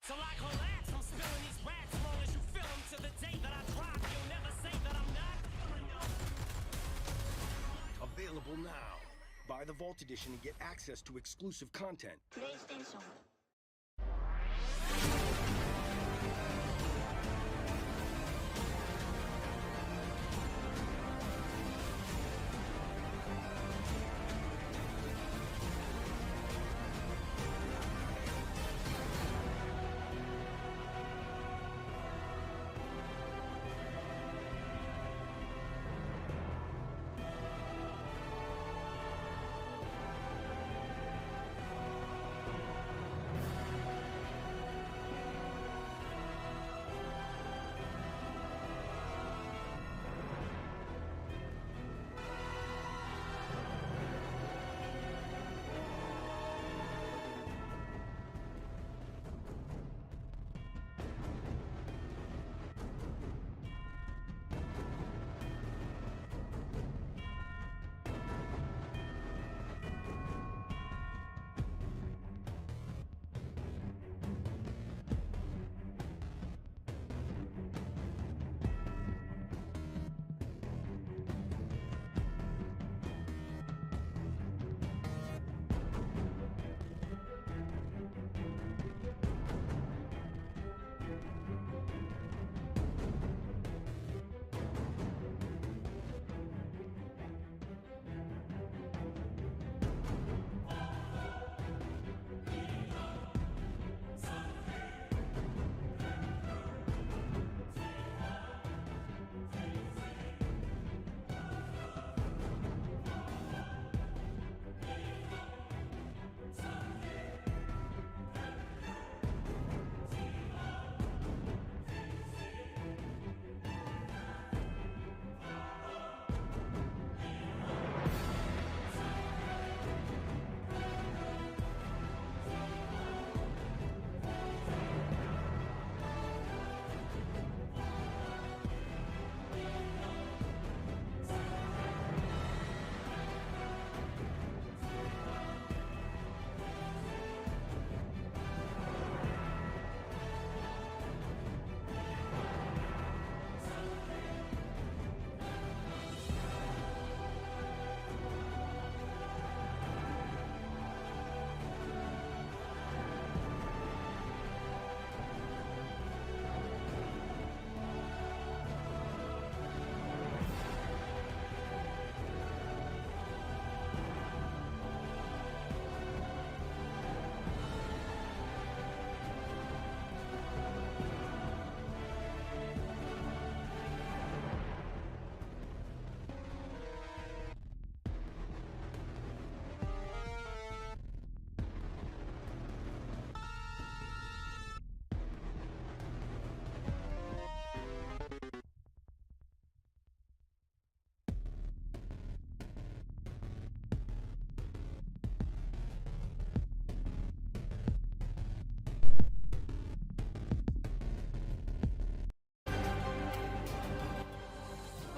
So I collapse, I'm spilling these rats. As long as you feel them to the day that I drop, you'll never say that I'm not. Available now. Buy the Vault Edition and get access to exclusive content. PlayStation.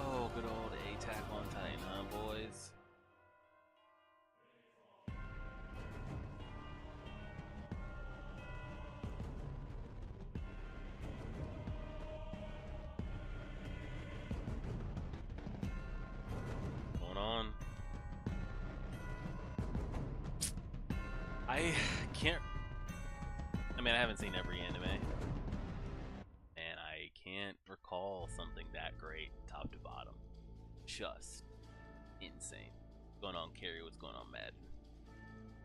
Oh, good old Attack on Titan, huh, boys? Going on? I can't. I mean, I haven't seen every anime, and I can't recall something that great, top to bottom. Just insane. What's going on, Carrie? What's going on, Madden?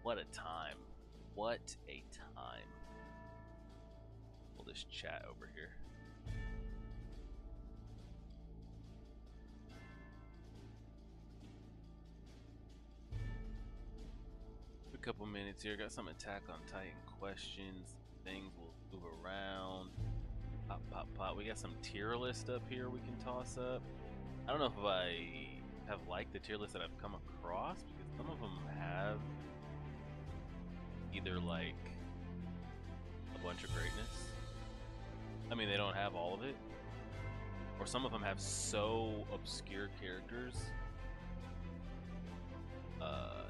What a time. What a time. Pull this chat over here. A couple minutes here. Got some Attack on Titan questions. Things will move around. Pop, pop, pop. We got some tier list up here we can toss up. I don't know if I have liked the tier list that I've come across, because some of them have either like a bunch of greatness. I mean, they don't have all of it. Or some of them have so obscure characters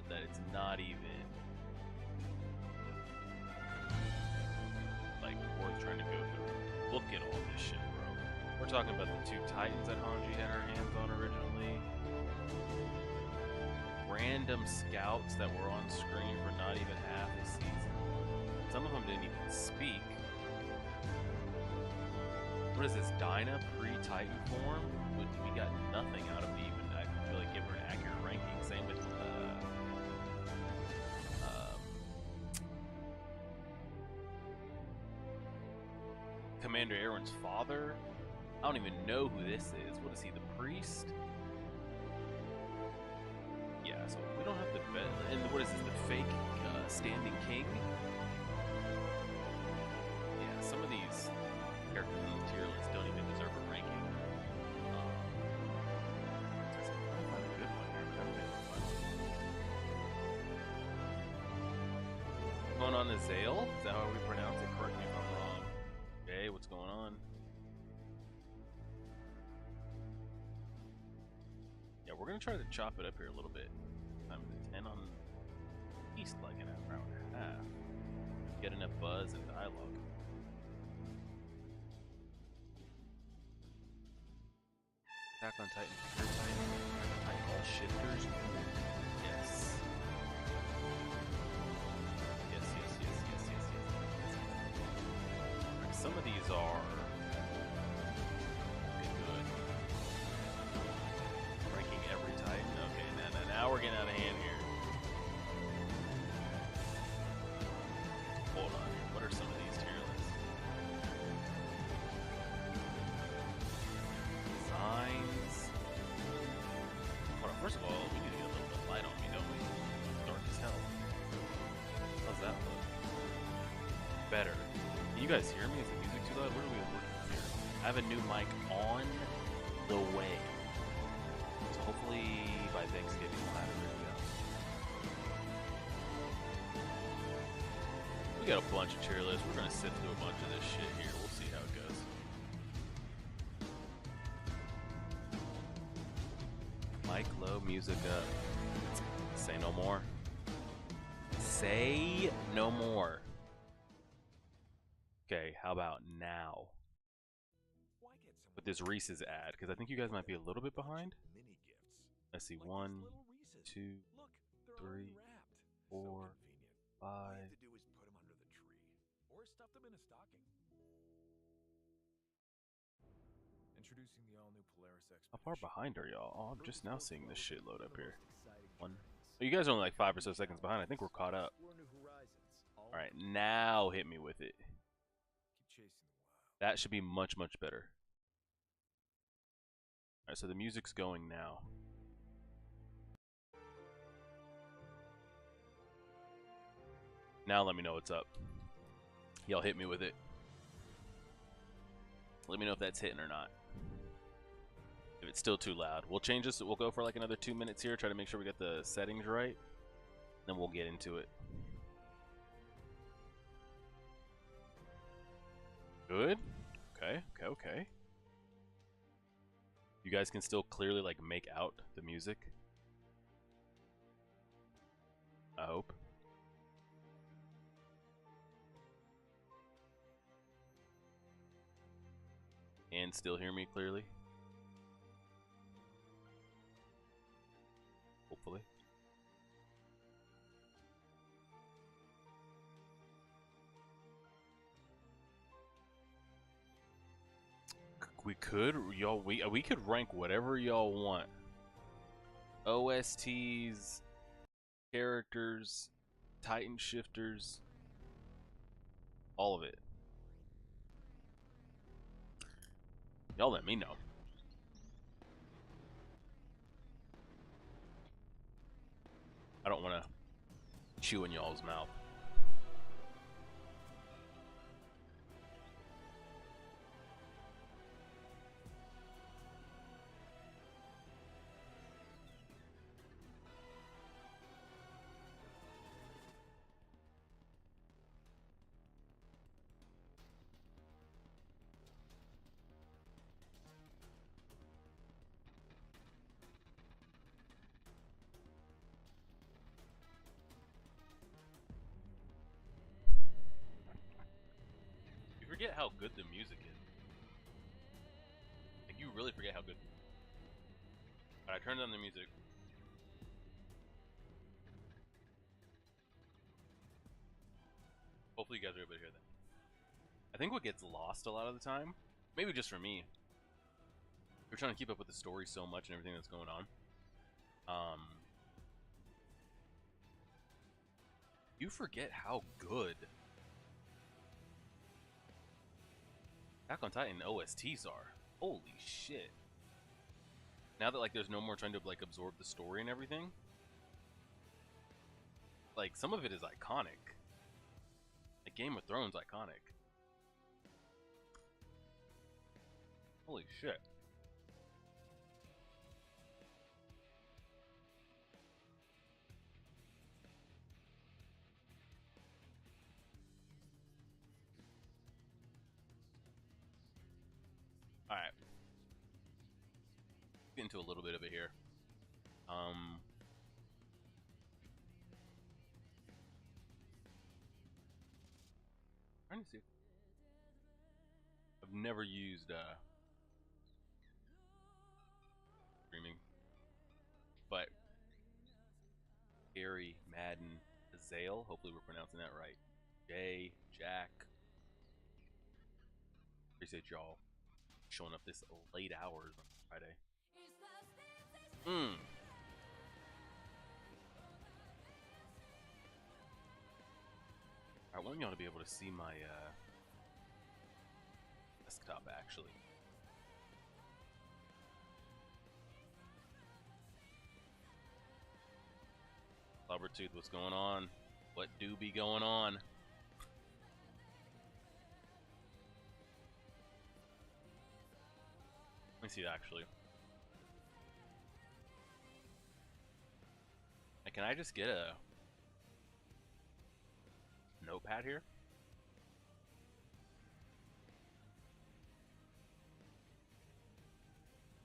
that it's not even like worth trying to go through. Look at all this shit, bro. We're talking about the 2 Titans that Hanji had our hands on originally. Random scouts that were on screen for not even half the season. Some of them didn't even speak. What is this, Dinah pre-Titan form? We got nothing out of it even. I feel like give her an accurate ranking. Same with Commander Aaron's father. I don't even know who this is. What is he, the priest? Yeah, so we don't have to bet. And what is this, the fake standing king? Yeah, some of these characters in the tier list don't even deserve a ranking. Let's find a good one here, but I don't think we'll find one. What's going on, Azale? Is that how we pronounce it? Correct me if I'm wrong. Okay, what's going on? Yeah, we're gonna try to chop it up here a little bit. Time to 10 on East, like an hour and a half. Get enough buzz and dialogue. Attack on Titan, Pure Titan, Attack on Titan, all shifters. Yes. Yes. Alright, some of these are pretty good. Ranking every Titan. Okay, now we're getting out of hand here. Hold on here. What are some of these tier lists? Designs. Hold on, first of all, we need to get a little bit of light on me, don't we? Dark as hell. How's that look? Better. Can you guys hear me? Is the music too loud? What are we working on here? I have a new mic on the way. So hopefully by Thanksgiving we'll have it ready to go. We got a bunch of tier lists. We're gonna sift through a bunch of this shit here. We'll see how it goes. Mic low, music up. Say no more. Say no more. Okay, how about now? With this Reese's ad, because I think you guys might be a little bit behind. Let's see, 1, 2, 3, 4, 5. How far behind are y'all? Oh, I'm just now seeing this shit load up here. 1. Oh, you guys are only like 5 or so seconds behind. I think we're caught up. Alright, now hit me with it. That should be much, much better. Alright, so the music's going now. Now let me know what's up. Y'all hit me with it. Let me know if that's hitting or not. If it's still too loud. We'll change this. We'll go for like another 2 minutes here. Try to make sure we get the settings right. Then we'll get into it. Good. Okay. You guys can still clearly like make out the music. I hope. And still hear me clearly. Hopefully. We could, y'all. We could rank whatever y'all want. OSTs, characters, Titan shifters, all of it. Y'all let me know. I don't want to chew in y'all's mouth. forget how good the music is. Like, you really forget how good. But I turned on the music. Hopefully you guys are able to hear that. I think what gets lost a lot of the time, maybe just for me, we're trying to keep up with the story so much and everything that's going on. You forget how good Attack on Titan OSTs are. Holy shit. Now that, like, there's no more trying to, like, absorb the story and everything, like, some of it is iconic. Like, Game of Thrones iconic. Holy shit. Alright. Get into a little bit of it here. Trying to see. I've never used streaming, but Gary Madden Azale, hopefully we're pronouncing that right. Jay, Jack, appreciate y'all showing up this late hours on Friday. I want y'all to be able to see my desktop actually. Tooth, what's going on? What do be going on? Let me see it actually. Can I just get a notepad here?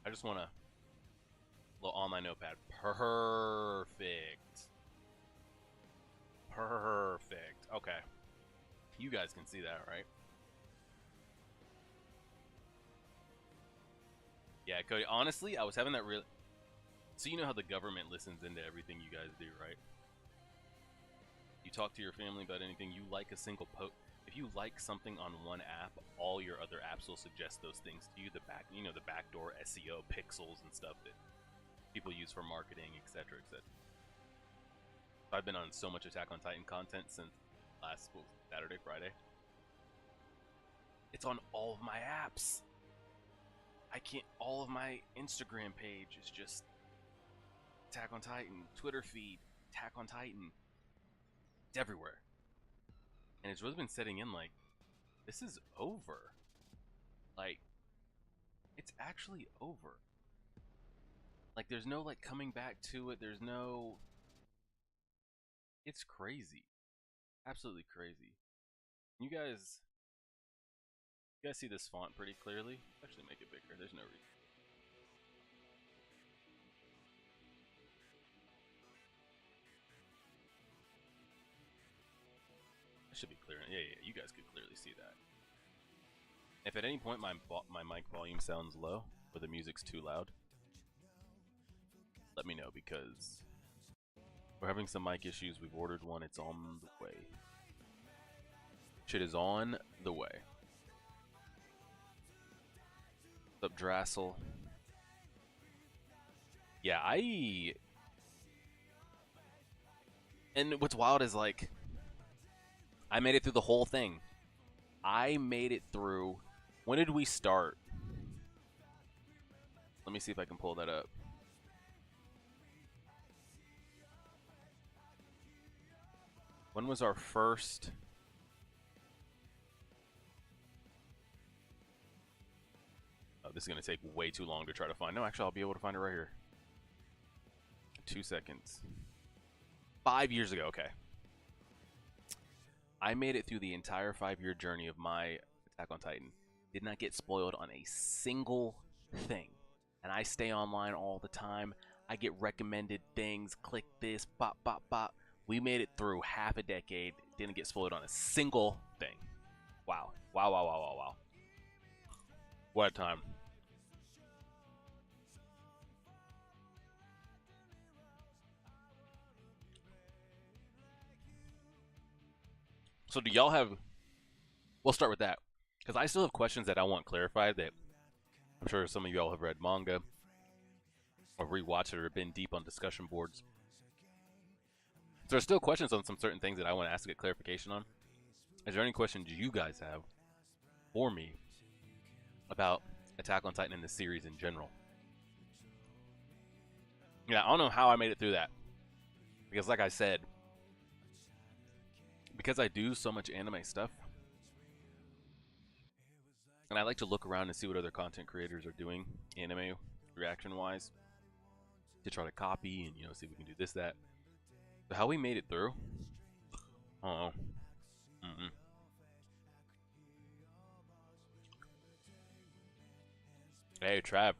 I just want to on my notepad. Perfect. Perfect. Okay. You guys can see that, right? Yeah, Cody, honestly, I was having that real... So you know how the government listens into everything you guys do, right? You talk to your family about anything, you like a single post. If you like something on one app, all your other apps will suggest those things to you. The backdoor SEO pixels and stuff that people use for marketing, etc., etc. I've been on so much Attack on Titan content since last Saturday, Friday. It's on all of my apps. I can't. All of my Instagram page is just Attack on Titan. Twitter feed, Attack on Titan. It's everywhere. And it's really been setting in like, this is over. Like, it's actually over. Like, there's no, like, coming back to it. There's no... It's crazy. Absolutely crazy. You guys see this font pretty clearly? Actually make it bigger. There's no reason. That should be clear. Yeah, you guys could clearly see that. If at any point my mic volume sounds low or the music's too loud, let me know because we're having some mic issues. We've ordered one. It's on the way. Shit is on the way. What's up, Drassel? Yeah, and what's wild is, like, I made it through the whole thing. I made it through. When did we start? Let me see if I can pull that up. When was our first... Oh, this is going to take way too long to try to find. No, actually, I'll be able to find it right here. 2 seconds. 5 years ago, okay. I made it through the entire 5-year journey of my Attack on Titan. Did not get spoiled on a single thing. And I stay online all the time. I get recommended things. Click this, bop, bop, bop. We made it through half a decade. Didn't get spoiled on a single thing. Wow. Wow, wow, wow, wow, wow. What a time. So do y'all have... We'll start with that. Because I still have questions that I want clarified that I'm sure some of y'all have read manga or rewatched it or been deep on discussion boards. So there's still questions on some certain things that I want to ask to get clarification on. Is there any questions you guys have for me about Attack on Titan and the series in general? Yeah, I don't know how I made it through that. Because like I said, because I do so much anime stuff, and I like to look around and see what other content creators are doing anime reaction-wise to try to copy and, you know, see if we can do this, that. But how we made it through? I don't know. Hey, Trav.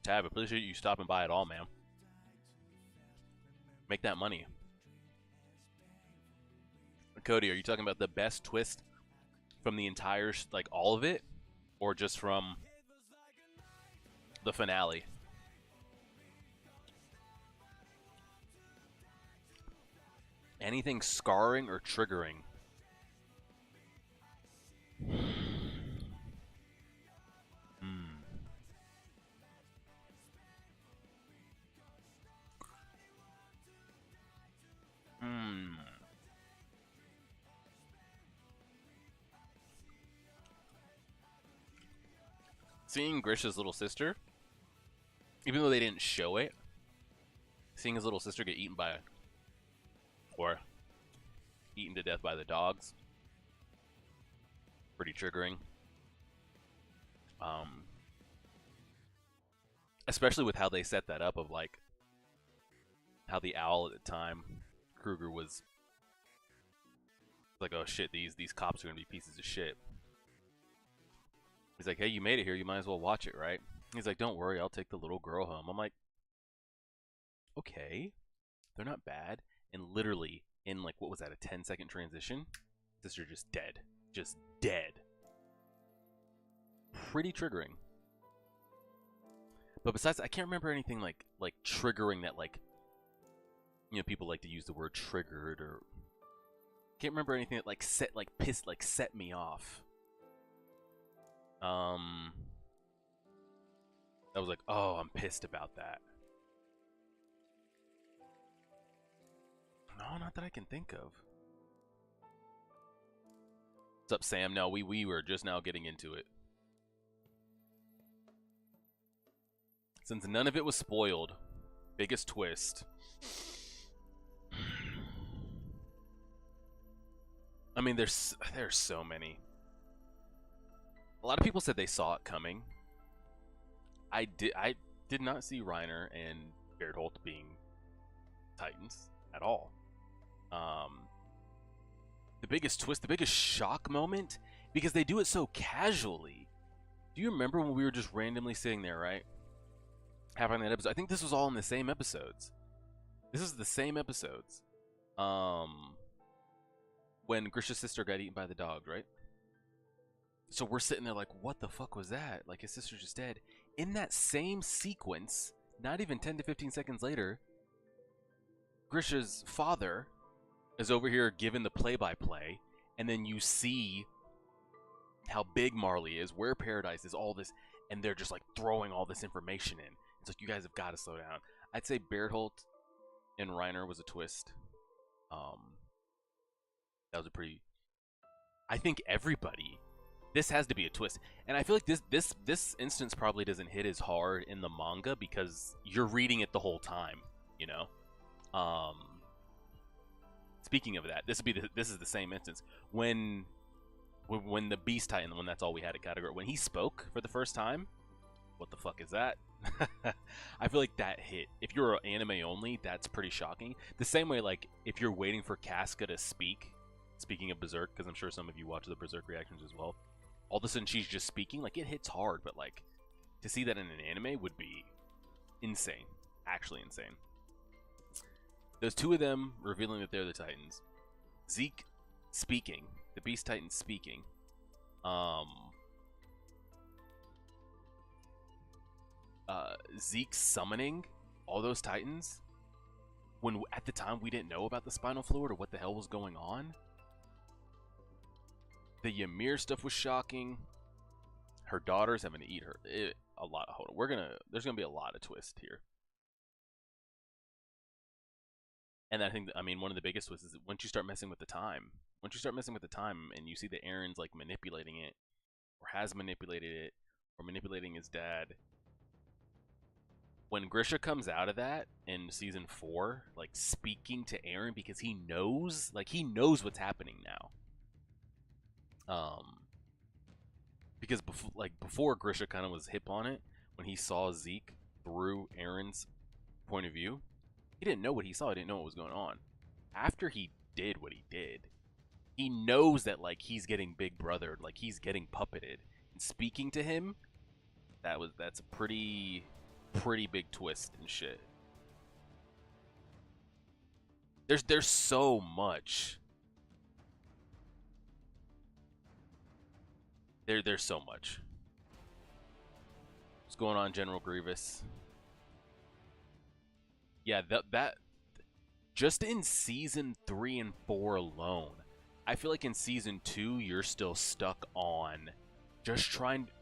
Tab, appreciate you stopping by at all, man. Make that money. Cody, are you talking about the best twist from the entire, like, all of it? Or just from the finale? Anything scarring or triggering? Seeing Grisha's little sister, even though they didn't show it, seeing his little sister get eaten by, or eaten to death by the dogs, pretty triggering. Especially with how they set that up of, like, how the owl at the time, Kruger, was like, oh shit, these cops are gonna be pieces of shit. He's like, hey, you made it here, you might as well watch it, right? He's like, don't worry, I'll take the little girl home. I'm like, okay, they're not bad. And literally, in, like, what was that, a 10-second transition? Sister just dead. Just dead. Pretty triggering. But besides, I can't remember anything like triggering that, like, you know, people like to use the word triggered, or can't remember anything that, like, set me off. I was like, oh, I'm pissed about that. No, not that I can think of. What's up, Sam? No, we were just now getting into it. Since none of it was spoiled, biggest twist. I mean, there's so many. A lot of people said they saw it coming. I did not see Reiner and Bertholdt being Titans at all. The biggest twist, the biggest shock moment, because they do it so casually. Do you remember when we were just randomly sitting there, right? Having that episode. I think this was all in the same episodes. This is the same episodes. When Grisha's sister got eaten by the dog, right? So we're sitting there like, what the fuck was that? Like, his sister's just dead. In that same sequence, not even 10 to 15 seconds later, Grisha's father is over here giving the play-by-play, and then you see how big Marley is, where Paradise is, all this, and they're just like throwing all this information in. It's like, you guys have got to slow down. I'd say Bertholdt and Reiner was a twist. That was a pretty... I think everybody... This has to be a twist. And I feel like this instance probably doesn't hit as hard in the manga because you're reading it the whole time, you know? Speaking of that, this is the same instance. When the Beast Titan, when that's all we had at category, when he spoke for the first time, what the fuck is that? I feel like that hit. If you're anime only, that's pretty shocking. The same way, like, if you're waiting for Casca to speak, speaking of Berserk, because I'm sure some of you watch the Berserk reactions as well, all of a sudden she's just speaking, like, it hits hard, but, like, to see that in an anime would be insane. Actually insane. There's two of them revealing that they're the Titans. Zeke speaking, the Beast Titan speaking, um Zeke summoning all those Titans when at the time we didn't know about the spinal fluid or what the hell was going on. The Ymir stuff was shocking. Her daughter's having to eat her. A lot. Hold on. There's gonna be a lot of twists here. And I think, I mean, one of the biggest twists is once you start messing with the time. Once you start messing with the time and you see that Aaron's like manipulating it, or has manipulated it, or manipulating his dad. When Grisha comes out of that in season 4, like speaking to Aaron because he knows what's happening now. Because before Grisha kind of was hip on it, when he saw Zeke through Aaron's point of view, he didn't know what he saw. He didn't know what was going on. After he did what he did, he knows that like he's getting big brothered, like he's getting puppeted. And speaking to him, that's a pretty big twist and shit. There's so much. There's so much. What's going on, General Grievous? Yeah, that just in season 3 and 4 alone, I feel like in season 2 you're still stuck on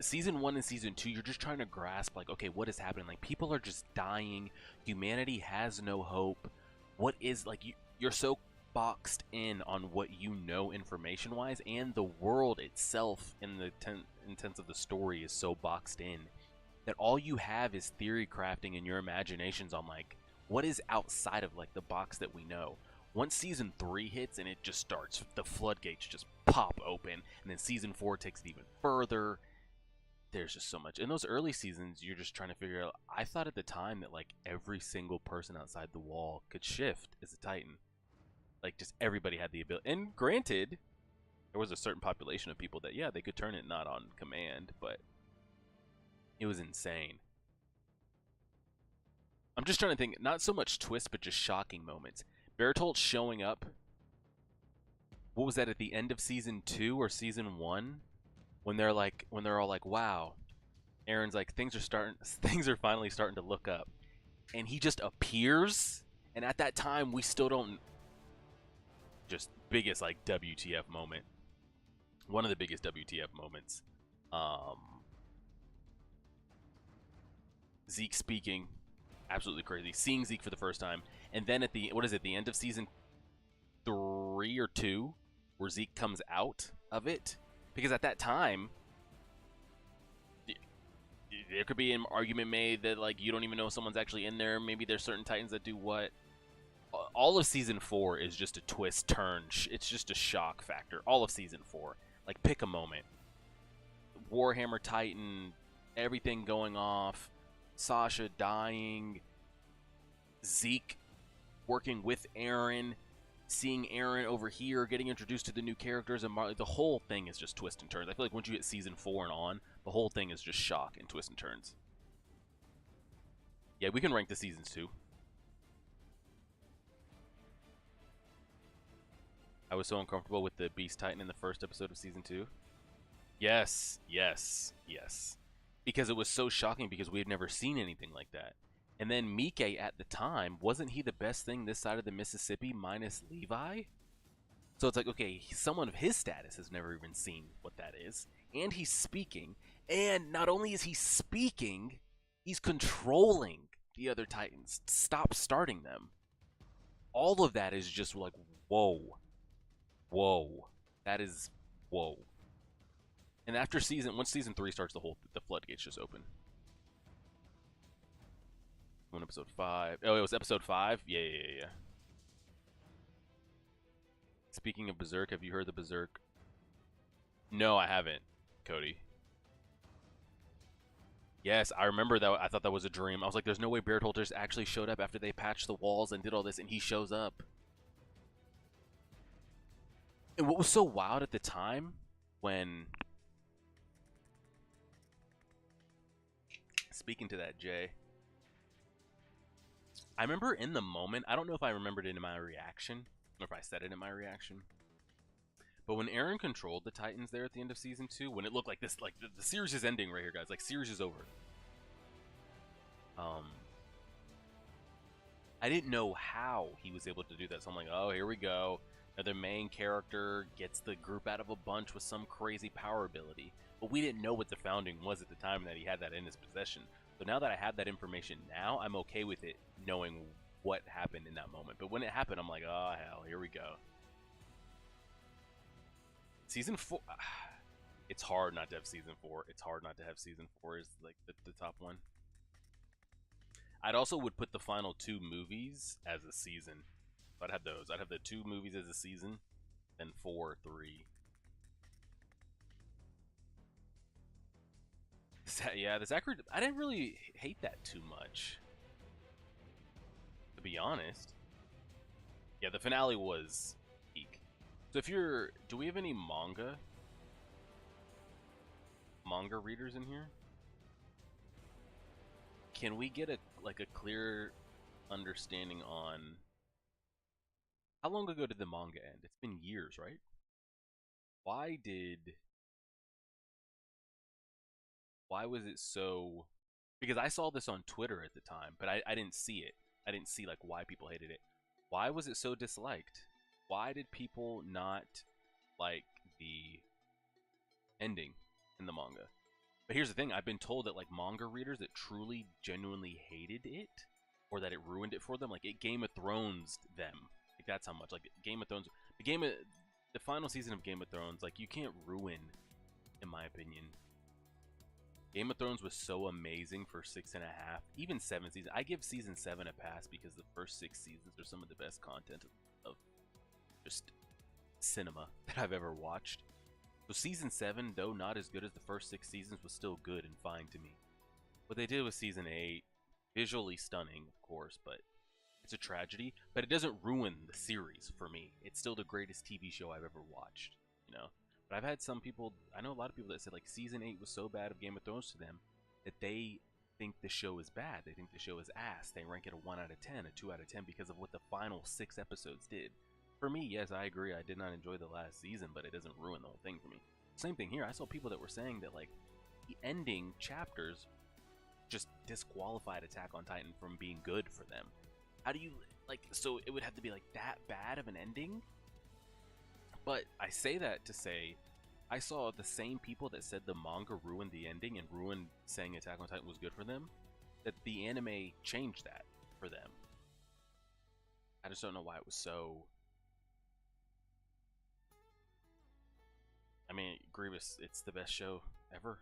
season 1 and season 2, you're just trying to grasp like, okay, what is happening? Like, people are just dying. Humanity has no hope. What is, like, you're so boxed in on what you know information wise, and the world itself in the intents of the story is so boxed in that all you have is theory crafting and your imaginations on like what is outside of like the box that we know. Once season 3 hits and it just starts, the floodgates just pop open, and then season 4 takes it even further. There's just so much. In those early seasons, you're just trying to figure out. I thought at the time that like every single person outside the wall could shift as a Titan. Like, just everybody had the ability. And granted, there was a certain population of people that, yeah, they could turn it not on command, but it was insane. I'm just trying to think, not so much twists, but just shocking moments. Bertolt showing up, what was that, at the end of season 2 or season 1? When they're all like, wow. Aaron's like, things are finally starting to look up. And he just appears, and at that time, we still don't. Just biggest like WTF moment. One of the biggest WTF moments. Zeke speaking, absolutely crazy. Seeing Zeke for the first time, and then at the end of season 3 or 2, where Zeke comes out of it, because at that time, there could be an argument made that like you don't even know if someone's actually in there. Maybe there's certain Titans that do what. All of season 4 is just a twist turn. It's just a shock factor. All of season 4. Like, pick a moment. Warhammer Titan, everything going off, Sasha dying, Zeke working with Aaron, seeing Aaron over here, getting introduced to the new characters, and the whole thing is just twists and turns. I feel like once you hit season 4 and on, the whole thing is just shock and twists and turns. Yeah, we can rank the seasons too. I was so uncomfortable with the Beast Titan in the first episode of season 2. Yes. Because it was so shocking because we had never seen anything like that. And then Mike at the time, wasn't he the best thing this side of the Mississippi minus Levi? So it's like, okay, someone of his status has never even seen what that is. And he's speaking. And not only is he speaking, he's controlling the other Titans. Stop starting them. All of that is just like, whoa. That is whoa. And after once season 3 starts, the floodgates just open. On episode 5. Oh, it was episode 5? Yeah. Speaking of Berserk, have you heard the Berserk? No, I haven't, Cody. Yes, I remember that. I thought that was a dream. I was like, there's no way Bertolters actually showed up after they patched the walls and did all this, and he shows up. And what was so wild at the time, when... Speaking to that, Jay. I remember in the moment, I don't know if I remembered it in my reaction, or if I said it in my reaction, But when Aaron controlled the Titans there at the end of season 2, when it looked like this, like the series is ending right here, guys. Like, series is over. I didn't know how he was able to do that. So I'm like, oh, here we go. Another main character gets the group out of a bunch with some crazy power ability. But we didn't know what the founding was at the time that he had that in his possession. So now that I have that information now, I'm okay with it knowing what happened in that moment. But when it happened, I'm like, oh, hell, here we go. Season 4... It's hard not to have season 4. It's hard not to have season 4 is like the top one. I'd also would put the final 2 movies as a season. I'd have those. I'd have the 2 movies as a season, then 4, 3. Yeah, the Zachary, I didn't really hate that too much, to be honest. Yeah, the finale was peak. So if you're, do we have any manga readers in here? Can we get a clear understanding on how long ago did the manga end? It's been years, right? Why was it so... Because I saw this on Twitter at the time, but I didn't see it. I didn't see like why people hated it. Why was it so disliked? Why did people not like the ending in the manga? But here's the thing, I've been told that like manga readers that truly genuinely hated it, or that it ruined it for them, like it Game of Thrones them. Like that's how much. Like Game of Thrones, the final season of Game of Thrones, like you can't ruin, in my opinion. Game of Thrones was so amazing for 6.5, even 7 seasons. I give season 7 a pass because the first 6 seasons are some of the best content of just cinema that I've ever watched. So season 7, though not as good as the first 6 seasons, was still good and fine to me. What they did with season 8, visually stunning, of course, but it's a tragedy. But it doesn't ruin the series for me. It's still the greatest TV show I've ever watched, you know? But I've had some people, I know a lot of people that said like season 8 was so bad of Game of Thrones to them that they think the show is bad. They think the show is ass. They rank it a 1 out of 10, a 2 out of 10 because of what the final 6 episodes did. For me, yes, I agree. I did not enjoy the last season, but it doesn't ruin the whole thing for me. Same thing here. I saw people that were saying that like the ending chapters just disqualified Attack on Titan from being good for them. How do you like? So it would have to be like that bad of an ending? But I say that to say, I saw the same people that said the manga ruined the ending and ruined saying Attack on Titan was good for them, that the anime changed that for them. I just don't know why it was so... I mean, Grievous, it's the best show ever.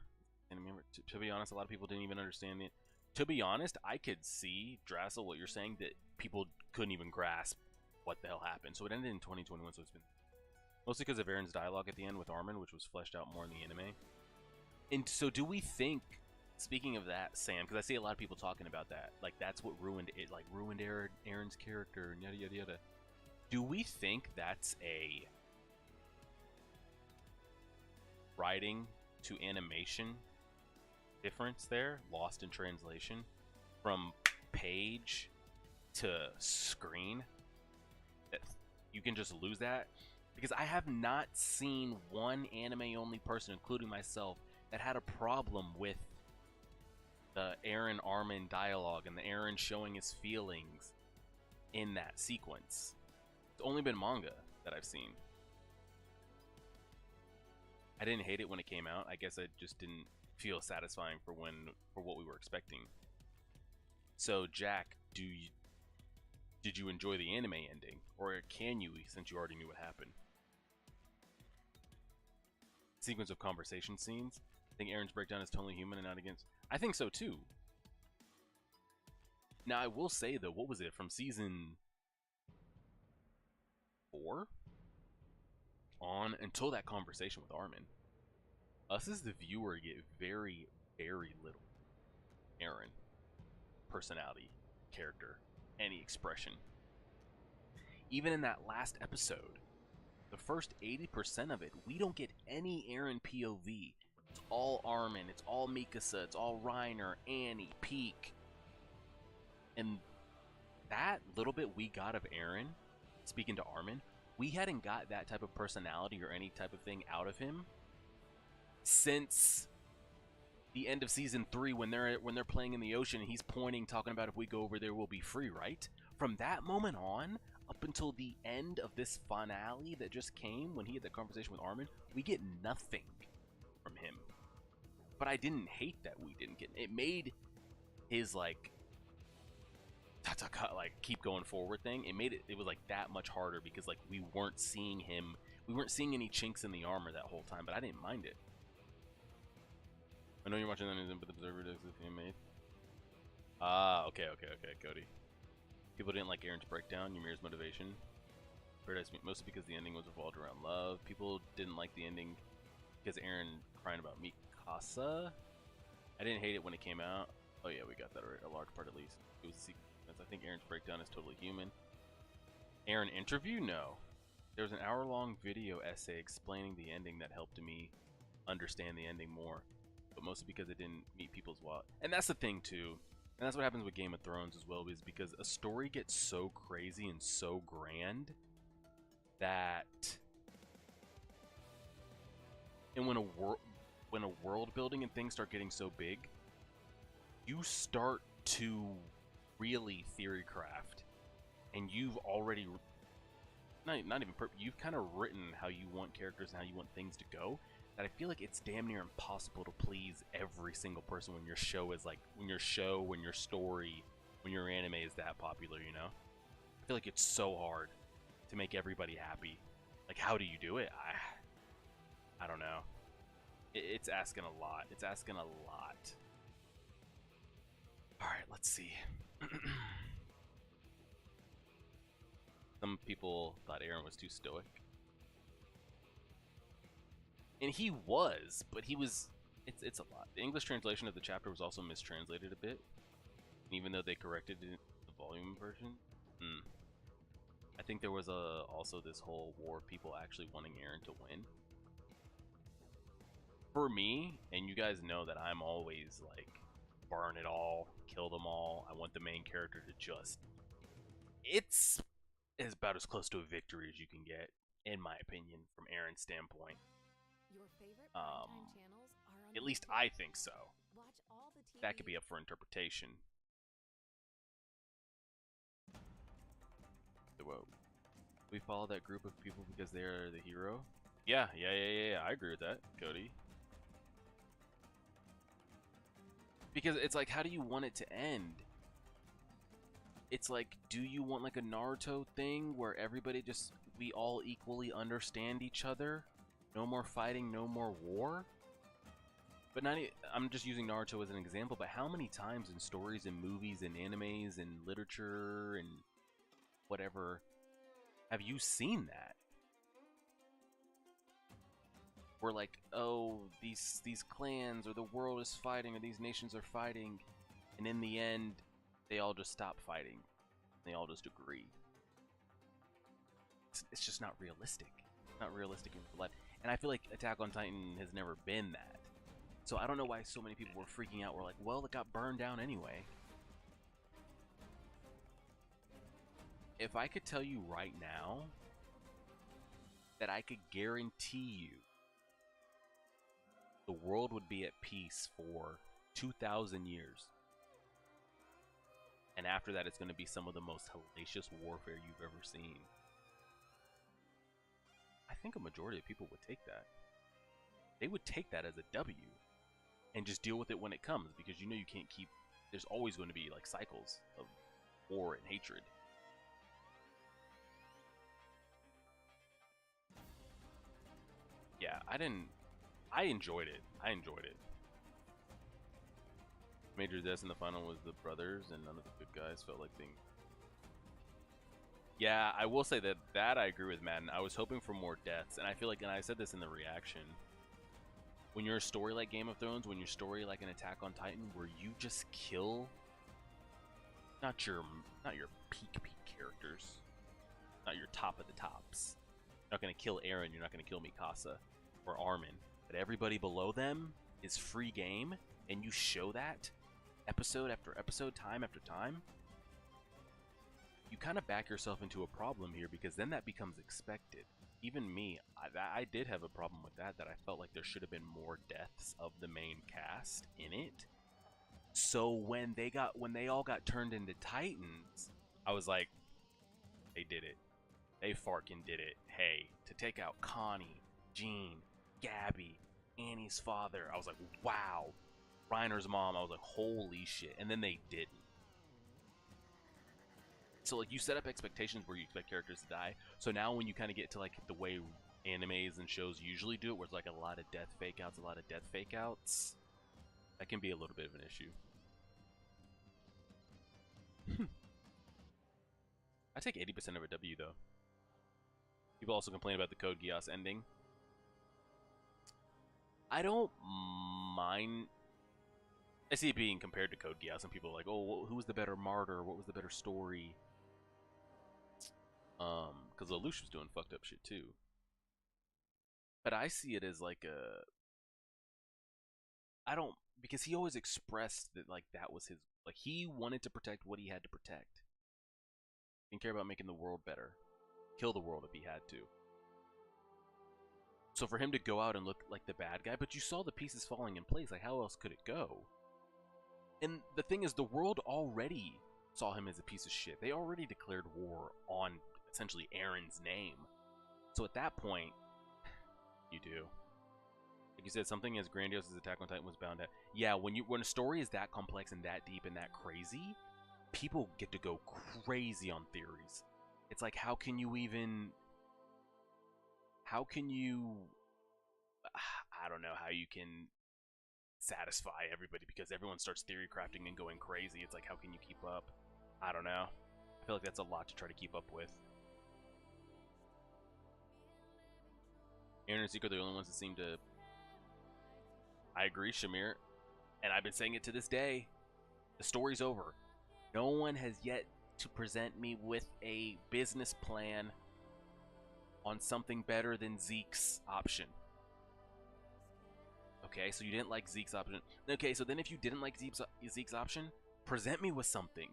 And I mean, to be honest, a lot of people didn't even understand it. To be honest, I could see, Drassel, what you're saying, that people couldn't even grasp what the hell happened. So it ended in 2021, so it's been... Mostly because of Aaron's dialogue at the end with Armin, which was fleshed out more in the anime. And so do we think, speaking of that, Sam, because I see a lot of people talking about that, like that's what ruined it, like ruined Aaron's character, and yada yada yada. Do we think that's a writing to animation difference there, lost in translation, from page to screen? That you can just lose that? Because I have not seen one anime-only person, including myself, that had a problem with the Aaron Armin dialogue and the Aaron showing his feelings in that sequence. It's only been manga that I've seen. I didn't hate it when it came out. I guess I just didn't feel satisfying for what we were expecting. So, Jack, did you enjoy the anime ending, or can you, since you already knew what happened? Sequence of conversation scenes. I think Aaron's breakdown is totally human and not against. I think so too. Now I will say though, what was it from season 4 on until that conversation with Armin? Us as the viewer get very, very little Aaron personality, character, any expression. Even in that last episode, the first 80% of it, we don't get any Aaron POV. It's all Armin, it's all Mikasa, it's all Reiner, Annie, Peak. And that little bit we got of Aaron, speaking to Armin, we hadn't got that type of personality or any type of thing out of him since the end of season 3 when they're playing in the ocean and he's pointing, talking about if we go over there we'll be free, right? From that moment on up until the end of this finale that just came when he had that conversation with Armin, we get nothing from him. But I didn't hate that we didn't get it. Made his like keep going forward thing, it was like that much harder because like we weren't seeing any chinks in the armor that whole time, but I didn't mind it. I know you're watching that, but the observer does the made. Okay, Cody. People didn't like Aaron's breakdown, Ymir's motivation. Paradise mostly because the ending was revolved around love. People didn't like the ending because Aaron crying about Mikasa. I didn't hate it when it came out. Oh yeah, we got that right. A large part at least. It was a sequence. I think Aaron's breakdown is totally human. Aaron interview? No. There was an hour-long video essay explaining the ending that helped me understand the ending more, but mostly because it didn't meet people's wallet. And that's the thing too. And that's what happens with Game of Thrones as well, is because a story gets so crazy and so grand that, and when a world building and things start getting so big, you start to really theory craft, and you've already you've kind of written how you want characters and how you want things to go, that I feel like it's damn near impossible to please every single person when your show is like, when your story, when your anime is that popular, you know? I feel like it's so hard to make everybody happy. Like, how do you do it? I don't know. It's asking a lot. It's asking a lot. Alright, let's see. Some people thought Aaron was too stoic. And he was, but he was, it's a lot. The English translation of the chapter was also mistranslated a bit. And even though they corrected it in the volume version, I think there was also this whole war of people actually wanting Aaron to win. For me, and you guys know that I'm always like, burn it all, kill them all. I want the main character to just, it's about as close to a victory as you can get, in my opinion, from Aaron's standpoint. Your favorite primetime channels are on At least YouTube. I think so. Watch all the TV. That could be up for interpretation. Whoa. We follow that group of people because they are the hero? Yeah. I agree with that, Cody. Because it's like, how do you want it to end? It's like, do you want like a Naruto thing where everybody just, we all equally understand each other? No more fighting, no more war? But I'm just using Naruto as an example, but how many times in stories and movies and animes and literature and whatever have you seen that? Where like, oh, these clans or the world is fighting or these nations are fighting, and in the end they all just stop fighting. They all just agree. It's just not realistic. Not realistic in real life. And I feel like Attack on Titan has never been that. So I don't know why so many people were freaking out. We're like, well, it got burned down anyway. If I could tell you right now that I could guarantee you the world would be at peace for 2,000 years. And after that, it's going to be some of the most hellacious warfare you've ever seen. I think a majority of people would take that. They would take that as a W and just deal with it when it comes, because you know you can't keep, there's always going to be like cycles of war and hatred. Yeah, I enjoyed it. Major deaths in the final was the brothers, and none of the good guys felt like being. Yeah, I will say that I agree with Madden. I was hoping for more deaths, and I feel like, and I said this in the reaction, when you're a story like Game of Thrones, when you're a story like an Attack on Titan, where you just kill not your peak characters, not your top of the tops. You're not gonna kill Eren, you're not gonna kill Mikasa or Armin, but everybody below them is free game, and you show that episode after episode, time after time. you kind of back yourself into a problem here, because then that becomes expected. Even me, I did have a problem with that I felt like there should have been more deaths of the main cast in it. So when they all got turned into Titans, I was like, they did it. They farkin' did it. Hey, to take out Connie, Jean, Gabby, Annie's father, I was like, wow. Reiner's mom, I was like, holy shit. And then they didn't. So like, you set up expectations where you expect characters to die. So now when you kind of get to like the way animes and shows usually do it, where it's like a lot of death fake outs, that can be a little bit of an issue. I take 80% of a W though. People also complain about the Code Geass ending. I don't mind. I see it being compared to Code Geass, and people are like, oh, who was the better martyr? What was the better story? Because Lelouch was doing fucked up shit too. But I see it as like a... I don't... Because he always expressed that like that was his... Like, he wanted to protect what he had to protect. He didn't care about making the world better. Kill the world if he had to. So for him to go out and look like the bad guy, but you saw the pieces falling in place, like how else could it go? And the thing is, the world already saw him as a piece of shit. They already declared war on essentially Aaron's name. So at that point, you do. Like you said, something as grandiose as Attack on Titan was bound to... Yeah, when a story is that complex and that deep and that crazy, people get to go crazy on theories. It's like, how can you even... How can you... I don't know how you can satisfy everybody, because everyone starts theory crafting and going crazy. It's like, how can you keep up? I don't know. I feel like that's a lot to try to keep up with. Aaron and Zeke are the only ones that seem to... I agree, Shamir. And I've been saying it to this day. The story's over. No one has yet to present me with a business plan on something better than Zeke's option. Okay, so you didn't like Zeke's option. Okay, so then if you didn't like Zeke's option, present me with something.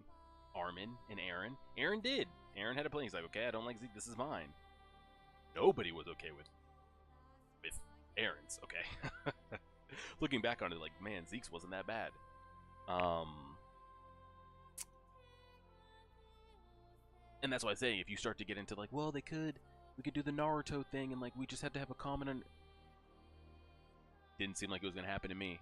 Armin and Aaron. Aaron did. Aaron had a plan. He's like, okay, I don't like Zeke. This is mine. Nobody was okay with Aaron's. Okay. Looking back on it, like, man, Zeke's wasn't that bad. And that's why I say, if you start to get into like, well, we could do the Naruto thing, and like we just had to have a common. Didn't seem like it was gonna happen to me.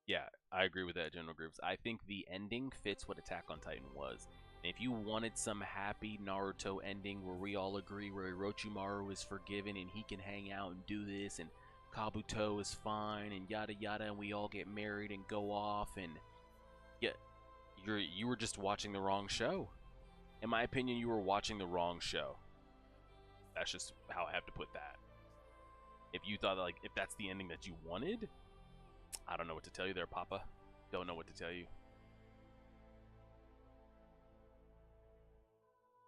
Yeah, I agree with that, General Grooves. I think the ending fits what Attack on Titan was. And if you wanted some happy Naruto ending where we all agree where Orochimaru is forgiven and he can hang out and do this, and Kabuto is fine, and yada yada, and we all get married and go off, and yeah, you were just watching the wrong show. In my opinion, you were watching the wrong show. That's just how I have to put that. If you thought, like, if that's the ending that you wanted, I don't know what to tell you there, Papa. Don't know what to tell you.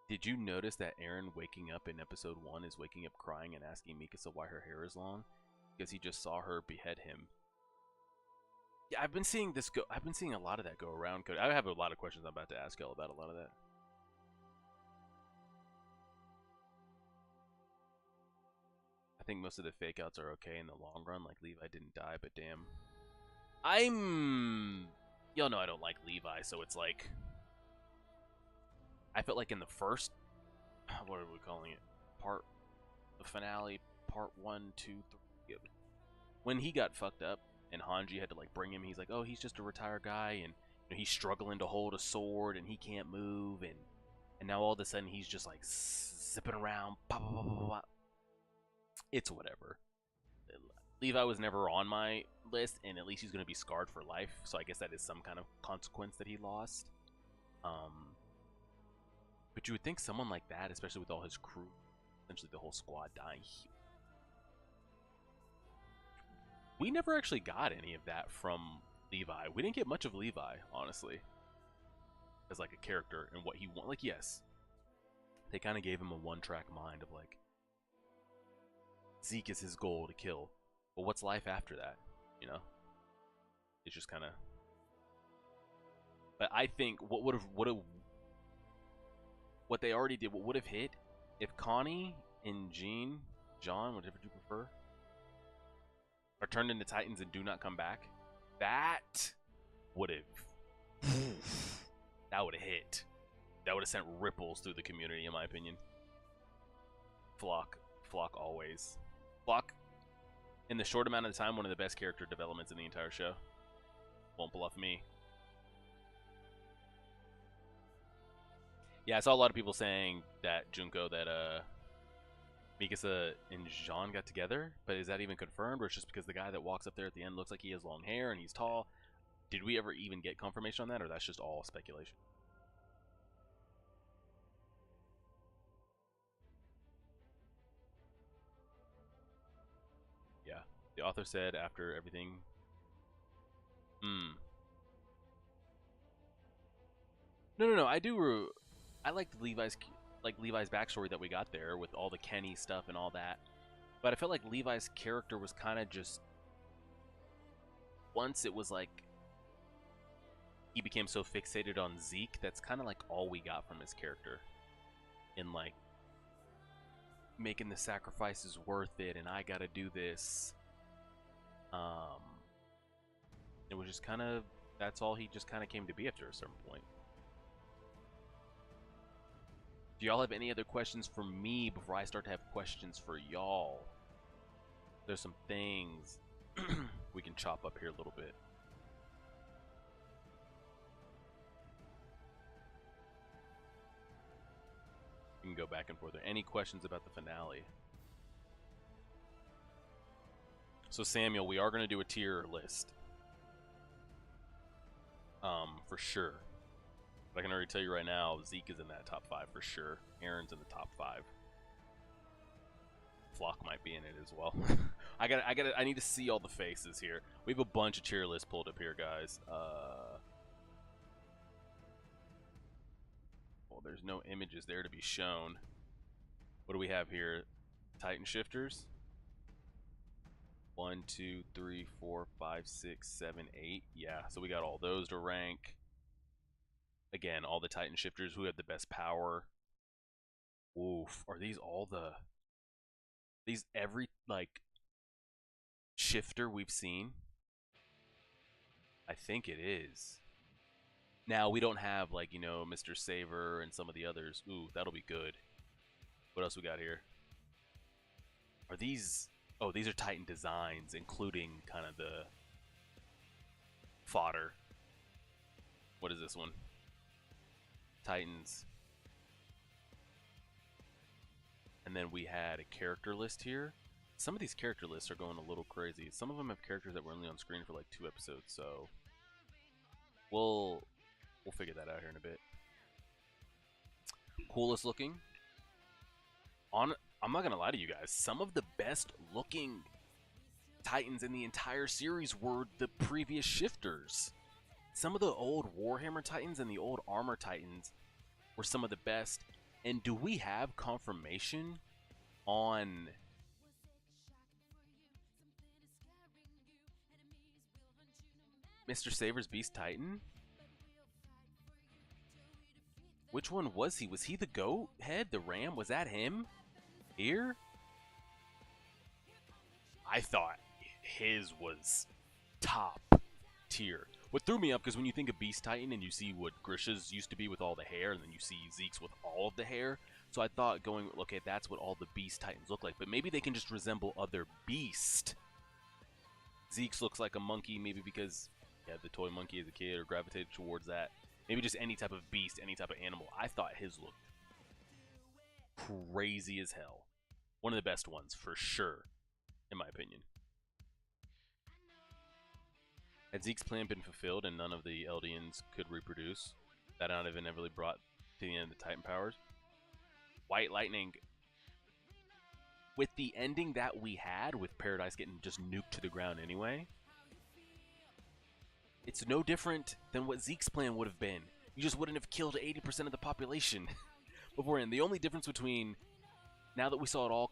Did you notice that Aaron waking up in episode 1 is waking up crying and asking Mikasa why her hair is long? Because he just saw her behead him. Yeah, I've been seeing this go. I've been seeing a lot of that go around. I have a lot of questions I'm about to ask y'all about a lot of that. I think most of the fake outs are okay in the long run. Like, Levi didn't die, but damn. Y'all know I don't like Levi, so it's like... I felt like in the first... What are we calling it? The finale, part 1, 2, 3... When he got fucked up, and Hanji had to, like, bring him, he's like, oh, he's just a retired guy, and you know, he's struggling to hold a sword, and he can't move, and now all of a sudden he's just, like, zipping around, blah, blah, blah, blah, blah. It's whatever. Levi was never on my list, and at least he's going to be scarred for life, so I guess that is some kind of consequence that he lost. But you would think someone like that, especially with all his crew, essentially the whole squad dying. We never actually got any of that from Levi. We didn't get much of Levi, honestly, as like a character and what he wanted. Like, yes, they kind of gave him a one-track mind of like, Zeke is his goal to kill. But what's life after that? You know? It's just kind of... But I think what they already did, what would have hit if Connie and John, whatever you prefer, are turned into Titans and do not come back. That would have hit. That would have sent ripples through the community, in my opinion. Flock always. Flock, in the short amount of time, one of the best character developments in the entire show. Won't bluff me. Yeah, I saw a lot of people saying that Junko, that Mikasa and Jean got together, but is that even confirmed, or it's just because the guy that walks up there at the end looks like he has long hair and he's tall? Did we ever even get confirmation on that, or that's just all speculation? Yeah, the author said after everything. No. I liked Levi's backstory that we got there with all the Kenny stuff and all that. But I felt like Levi's character was kind of just, once it was like he became so fixated on Zeke, that's kind of like all we got from his character. In like making the sacrifices worth it, and I gotta do this. It was just kind of, that's all he just kind of came to be after a certain point. Do y'all have any other questions for me before I start to have questions for y'all? There's some things we can chop up here a little bit. We can go back and forth. Any questions about the finale? So Samuel, we are going to do a tier list. For sure. But I can already tell you right now, Zeke is in that top 5 for sure. Aaron's in the top 5. Flock might be in it as well. I need to see all the faces here. We have a bunch of tier lists pulled up here, guys. Well, there's no images there to be shown. What do we have here? Titan shifters. 1, 2, 3, 4, 5, 6, 7, 8. Yeah, so we got all those to rank. Again, all the Titan shifters who have the best power. Oof, are these all the... These every, like, shifter we've seen? I think it is. Now, we don't have, like, you know, Mr. Saver and some of the others. Ooh, that'll be good. What else we got here? Are these... Oh, these are Titan designs, including kind of the fodder. What is this one? Titans. And then we had a character list here. Some of these character lists are going a little crazy. Some of them have characters that were only on screen for like 2 episodes, so we'll figure that out here in a bit. Coolest looking. I'm not gonna lie to you guys, some of the best looking Titans in the entire series were the previous shifters. Some of the old Warhammer Titans and the old Armor Titans were some of the best. And do we have confirmation on Mr. Saver's Beast Titan? Which one was he? Was he the goat head, the ram? Was that him? Here? I thought his was top tier. What threw me up, because when you think of Beast Titan and you see what Grisha's used to be with all the hair, and then you see Zeke's with all of the hair, so I thought going, okay, that's what all the Beast Titans look like, but maybe they can just resemble other beast. Zeke's looks like a monkey, maybe because he had the toy monkey as a kid or gravitated towards that. Maybe just any type of beast, any type of animal. I thought his looked crazy as hell. One of the best ones, for sure, in my opinion. Had Zeke's plan been fulfilled and none of the Eldians could reproduce, that not have inevitably brought to the end of the Titan powers? White Lightning, with the ending that we had, with Paradise getting just nuked to the ground anyway, it's no different than what Zeke's plan would have been. You just wouldn't have killed 80% of the population beforehand. The only difference between, now that we saw it all,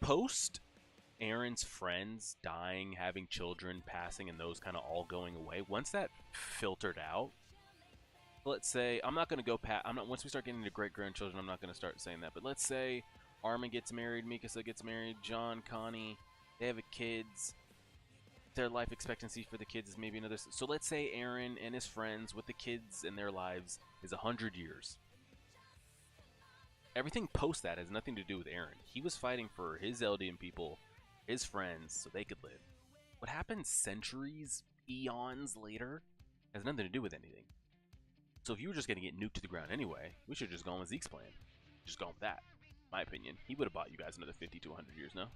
post Aaron's friends dying, having children, passing, and those kind of all going away, once that filtered out, let's say I'm not gonna go past. I'm not. Once we start getting into great grandchildren, I'm not gonna start saying that. But let's say Armin gets married, Mikasa gets married, John, Connie, they have kids. Their life expectancy for the kids is maybe another. So let's say Eren and his friends with the kids in their lives is 100 years. Everything post that has nothing to do with Eren. He was fighting for his Eldian people, his friends, so they could live. What happens centuries, eons later, has nothing to do with anything. So if you were just going to get nuked to the ground anyway, we should have just gone with Zeke's plan. Just gone with that, my opinion. He would have bought you guys another 50 to 100 years, no?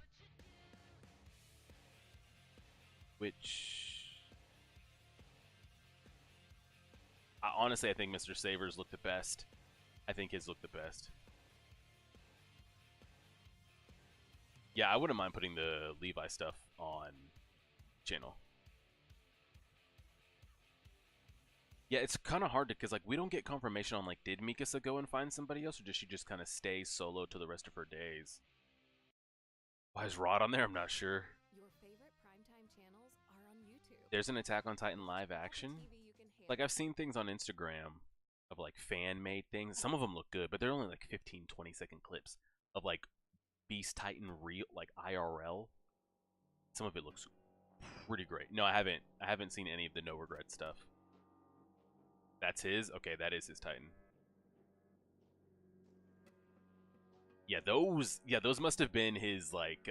Which... honestly, I think Mr. Savers looked the best. I think his looked the best. Yeah, I wouldn't mind putting the Levi stuff on channel. Yeah, it's kind of hard to, because like we don't get confirmation on like, did Mikasa go and find somebody else, or did she just kind of stay solo to the rest of her days? Why is Rod on there? I'm not sure. Your favorite primetime channels are on YouTube. There's an Attack on Titan live action. TV you can hit. Like I've seen things on Instagram of like fan-made things. Some of them look good, but they're only like 15, 20-second clips of like Beast Titan real, like IRL. Some of it looks pretty great. No, I haven't seen any of the No Regret stuff. That's his? Okay, that is his Titan. Yeah, those must have been his like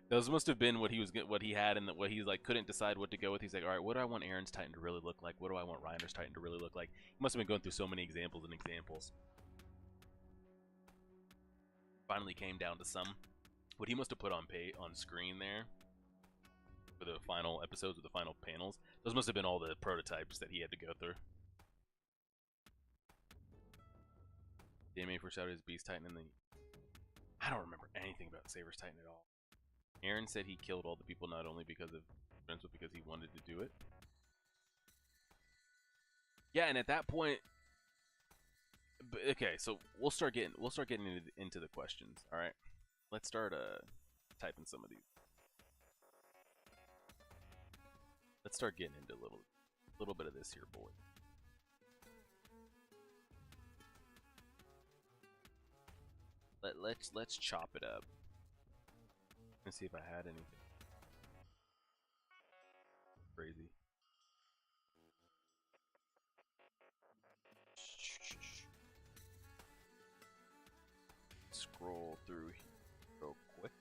those must have been what he had, and what he like couldn't decide what to go with. He's like, all right, what do I want Eren's Titan to really look like? What do I want Reiner's Titan to really look like? He must have been going through so many examples and examples. Finally came down to some. What he must have put on screen there for the final episodes or the final panels, those must have been all the prototypes that he had to go through. The anime foreshadowed his Beast Titan, and I don't remember anything about Saber's Titan at all. Eren said he killed all the people not only because of friends, but because he wanted to do it. Yeah, and at that point, okay, so we'll start getting into the questions. All right, let's start typing some of these. Let's start getting into a little bit of this here, boy. Let's chop it up. Let's see if I had anything crazy. Scroll through real quick.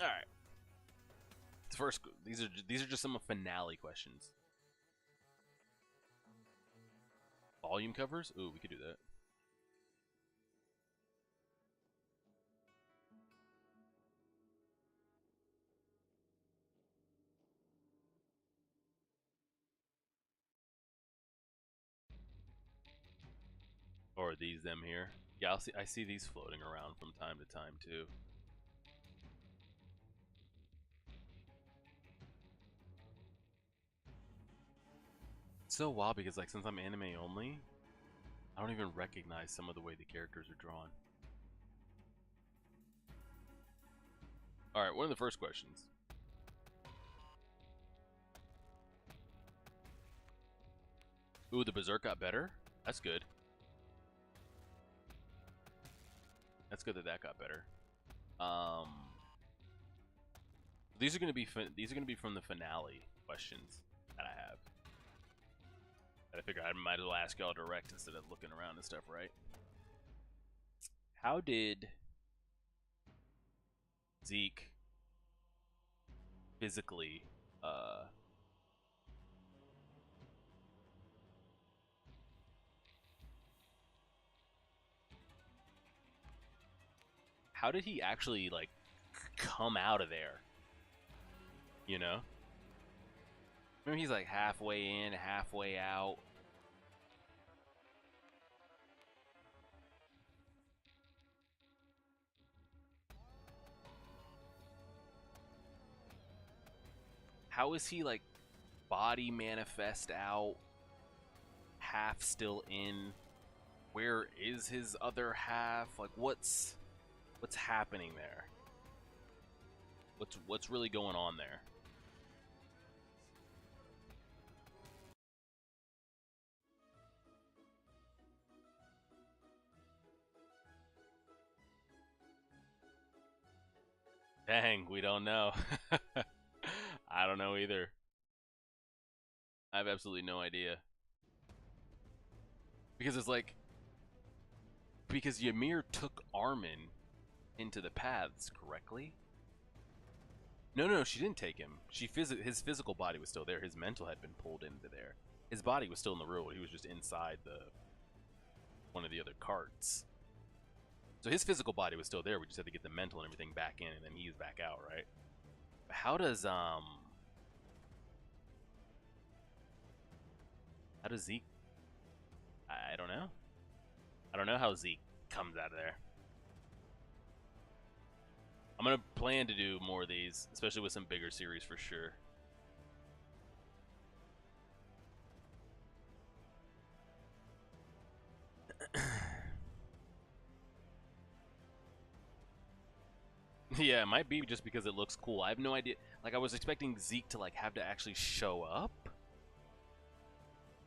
All right. First, these are just some finale questions. Volume covers? Ooh, we could do that. Or are these them here? Yeah, I see these floating around from time to time too. It's so wild because like since I'm anime only, I don't even recognize some of the way the characters are drawn. Alright, one of the first questions. Ooh, the Berserk got better? That's good. That's good that got better. These are gonna be from the finale questions that I have. I figured I might as well ask y'all direct instead of looking around and stuff, right? How did Zeke physically how did he actually like come out of there? You know? Maybe he's like halfway in, halfway out. how is he like body manifest out, half still in? Where is his other half? Like what's happening there? What's really going on there? Dang, we don't know. I don't know either. I have absolutely no idea. Because it's like, because Ymir took Armin into the paths, correctly? No, she didn't take him. His physical body was still there. His mental had been pulled into there. His body was still in the road. He was just inside one of the other carts. So his physical body was still there. We just had to get the mental and everything back in, and then he's back out, right? But how does Zeke? I don't know. I don't know how Zeke comes out of there. I'm gonna plan to do more of these, especially with some bigger series for sure. Yeah, it might be just because it looks cool. I have no idea. Like, I was expecting Zeke to like have to actually show up,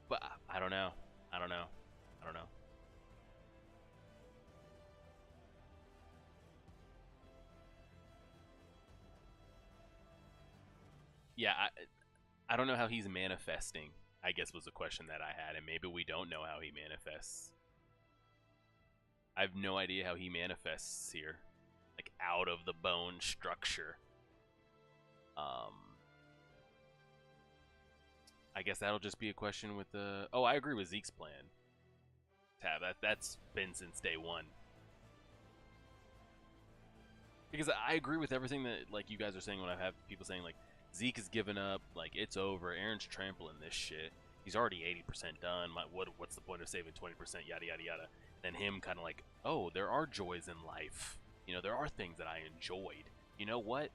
but I don't know. I don't know. I don't know. Yeah, I don't know how he's manifesting, I guess was the question that I had, and maybe we don't know how he manifests. I have no idea how he manifests here. Like, out of the bone structure. I guess that'll just be a question with the... Oh, I agree with Zeke's plan. Tab, that's been since day one. Because I agree with everything that, like, you guys are saying when I have people saying, like, Zeke has given up, like, it's over, Aaron's trampling this shit. He's already 80% done, what's the point of saving 20%, yada, yada, yada. Then him kind of like, oh, there are joys in life. You know, there are things that I enjoyed. You know what?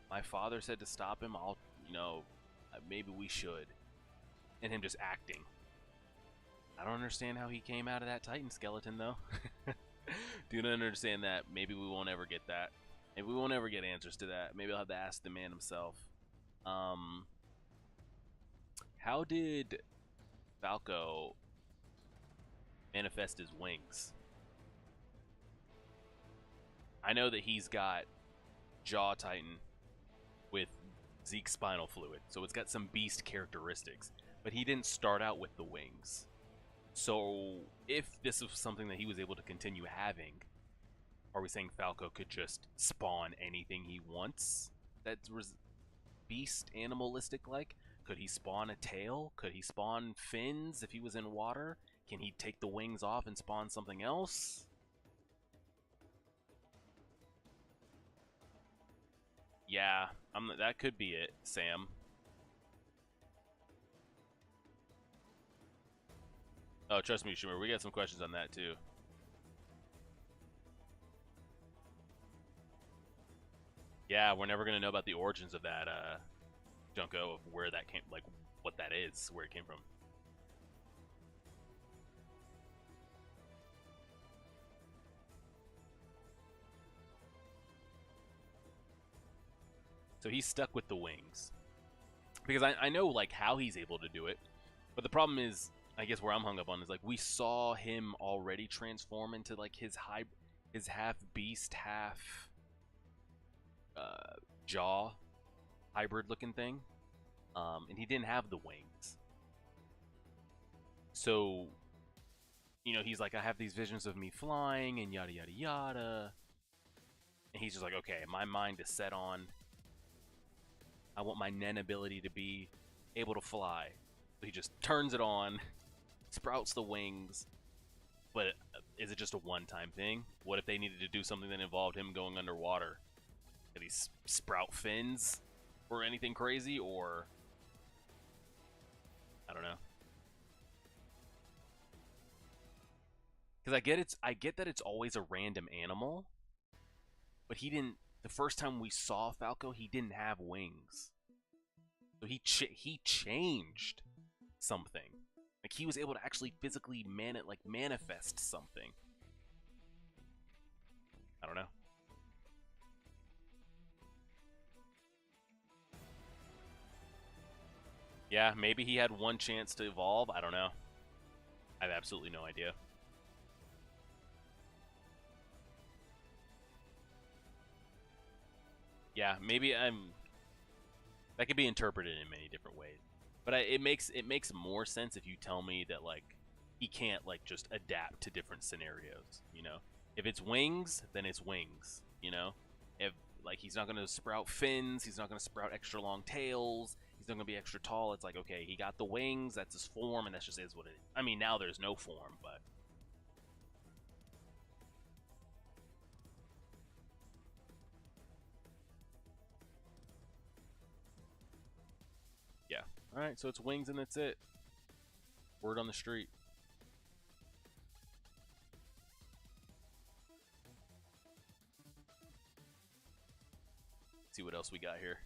My father said to stop him. Maybe we should. And him just acting. I don't understand how he came out of that Titan skeleton, though. Do not understand that. Maybe we won't ever get that. Maybe we won't ever get answers to that. Maybe I'll have to ask the man himself. How did Falco manifest his wings? I know that he's got Jaw Titan with Zeke's spinal fluid, so it's got some beast characteristics, but he didn't start out with the wings. So if this was something that he was able to continue having, are we saying Falco could just spawn anything he wants that's beast animalistic like? Could he spawn a tail? Could he spawn fins if he was in water? Can he take the wings off and spawn something else? Yeah, that could be it, Sam. Oh, trust me, Schumer, we got some questions on that too. Yeah, we're never gonna know about the origins of that Junko, of where that came, like what that is, where it came from. So he's stuck with the wings. Because I know like how he's able to do it, but the problem is, I guess where I'm hung up on is like we saw him already transform into like his half beast, half jaw hybrid looking thing, and he didn't have the wings. So, you know, he's like, I have these visions of me flying and yada yada yada, and he's just like, okay, my mind is set on, I want my Nen ability to be able to fly. So he just turns it on, sprouts the wings. But is it just a one-time thing? What if they needed to do something that involved him going underwater? Did he sprout fins or anything crazy? Or I don't know. Because I get that it's always a random animal, but he didn't. The first time we saw Falco, he didn't have wings. So he changed something. Like he was able to actually physically manifest something. I don't know. Yeah, maybe he had one chance to evolve. I don't know. I have absolutely no idea. Yeah, maybe that could be interpreted in many different ways. But it makes more sense if you tell me that like he can't like just adapt to different scenarios, you know? If it's wings, then it's wings, you know? If like he's not going to sprout fins, he's not going to sprout extra long tails, he's not going to be extra tall. It's like, okay, he got the wings, that's his form, and that's just is what it is. I mean, now there's no form, but yeah. All right, so it's wings and that's it. Word on the street. See what else we got here.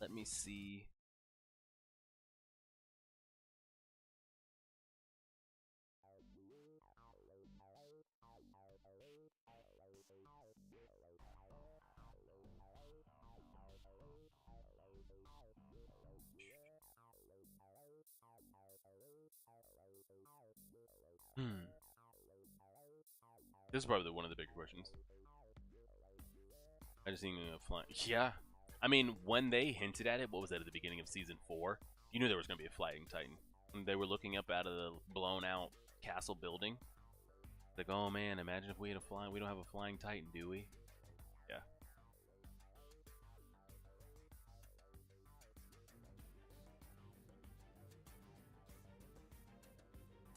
Let me see. This is probably one of the bigger questions. I just think flying. Yeah, I mean, when they hinted at it, what was that at the beginning of season 4? You knew there was going to be a flying titan. And they were looking up out of the blown out castle building. Like, oh man, imagine if we had a flying. We don't have a flying titan, do we? Yeah.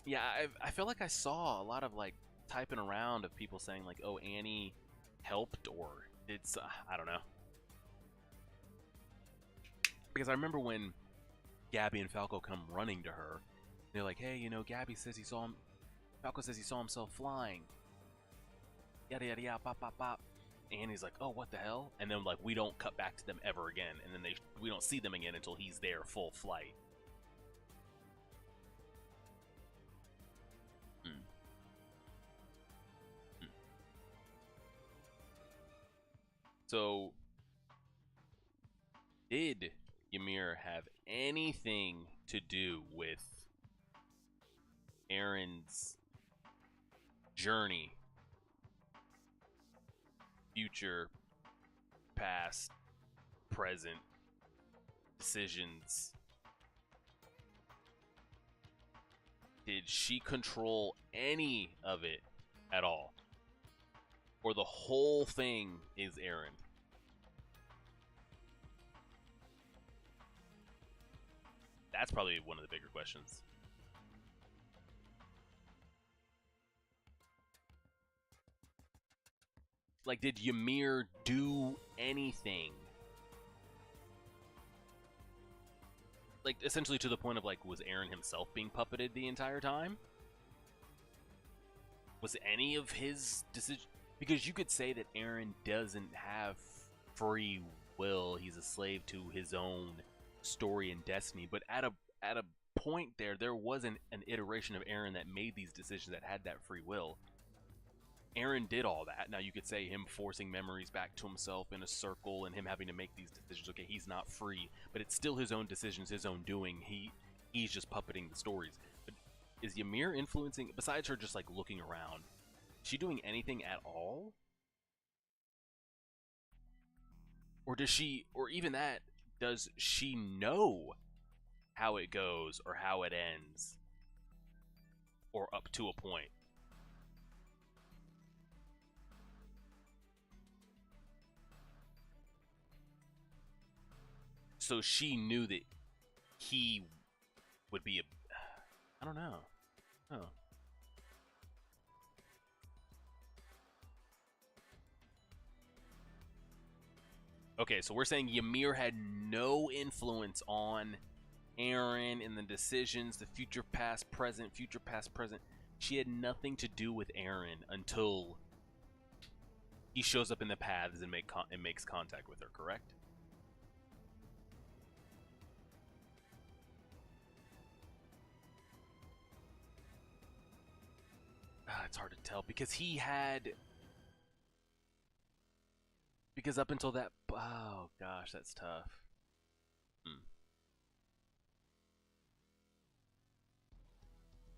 Yeah, I feel like I saw a lot of like typing around of people saying like, oh, Annie helped or did I don't know. Because I remember when Gabby and Falco come running to her, they're like, hey, you know, Gabby says he saw him, Falco says he saw himself flying. Yada yada yada, pop pop pop. Annie's like, oh, what the hell? And then like we don't cut back to them ever again, and then we don't see them again until he's there full flight. So, did Ymir have anything to do with Eren's journey? Future, past, present, decisions? Did she control any of it at all? Or the whole thing is Eren? That's probably one of the bigger questions. Like, did Ymir do anything? Like, essentially to the point of, like, was Eren himself being puppeted the entire time? Was any of his decision... Because you could say that Eren doesn't have free will. He's a slave to his own story and destiny. But at a point there wasn't an iteration of Eren that made these decisions that had that free will. Eren did all that. Now you could say him forcing memories back to himself in a circle and him having to make these decisions. Okay, he's not free, but it's still his own decisions, his own doing. He's just puppeting the stories. But is Ymir influencing, besides her just like looking around, is she doing anything at all? Or does she, or even that, does she know how it goes or how it ends? Or up to a point? So she knew that he would be a... I don't know. Oh. Okay, so we're saying Ymir had no influence on Eren and the decisions, the future, past, present, future, past, present. She had nothing to do with Eren until he shows up in the paths and makes contact with her, correct? It's hard to tell because he had. Because up until that. Oh, gosh, that's tough.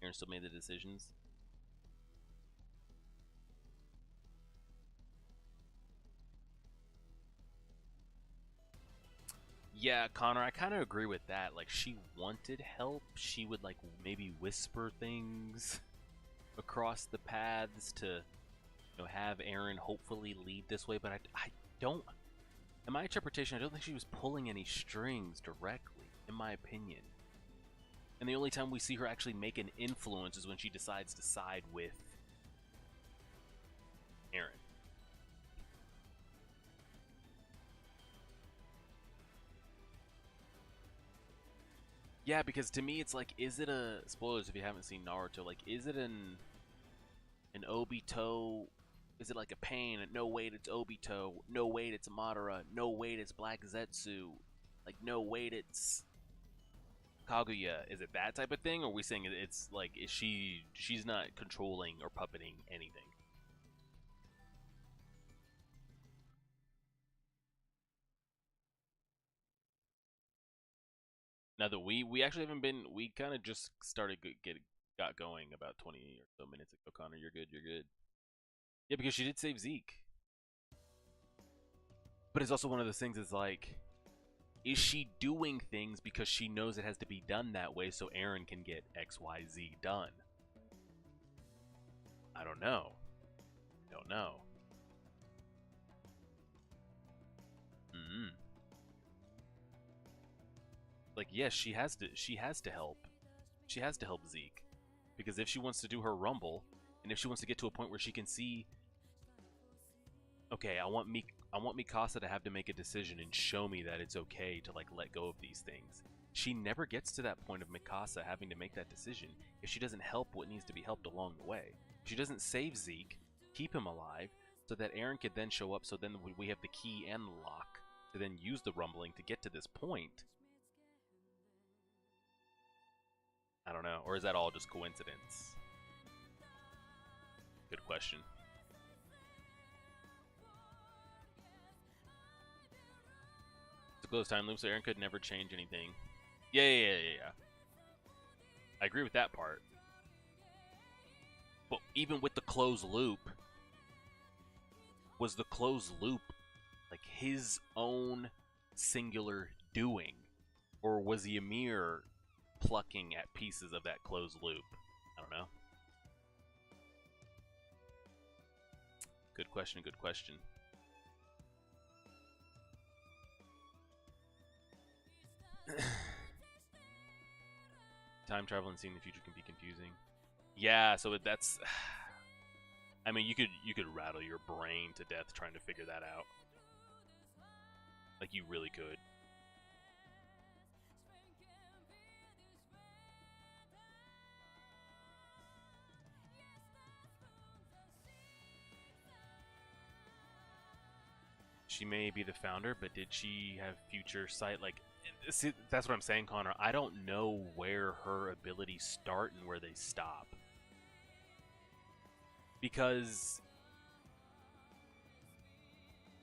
Aaron still made the decisions. Yeah, Connor, I kind of agree with that. Like, she wanted help. She would, like, maybe whisper things across the paths to, have Aaron hopefully lead this way. But I don't. In my interpretation, I don't think she was pulling any strings directly, in my opinion. And the only time we see her actually make an influence is when she decides to side with Aaron. Yeah, because to me it's like, is it a spoilers if you haven't seen Naruto? Like, is it an Obito? Is it like a Pain? No, wait, it's Obito. No, wait, it's Madara. No, wait, it's Black Zetsu. Like, no, wait, it's Kaguya. Is it that type of thing, or are we saying it's like, is she's not controlling or puppeting anything? Now that we actually haven't been, we kind of just started got going about 20 or so minutes ago. Connor, you're good. You're good. Yeah, because she did save Zeke. But it's also one of those things. Is like, is she doing things because she knows it has to be done that way so Aaron can get XYZ done? I don't know. Don't know. Like, yes, she has to help. She has to help Zeke. Because if she wants to do her rumble, and if she wants to get to a point where she can see, okay, I want Mikasa to have to make a decision and show me that it's okay to, like, let go of these things. She never gets to that point of Mikasa having to make that decision if she doesn't help what needs to be helped along the way. If she doesn't save Zeke, keep him alive, so that Aaron could then show up, so then we have the key and the lock to then use the rumbling to get to this point. I don't know. Or is that all just coincidence? Good question. To close time loop so Aaron could never change anything. Yeah. I agree with that part. But even with the closed loop, was the closed loop like his own singular doing? Or was Ymir plucking at pieces of that closed loop? I don't know. Good question, good question. Time travel and seeing the future can be confusing. Yeah, so that's I mean, you could rattle your brain to death trying to figure that out. Like, you really could. She may be the founder, but did she have future sight? Like, see, that's what I'm saying, Connor. I don't know where her abilities start and where they stop. Because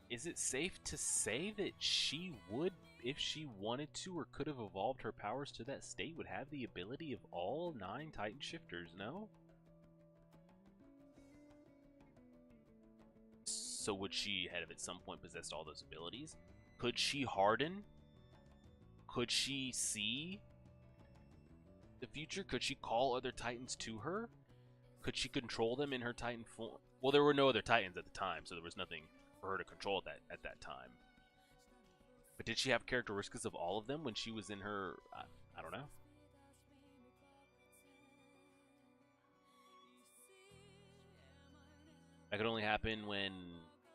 is it safe to say that she would, if she wanted to or could have evolved her powers to that state, would have the ability of all 9 Titan Shifters, no? So would she have at some point possessed all those abilities? Could she harden? Could she see the future? Could she call other Titans to her? Could she control them in her Titan form? Well, there were no other Titans at the time, so there was nothing for her to control at that time. But did she have characteristics of all of them when she was in her... I don't know. That could only happen when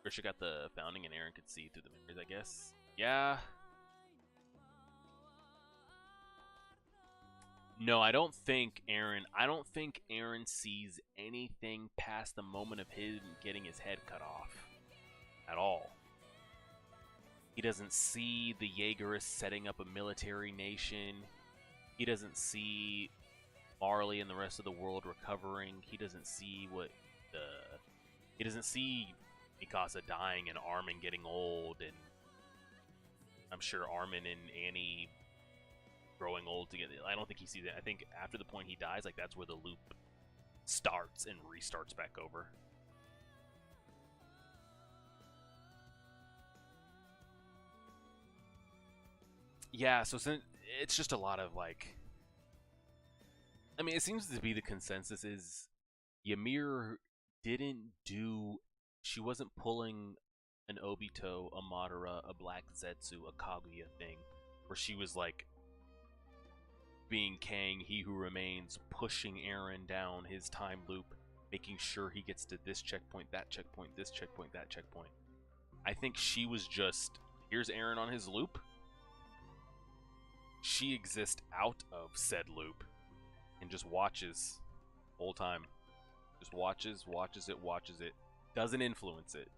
Grisha got the founding and Aaron could see through the memories, I guess. Yeah. No, I don't think Aaron sees anything past the moment of him getting his head cut off. At all. He doesn't see the Jaegerists setting up a military nation. He doesn't see Marley and the rest of the world recovering. He doesn't see he doesn't see Mikasa dying and Armin getting old, and I'm sure Armin and Annie growing old together. I don't think he sees it. I think after the point he dies, like that's where the loop starts and restarts back over. Yeah, so since it's just a lot of like, I mean, it seems to be the consensus is Ymir didn't do, she wasn't pulling an Obito, a Madara, a Black Zetsu, a Kaguya thing, where she was like being Kang, he who remains, pushing Eren down his time loop, making sure he gets to this checkpoint, that checkpoint, this checkpoint, that checkpoint. I think she was just, here's Eren on his loop. She exists out of said loop and just watches the whole time. Just watches it, doesn't influence it.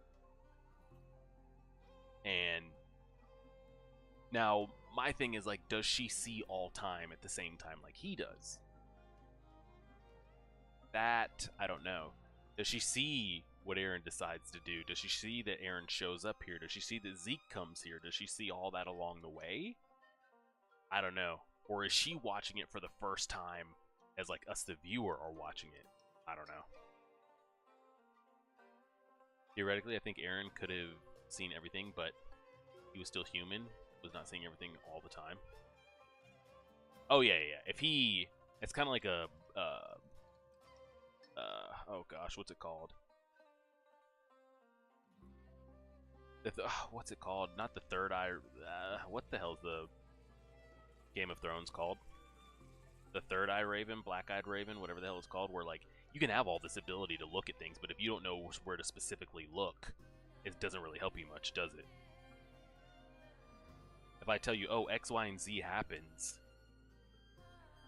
And now my thing is like, does she see all time at the same time like he does? That, I don't know. Does she see what Eren decides to do? Does she see that Eren shows up here? Does she see that Zeke comes here? Does she see all that along the way? I don't know. Or is she watching it for the first time as like us the viewer are watching it? I don't know. Theoretically, I think Eren could have seen everything, but he was still human, was not seeing everything all the time. Oh yeah. If he, it's kind of like a, oh gosh, what's it called? What's it called? Not the third eye. What the hell's the Game of Thrones called? The third eye raven, black-eyed raven, whatever the hell it's called, where like you can have all this ability to look at things, but if you don't know where to specifically look, it doesn't really help you much, does it? If I tell you, oh, X, Y, and Z happens,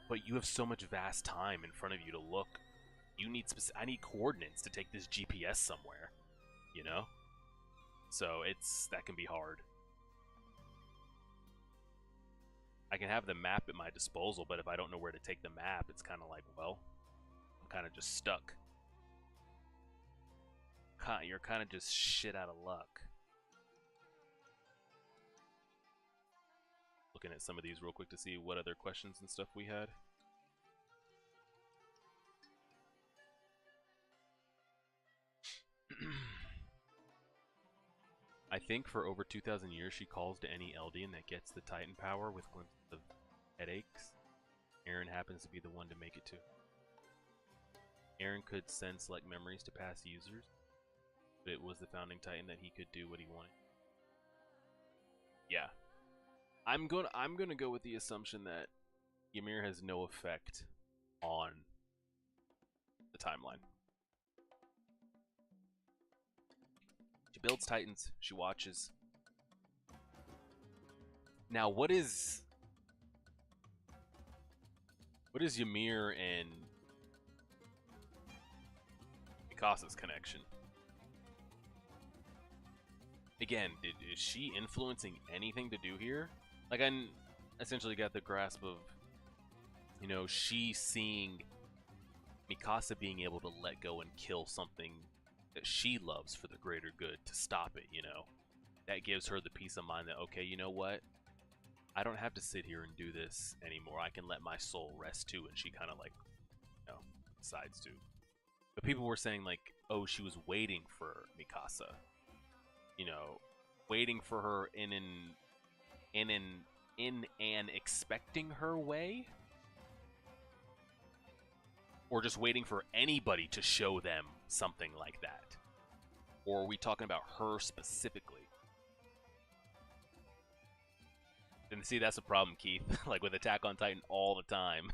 but you have so much vast time in front of you to look, you need I need coordinates to take this GPS somewhere, you know? So that can be hard. I can have the map at my disposal, but if I don't know where to take the map, it's kind of like, well, I'm kind of just stuck. You're kind of just shit out of luck. Looking at some of these real quick to see what other questions and stuff we had. I think for over 2,000 years she calls to any Eldian that gets the Titan power with glimpses of headaches. Eren happens to be the one to make it to. Eren could send select memories to past users, but it was the founding Titan that he could do what he wanted. Yeah. I'm gonna go with the assumption that Ymir has no effect on the timeline. She builds Titans, she watches. Now what is Ymir and Mikasa's connection? Again, is she influencing anything to do here? Like, I essentially got the grasp of, you know, she seeing Mikasa being able to let go and kill something that she loves for the greater good to stop it, you know? That gives her the peace of mind that, okay, you know what? I don't have to sit here and do this anymore. I can let my soul rest too, and she kind of like, you know, decides to. But people were saying like, oh, she was waiting for Mikasa. You know, waiting for her in an expecting her way, or just waiting for anybody to show them something like that, or are we talking about her specifically? And see, that's the problem, Keith. Like with Attack on Titan all the time.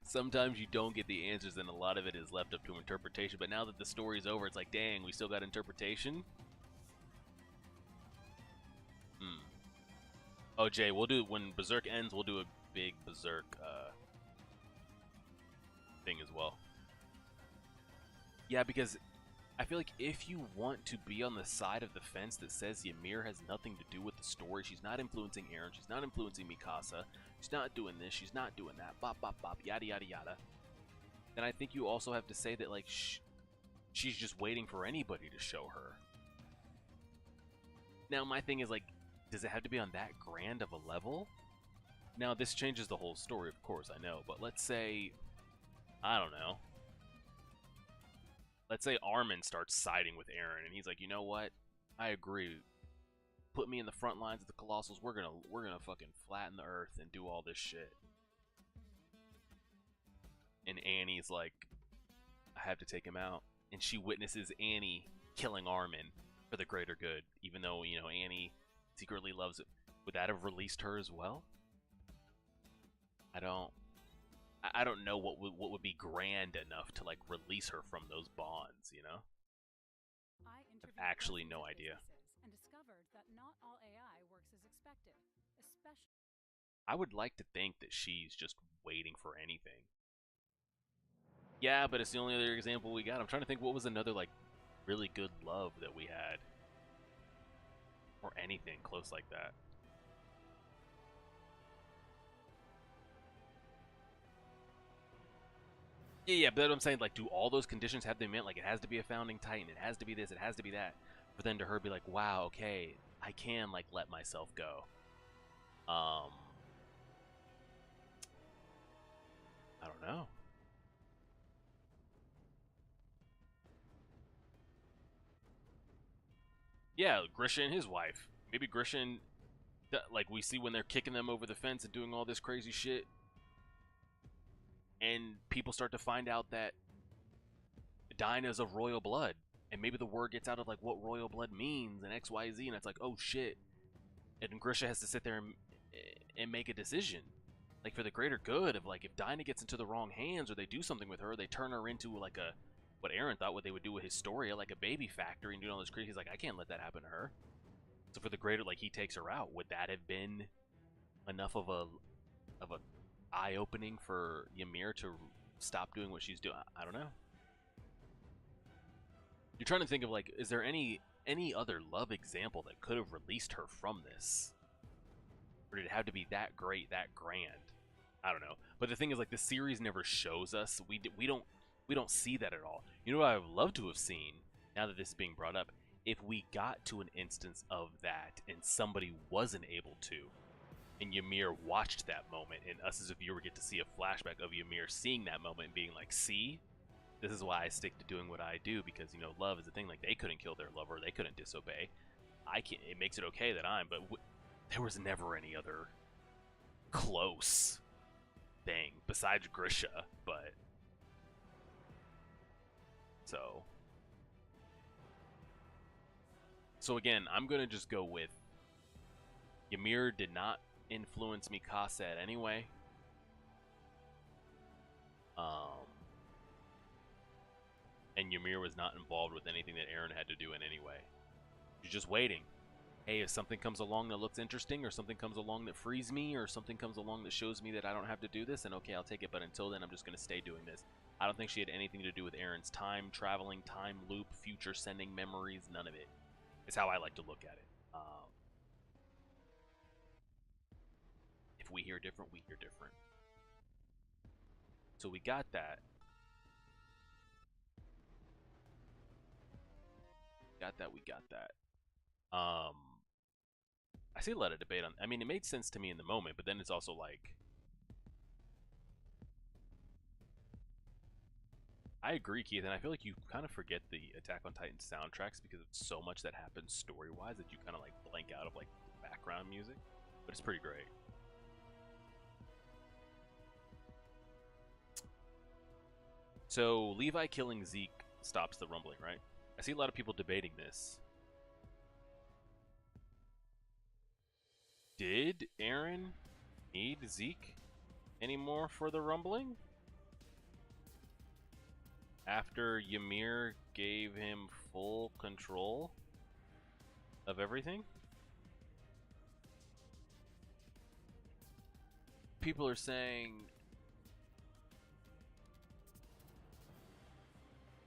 Sometimes you don't get the answers, and a lot of it is left up to interpretation. But now that the story's over, it's like, dang, we still got interpretation. Oh, Jay, we'll do, when Berserk ends, we'll do a big Berserk thing as well. Yeah, because I feel like if you want to be on the side of the fence that says Ymir has nothing to do with the story, she's not influencing Eren, she's not influencing Mikasa, she's not doing this, she's not doing that, bop, bop, bop, yada, yada, yada, then I think you also have to say that, like, she's just waiting for anybody to show her. Now, my thing is, like, does it have to be on that grand of a level? Now, this changes the whole story, of course, I know, but let's say, I don't know, let's say Armin starts siding with Eren, and he's like, you know what? I agree. Put me in the front lines of the Colossals. We're gonna fucking flatten the earth and do all this shit. And Annie's like, I have to take him out, and she witnesses Annie killing Armin for the greater good, even though, you know, Annie secretly loves it. Would that have released her as well? I don't know what would be grand enough to, like, release her from those bonds, you know? I interviewed actually dozens no of idea. businesses and discovered that not all AI works as expected, especially I would like to think that she's just waiting for anything. Yeah, but it's the only other example we got. I'm trying to think what was another, like, really good love that we had. Or anything close like that. Yeah, but that's what I'm saying. Like, do all those conditions have to be met? Like, it has to be a founding titan. It has to be this. It has to be that. For then to her be like, wow, okay, I can, like, let myself go. I don't know. Yeah, Grisha and his wife. Maybe Grisha and, like, we see when they're kicking them over the fence and doing all this crazy shit. And people start to find out that Dinah's of royal blood. And maybe the word gets out of, like, what royal blood means and X, Y, Z. And it's like, oh, shit. And Grisha has to sit there and make a decision. Like, for the greater good of, like, if Dinah gets into the wrong hands or they do something with her, they turn her into, like, a, what Eren thought what they would do with Historia, like a baby factory and doing all this crazy. He's like, I can't let that happen to her. So for the greater, like, he takes her out. Would that have been enough of a eye-opening for Ymir to stop doing what she's doing? I don't know. You're trying to think of, like, is there any other love example that could have released her from this? Or did it have to be that great, that grand? I don't know. But the thing is, like, the series never shows us. We don't see that at all. You know what I would love to have seen, now that this is being brought up, if we got to an instance of that and somebody wasn't able to, and Ymir watched that moment, and us as a viewer get to see a flashback of Ymir seeing that moment and being like, see? This is why I stick to doing what I do, because, you know, love is a thing. Like, they couldn't kill their lover, they couldn't disobey. I can't. It makes it okay that I'm, but there was never any other close thing besides Grisha, but so again, I'm gonna just go with Ymir did not influence Mikasa in any way. And Ymir was not involved with anything that Eren had to do in any way. She's just waiting. Hey, if something comes along that looks interesting, or something comes along that frees me, or something comes along that shows me that I don't have to do this, then okay, I'll take it, but until then, I'm just going to stay doing this. I don't think she had anything to do with Eren's time traveling, time loop, future sending memories, none of it. It's how I like to look at it. If we hear different, we hear different. So we got that. We got that. I see a lot of debate on. I mean, it made sense to me in the moment, but then it's also like, I agree, Keith, and I feel like you kind of forget the Attack on Titan soundtracks because of so much that happens story-wise that you kind of like blank out of like background music, but it's pretty great. So Levi killing Zeke stops the rumbling, right? I see a lot of people debating this. Did Eren need Zeke anymore for the rumbling? After Ymir gave him full control of everything? People are saying,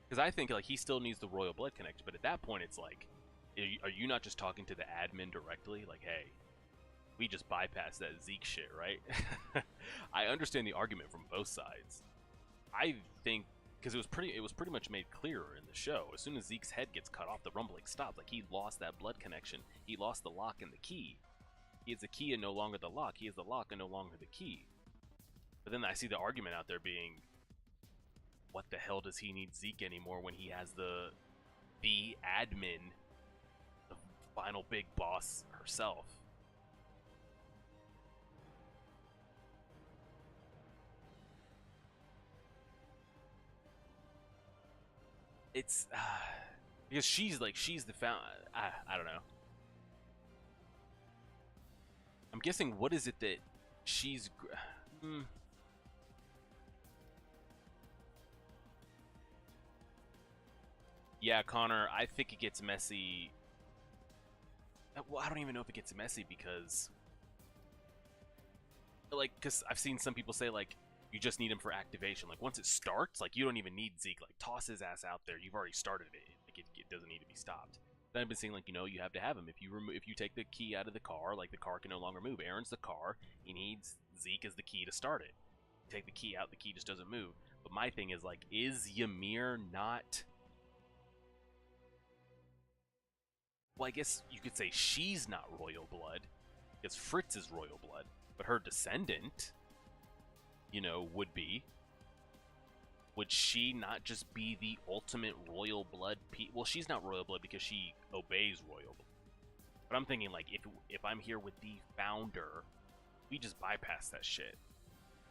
because Because I think like he still needs the royal blood connection, but at that point it's like, are you not just talking to the admin directly? Like, hey, we just bypassed that Zeke shit, right? I understand the argument from both sides. I think because it was pretty much made clearer in the show. As soon as Zeke's head gets cut off, the rumbling stopped. Like he lost that blood connection. He lost the lock and the key. He is the key and no longer the lock. He is the lock and no longer the key. But then I see the argument out there being, what the hell does he need Zeke anymore when he has the admin, the final big boss herself? It's because she's the found. I don't know. I'm guessing, what is it that she's? Yeah, Connor, I think it gets messy. Well, I don't even know if it gets messy because, because I've seen some people say like, you just need him for activation. Like once it starts, like you don't even need Zeke. Like toss his ass out there. You've already started it. Like it doesn't need to be stopped. Then I've been seeing like, you have to have him. If you take the key out of the car, like the car can no longer move. Aaron's the car. He needs Zeke as the key to start it. Take the key out, the key just doesn't move. But my thing is like, is Ymir not? Well, I guess you could say she's not royal blood, because Fritz is royal blood, but her descendant, would be. Would she not just be the ultimate royal blood? Well, she's not royal blood because she obeys royal blood. But I'm thinking, like, if I'm here with the founder, we just bypass that shit.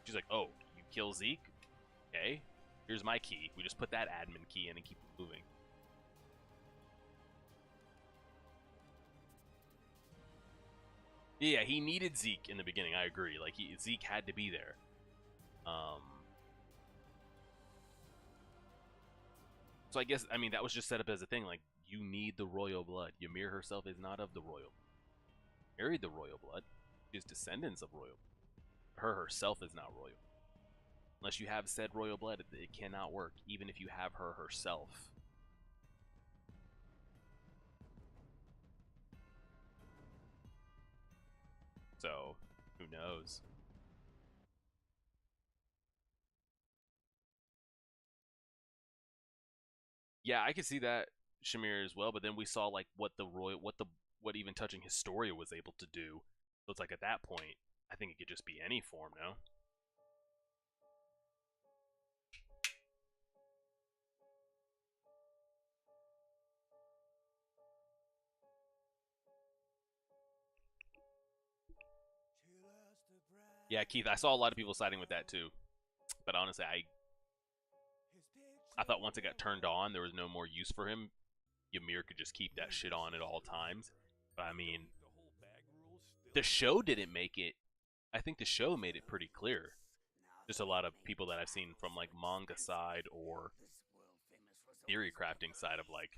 She's like, oh, you kill Zeke? Okay, here's my key. We just put that admin key in and keep it moving. Yeah, he needed Zeke in the beginning. I agree. Like Zeke had to be there. So I guess that was just set up as a thing. Like you need the royal blood. Ymir herself is not of the royal. Married the royal blood. She's descendants of royal. Her herself is not royal. Unless you have said royal blood, it cannot work. Even if you have her herself. So, who knows? Yeah, I could see that, Shamir, as well, but then we saw like what even touching Historia was able to do. So it's like at that point, I think it could just be any form, no? Yeah, Keith, I saw a lot of people siding with that too. But honestly, I thought once it got turned on, there was no more use for him. Ymir could just keep that shit on at all times. But I mean, the show didn't make it. I think the show made it pretty clear. Just a lot of people that I've seen from like manga side or theory crafting side of like,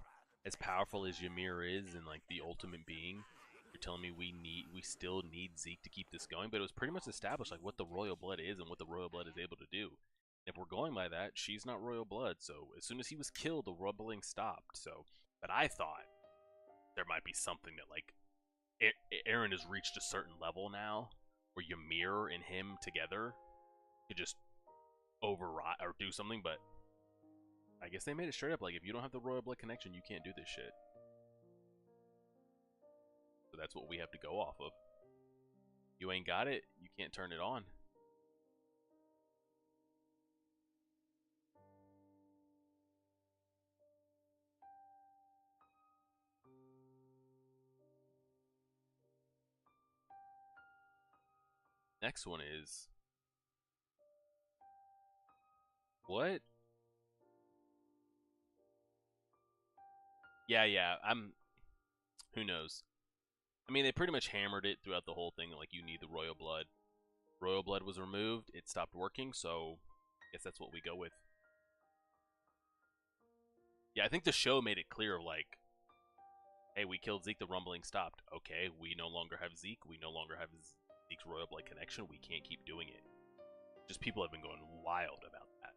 as powerful as Ymir is and like the ultimate being, you're telling me we still need Zeke to keep this going? But it was pretty much established like what the royal blood is and what the royal blood is able to do. If we're going by that, she's not royal blood. So as soon as he was killed, the rumbling stopped. So, but I thought there might be something that like Aaron has reached a certain level now where Ymir and him together could just override or do something. But I guess they made it straight up like, if you don't have the royal blood connection, you can't do this shit. So that's what we have to go off of. You ain't got it, you can't turn it on. Next one is... what? Yeah, who knows? I mean, they pretty much hammered it throughout the whole thing, like, you need the royal blood. Royal blood was removed, it stopped working, so I guess that's what we go with. Yeah, I think the show made it clear, like, hey, we killed Zeke, the rumbling stopped. Okay, we no longer have Zeke, we no longer have Zeke's royal blood connection, we can't keep doing it. Just people have been going wild about that.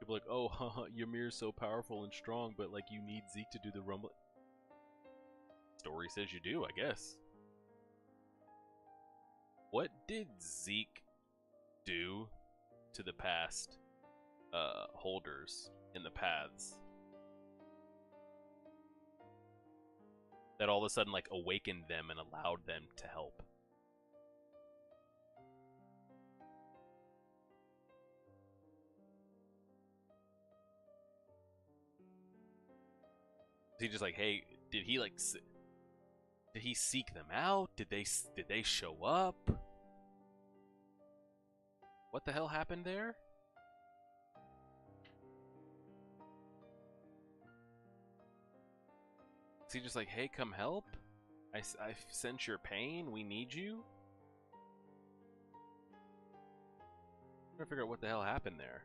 People are like, oh, haha, Ymir's so powerful and strong, but like you need Zeke to do the rumble. Story says you do, I guess. What did Zeke do to the past holders in the paths that all of a sudden like awakened them and allowed them to help? Is he just like, hey, did he like did he seek them out? Did they show up? What the hell happened there? Is he just like, hey, come help? I sense your pain. We need you. I'm trying to figure out what the hell happened there.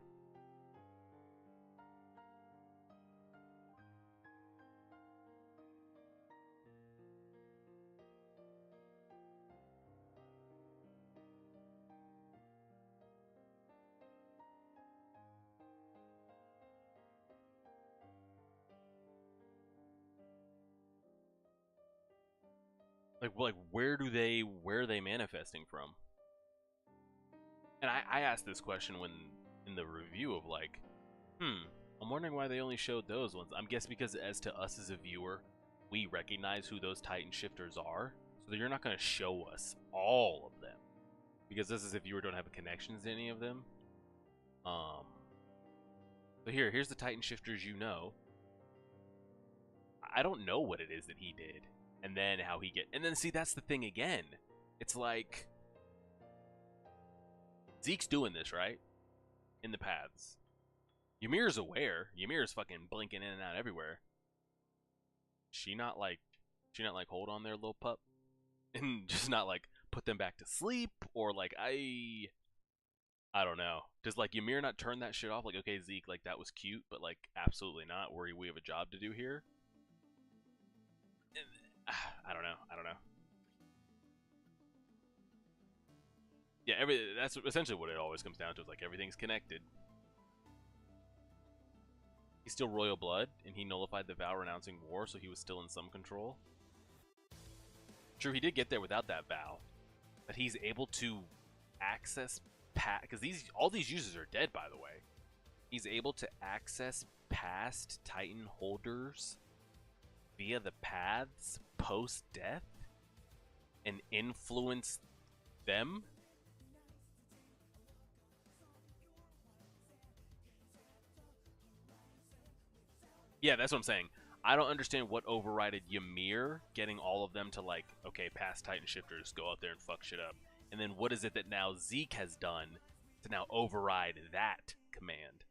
Like where are they manifesting from? And I asked this question when in the review of like, I'm wondering why they only showed those ones. I'm guessing because as to us as a viewer, we recognize who those Titan shifters are, so that you're not going to show us all of them, because this is if you don't have connections to any of them. So here's the Titan shifters you know. I don't know what it is that he did. And then how he and then see, that's the thing again. It's like Zeke's doing this, right? In the paths. Ymir's aware. Ymir's fucking blinking in and out everywhere. She not like hold on there, little pup, and just not like put them back to sleep, or like I don't know. Does like Ymir not turn that shit off? Like, okay, Zeke, like that was cute, but like absolutely not. We have a job to do here. I don't know. Yeah, that's essentially what it always comes down to. Is like everything's connected. He's still royal blood, and he nullified the vow renouncing war, so he was still in some control. True, he did get there without that vow, but he's able to access because all these users are dead, by the way. He's able to access past Titan holders via the paths post-death and influence them? Yeah, that's what I'm saying. I don't understand what overrided Ymir getting all of them to like, okay, past Titan shifters, go out there and fuck shit up. And then what is it that now Zeke has done to now override that command?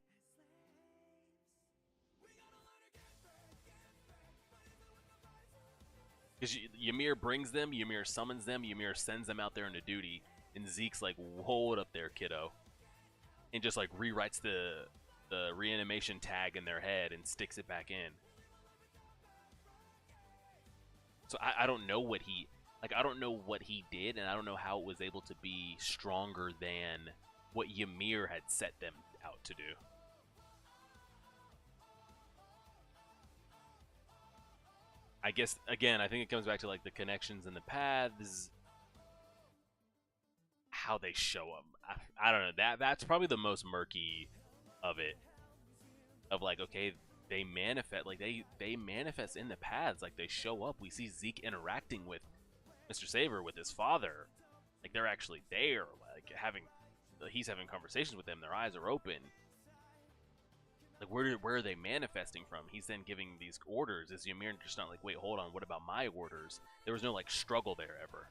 Because Ymir brings them, Ymir summons them, Ymir sends them out there into duty, and Zeke's like, hold up there, kiddo. And just like rewrites the reanimation tag in their head and sticks it back in. So I don't know what he, like, I don't know what he did, and I don't know how it was able to be stronger than what Ymir had set them out to do. I guess, again, I think it comes back to, like, the connections and the paths, how they show them. I don't know. That's probably the most murky of it. Of, like, okay, they manifest, like, they manifest in the paths. Like, they show up. We see Zeke interacting with Mr. Saber, with his father. Like, they're actually there. Like, he's having conversations with them. Their eyes are open. Like, where are they manifesting from? He's then giving these orders. Is Ymir just not like, wait, hold on, what about my orders? There was no, like, struggle there ever.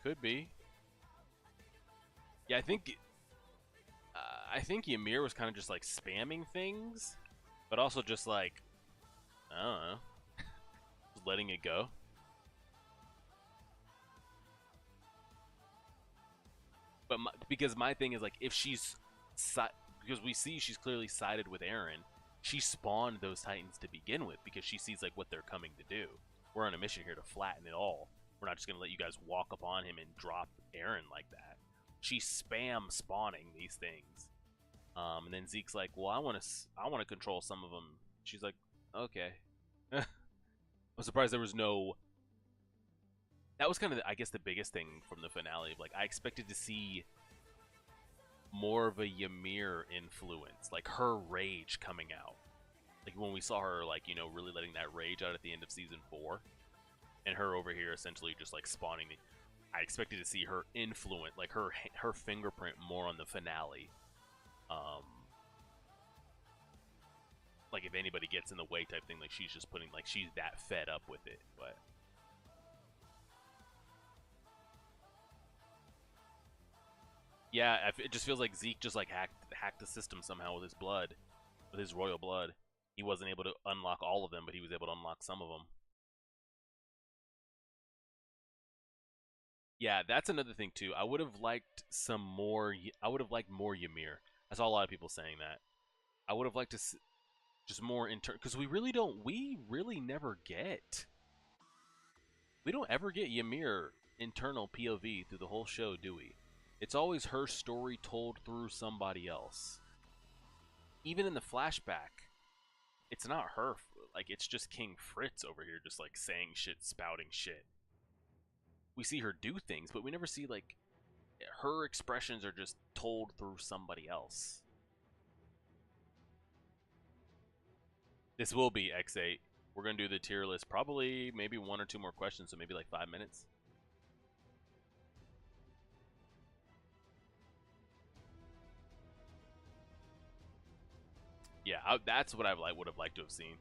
Could be. Yeah, I think Ymir was kind of just, like, spamming things, but also just, like, I don't know, just letting it go. But because my thing is, like, if she's because we see she's clearly sided with Eren, she spawned those Titans to begin with because she sees, like, what they're coming to do. We're on a mission here to flatten it all. We're not just gonna let you guys walk upon him and drop Eren like that. She spam spawning these things. And then Zeke's like, well, I want to control some of them. She's like, okay. I'm surprised there was no. That was kind of, I guess, the biggest thing from the finale. Like, I expected to see more of a Ymir influence, like her rage coming out. Like when we saw her, like, you know, really letting that rage out at the end of season 4, and her over here essentially just like spawning. I expected to see her influence, like her fingerprint more on the finale. Like if anybody gets in the way type thing, like she's just putting, like she's that fed up with it. But yeah, it just feels like Zeke just like hacked the system somehow with his blood, with his royal blood. He wasn't able to unlock all of them, but he was able to unlock some of them. Yeah, that's another thing too. I would have liked some more. I would have liked more Ymir. I saw a lot of people saying that. I would have liked to see just more because we really don't. We really never get. We don't ever get Ymir internal POV through the whole show, do we? It's always her story told through somebody else. Even in the flashback, it's not her. Like, it's just King Fritz over here just like saying shit, spouting shit. We see her do things, but we never see, like, her expressions are just told through somebody else. This will be X8. We're going to do the tier list. Probably maybe 1 or 2 more questions, so maybe like 5 minutes. Yeah, that's what I would have liked to have seen.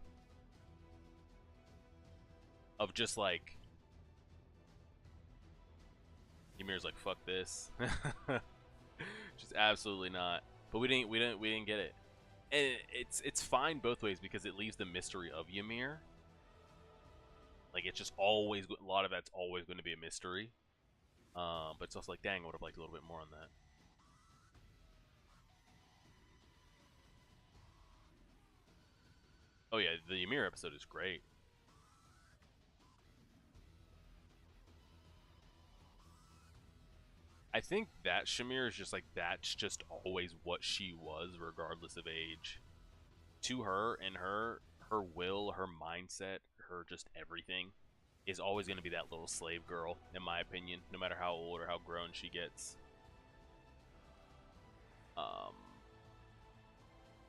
Of just like, Ymir's like, fuck this. Just absolutely not. But we didn't get it. And it's fine both ways because it leaves the mystery of Ymir. Like, it's just always, a lot of that's always going to be a mystery. But it's also like, dang, I would have liked a little bit more on that. Oh yeah, the Ymir episode is great. I think that Shamir is just like, that's just always what she was, regardless of age. To her and her will, her mindset, her just everything is always going to be that little slave girl, in my opinion, no matter how old or how grown she gets.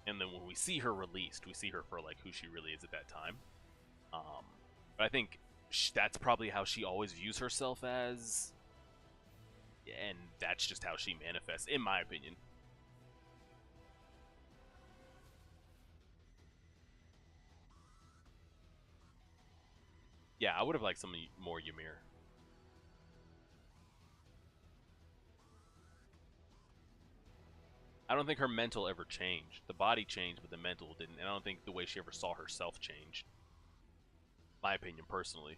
And then when we see her released, we see her for like who she really is at that time. But I think that's probably how she always views herself as. And that's just how she manifests, in my opinion. Yeah, I would have liked some more Ymir. I don't think her mental ever changed. The body changed, but the mental didn't. And I don't think the way she ever saw herself changed. My opinion, personally.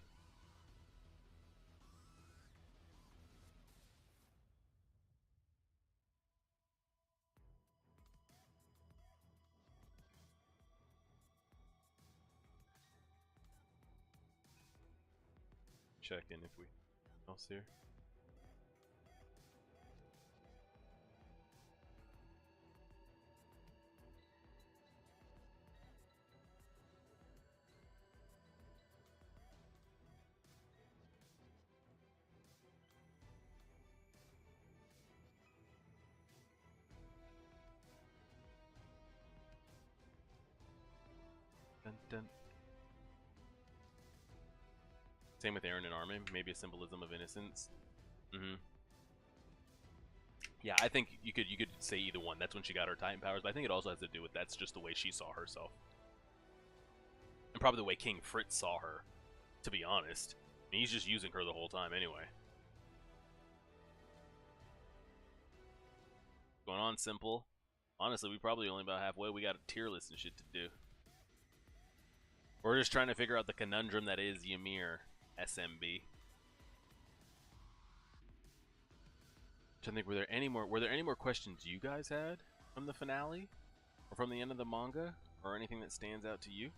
Check in if we else here. Dun, dun. Same with Eren and Armin. Maybe a symbolism of innocence. Yeah, I think you could say either one. That's when she got her Titan powers, but I think it also has to do with that's just the way she saw herself. And probably the way King Fritz saw her, to be honest. I mean, he's just using her the whole time anyway. Going on, Simple. Honestly, we probably only about halfway. We got a tier list and shit to do. We're just trying to figure out the conundrum that is Ymir SMB. I think, were there any more questions you guys had from the finale or from the end of the manga, or anything that stands out to you?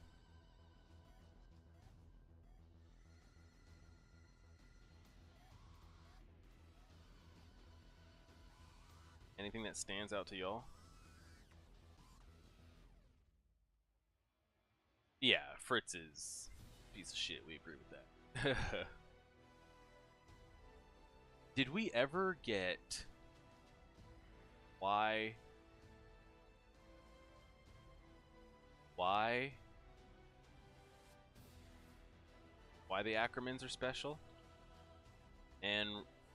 Anything that stands out to y'all? Yeah, Fritz is a piece of shit. We agree with that. Did we ever get why the Ackermans are special and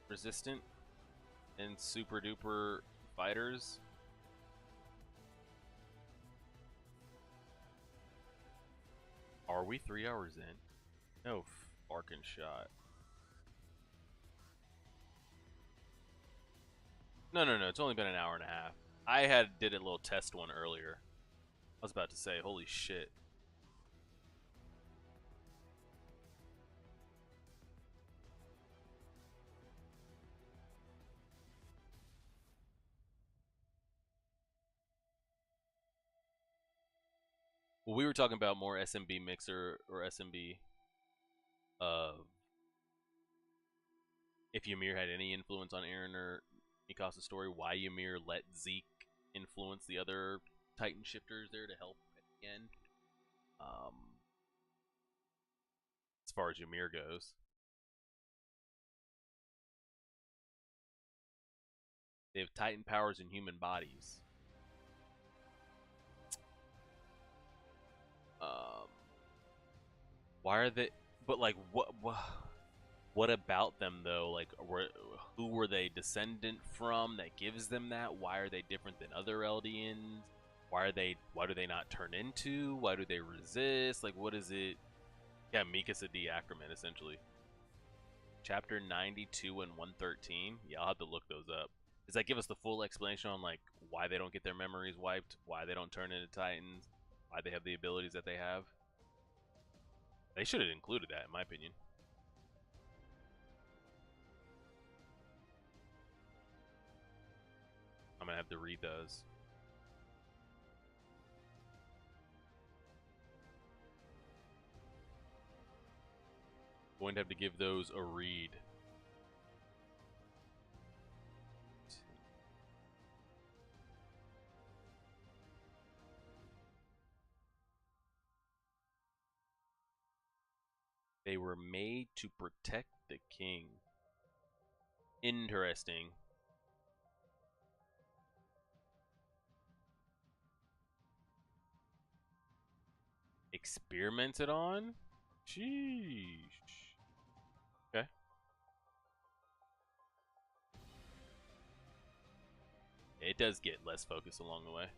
resistant and super duper fighters? Are we 3 hours in? No fucking shot. No, it's only been an hour and a half. I did a little test one earlier. I was about to say, holy shit. Well, we were talking about more SMB Mixer or SMB. If Ymir had any influence on Eren or Mikasa's story, why Ymir let Zeke influence the other Titan shifters there to help at the end. As far as Ymir goes. They have Titan powers in human bodies. Why are they? But like, what about them though? Like, who were they descendant from that gives them that? Why are they different than other Eldians? Why do they not turn into? Why do they resist? Like, what is it? Yeah, Mikasa D. Ackerman, essentially. Chapter 92 and 113. Yeah, I'll have to look those up. Does that give us the full explanation on like why they don't get their memories wiped, why they don't turn into Titans, why they have the abilities that they have? They should have included that, in my opinion. I'm gonna have to read those. Going to have to give those a read. They were made to protect the king. Interesting. Experimented on? Sheesh. Okay. It does get less focus along the way.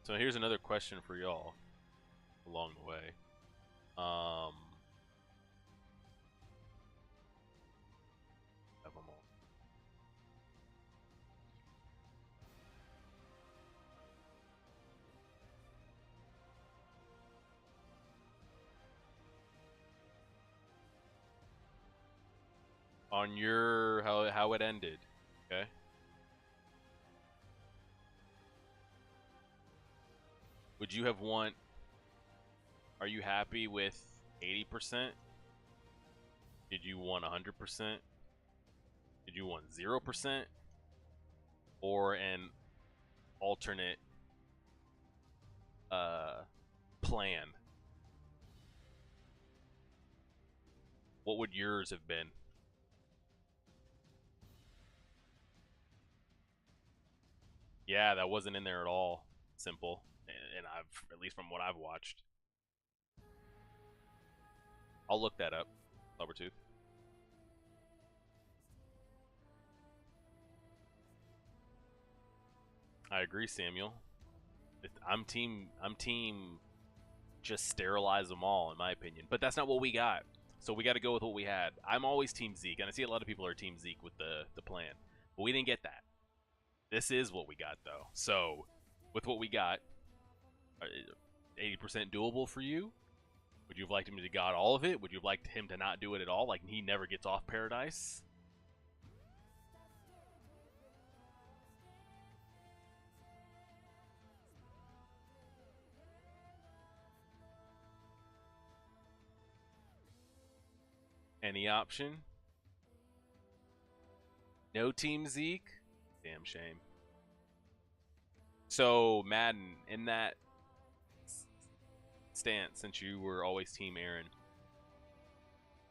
So here's another question for y'all along the way. Have them all. On your how it ended, okay? Would you have want? Are you happy with 80%? Did you want 100%? Did you want 0%? Or an alternate plan? What would yours have been? Yeah, that wasn't in there at all. Simple. And I've, at least from what I've watched. I'll look that up. Clovertooth. I agree, Samuel. I'm team just sterilize them all, in my opinion. But that's not what we got. So we got to go with what we had. I'm always team Zeke, and I see a lot of people are team Zeke with the plan. But we didn't get that. This is what we got, though. So, with what we got, 80% doable for you? Would you have liked him to got all of it? Would you have liked him to not do it at all? Like, he never gets off Paradise? Any option? No Team Zeke? Damn shame. So, Madden, in that stance, since you were always Team Aaron,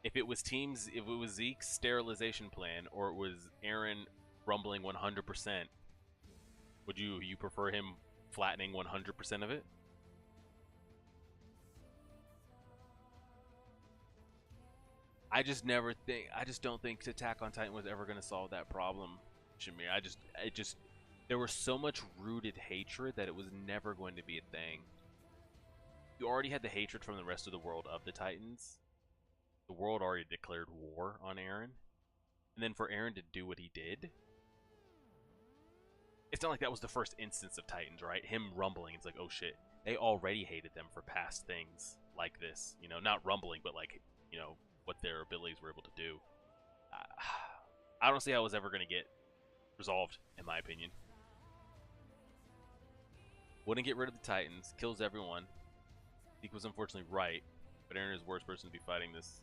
if it was Zeke's sterilization plan, or it was Aaron rumbling 100%, would you prefer him flattening 100% of it? I just don't think Attack on Titan was ever going to solve that problem, Shamir. There was so much rooted hatred that it was never going to be a thing. You already had the hatred from the rest of the world of the Titans. The world already declared war on Aaron. And then for Aaron to do what he did, it's not like that was the first instance of Titans, right? Him rumbling, it's like, oh shit. They already hated them for past things like this. You know, not rumbling, but like, you know, what their abilities were able to do. I don't see how it was ever going to get resolved, in my opinion. Wouldn't get rid of the Titans, kills everyone. Zeke was unfortunately right, but Aaron is the worst person to be fighting this.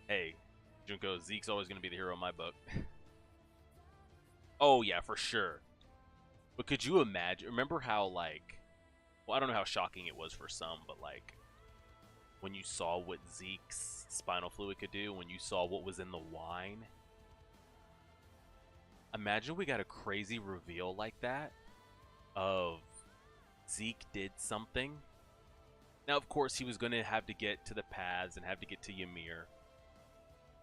Hey, Junko, Zeke's always going to be the hero in my book. Oh yeah, for sure. But could you imagine, remember how like, well, I don't know how shocking it was for some, but like, when you saw what Zeke's spinal fluid could do, when you saw what was in the wine. Imagine we got a crazy reveal like that of Zeke did something. Now, of course, he was going to have to get to the paths and have to get to Ymir.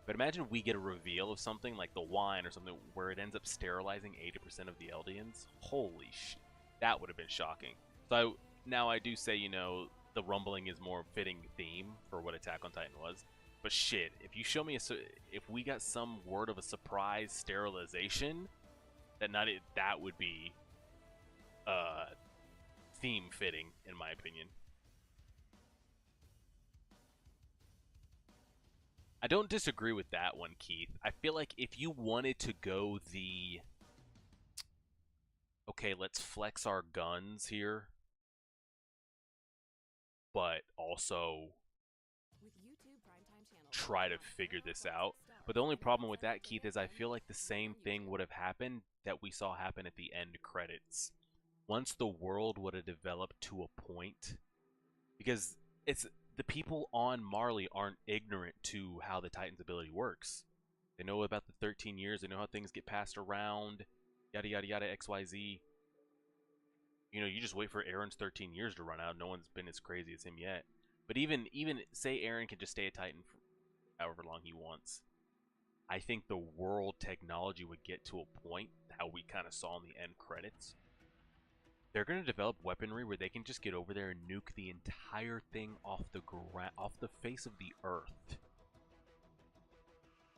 But imagine we get a reveal of something like the wine or something where it ends up sterilizing 80% of the Eldians. Holy shit. That would have been shocking. So now I do say, you know, the rumbling is more fitting theme for what Attack on Titan was. But shit, if you show me if we got some word of a surprise sterilization, that would be theme fitting in my opinion. I don't disagree with that one, Keith. I feel like if you wanted to go the okay, let's flex our guns here, but also try to figure this out. But the only problem with that, Keith, is I feel like the same thing would have happened that we saw happen at the end credits. Once the world would have developed to a point, because it's the people on Marley aren't ignorant to how the Titan's ability works. They know about the 13 years, they know how things get passed around, yada yada yada, XYZ. You know, you just wait for Aaron's 13 years to run out. No one's been as crazy as him yet. But even say Aaron can just stay a Titan for however long he wants, I think the world technology would get to a point, how we kind of saw in the end credits. They're going to develop weaponry where they can just get over there and nuke the entire thing off the face of the earth.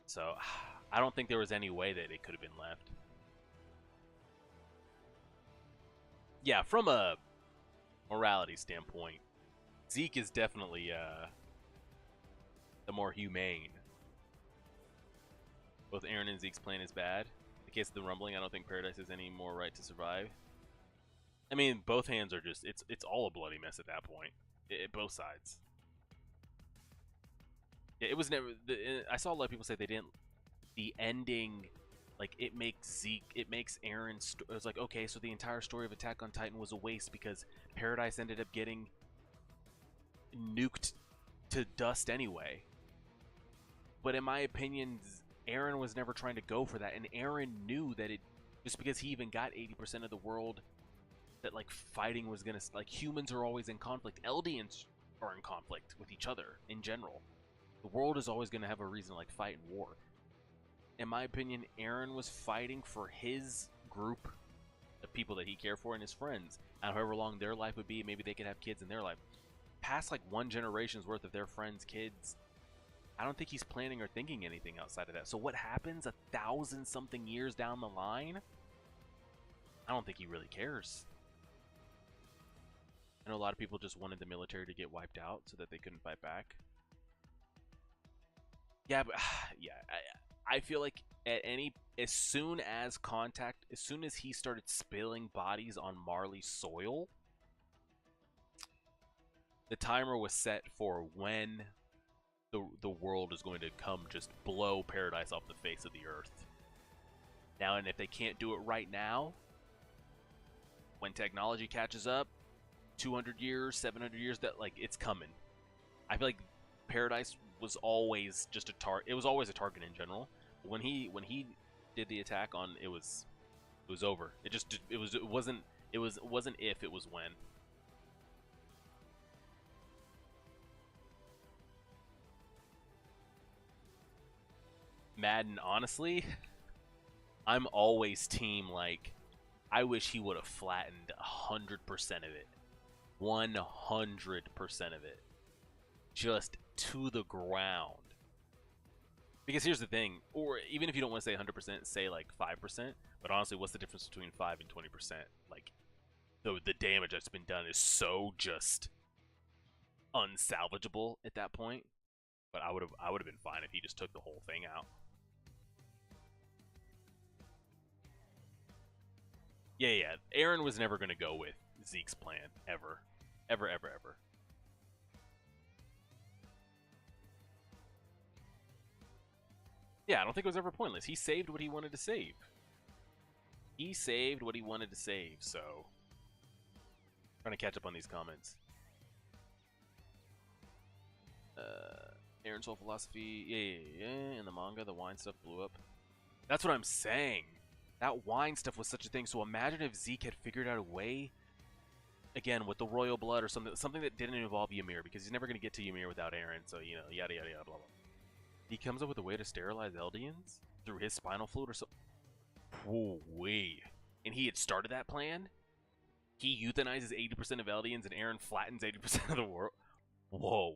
So, I don't think there was any way that it could have been left. Yeah, from a morality standpoint, Zeke is definitely the more humane. Both Aaron and Zeke's plan is bad. In the case of the rumbling, I don't think Paradise has any more right to survive. I mean, both hands are just, it's all a bloody mess at that point. Both sides. Yeah, it was never, I saw a lot of people say they didn't, the ending, like, it makes Aaron, it was like, okay, so the entire story of Attack on Titan was a waste because Paradise ended up getting nuked to dust anyway. But in my opinion, Aaron was never trying to go for that, and Aaron knew that it, just because he even got 80% of the world, that like fighting was gonna, like, humans are always in conflict, Eldians are in conflict with each other in general. The world is always gonna have a reason to like fight in war. In my opinion, Aaron was fighting for his group of people that he cared for and his friends, and however long their life would be, maybe they could have kids in their life. Past like one generation's worth of their friends' kids, I don't think he's planning or thinking anything outside of that. So what happens 1,000-something years down the line? I don't think he really cares. I know a lot of people just wanted the military to get wiped out so that they couldn't fight back. Yeah, but yeah, I feel like as soon as he started spilling bodies on Marley's soil, the timer was set for when the world is going to come just blow Paradise off the face of the earth. Now, and if they can't do it right now, when technology catches up, 200 years, 700 years, that like it's coming. I feel like Paradise was always just a target. It was always a target in general. But when he did the attack on, it was over. It wasn't if, it was when. Madden, honestly, I'm always team like, I wish he would have flattened 100% of it. 100% of it. Just to the ground. Because here's the thing, or even if you don't want to say 100%, say like 5%, but honestly, what's the difference between 5 and 20%? Like, the damage that's been done is so just unsalvageable at that point. But I would have been fine if he just took the whole thing out. Yeah. Aaron was never going to go with Zeke's plan, ever. Ever. Yeah, I don't think it was ever pointless. He saved what he wanted to save. So... trying to catch up on these comments. Aaron's whole philosophy, yeah. In the manga, the wine stuff blew up. That's what I'm saying. That wine stuff was such a thing. So imagine if Zeke had figured out a way, again, with the royal blood or something that didn't involve Ymir, because he's never going to get to Ymir without Aaron. So, you know, yada, blah, blah. He comes up with a way to sterilize Eldians through his spinal fluid or something. Whoa-wee. And he had started that plan? He euthanizes 80% of Eldians and Aaron flattens 80% of the world? Whoa.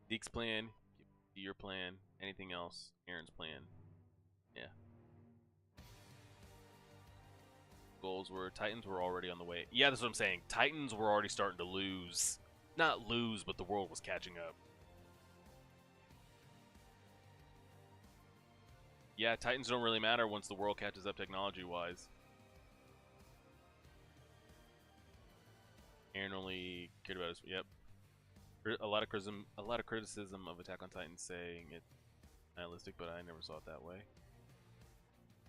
Zeke's plan, your plan, anything else, Aaron's plan. Yeah. Goals were, Titans were already on the way. Yeah, that's what I'm saying. Titans were already starting to lose. Not lose, but the world was catching up. Yeah, Titans don't really matter once the world catches up technology-wise. Aaron only cared about his... Yep. A lot of criticism of Attack on Titan saying it's nihilistic, but I never saw it that way.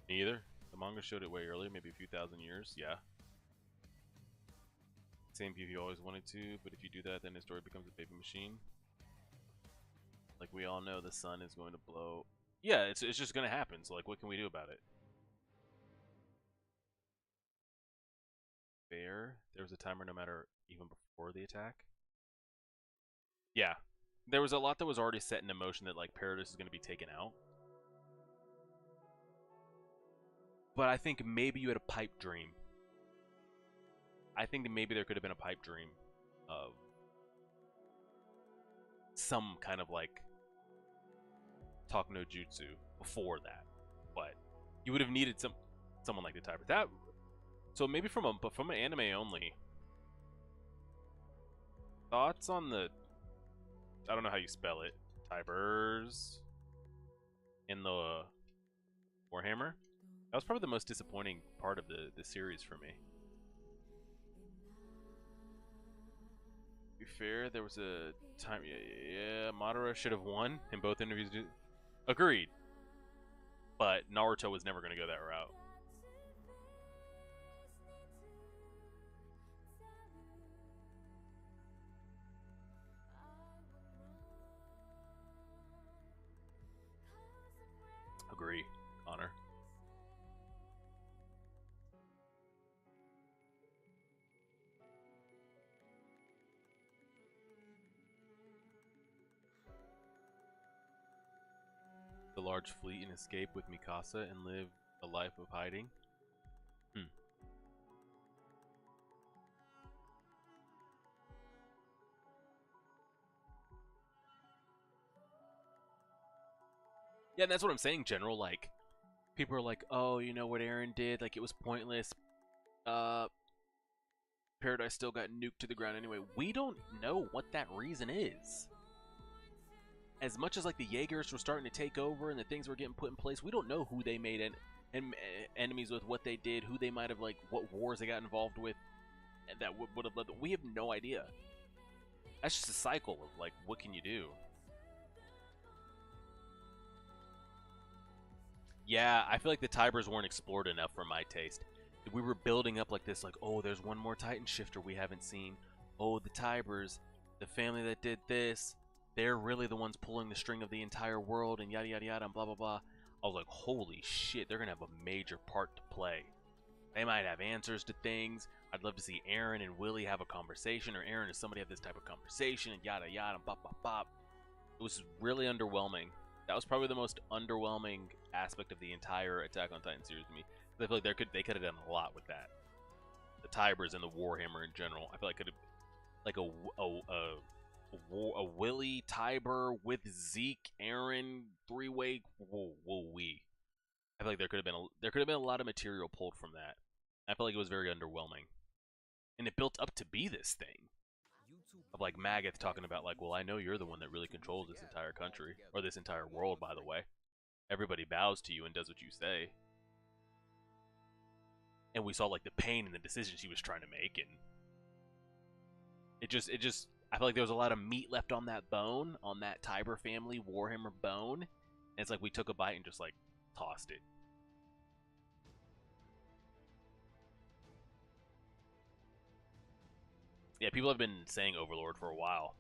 Me either. The manga showed it way earlier, maybe a few thousand years. Yeah. Same view you always wanted to, but if you do that, then his story becomes a baby machine. Like we all know, the sun is going to blow. Yeah, it's just going to happen. So like, what can we do about it? Fair. There was a timer no matter even before the attack. Yeah, there was a lot that was already set in motion that like Paradise is going to be taken out. But I think maybe you had a pipe dream. I think that maybe there could have been a pipe dream of some kind of like talk no jutsu before that, but you would have needed someone like the Tiber. That so maybe from an anime only. Thoughts on the, I don't know how you spell it, Tibers in the Warhammer? That was probably the most disappointing part of the series for me. To be fair, there was a time, yeah, Madara should have won in both interviews. Agreed. But Naruto was never going to go that route. Agree, Connor. The large fleet and escape with Mikasa and live a life of hiding. Yeah, and that's what I'm saying, General. Like, people are like, oh, you know what Aaron did? Like, it was pointless. Paradise still got nuked to the ground anyway. We don't know what that reason is. As much as, like, the Jaegers were starting to take over and the things were getting put in place, we don't know who they made enemies with, what they did, who they might have, like, what wars they got involved with that would have led them. We have no idea. That's just a cycle of like, what can you do? Yeah, I feel like the Tybers weren't explored enough for my taste. We were building up like this, like, oh, there's one more Titan Shifter we haven't seen. Oh, the Tybers, the family that did this, they're really the ones pulling the string of the entire world, and yada yada yada, and blah blah blah. I was like, holy shit, they're gonna have a major part to play. They might have answers to things. I'd love to see Eren and Willie have a conversation, or Eren and somebody have this type of conversation, and yada yada, and bop bop bop. It was really underwhelming. That was probably the most underwhelming aspect of the entire Attack on Titan series to me. I feel like they could have done a lot with that. The Tybers and the Warhammer in general. I feel like could have like a Willie Tiber with Zeke, Eren, three-way. We. I feel like there could have been a lot of material pulled from that. I feel like it was very underwhelming, and it built up to be this thing of like Magath talking about like, well, I know you're the one that really controls this entire country or this entire world. By the way, everybody bows to you and does what you say. And we saw like the pain and the decisions he was trying to make, and it just I feel like there was a lot of meat left on that bone, on that Tiber family Warhammer bone, and it's like we took a bite and just like tossed it. Yeah, people have been saying Overlord for a while.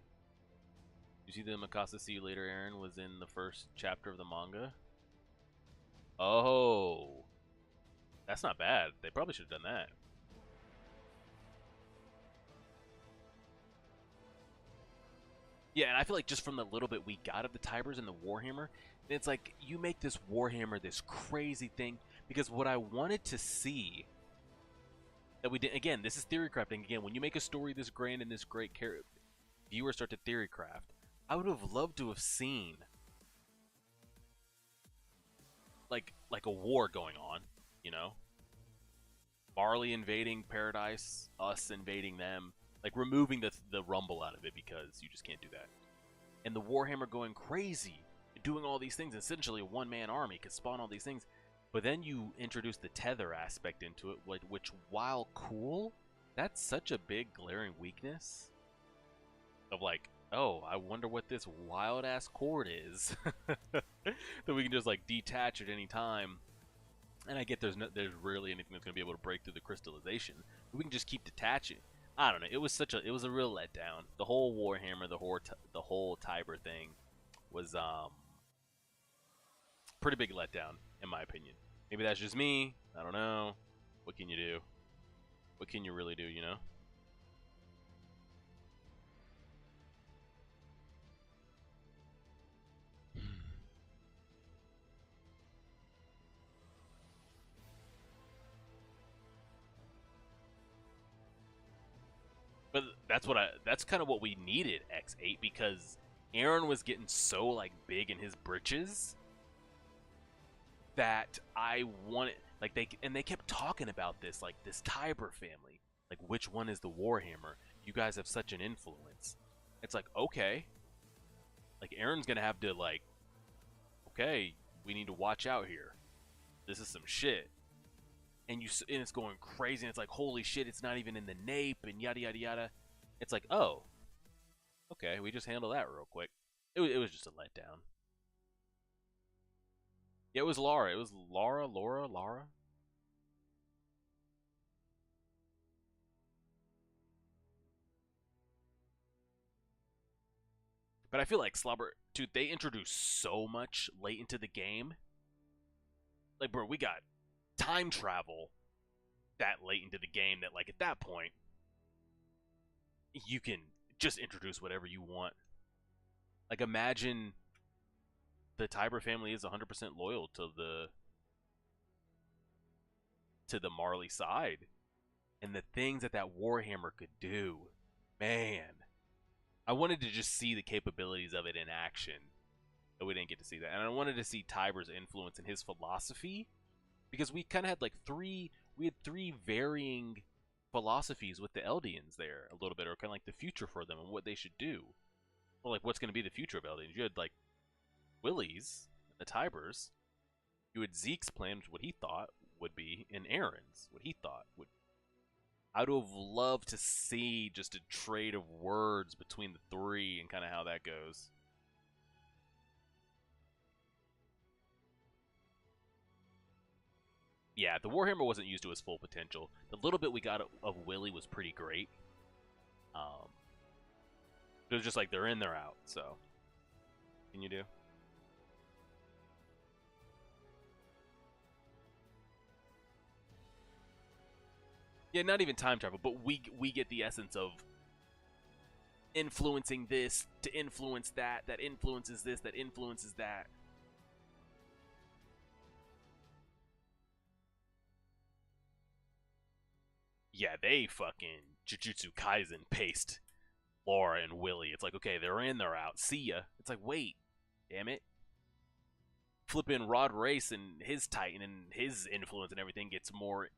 You see the Mikasa See You Later Eren was in the first chapter of the manga? Oh. That's not bad. They probably should have done that. Yeah, and I feel like just from the little bit we got of the Tybers and the Warhammer, it's like you make this Warhammer this crazy thing, because what I wanted to see that we did, again, this is theory crafting. Again, when you make a story this grand and this great, viewers start to theory craft. I would have loved to have seen like a war going on, you know? Marley invading Paradise, us invading them, like removing the rumble out of it, because you just can't do that. And the Warhammer going crazy, doing all these things, essentially a one-man army could spawn all these things. But then you introduce the tether aspect into it, which, while cool, that's such a big glaring weakness. Of like, oh, I wonder what this wild-ass cord is. That we can just like detach at any time. And I get there's rarely anything that's going to be able to break through the crystallization. But we can just keep detaching. I don't know, it was a real letdown. The whole Warhammer, the whole Tiber thing was pretty big letdown, in my opinion. Maybe that's just me. I don't know. What can you do? What can you really do, you know? But that's kind of what we needed, X8, because Eren was getting so like big in his britches that I wanted, like, they kept talking about this, like, this Tiber family, like, which one is the Warhammer? You guys have such an influence. It's like, okay, like, Eren's gonna have to, like, okay, we need to watch out here. This is some shit. And it's going crazy, and it's like, holy shit, it's not even in the nape, and yada yada yada. It's like, oh, okay, we just handle that real quick. It was just a letdown. Yeah, it was Lara. It was Lara. But I feel like Slobber, dude, they introduced so much late into the game. Like, bro, we got time travel that late into the game that, like, at that point, you can just introduce whatever you want. Like, imagine the Tiber family is 100% loyal to the Marley side, and the things that Warhammer could do, man. I wanted to just see the capabilities of it in action, but we didn't get to see that. And I wanted to see Tiber's influence and his philosophy, because we kind of had like three varying philosophies with the Eldians there a little bit, or kind of like the future for them and what they should do. Well, like, what's going to be the future of Eldians? You had like Willie's, the Tybers. You had Zeke's plans, what he thought would be, and Eren's, what he thought would. I would have loved to see just a trade of words between the three and kind of how that goes. Yeah, the Warhammer wasn't used to its full potential. The little bit we got of Willy was pretty great. It was just like they're in, they're out. So, can you do? Yeah, not even time travel, but we get the essence of influencing this to influence that, that influences this, that influences that. Yeah, they fucking Jujutsu Kaisen paced Laura and Willy. It's like, okay, they're in, they're out. See ya. It's like, wait, damn it. Flipping Rod Race and his Titan and his influence and everything gets more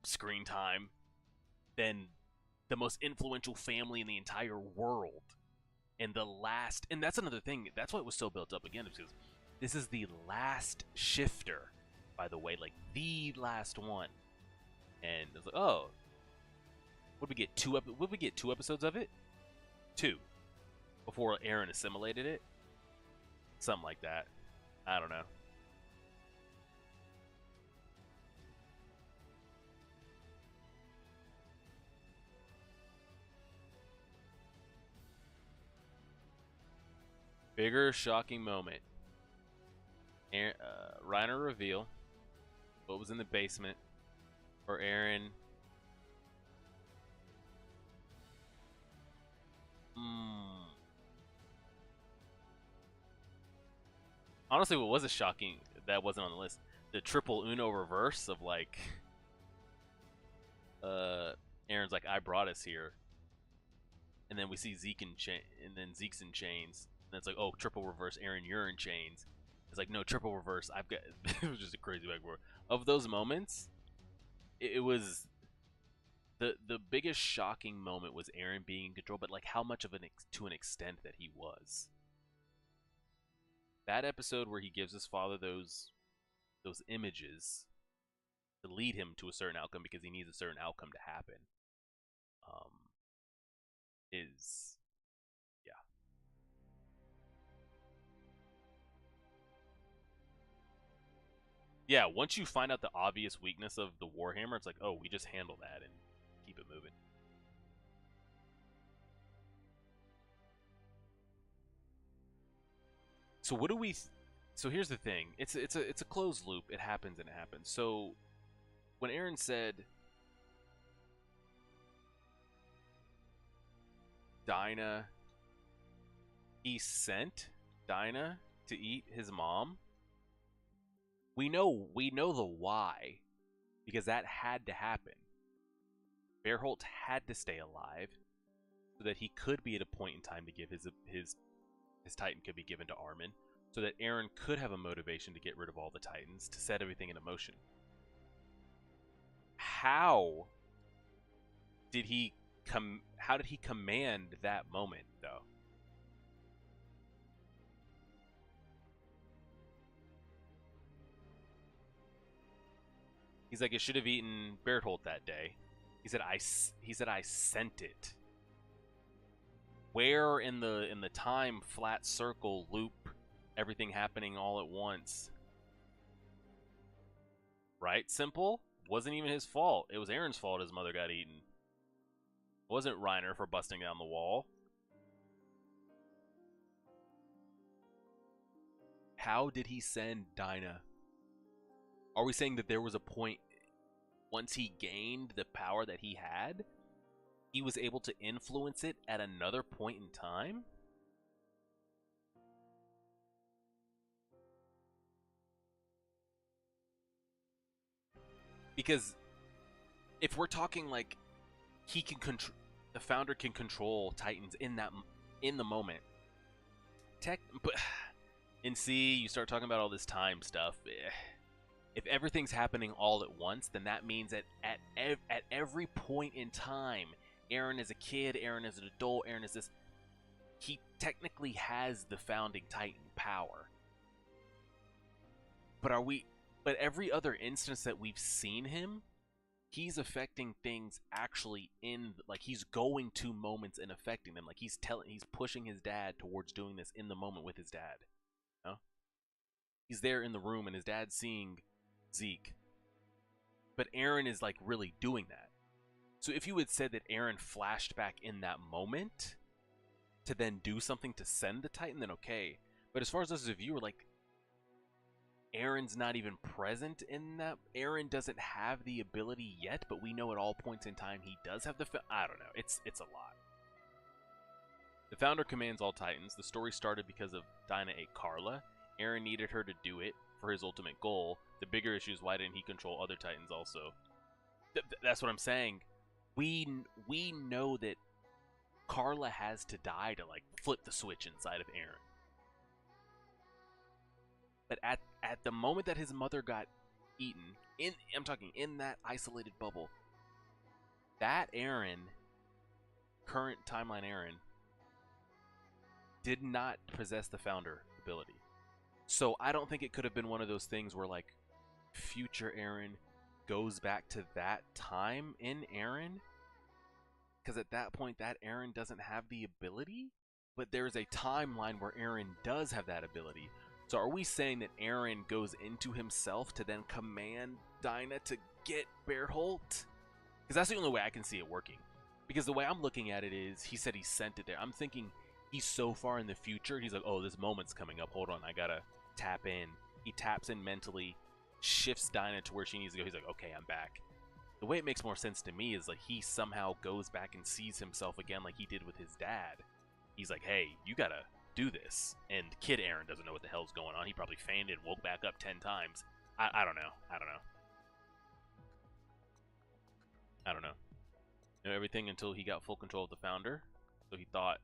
screen time than the most influential family in the entire world. And that's another thing. That's why it was so built up again, because this is the last shifter, by the way, like the last one. And it's like, oh, would we get two episodes of it? 2 before Eren assimilated it? Something like that. I don't know. Bigger shocking moment. Reiner reveal what was in the basement, or Eren. Honestly, what was a shocking that wasn't on the list? The triple Uno reverse of like, Eren's like, I brought us here, and then we see Zeke and then Zeke's in chains, and it's like, oh, triple reverse, Eren, you're in chains. It's like, no, triple reverse, I've got. It was just a crazy back and forth. Of those moments, it was the biggest shocking moment was Eren being in control, but like how much of to an extent that he was. That episode where he gives his father those images to lead him to a certain outcome because he needs a certain outcome to happen, is, yeah. Yeah, once you find out the obvious weakness of the Warhammer, it's like, oh, we just handle that and keep it moving. So what do we? So here's the thing. It's a closed loop. It happens and it happens. So when Eren said Dinah, he sent Dinah to eat his mom. We know the why, because that had to happen. Berholt had to stay alive so that he could be at a point in time to give his Titan could be given to Armin, so that Eren could have a motivation to get rid of all the Titans, to set everything into motion. How did he command that moment, though? He's like, it should have eaten Berthold that day. He said I sent it. Where in the time flat circle loop, everything happening all at once? Right? Simple? Wasn't even his fault. It was Eren's fault his mother got eaten. It wasn't Reiner for busting down the wall. How did he send Dinah? Are we saying that there was a point, once he gained the power that he had, he was able to influence it at another point in time? Because if we're talking like he can control, the founder can control Titans in the moment. But in C, you start talking about all this time stuff. If everything's happening all at once, then that means that at every point in time, Eren is a kid, Eren is an adult, Eren is this. He technically has the founding Titan power. But every other instance that we've seen him, he's affecting things actually in, like, he's going to moments and affecting them. Like, he's pushing his dad towards doing this in the moment with his dad. You know? He's there in the room and his dad's seeing Zeke. But Eren is, like, really doing that. So if you had said that Eren flashed back in that moment to then do something to send the Titan, then okay. But as far as us as a viewer, like, Eren's not even present in that. Eren doesn't have the ability yet, but we know at all points in time he does have the... I don't know. It's a lot. The Founder commands all Titans. The story started because of Dinah ate Carla. Eren needed her to do it for his ultimate goal. The bigger issue is why didn't he control other Titans also? That's what I'm saying. We know that Carla has to die to, like, flip the switch inside of Eren. But at the moment that his mother got eaten, I'm talking in that isolated bubble, that Eren, current timeline Eren, did not possess the Founder ability. So I don't think it could have been one of those things where, like, future Eren goes back to that time in Eren, because at that point that Eren doesn't have the ability, but there's a timeline where Eren does have that ability. So are we saying that Eren goes into himself to then command Dinah to get Bertholdt? Because that's the only way I can see it working. Because the way I'm looking at it is, he said he sent it there. I'm thinking he's so far in the future, he's like, oh, this moment's coming up, hold on, I gotta tap in. He taps in mentally, shifts Dinah to where she needs to go. He's like, okay, I'm back. The way it makes more sense to me is, like, he somehow goes back and sees himself again like he did with his dad. He's like, hey, you gotta do this. And kid Eren doesn't know what the hell's going on. He probably fainted and woke back up 10 times. I don't know. I don't know. You know everything until he got full control of the Founder. So he thought,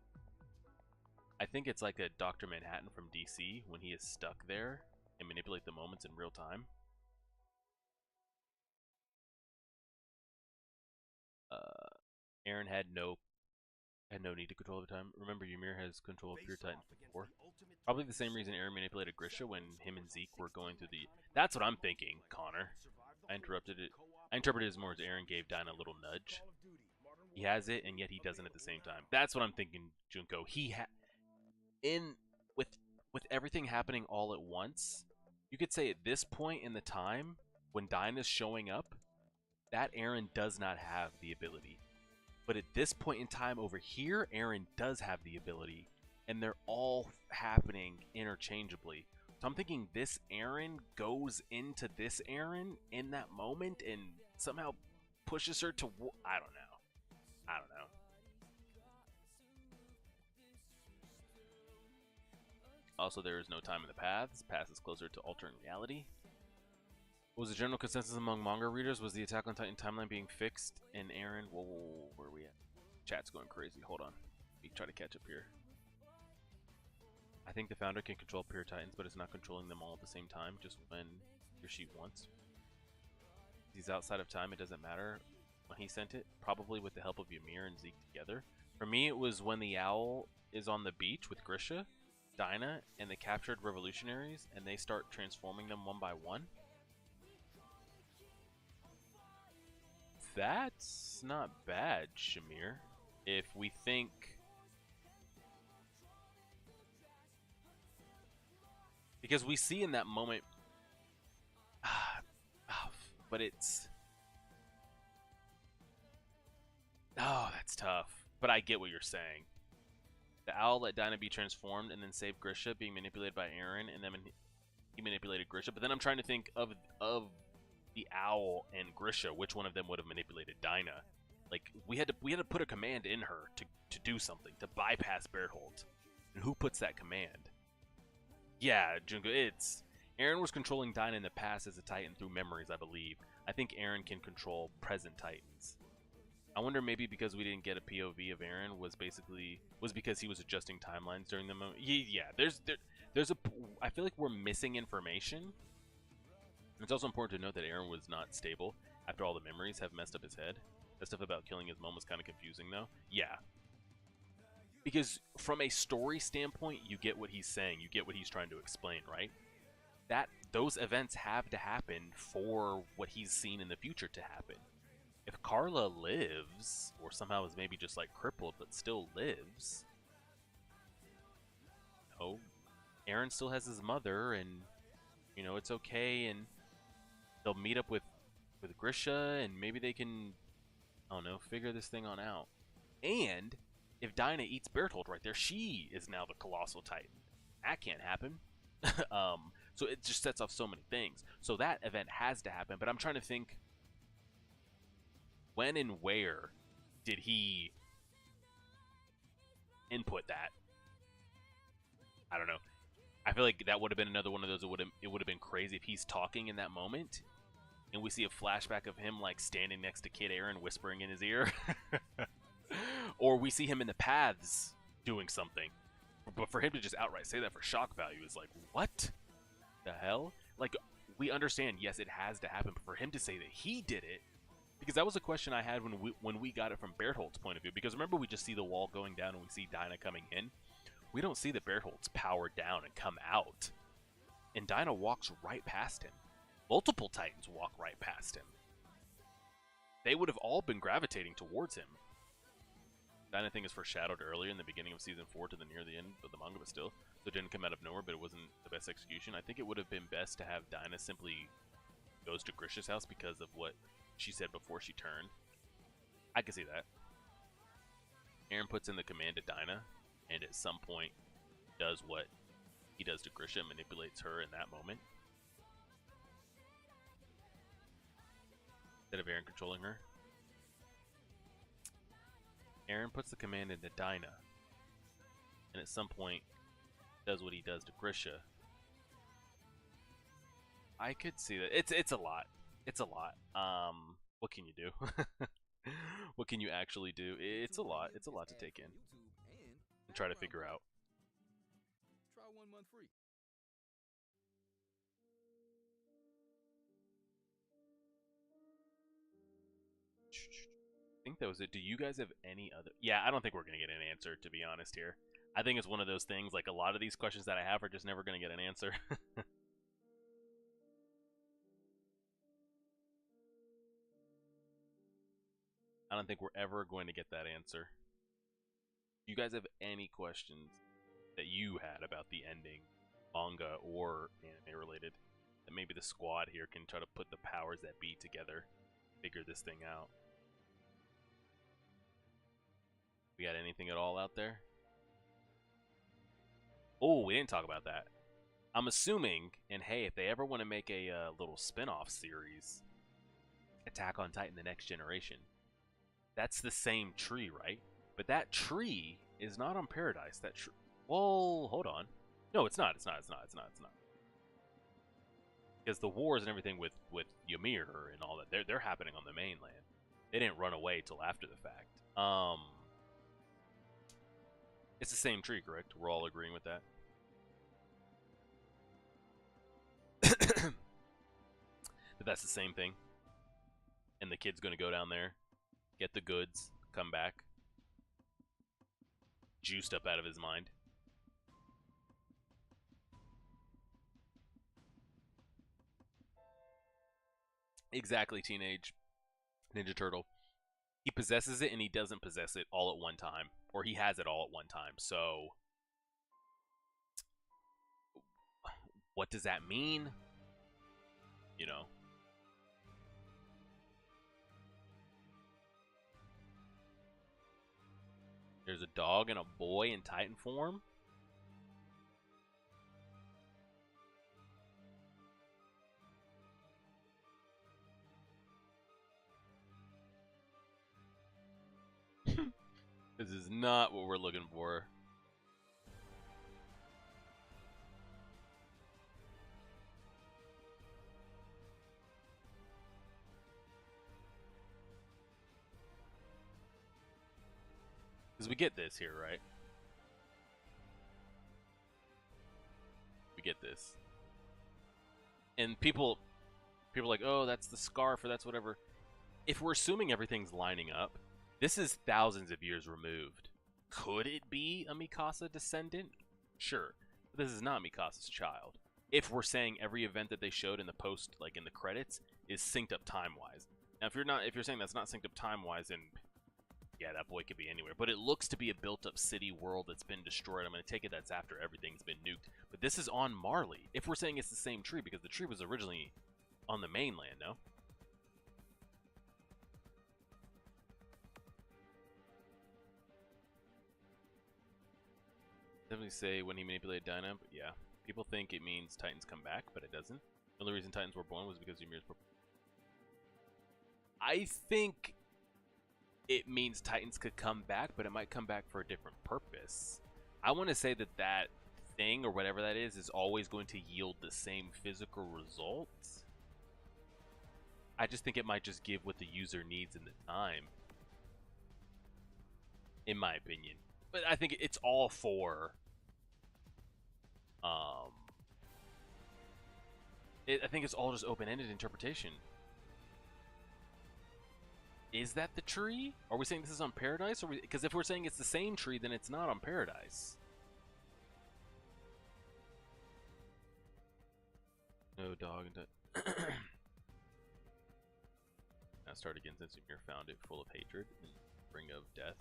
I think it's like a Dr. Manhattan from DC when he is stuck there and manipulate the moments in real time. Eren had no need to control the time. Remember, Ymir has control of pure Titans before. Probably the same reason Eren manipulated Grisha when him and Zeke were going through the... That's what I'm thinking, Connor. I interrupted it. I interpreted it as more as Eren gave Dinah a little nudge. He has it, and yet he doesn't at the same time. That's what I'm thinking, Junko. With everything happening all at once, you could say at this point in the time, when Dinah's showing up, that Eren does not have the ability. But at this point in time over here, Eren does have the ability, and they're all happening interchangeably. So I'm thinking this Eren goes into this Eren in that moment and somehow pushes her to... I don't know. Also, there is no time in the paths. Path is closer to alternate reality. What was the general consensus among manga readers? Was the Attack on Titan timeline being fixed in Eren? Whoa, where are we at? Chat's going crazy. Hold on. Let me try to catch up here. I think the Founder can control pure Titans, but it's not controlling them all at the same time, just when he or she wants. He's outside of time, it doesn't matter when he sent it. Probably with the help of Ymir and Zeke together. For me, it was when the owl is on the beach with Grisha, Dinah, and the captured revolutionaries, and they start transforming them one by one. That's not bad, Shamir. If we think... Because we see in that moment... but it's... Oh, that's tough. But I get what you're saying. The owl let Dinah be transformed and then save Grisha, being manipulated by Eren, and then he manipulated Grisha. But then I'm trying to think of the owl and Grisha, which one of them would have manipulated Dinah? Like, we had to put a command in her to do something, to bypass Bertholdt. And who puts that command? Yeah, Junko, it's... Eren was controlling Dinah in the past as a Titan through memories, I believe. I think Eren can control present Titans. I wonder maybe because we didn't get a POV of Eren was because he was adjusting timelines during the moment. Yeah, there's a... I feel like we're missing information. It's also important to note that Eren was not stable after all the memories have messed up his head. That stuff about killing his mom was kind of confusing, though. Yeah. Because from a story standpoint, you get what he's saying. You get what he's trying to explain, right? Those events have to happen for what he's seen in the future to happen. if Carla lives, or somehow is maybe just like crippled but still lives, Eren still has his mother, and it's okay, and they'll meet up with Grisha, and maybe they can, I don't know, figure this thing on out. And if Dinah eats Bertolt right there, she is now the Colossal Titan. That can't happen. So it just sets off so many things. So that event has to happen, but I'm trying to think, when and where did he input that? I don't know. I feel like that would have been another one of those. It would have been crazy if he's talking in that moment, and we see a flashback of him like standing next to Kid Eren, whispering in his ear, or we see him in the paths doing something. But for him to just outright say that for shock value is like, what the hell? Like, we understand, yes, it has to happen, but for him to say that he did it, because that was a question I had when we got it from Bertholt's point of view. Because remember, we just see the wall going down and we see Dinah coming in. We don't see the Bertholt's power down and come out. And Dinah walks right past him. Multiple Titans walk right past him. They would have all been gravitating towards him. Dinah thing is foreshadowed earlier in the beginning of Season 4 to the near the end of the manga, but still. So it didn't come out of nowhere, but it wasn't the best execution. I think it would have been best to have Dinah simply goes to Grisha's house because of what she said before she turned. I can see that. Eren puts in the command to Dinah, and at some point does what he does to Grisha, manipulates her in that moment. Instead of Eren controlling her. Eren puts the command into Dinah, and at some point does what he does to Grisha. I could see that. It's a lot. It's a lot. What can you do? What can you actually do? It's a lot. It's a lot to take in and try to figure out. Try 1 month free. I think that was it. Do you guys have any other? Yeah, I don't think we're gonna get an answer, to be honest here. I think it's one of those things, like a lot of these questions that I have are just never gonna get an answer. I don't think we're ever going to get that answer. Do you guys have any questions that you had about the ending, manga or anime related, that maybe the squad here can try to put the powers that be together, figure this thing out? We got anything at all out there? Oh, we didn't talk about that. I'm assuming, and hey, if they ever want to make a little spin-off series, Attack on Titan: The Next Generation, that's the same tree, right? But that tree is not on Paradise. That tree. Well, hold on. No, it's not. It's not. Because the wars and everything with Ymir and all that, they're happening on the mainland. They didn't run away till after the fact. It's the same tree, correct? We're all agreeing with that. But that's the same thing. And the kid's gonna go down there, get the goods, come back, juiced up out of his mind. Exactly, Teenage Ninja Turtle. He possesses it and he doesn't possess it all at one time. Or he has it all at one time. So, what does that mean? You know. There's a dog and a boy in Titan form? This is not what we're looking for. Because we get this here, right? We get this. And people are like, oh, that's the scarf or that's whatever. If we're assuming everything's lining up, this is thousands of years removed. Could it be a Mikasa descendant? Sure. But this is not Mikasa's child. If we're saying every event that they showed in the post, like in the credits, is synced up time-wise. Now, if you're saying that's not synced up time-wise, then yeah, that boy could be anywhere. But it looks to be a built-up city world that's been destroyed. I'm going to take it that's after everything's been nuked. But this is on Marley. If we're saying it's the same tree, because the tree was originally on the mainland, no? Definitely say when he manipulated Dinah, but yeah. People think it means Titans come back, but it doesn't. The only reason Titans were born was because Ymir's... I think it means Titans could come back, but it might come back for a different purpose. I want to say that that thing, or whatever that is always going to yield the same physical results. I just think it might just give what the user needs in the time. In my opinion. But I think it's all for... I think it's all just open-ended interpretation. Is that the tree? Are we saying this is on Paradise? Because if we're saying it's the same tree, then it's not on Paradise. No dog. Now start again since Ymir found it full of hatred and bring of death.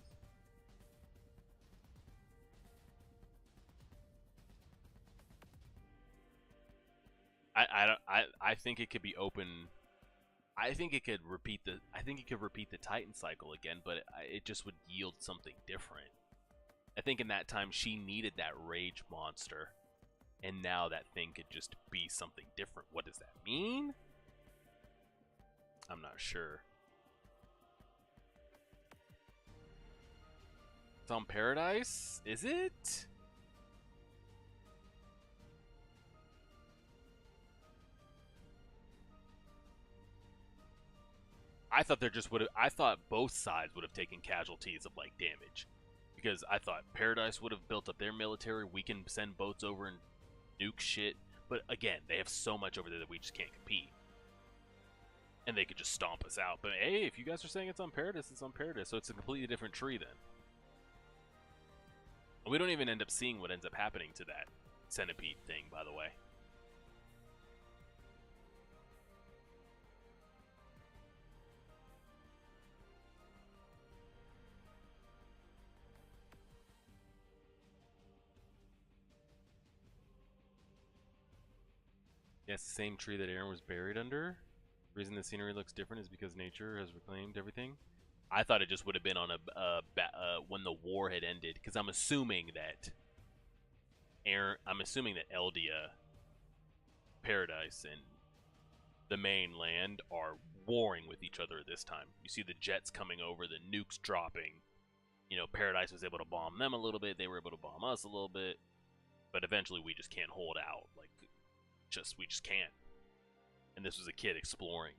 I think it could be open. I think it could repeat the Titan cycle again, but it just would yield something different. I think in that time she needed that rage monster, and now that thing could just be something different. What does that mean? I'm not sure. It's on Paradise? Is it? I thought I thought both sides would have taken casualties of like damage, because I thought Paradise would have built up their military. We can send boats over and nuke shit, but again, they have so much over there that we just can't compete, and they could just stomp us out. But hey, if you guys are saying it's on Paradise, it's on Paradise, so it's a completely different tree then. We don't even end up seeing what ends up happening to that centipede thing, by the way. Yes, the same tree that Aaron was buried under. The reason the scenery looks different is because nature has reclaimed everything. I thought it just would have been on when the war had ended, because I'm assuming that Eldia, Paradise, and the mainland are warring with each other this time. You see the jets coming over, the nukes dropping. You know, Paradise was able to bomb them a little bit. They were able to bomb us a little bit, but eventually we just can't hold out. Like, we just can't. And this was a kid exploring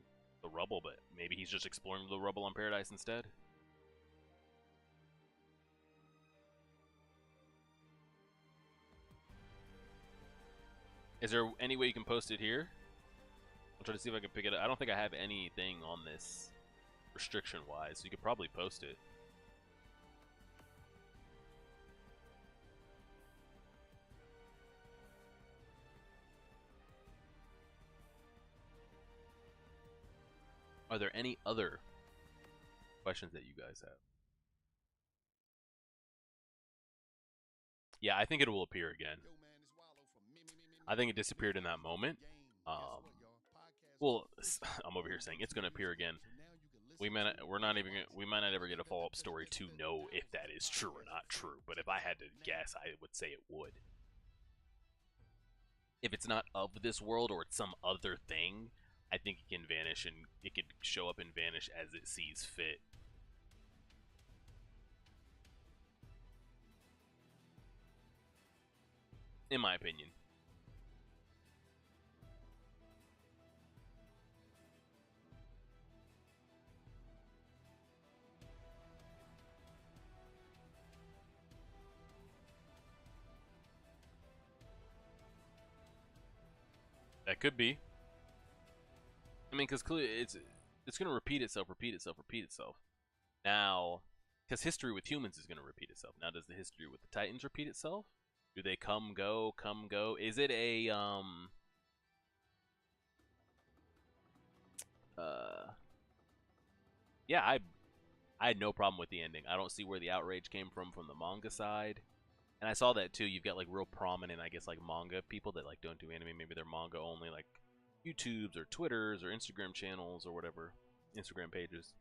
the rubble, but maybe he's just exploring the rubble on Paradise instead. Is there any way you can post it here? I'll try to see if I can pick it up. I don't think I have anything on this restriction-wise, so you could probably post it. Are there any other questions that you guys have? Yeah, I think it will appear again. I think it disappeared in that moment. Well, I'm over here saying it's going to appear again. We might not ever get a follow-up story to know if that is true or not true. But if I had to guess, I would say it would. If it's not of this world or it's some other thing, I think it can vanish, and it could show up and vanish as it sees fit. In my opinion. That could be. I mean, because clearly it's going to repeat itself. Now, because history with humans is going to repeat itself. Now, does the history with the Titans repeat itself? Do they come, go? Is it a, yeah, I had no problem with the ending. I don't see where the outrage came from the manga side. And I saw that too. You've got like real prominent, I guess, like manga people that like don't do anime. Maybe they're manga only, like YouTubes or Twitters or Instagram channels or whatever, Instagram pages.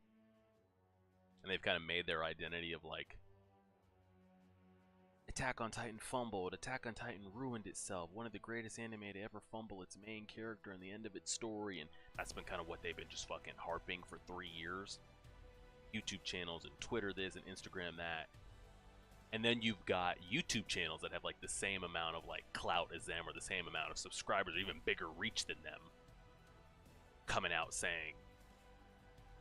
And they've kind of made their identity of like, Attack on Titan fumbled. Attack on Titan ruined itself. One of the greatest anime to ever fumble its main character in the end of its story. And that's been kind of what they've been just fucking harping for 3 years. YouTube channels and Twitter this and Instagram that. And then you've got YouTube channels that have like the same amount of like clout as them or the same amount of subscribers or even bigger reach than them coming out saying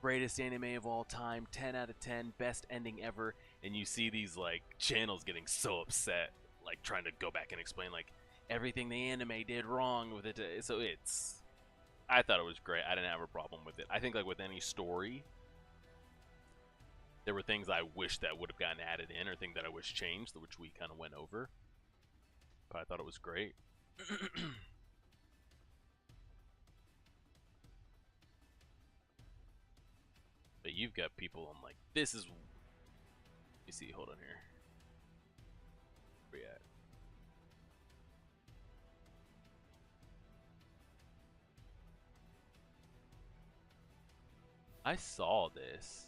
greatest anime of all time, 10 out of 10, best ending ever. And you see these like channels getting so upset, like trying to go back and explain like everything the anime did wrong with it. So I thought it was great. I didn't have a problem with it. I think like with any story, there were things I wish that would have gotten added in or things that I wish changed, which we kind of went over. But I thought it was great. But you've got people, I'm like, this is... Let me see, hold on here. Where we at? I saw this.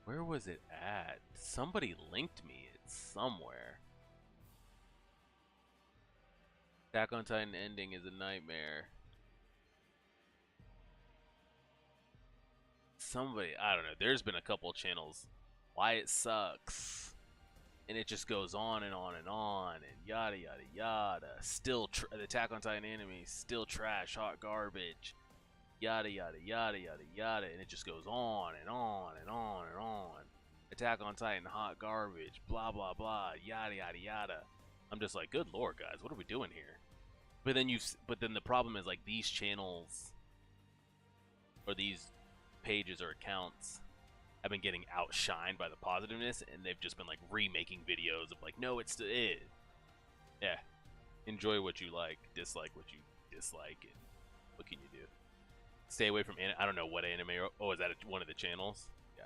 Where was it at? Somebody linked me it somewhere. Attack on Titan ending is a nightmare. Somebody, I don't know. There's been a couple channels. Why it sucks. And it just goes on and on and on and yada yada yada. Still, the Attack on Titan enemy still trash, hot garbage. Yada yada yada yada yada, and it just goes on and on and on and on. Attack on Titan, hot garbage, blah blah blah, yada yada yada. I'm just like, good lord, guys, what are we doing here? But then the problem is like these channels or these pages or accounts have been getting outshined by the positiveness, and they've just been like remaking videos of like, no, it's it. Yeah, enjoy what you like, dislike what you dislike, and what can you do? Stay away from I don't know what anime. Oh, is that one of the channels? Yeah.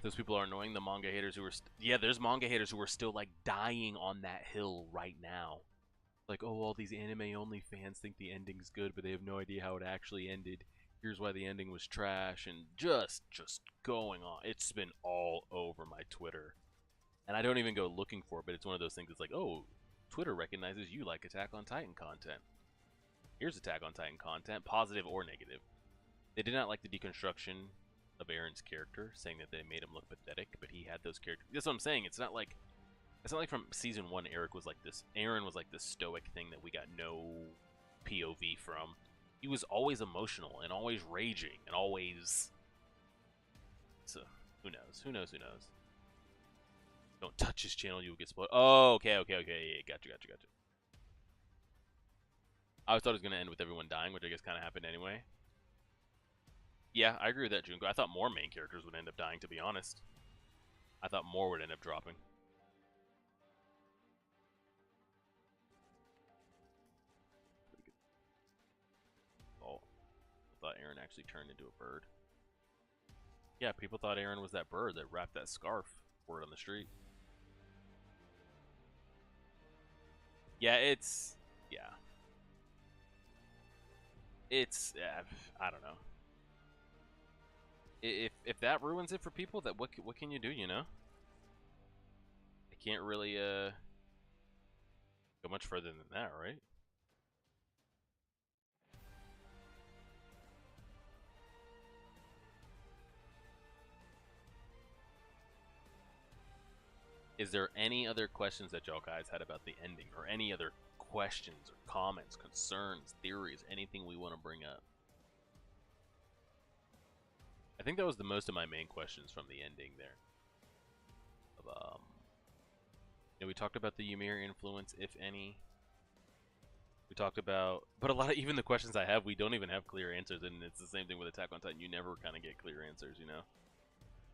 Those people are annoying. The manga haters who are yeah, there's manga haters who are still like dying on that hill right now. Like, oh, all these anime only fans think the ending's good, but they have no idea how it actually ended. Here's why the ending was trash, and just going on. It's been all over my Twitter, and I don't even go looking for it. But it's one of those things. It's like, oh, Twitter recognizes you like Attack on Titan content. Here's Attack on Titan content, positive or negative. They did not like the deconstruction of Aaron's character, saying that they made him look pathetic, but he had those characters. That's what I'm saying. It's not like from season 1 Aaron was like this stoic thing that we got no POV from. He was always emotional and always raging and always... So, who knows? Don't touch his channel, you'll get spoiled. Oh, okay, yeah, gotcha. I always thought it was going to end with everyone dying, which I guess kind of happened anyway. Yeah, I agree with that, Junko. I thought more main characters would end up dying, to be honest. I thought more would end up dropping. Oh, I thought Aaron actually turned into a bird. Yeah, people thought Aaron was that bird that wrapped that scarf word on the street. Yeah, it's I don't know. If that ruins it for people, that what can you do, you know? I can't really go much further than that, right? Is there any other questions that y'all guys had about the ending, or any other questions or comments, concerns, theories, anything we want to bring up? I think that was the most of my main questions from the ending there. We talked about the Ymir influence, if any. We talked about, but a lot of even the questions I have, we don't even have clear answers, and it's the same thing with Attack on Titan. You never kind of get clear answers, you know,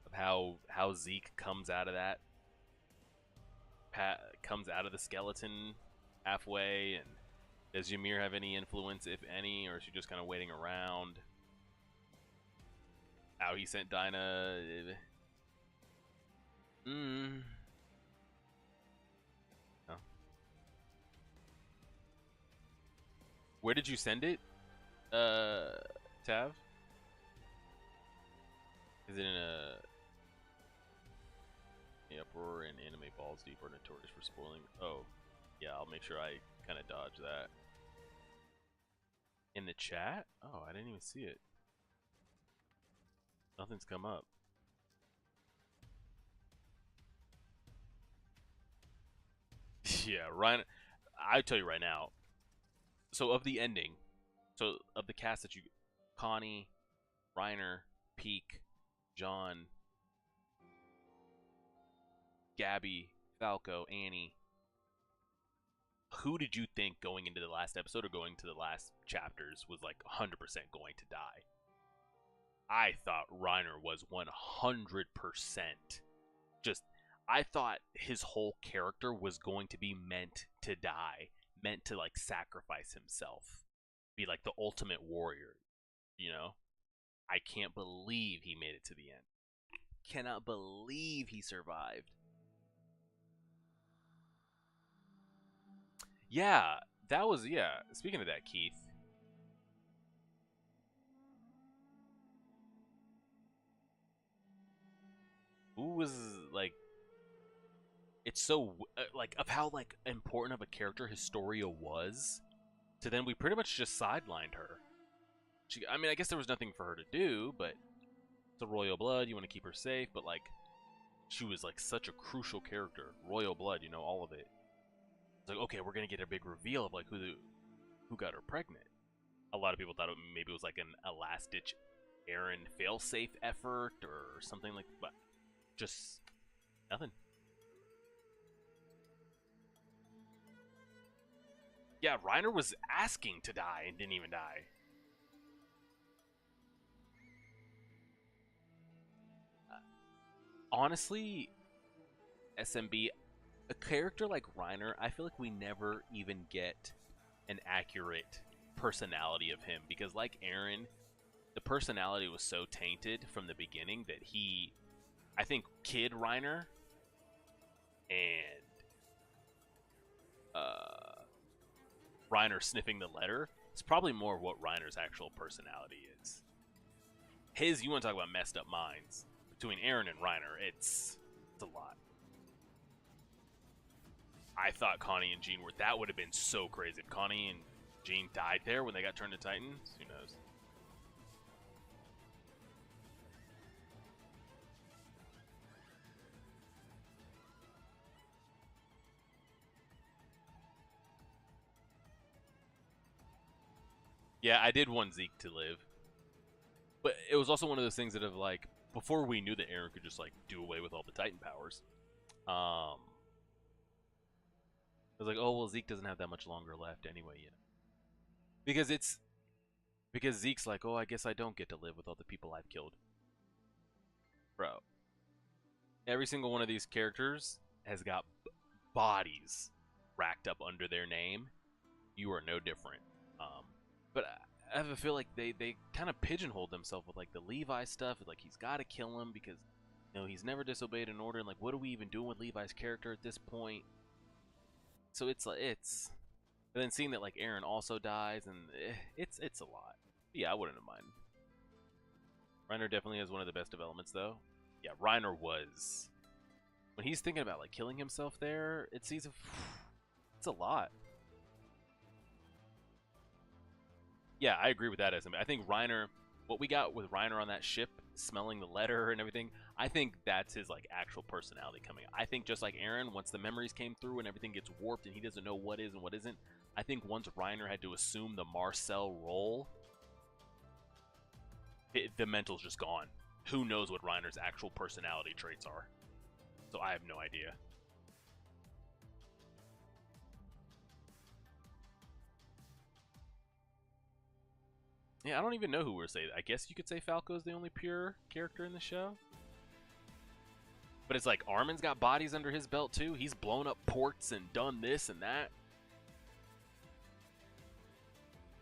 of how Zeke comes out of that. comes out of the skeleton halfway, and does Ymir have any influence, if any, or is she just kind of waiting around? How he sent Dinah? No. Where did you send it, Tav? Is it in the uproar and anime balls deep are notorious for spoiling? Oh, yeah, I'll make sure I kind of dodge that. In the chat? Oh, I didn't even see it. Nothing's come up. Yeah, Ryan, I tell you right now. So of the ending, so of the cast that you, Connie, Reiner, Peak, John, Gabby, Falco, Annie. Who did you think going into the last episode or going to the last chapters was like 100% going to die? I thought Reiner was 100%. Just, I thought his whole character was going to be meant to die, meant to like sacrifice himself, be like the ultimate warrior, you know? I can't believe he made it to the end. Cannot believe he survived. Yeah, that was, yeah. Speaking of that, Keith. Who was, like, it's so, like, of how, like, important of a character Historia was, to then we pretty much just sidelined her. She, I mean, I guess there was nothing for her to do, but it's a royal blood, you want to keep her safe, but, like, she was, like, such a crucial character. Royal blood, you know, all of it. It's like, okay, we're gonna get a big reveal of like who got her pregnant. A lot of people thought maybe it was like a last-ditch Eren failsafe effort or something like that, but just nothing. Yeah, Reiner was asking to die and didn't even die. Honestly, SMB, a character like Reiner, I feel like we never even get an accurate personality of him, because like Eren, the personality was so tainted from the beginning that I think Kid Reiner and Reiner sniffing the letter is probably more of what Reiner's actual personality is. You want to talk about messed up minds. Between Eren and Reiner, it's a lot. I thought Connie and Jean that would have been so crazy. If Connie and Jean died there when they got turned to Titans, who knows? Yeah, I did want Zeke to live. But it was also one of those things that like, before we knew that Eren could just like do away with all the Titan powers, I was like, oh, well, Zeke doesn't have that much longer left anyway, you know. Because Zeke's like, oh, I guess I don't get to live with all the people I've killed. Bro. Every single one of these characters has got bodies racked up under their name. You are no different. But I have a feel like they kind of pigeonholed themselves with like the Levi stuff. Like, he's got to kill him because, you know, he's never disobeyed an order. And like, what are we even doing with Levi's character at this point? So it's like, and then seeing that like Eren also dies, and it's a lot. But yeah, I wouldn't have minded. Reiner definitely has one of the best developments though. Yeah, Reiner was, when he's thinking about like killing himself there, it's a lot. Yeah, I agree with that, Esme. I think Reiner, what we got with Reiner on that ship, smelling the letter and everything, I think that's his like actual personality coming out. I think just like Eren, once the memories came through and everything gets warped and he doesn't know what is and what isn't, I think once Reiner had to assume the Marcel role, the mental's just gone. Who knows what Reiner's actual personality traits are? So I have no idea. Yeah, I don't even know who we're saying. I guess you could say Falco's the only pure character in the show. But it's like Armin's got bodies under his belt too. He's blown up ports and done this and that.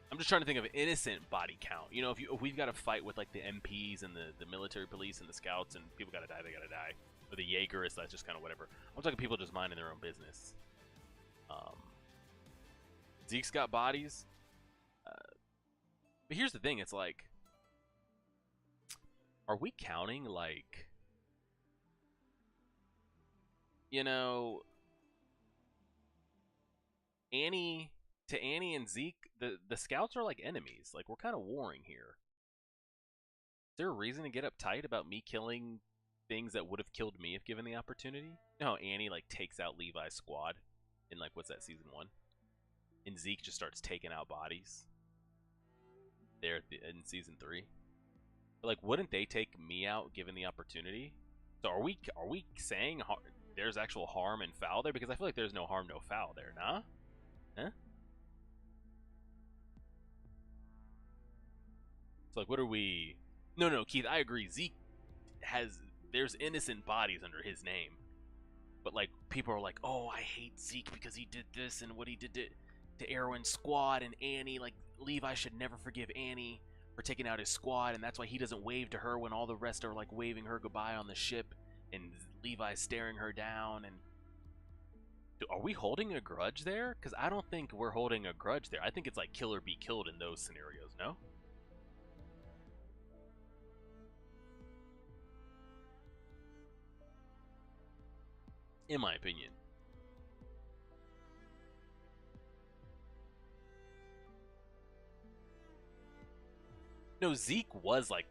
I'm just trying to think of an innocent body count. You know, if we've got to fight with like the MPs and the military police and the scouts and people gotta die, they gotta die. Or the Jaegerists, that's just kind of whatever. I'm talking people just minding their own business. Zeke's got bodies. But here's the thing, it's like, are we counting like, you know, Annie and Zeke, the scouts are like enemies. Like, we're kind of warring here. Is there a reason to get uptight about me killing things that would have killed me if given the opportunity? You know how Annie like takes out Levi's squad in like, what's that, season 1? And Zeke just starts taking out bodies there in season 3. But, like, wouldn't they take me out given the opportunity? So are we saying there's actual harm and foul there? Because I feel like there's no harm, no foul there, nah? Huh? So, like, what are we... No, Keith, I agree. Zeke there's innocent bodies under his name. But, like, people are like, oh, I hate Zeke because he did this and what he did to Erwin's squad and Annie. Like, Levi should never forgive Annie for taking out his squad, and that's why he doesn't wave to her when all the rest are, like, waving her goodbye on the ship, and Levi's staring her down. And are we holding a grudge there? Because I don't think we're holding a grudge there. I think it's like kill or be killed in those scenarios, no? In my opinion. No, Zeke was like,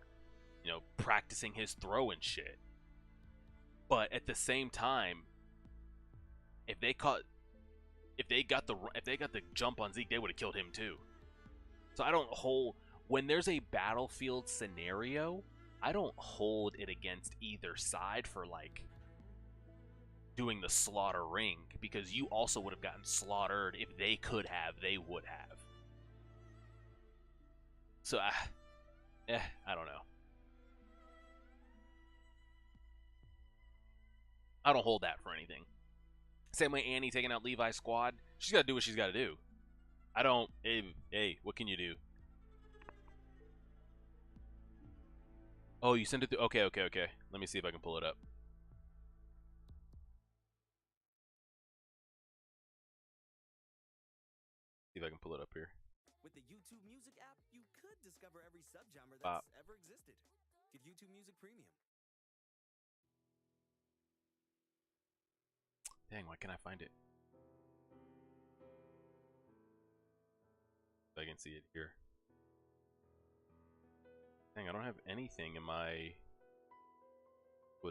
you know, practicing his throw and shit. But at the same time, if they got the jump on Zeke, they would have killed him too. So I don't hold, when there's a battlefield scenario, I don't hold it against either side for like doing the slaughter ring, because you also would have gotten slaughtered. If they could have, they would have. So I don't know. I don't hold that for anything. Same way Annie taking out Levi's squad. She's got to do what she's got to do. I don't... Hey, what can you do? Oh, you sent it through... Okay. Let me see if I can pull it up. See if I can pull it up here. With the YouTube Music app, you could discover every subgenre that's ever existed. Get YouTube Music Premium. Dang, why can't I find it? I can see it here. Dang, I don't have anything in my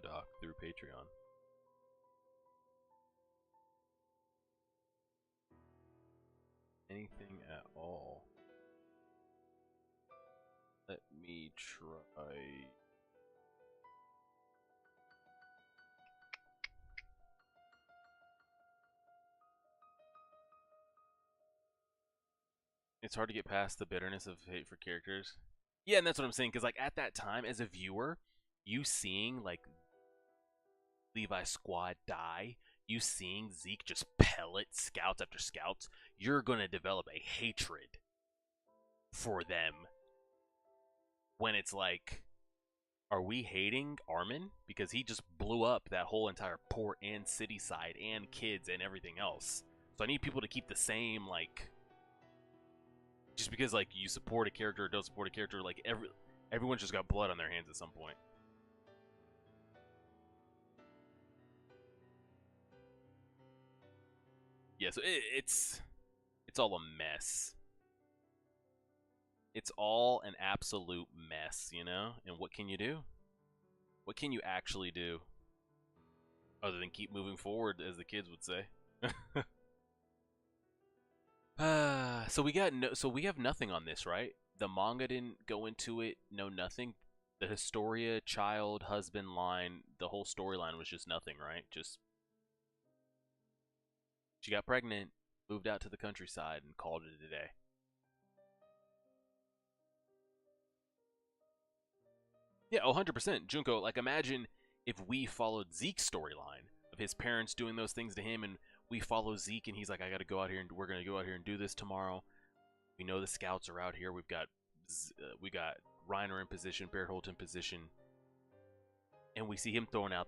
Doc through Patreon. Anything at all. Let me try. It's hard to get past the bitterness of hate for characters. Yeah, and that's what I'm saying, because like at that time, as a viewer, you seeing like Levi's squad die, you seeing Zeke just pellet scouts after scouts, you're gonna develop a hatred for them. When it's like, are we hating Armin because he just blew up that whole entire port and city side and kids and everything else? So I need people to keep the same, like, just because like you support a character or don't support a character, like everyone's just got blood on their hands at some point. Yeah, so it's all a mess. It's all an absolute mess, you know? And what can you do? What can you actually do? Other than keep moving forward, as the kids would say. So we have nothing on this, right? The manga didn't go into it, no nothing. The Historia child husband line, the whole storyline was just nothing, right? Just she got pregnant, moved out to the countryside, and called it a day. Yeah, 100%. Junko, like imagine if we followed Zeke's storyline of his parents doing those things to him, and we follow Zeke, and he's like, I got to go out here, and we're gonna go out here and do this tomorrow. We know the scouts are out here. We got Reiner in position, Bertholdt in position, and we see him throwing out.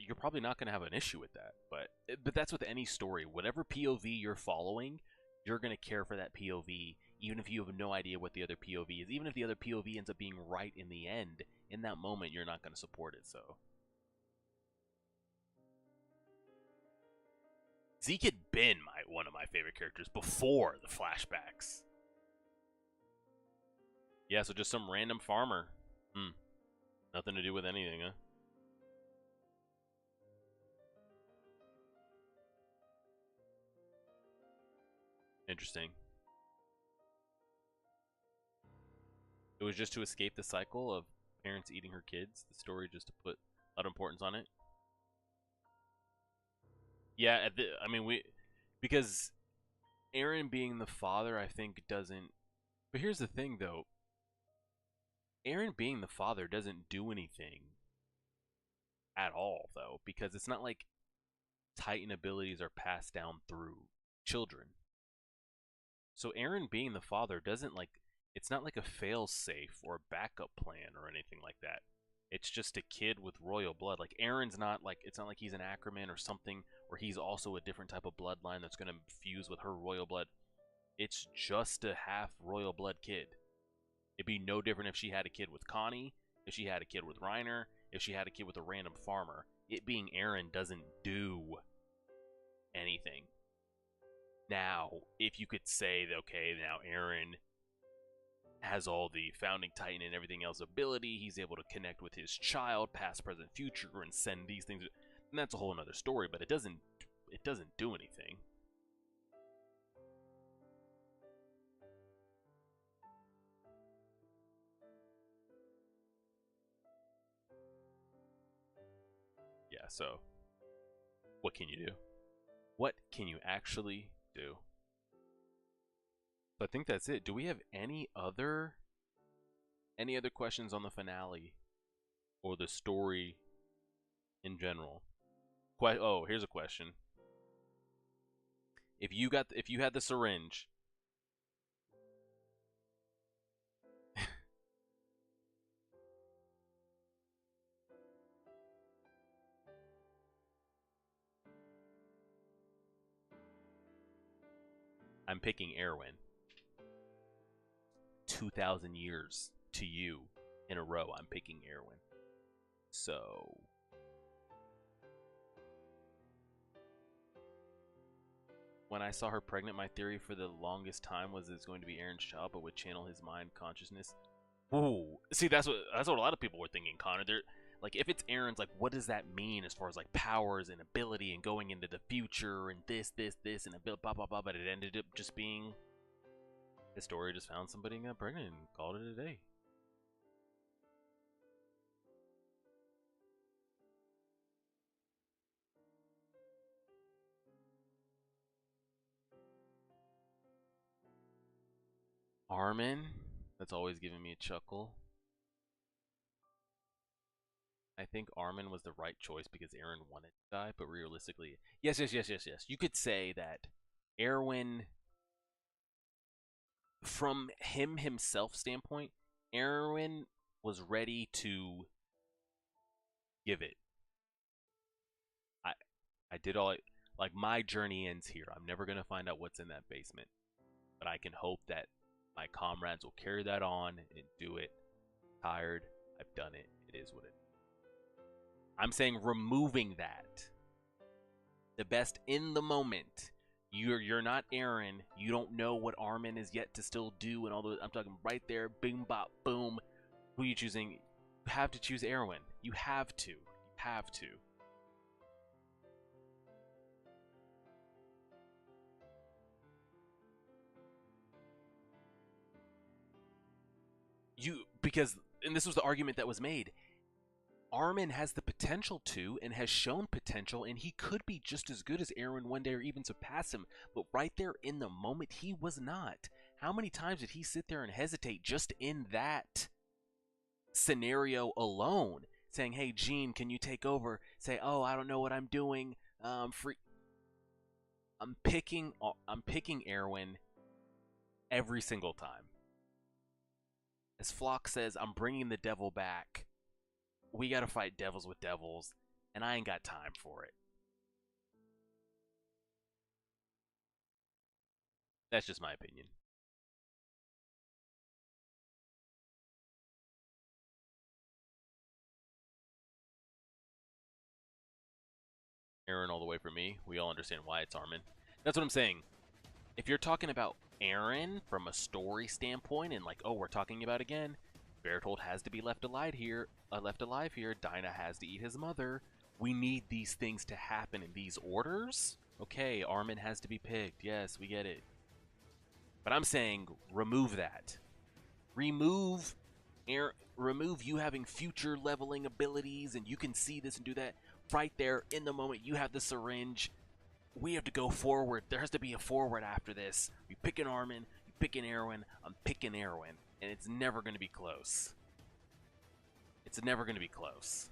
You're probably not gonna have an issue with that, but that's with any story. Whatever POV you're following, you're gonna care for that POV, even if you have no idea what the other POV is. Even if the other POV ends up being right in the end, in that moment, you're not gonna support it. So Zeke had been one of my favorite characters before the flashbacks. Yeah, so just some random farmer. Nothing to do with anything, huh? Interesting. It was just to escape the cycle of parents eating her kids. The story just to put a lot of importance on it. Yeah, I mean, because Eren being the father, I think doesn't. But here's the thing, though. Eren being the father doesn't do anything at all, though, because it's not like Titan abilities are passed down through children. So Eren being the father doesn't it's not like a fail-safe or a backup plan or anything like that. It's just a kid with royal blood. Like Eren's not it's not like he's an Ackerman or something, or he's also a different type of bloodline that's going to fuse with her royal blood. It's just a half royal blood kid. It'd be no different if she had a kid with Connie, if she had a kid with Reiner, if she had a kid with a random farmer. It being Eren doesn't do anything. Now, if you could say that, okay, now Eren has all the Founding Titan and everything else ability, he's able to connect with his child, past, present, future, and send these things, and that's a whole other story, but it doesn't do anything. Yeah, so what can you do? What can you actually do? So I think that's it. Do we have any other questions on the finale or the story in general? Oh, here's a question. If you had the syringe, I'm picking Erwin. 2,000 years to you in a row, I'm picking Erwin. So when I saw her pregnant, my theory for the longest time was it's going to be Eren's child, but would channel his mind consciousness. Ooh, see, that's what a lot of people were thinking, Connor. They're like, if it's Eren's, what does that mean as far as powers and ability and going into the future and this and a blah blah blah? But it ended up just being Historia just found somebody and got pregnant and called it a day. Armin, that's always giving me a chuckle. I think Armin was the right choice because Eren wanted to die, but realistically, yes. You could say that Erwin, from himself standpoint, Erwin was ready to give it. I did all my journey ends here. I'm never gonna find out what's in that basement, but I can hope that my comrades will carry that on and do it. Tired, I've done it. It is what it is. I'm saying removing that. The best in the moment. You're not Eren. You don't know what Armin is yet to still do and all those. I'm talking right there. Bing, bop, boom. Who are you choosing? You have to choose Erwin. You have to. You have to. Because this was the argument that was made. Armin has the potential to, and has shown potential, and he could be just as good as Eren one day or even surpass him, but right there in the moment, he was not. How many times did he sit there and hesitate just in that scenario alone? saying, "Hey, Gene, can you take over?" Say, "Oh, I don't know what I'm doing. Free." I'm picking Erwin every single time. As Flock says, I'm bringing the devil back. We gotta fight devils with devils, and I ain't got time for it. That's just my opinion. Aaron all the way for me. We all understand why it's Armin. That's what I'm saying. If you're talking about Aaron from a story standpoint, and like, oh, we're talking about again, Bertold has to be left alive here. Dinah has to eat his mother. We need these things to happen in these orders. Okay, Armin has to be picked. Yes, we get it. But I'm saying remove that. Remove you having future leveling abilities, and you can see this and do that. Right there in the moment you have the syringe. We have to go forward. There has to be a forward after this. You picking Armin, you picking Erwin, I'm picking Erwin, and it's never going to be close. It's never going to be close.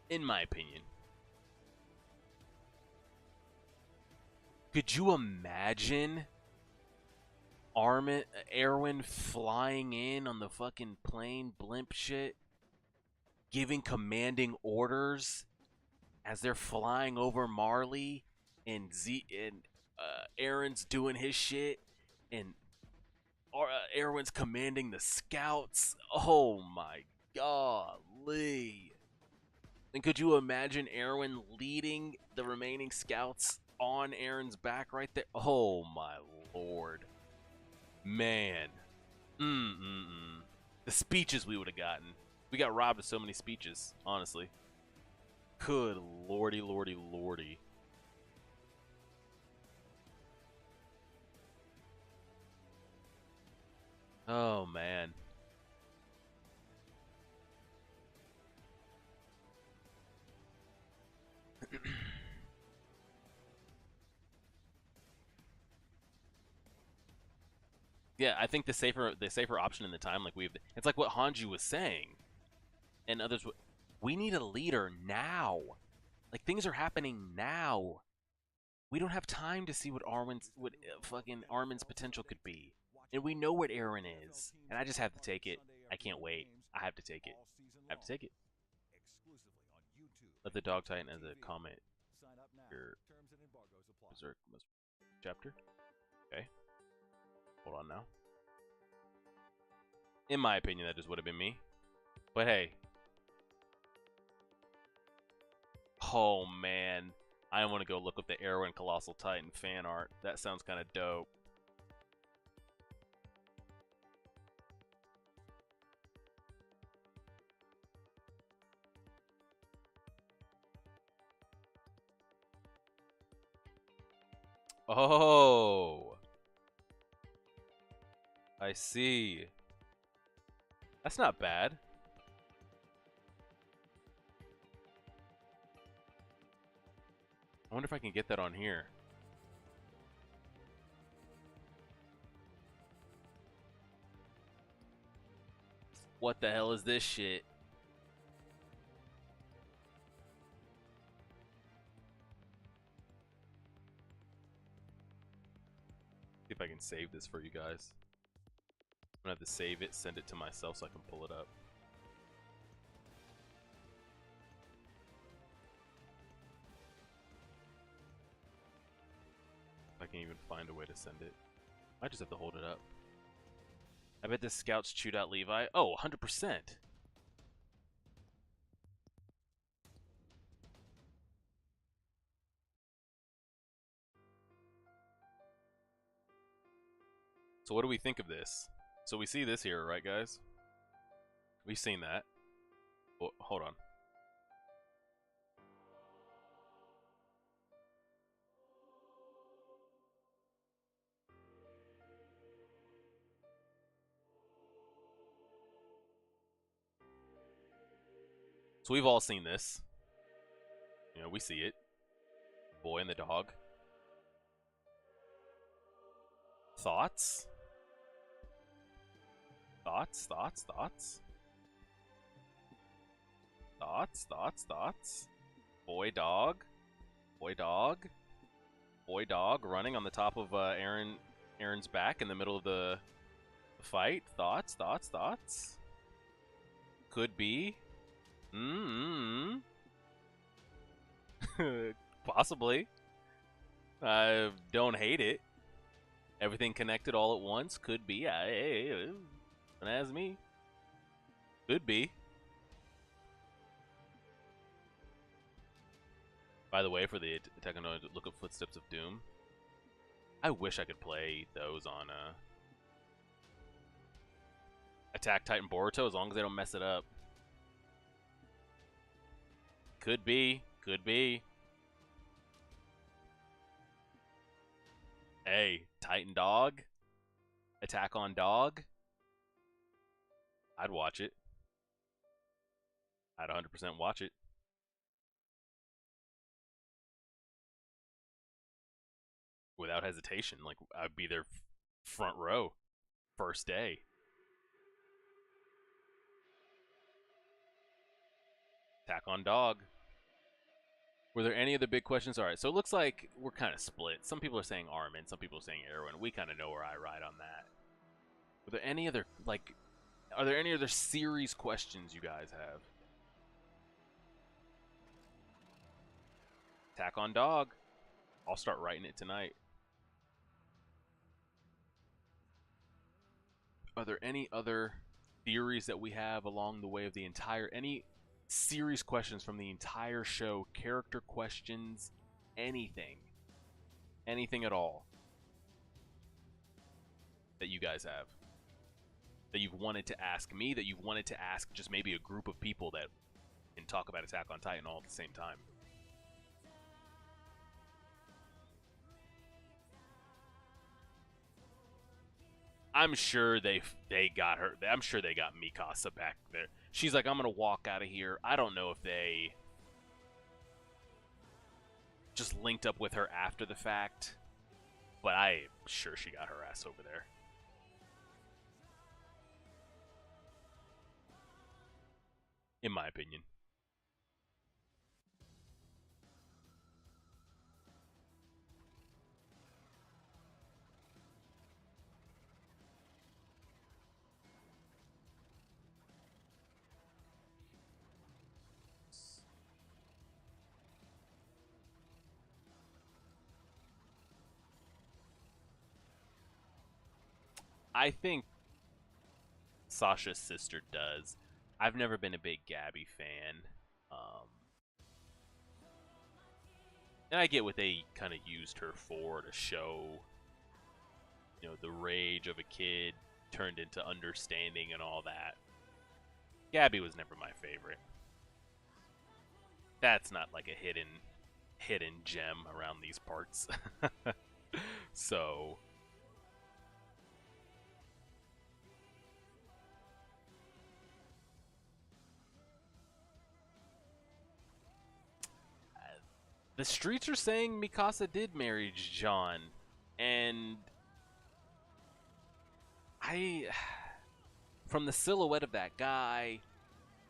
In my opinion. Could you imagine Erwin flying in on the fucking plane blimp shit, giving commanding orders as they're flying over Marley, and Aaron's doing his shit, and Erwin's commanding the scouts? Oh my golly. And could you imagine Erwin leading the remaining scouts on Aaron's back right there? Oh my lord. Man. The speeches we would have gotten. We got robbed of so many speeches, honestly. Good lordy, lordy, lordy. Oh man. Yeah, I think the safer option in the time, like it's like what Hanju was saying, and others. We need a leader now. Like, things are happening now. We don't have time to see what fucking Armin's potential could be, and we know what Aaron is. And I just have to take it. I can't wait. I have to take it. I have to take it. Let the Dog Titan as a comment. Your Berserk chapter. Okay. Hold on now. In my opinion, that just would have been me. But hey. Oh man. I want to go look up the Erwin Colossal Titan fan art. That sounds kind of dope. Oh. I see. That's not bad. I wonder if I can get that on here. What the hell is this shit? See if I can save this for you guys. I'm gonna have to save it, send it to myself so I can pull it up. If I can even find a way to send it. I just have to hold it up. I bet the scouts chewed out Levi. Oh, 100%. So what do we think of this? So we see this here, right, guys? We've seen that. Oh, hold on. So we've all seen this. You know, we see it. Boy and the dog. Thoughts? Thoughts? Thoughts? Thoughts? Thoughts? Thoughts? Thoughts? Boy dog. Boy dog. Boy dog running on the top of Aaron's back in the middle of the fight. Thoughts? Thoughts? Thoughts? Could be. Possibly. I don't hate it. Everything connected all at once. Could be. Don't ask me. Could be. By the way, for the Attack on Titan, look up Footsteps of Doom. I wish I could play those on Attack Titan Boruto as long as they don't mess it up. Could be. Could be. Hey, Titan Dog? Attack on Dog? I'd watch it. I'd 100% watch it. Without hesitation. Like, I'd be there front row. First day. Attack on Dog. Were there any other big questions? Alright, so it looks like we're kind of split. Some people are saying Armin, some people are saying Erwin. We kind of know where I ride on that. Were there any other, like, are there any other series questions you guys have? Attack on Dog. I'll start writing it tonight. Are there any other theories that we have along the way of the entire, any series questions from the entire show, character questions, anything at all that you guys have, that you've wanted to ask me, that you've wanted to ask just maybe a group of people that can talk about Attack on Titan all at the same time? I'm sure they got her. I'm sure they got Mikasa back there. She's like, I'm gonna walk out of here. I don't know if they just linked up with her after the fact, but I'm sure she got her ass over there. In my opinion. I think Sasha's sister does. I've never been a big Gabby fan. And I get what they kind of used her for, to show, you know, the rage of a kid turned into understanding and all that. Gabby was never my favorite. That's not like a hidden gem around these parts. So the streets are saying Mikasa did marry Jean, and from the silhouette of that guy,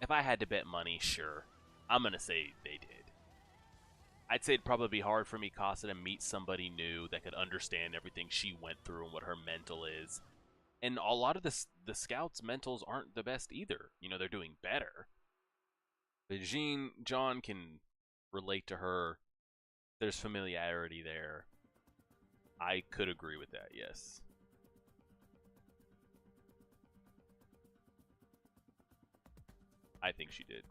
if I had to bet money, sure, I'm gonna say they did. I'd say it'd probably be hard for Mikasa to meet somebody new that could understand everything she went through and what her mental is. And a lot of the scouts' mentals aren't the best either. You know, they're doing better. But John can relate to her. There's familiarity there. I could agree with that, yes. I think she did.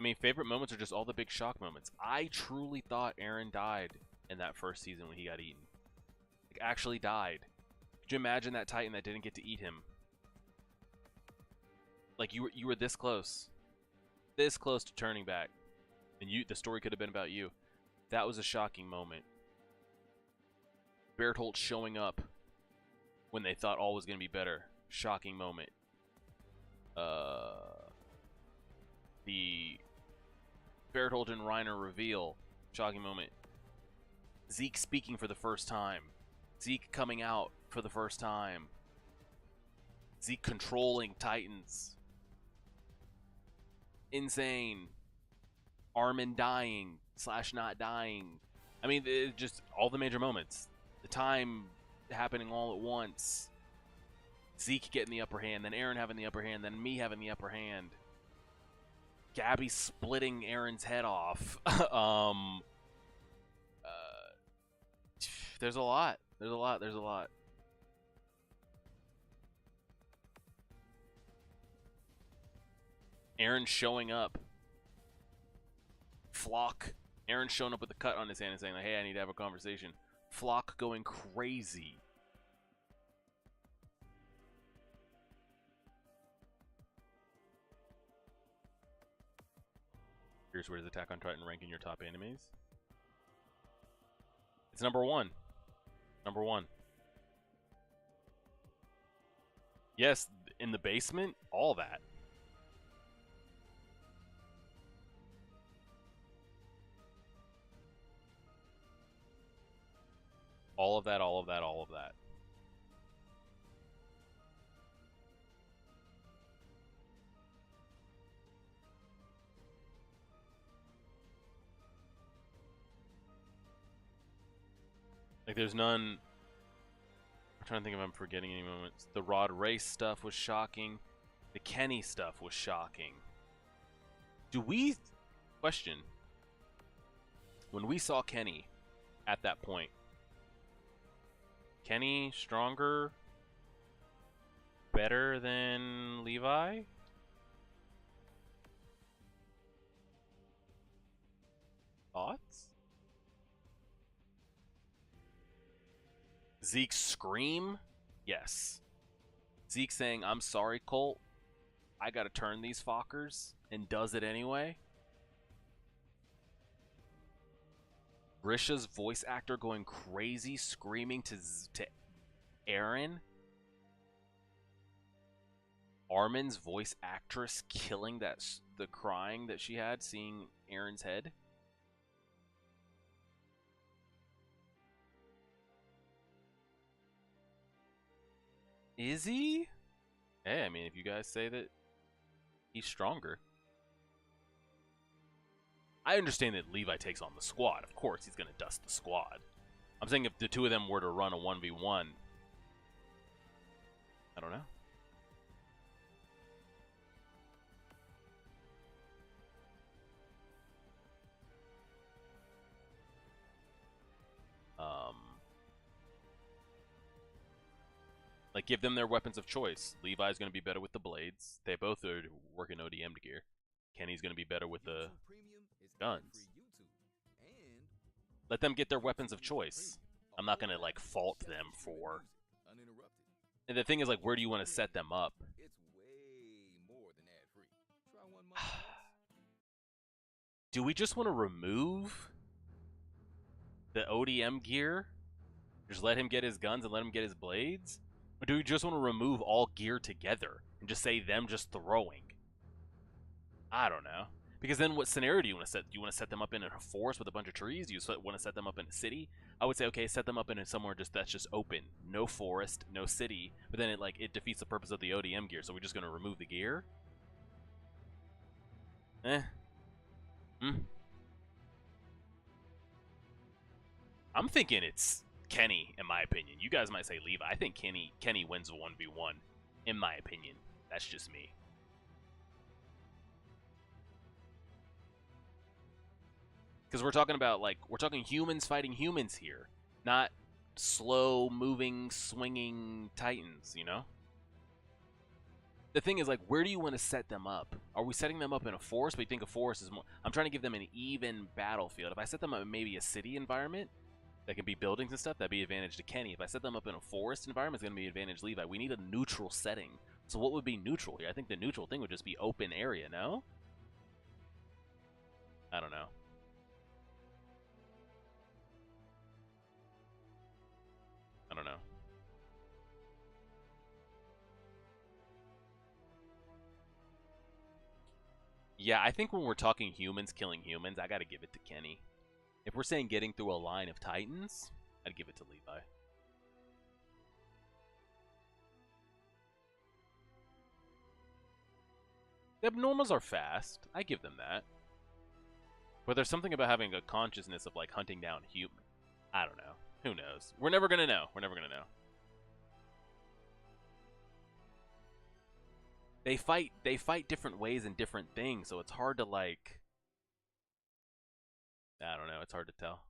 I mean, favorite moments are just all the big shock moments. I truly thought Eren died in that first season when he got eaten. Like, actually died. Could you imagine that Titan that didn't get to eat him? Like, you were this close. This close to turning back. And the story could have been about you. That was a shocking moment. Bertolt showing up when they thought all was going to be better. Shocking moment. Berthold and Reiner reveal. Shocking moment. Zeke speaking for the first time. Zeke coming out for the first time. Zeke controlling Titans. Insane. Armin dying / not dying. I mean, just all the major moments. The time happening all at once. Zeke getting the upper hand, then Aaron having the upper hand, then me having the upper hand. Gabby splitting Aaron's head off. There's a lot. There's a lot. Aaron showing up. Flock. Aaron showing up with a cut on his hand and saying, like, hey, I need to have a conversation. Flock going crazy. Here's where does Attack on Titan rank in your top animes? It's number 1. Number 1. Yes, in the basement, all that. All of that, all of that, all of that. Like, there's none. I'm trying to think if I'm forgetting any moments. The Rod Race stuff was shocking. The Kenny stuff was shocking. Do we question when we saw Kenny at that point? Kenny stronger, better than Levi? Thoughts? Zeke scream? Yes. Zeke saying, I'm sorry, Colt. I gotta turn these fuckers, and does it anyway. Grisha's voice actor going crazy, screaming to Aaron. Armin's voice actress killing the crying that she had seeing Aaron's head. Is he? Hey, I mean, if you guys say that he's stronger. I understand that Levi takes on the squad. Of course, he's going to dust the squad. I'm saying if the two of them were to run a 1v1, I don't know. Like, give them their weapons of choice. Levi's going to be better with the blades. They both are working ODM gear. Kenny's going to be better with the guns. Let them get their weapons of choice. I'm not going to, like, fault them for... And the thing is, like, where do you want to set them up? Do we just want to remove the ODM gear? Just let him get his guns and let him get his blades? Or do we just want to remove all gear together and just say them just throwing? I don't know. Because then what scenario do you want to set? Do you want to set them up in a forest with a bunch of trees? Do you want to set them up in a city? I would say, okay, set them up in somewhere that's just open. No forest, no city. But then it defeats the purpose of the ODM gear, so we're just going to remove the gear? I'm thinking it's Kenny, in my opinion. You guys might say Levi. I think Kenny wins the 1v1, in my opinion. That's just me. Because we're talking about, like, we're talking humans fighting humans here, not slow moving, swinging titans, you know? The thing is, like, where do you want to set them up? Are we setting them up in a forest? But you think a forest is more... I'm trying to give them an even battlefield. If I set them up in maybe a city environment that can be buildings and stuff, that'd be advantage to Kenny. If I set them up in a forest environment, it's going to be advantage Levi. We need a neutral setting. So what would be neutral here? I think the neutral thing would just be open area, no? I don't know. I don't know. Yeah, I think when we're talking humans killing humans, I gotta give it to Kenny. If we're saying getting through a line of Titans, I'd give it to Levi. The Abnormals are fast. I give them that. But there's something about having a consciousness of like hunting down human. I don't know. Who knows? We're never gonna know. We're never gonna know. They fight different ways and different things, so it's hard to like, I don't know, it's hard to tell.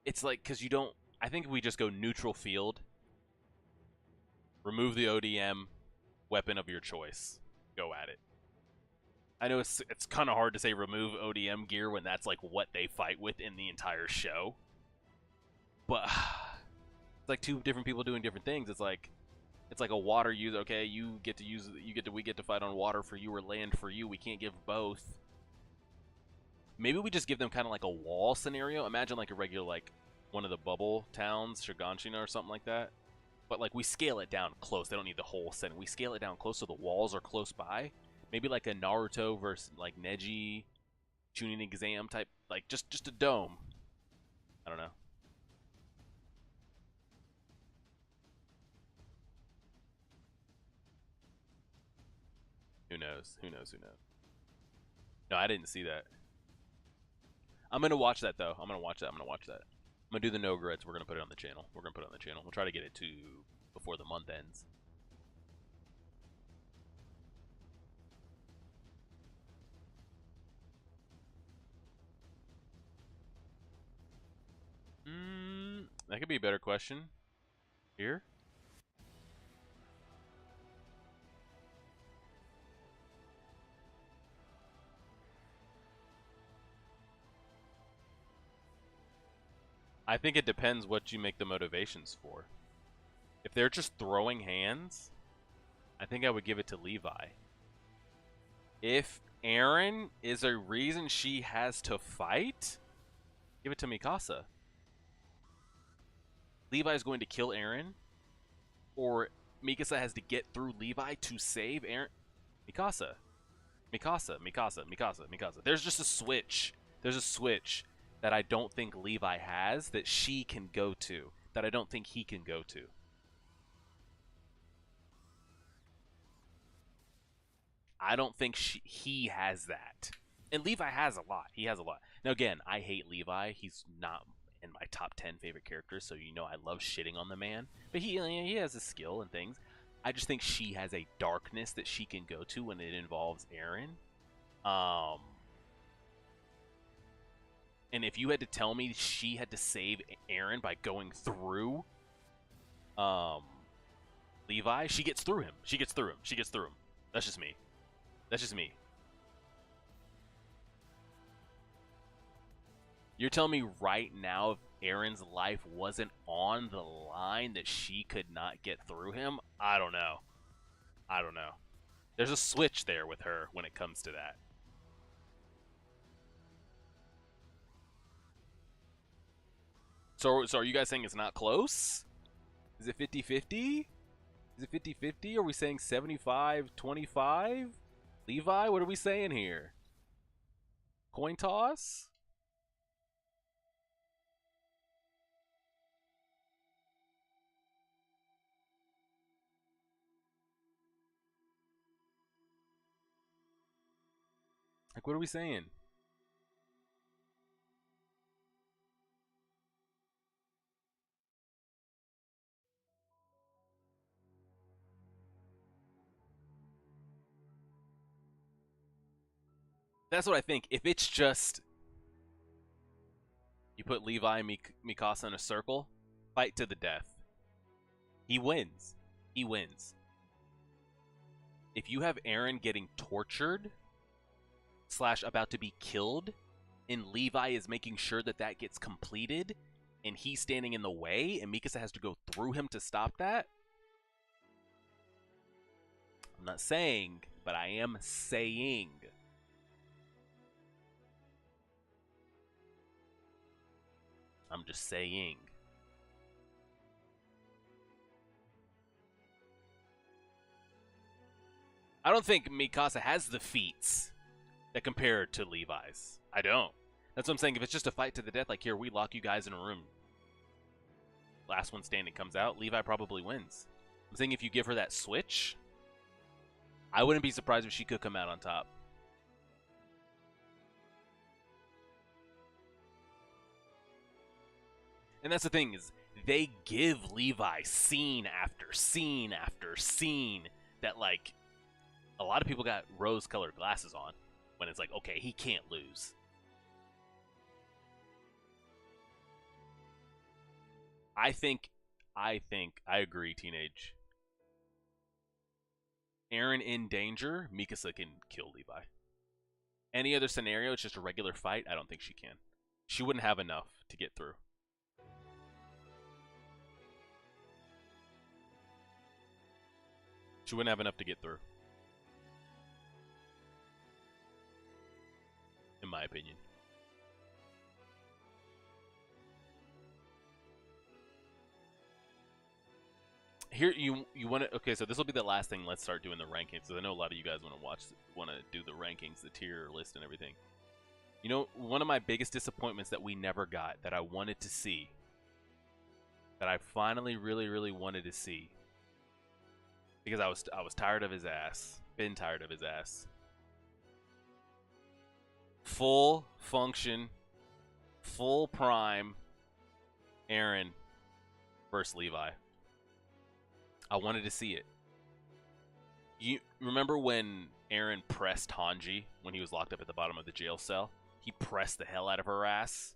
It's like, cuz you don't, I think we just go neutral field. Remove the ODM weapon of your choice. Go at it. I know it's kind of hard to say remove ODM gear when that's like what they fight with in the entire show. But it's like two different people doing different things. It's like a water user. Okay, we get to fight on water for you or land for you. We can't give both. Maybe we just give them kind of like a wall scenario. Imagine like a regular like one of the bubble towns, Shiganshina or something like that. But like we scale it down close. They don't need the whole setting. We scale it down close so the walls are close by. Maybe like a Naruto versus like Neji, Chunin exam type, like just a dome. I don't know. Who knows? Who knows? Who knows? No, I didn't see that. I'm gonna watch that though. I'm gonna watch that. I'm gonna do the no regrets. We're gonna put it on the channel. We'll try to get it to before the month ends. That could be a better question. Here? I think it depends what you make the motivations for. If they're just throwing hands, I think I would give it to Levi. If Eren is a reason she has to fight, give it to Mikasa. Levi is going to kill Eren, or Mikasa has to get through Levi to save Eren. Mikasa. There's just a switch. There's a switch that I don't think Levi has that she can go to, that I don't think he can go to. I don't think he has that. And Levi has a lot. He has a lot. Now, again, I hate Levi. He's not in my top 10 favorite characters, so you know I love shitting on the man. But he has a skill and things. I just think she has a darkness that she can go to when it involves Eren. And if you had to tell me she had to save Eren by going through Levi, she gets through him. That's just me. You're telling me right now if Eren's life wasn't on the line that she could not get through him? I don't know. There's a switch there with her when it comes to that. So are you guys saying it's not close? Is it 50-50? Is it 50-50? Are we saying 75-25? Levi, what are we saying here? Coin toss? Like, what are we saying? That's what I think. If it's just you put Levi and Mikasa in a circle, fight to the death. He wins. If you have Eren getting tortured / about to be killed, and Levi is making sure that gets completed, and he's standing in the way, and Mikasa has to go through him to stop that, I'm not saying, but I am saying. I'm just saying. I don't think Mikasa has the feats that compare to Levi's. I don't. That's what I'm saying. If it's just a fight to the death, like here, we lock you guys in a room. Last one standing comes out, Levi probably wins. I'm saying if you give her that switch, I wouldn't be surprised if she could come out on top. And that's the thing is, they give Levi scene after scene after scene that, like, a lot of people got rose-colored glasses on when it's like, okay, he can't lose. I agree, Teenage. Eren in danger, Mikasa can kill Levi. Any other scenario, it's just a regular fight, I don't think she can. She wouldn't have enough to get through. She wouldn't have enough to get through. In my opinion. Here you want to, okay, so this will be the last thing. Let's start doing the rankings, because I know a lot of you guys want to do the rankings, the tier list and everything. You know, one of my biggest disappointments that we never got, that I wanted to see, that I finally really wanted to see, because I was tired of his ass. Been tired of his ass. Full function, full prime Eren versus Levi. I wanted to see it. You remember when Eren pressed Hanji when he was locked up at the bottom of the jail cell? He pressed the hell out of her ass.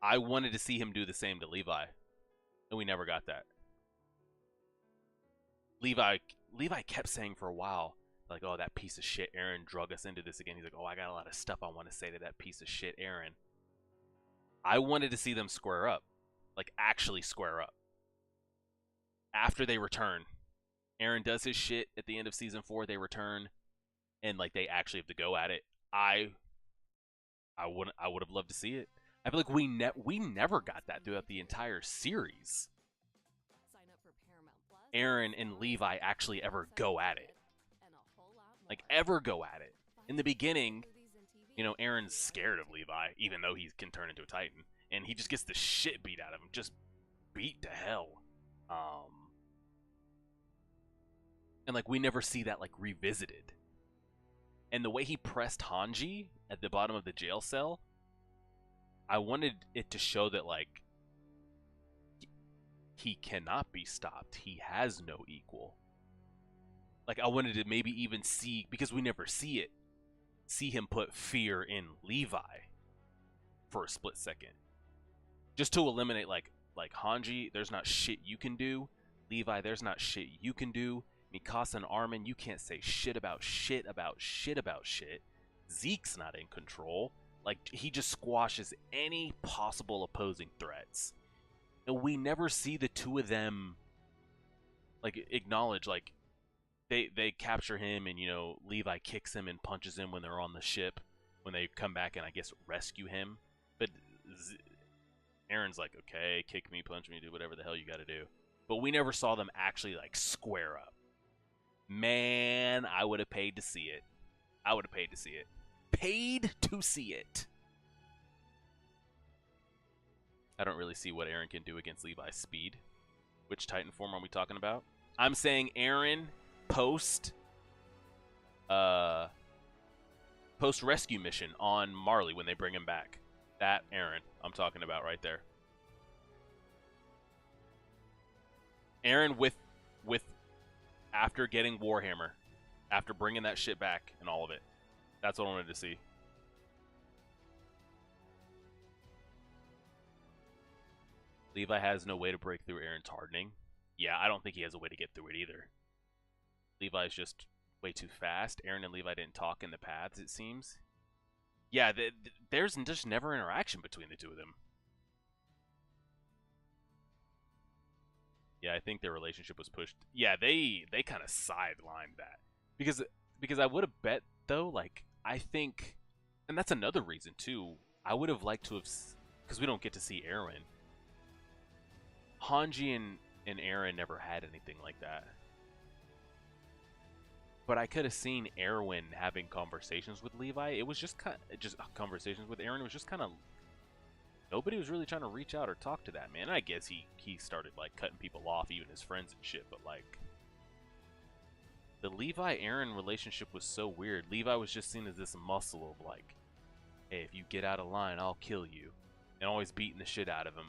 I wanted to see him do the same to Levi, and we never got that. Levi kept saying for a while, like, oh, that piece of shit Eren drug us into this again. He's like, oh, I got a lot of stuff I want to say to that piece of shit Eren. I wanted to see them square up. Like, actually square up. After they return, Eren does his shit at the end of season 4. They return, and like they actually have to go at it. I would have loved to see it. I feel like we never got that throughout the entire series. Sign up for Paramount Plus. Eren and Levi actually ever go at it. And a whole lot more. Like ever go at it. In the beginning, you know, Eren's scared of Levi, even though he can turn into a Titan, and he just gets the shit beat out of him, just beat to hell. And like we never see that like revisited. And the way he pressed Hanji at the bottom of the jail cell, I wanted it to show that like he cannot be stopped. He has no equal. Like I wanted to maybe even see, because we never see it, see him put fear in Levi for a split second. Just to eliminate like Hanji, there's not shit you can do. Levi, there's not shit you can do. Mikasa and Armin, you can't say shit about shit about shit about shit. Zeke's not in control. Like, he just squashes any possible opposing threats. And we never see the two of them, like, acknowledge, like, they capture him and, you know, Levi kicks him and punches him when they're on the ship, when they come back and, I guess, rescue him. But Eren's like, okay, kick me, punch me, do whatever the hell you gotta do. But we never saw them actually, like, square up. Man, I would have paid to see it. I would have paid to see it. Paid to see it. I don't really see what Eren can do against Levi's speed. Which Titan form are we talking about? I'm saying Eren post rescue mission on Marley when they bring him back. That Eren I'm talking about right there. Eren with after getting Warhammer, after bringing that shit back and all of it. That's what I wanted to see. Levi has no way to break through Eren's hardening. Yeah, I don't think he has a way to get through it either. Levi's just way too fast. Eren and Levi didn't talk in the paths, it seems. Yeah, there's just never interaction between the two of them. Yeah, I think their relationship was pushed. Yeah, they kind of sidelined that. Because I would have bet, though, like, I think, and that's another reason, too, I would have liked to have, because we don't get to see Eren. Hanji and Eren never had anything like that. But I could have seen Erwin having conversations with Levi. It was just conversations with Aaron. It was just kind of nobody was really trying to reach out or talk to that man. And I guess he started like cutting people off, even his friends and shit. But like the Levi Aaron relationship was so weird. Levi was just seen as this muscle of like, hey, if you get out of line, I'll kill you, and always beating the shit out of him.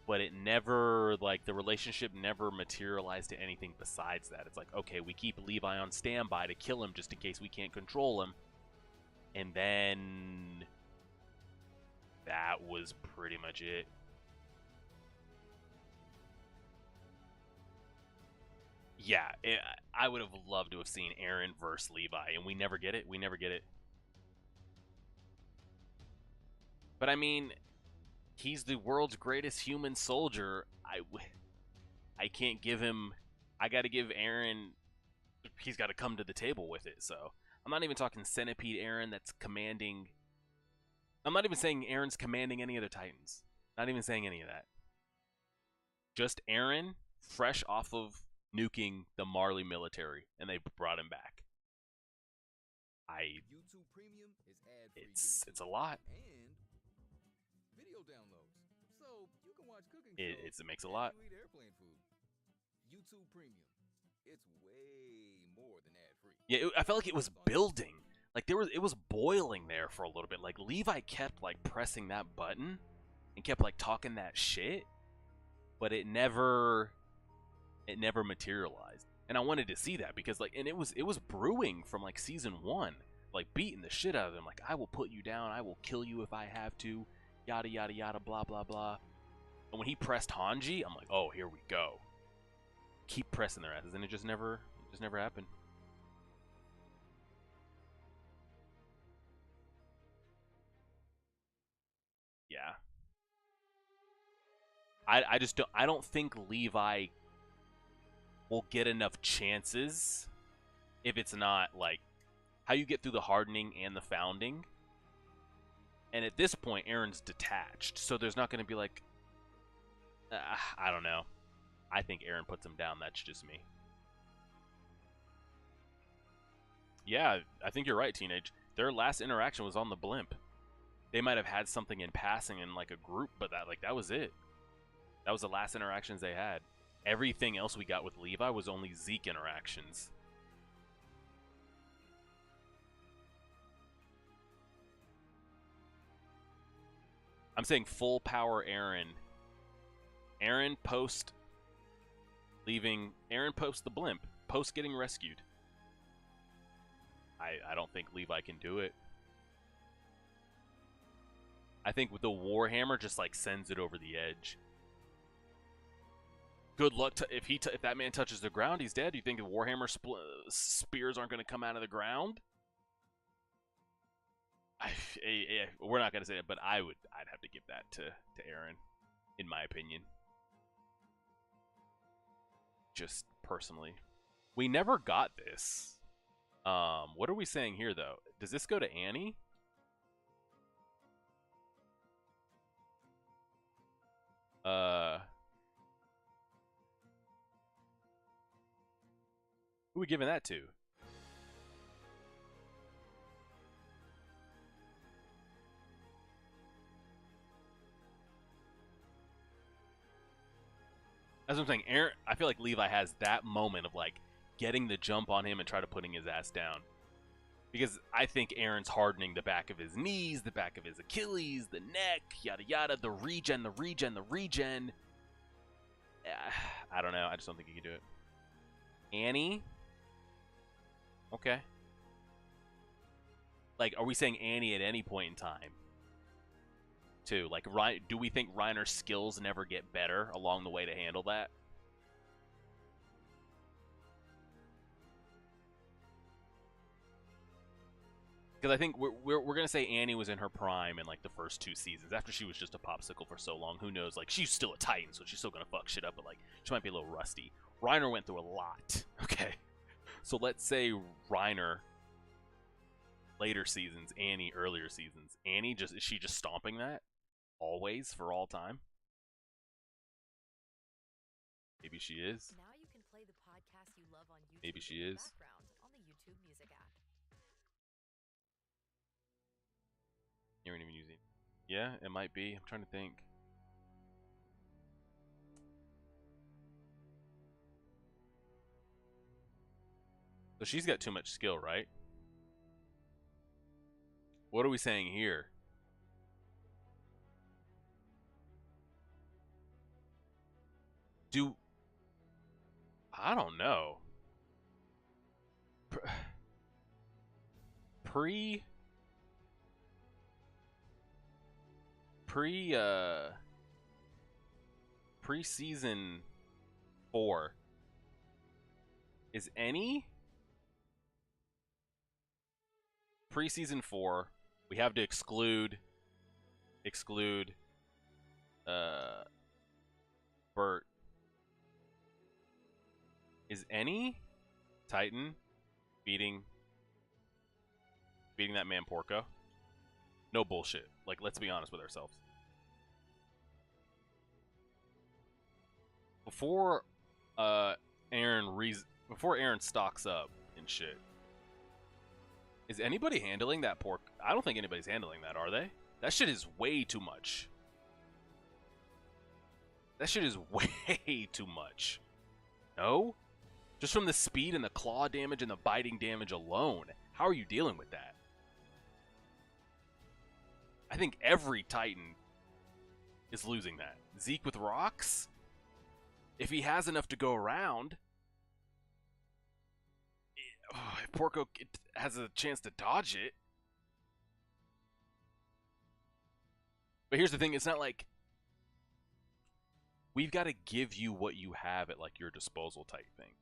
But it never, like, the relationship never materialized to anything besides that. It's like, okay, we keep Levi on standby to kill him just in case we can't control him. And then that was pretty much it. Yeah, I would have loved to have seen Aaron versus Levi, and we never get it. We never get it. But I mean, he's the world's greatest human soldier. I can't give him. I got to give Aaron. He's got to come to the table with it. So I'm not even talking Centipede Aaron that's commanding. I'm not even saying Aaron's commanding any other Titans. Not even saying any of that. Just Aaron, fresh off of nuking the Marley military, and they brought him back. YouTube Premium is ad-free. It's a lot. And video downloads, so you can watch cooking It shows makes a and lot. eat airplane food. YouTube Premium, it's way more than ad-free. Yeah, I felt like it was building. Like it was boiling there for a little bit. Like Levi kept like pressing that button and kept like talking that shit, but it never materialized. And I wanted to see that because like, and it was brewing from like season 1, like beating the shit out of them. Like, I will put you down, I will kill you if I have to, yada yada yada, blah blah blah. And when he pressed Hanji, I'm like, oh, here we go. Keep pressing their asses, and it just never happened. Yeah. I don't think Levi will get enough chances if it's not like how you get through the hardening and the founding. And at this point, Aaron's detached, so there's not going to be like, I don't know. I think Aaron puts him down. That's just me. Yeah, I think you're right, Teenage. Their last interaction was on the blimp. They might have had something in passing in like a group, but that was it. That was the last interactions they had. Everything else we got with Levi was only Zeke interactions. I'm saying full power Aaron. Aaron post the blimp. Post getting rescued. I don't think Levi can do it. I think with the Warhammer just like sends it over the edge. Good luck to if that man touches the ground, he's dead. Do you think the Warhammer spears aren't going to come out of the ground? We're not going to say it, but I'd have to give that to Aaron, in my opinion. Just personally, we never got this. What are we saying here though? Does this go to Annie? Who are we giving that to? That's what I'm saying. Aaron, I feel like Levi has that moment of like getting the jump on him and try to putting his ass down. Because I think Aaron's hardening the back of his knees, the back of his Achilles, the neck, yada yada, the regen. I don't know. I just don't think he can do it. Annie? Okay. Like, are we saying Annie at any point in time? Too. Like, do we think Reiner's skills never get better along the way to handle that? Because I think we're gonna say Annie was in her prime in like the first 2 seasons. After she was just a popsicle for so long, who knows? Like, she's still a Titan, so she's still gonna fuck shit up, but like she might be a little rusty. Reiner went through a lot. Okay, so let's say Reiner later seasons, Annie earlier seasons. Annie is she just stomping that always for all time? Maybe she is. Now you can play the podcast you love on YouTube Maybe she in the is. background, You weren't even using. Yeah, it might be. I'm trying to think. So she's got too much skill, right? What are we saying here? I don't know. Pre season 4 is any pre-season 4 we have to exclude Bert. Is any Titan beating that man Porco? No bullshit. Like, let's be honest with ourselves. Before Aaron stocks up and shit, is anybody handling that pork? I don't think anybody's handling that, are they? That shit is way too much. That shit is way too much. No? Just from the speed and the claw damage and the biting damage alone, how are you dealing with that? I think every Titan is losing that. Zeke with rocks? If he has enough to go around, if Porco has a chance to dodge it. But here's the thing, it's not like we've got to give you what you have at like your disposal type thing.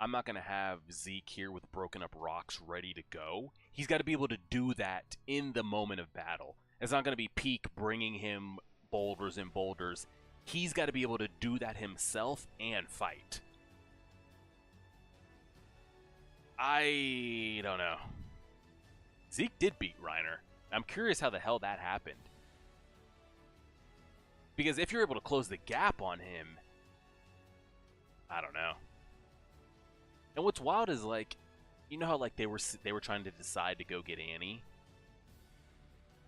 I'm not going to have Zeke here with broken up rocks ready to go. He's got to be able to do that in the moment of battle. It's not going to be Peak bringing him boulders and boulders. He's got to be able to do that himself and fight. I don't know. Zeke did beat Reiner. I'm curious how the hell that happened. Because if you're able to close the gap on him, I don't know. And what's wild is, like, you know how like they were trying to decide to go get Annie?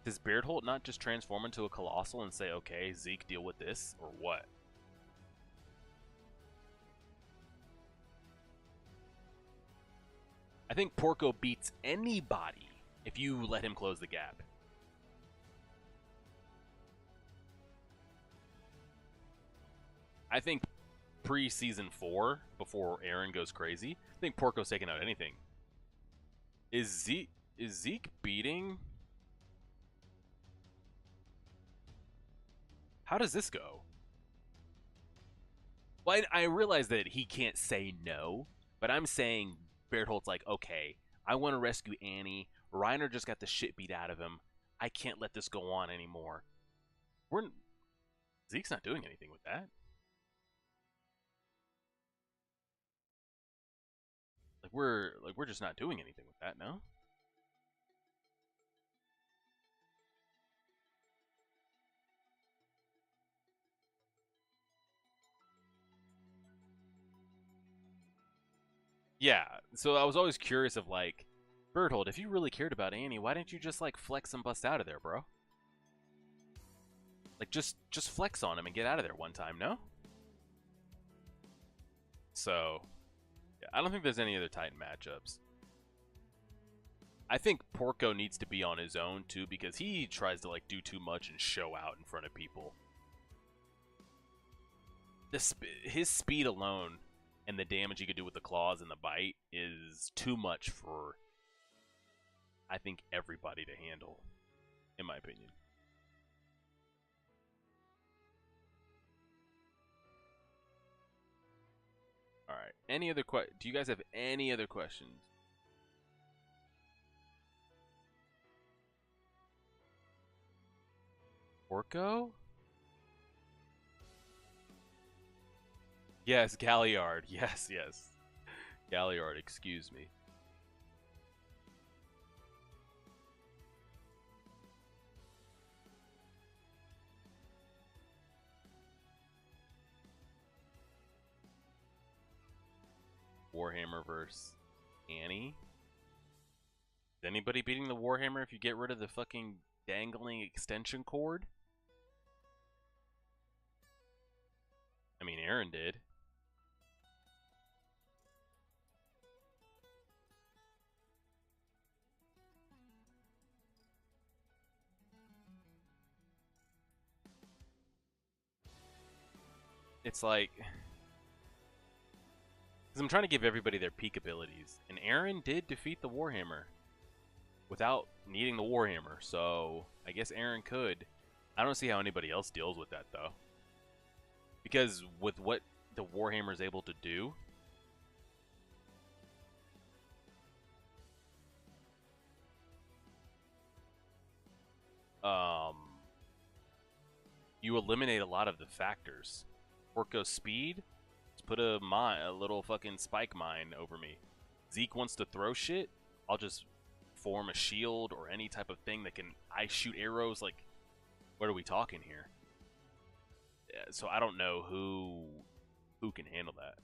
Does Beardholt not just transform into a Colossal and say, okay, Zeke, deal with this, or what? I think Porco beats anybody if you let him close the gap. I think pre-season 4, before Aaron goes crazy, I think Porco's taking out anything. Is Zeke beating? How does this go? Well, I realize that he can't say no, but I'm saying Beardholt's like, okay, I want to rescue Annie. Reiner just got the shit beat out of him. I can't let this go on anymore. Zeke's not doing anything with that. We're just not doing anything with that, no? Yeah, so I was always curious of, like, Beardholt, if you really cared about Annie, why didn't you just, like, flex and bust out of there, bro? Like, just flex on him and get out of there one time, no? So, yeah, I don't think there's any other Titan matchups. I think Porco needs to be on his own, too, because he tries to, like, do too much and show out in front of people. His speed alone and the damage he could do with the claws and the bite is too much for, I think, everybody to handle, in my opinion. Alright, any other do you guys have any other questions? Porco? Yes, Galliard. Yes, yes. Galliard, excuse me. Warhammer versus Annie? Is anybody beating the Warhammer if you get rid of the fucking dangling extension cord? I mean, Aaron did. It's like, because I'm trying to give everybody their peak abilities, and Aaron did defeat the Warhammer without needing the Warhammer, so I guess Aaron could. I don't see how anybody else deals with that, though. Because with what the Warhammer is able to do, you eliminate a lot of the factors. Orko's speed, let's put a little fucking spike mine over me. Zeke wants to throw shit, I'll just form a shield or any type of thing that can I shoot arrows. Like, what are we talking here? Yeah, so I don't know who can handle that.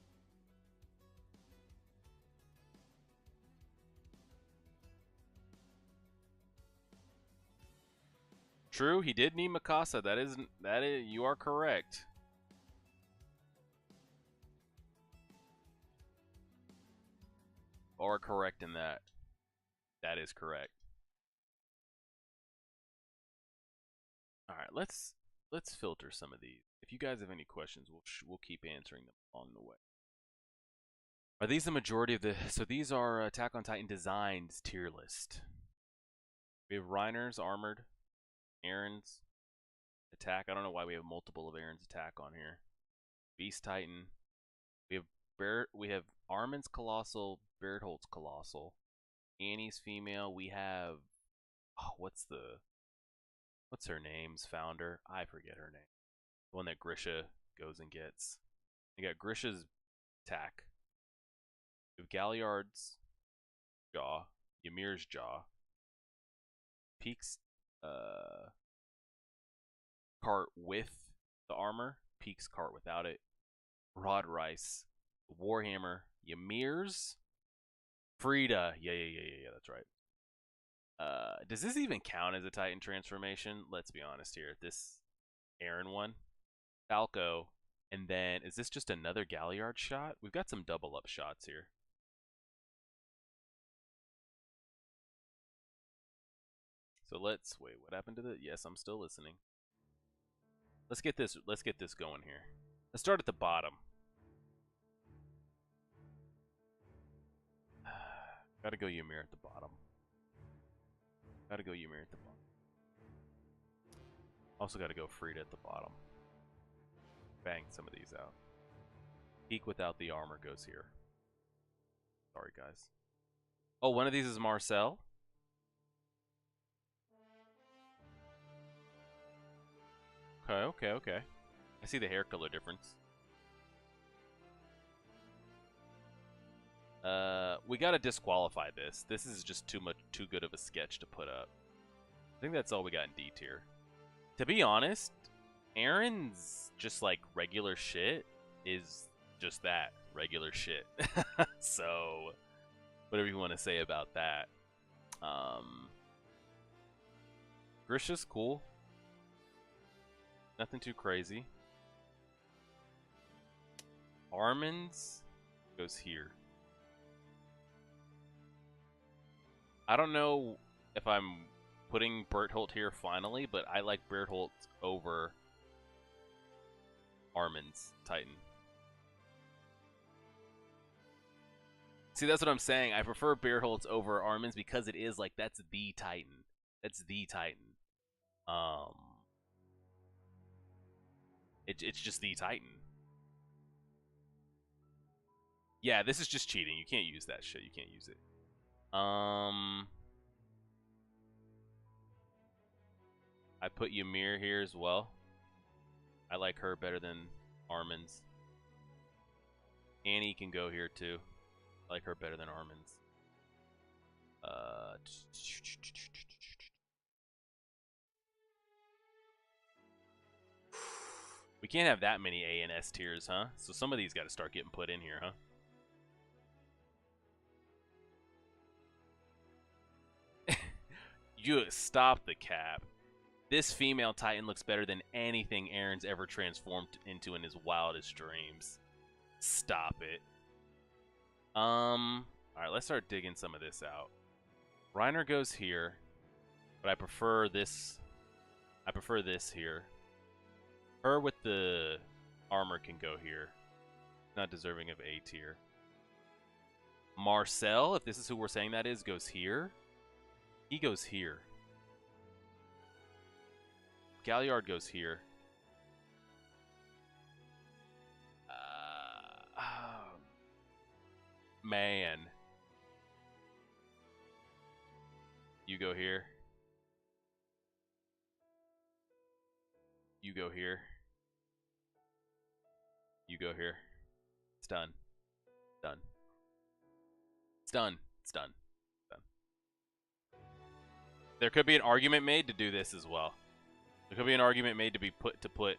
True, he did need Mikasa. That is you are correct. Are correct in that. That is correct. All right, let's filter some of these. If you guys have any questions, we'll keep answering them along the way. Are these the majority of the? So these are Attack on Titan Designs tier list. We have Reiner's armored, Aaron's attack. I don't know why we have multiple of Aaron's attack on here. Beast Titan. We have Armin's Colossal, Bertholdt's Colossal, Annie's female. We have what's her name's founder? I forget her name. The one that Grisha goes and gets. You got Grisha's attack. We have Galliard's jaw, Ymir's jaw, Peek's cart with the armor, Peek's cart without it, Rod Rice, Warhammer, Ymir's, Frida. Yeah, that's right. Does this even count as a Titan transformation? Let's be honest here. This Aaron one, Falco, and then is this just another Galliard shot? We've got some double up shots here. So let's wait. What happened to the? Yes, I'm still listening. Let's get this going here. Let's start at the bottom. Gotta go Ymir at the bottom. Gotta go Ymir at the bottom. Also gotta go Frida at the bottom. Bang some of these out. Peek without the armor goes here. Sorry, guys. Oh, one of these is Marcel. Okay. I see the hair color difference. We gotta disqualify this. This is just too good of a sketch to put up. I think that's all we got in D tier. To be honest, Aaron's just like regular shit is just that, regular shit. So, whatever you want to say about that. Grisha's cool. Nothing too crazy. Armin's goes here. I don't know if I'm putting Bertholdt here finally, but I like Bertholdt over Armin's Titan. See, that's what I'm saying. I prefer Bertholdt's over Armin's because it is like that's the Titan. That's the Titan. It's just the Titan. Yeah, this is just cheating. You can't use that shit. You can't use it. I put Ymir here as well. I like her better than Armin's. Annie can go here too. I like her better than Armin's. We can't have that many A and S tiers, huh? So some of these got to start getting put in here, huh? You stop the cap. This female Titan looks better than anything Aaron's ever transformed into in his wildest dreams. Stop it. Alright, let's start digging some of this out. Reiner goes here, but I prefer this. I prefer this here. Her with the armor can go here. Not deserving of A tier. Marcel, if this is who we're saying that is, goes here. He goes here. Galliard goes here. Man. You go here. You go here. You go here. It's done. Done. It's done. It's done. Done. There could be an argument made to do this as well. There could be an argument made to put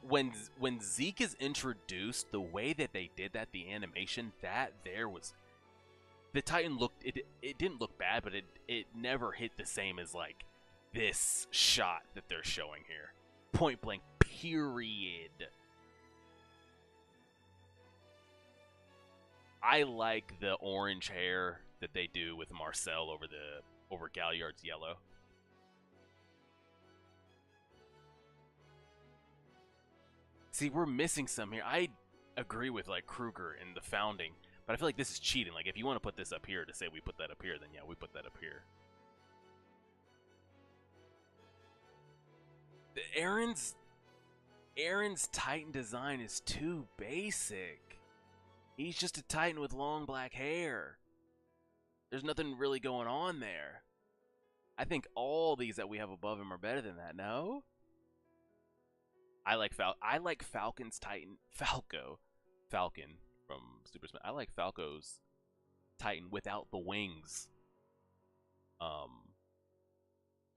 when Zeke is introduced, the way that they did that, the animation, that there was the Titan looked it didn't look bad, but it never hit the same as like this shot that they're showing here. Point blank, period. I like the orange hair that they do with Marcel over Galliard's yellow. See, we're missing some here. I agree with like Kruger in the founding, but I feel like this is cheating. Like if you want to put this up here to say we put that up here, then yeah, we put that up here. Aaron's Titan design is too basic. He's just a Titan with long black hair. There's nothing really going on there. I think all these that we have above him are better than that, no? I like Falcon's Titan. Falcon from Super Smash. I like Falco's Titan without the wings.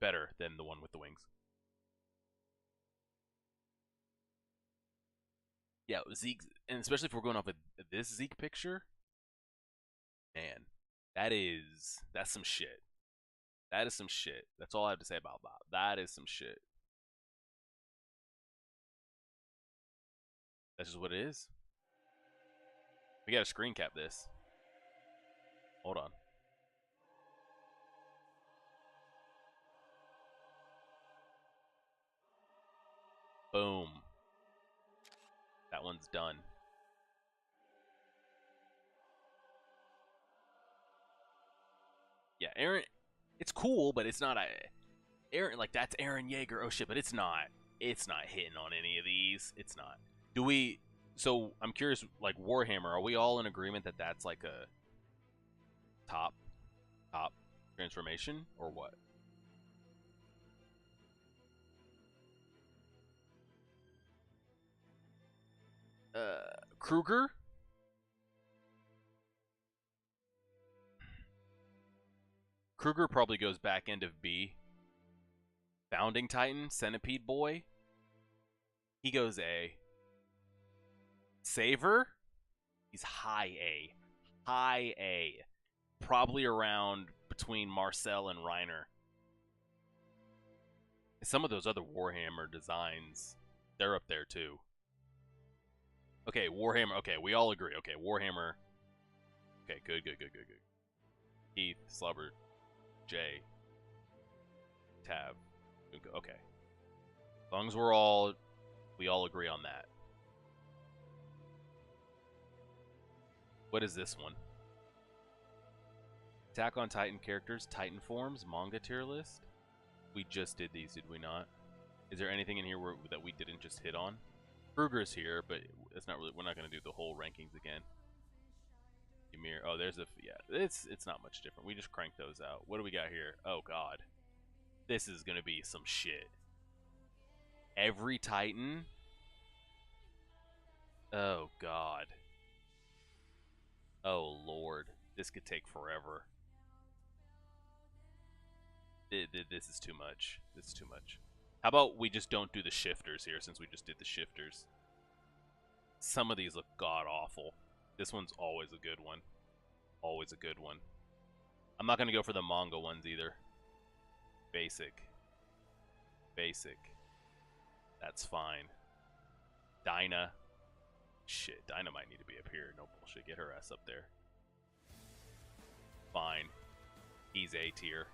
Better than the one with the wings. Yeah, Zeke, and especially if we're going off of this Zeke picture, man, that's some shit. That is some shit. That's all I have to say about Bob. That is some shit. That's just what it is. We gotta screen cap this. Hold on. Boom. That one's done. Yeah, Aaron, it's cool, but it's not Aaron, like that's Aaron Yeager. Oh shit, but it's not hitting on any of these. It's not. Do we, so I'm curious, like Warhammer, are we all in agreement that that's like a top transformation or what? Kruger? Kruger probably goes back end of B. Founding Titan, Centipede Boy. He goes A. Saver? He's high A. High A. Probably around between Marcel and Reiner. Some of those other Warhammer designs, they're up there too. Okay, Warhammer. Okay, we all agree. Okay, Warhammer. Okay, good. Heath, Slubber, Jay, Tab. Okay. As long as we all agree on that. What is this one? Attack on Titan characters, Titan forms, manga tier list. We just did these, did we not? Is there anything in here that we didn't just hit on? Kruger's here, but it's not really. We're not going to do the whole rankings again. Ymir. Oh, there's a yeah. It's not much different. We just cranked those out. What do we got here? Oh God, this is going to be some shit. Every Titan. Oh God. Oh Lord, this could take forever. This is too much. This is too much. How about we just don't do the shifters here since we just did the shifters? Some of these look god-awful. This one's always a good one. Always a good one. I'm not gonna go for the manga ones either. Basic. Basic. That's fine. Dinah. Shit, Dinah might need to be up here. No bullshit. Get her ass up there. Fine. He's A tier.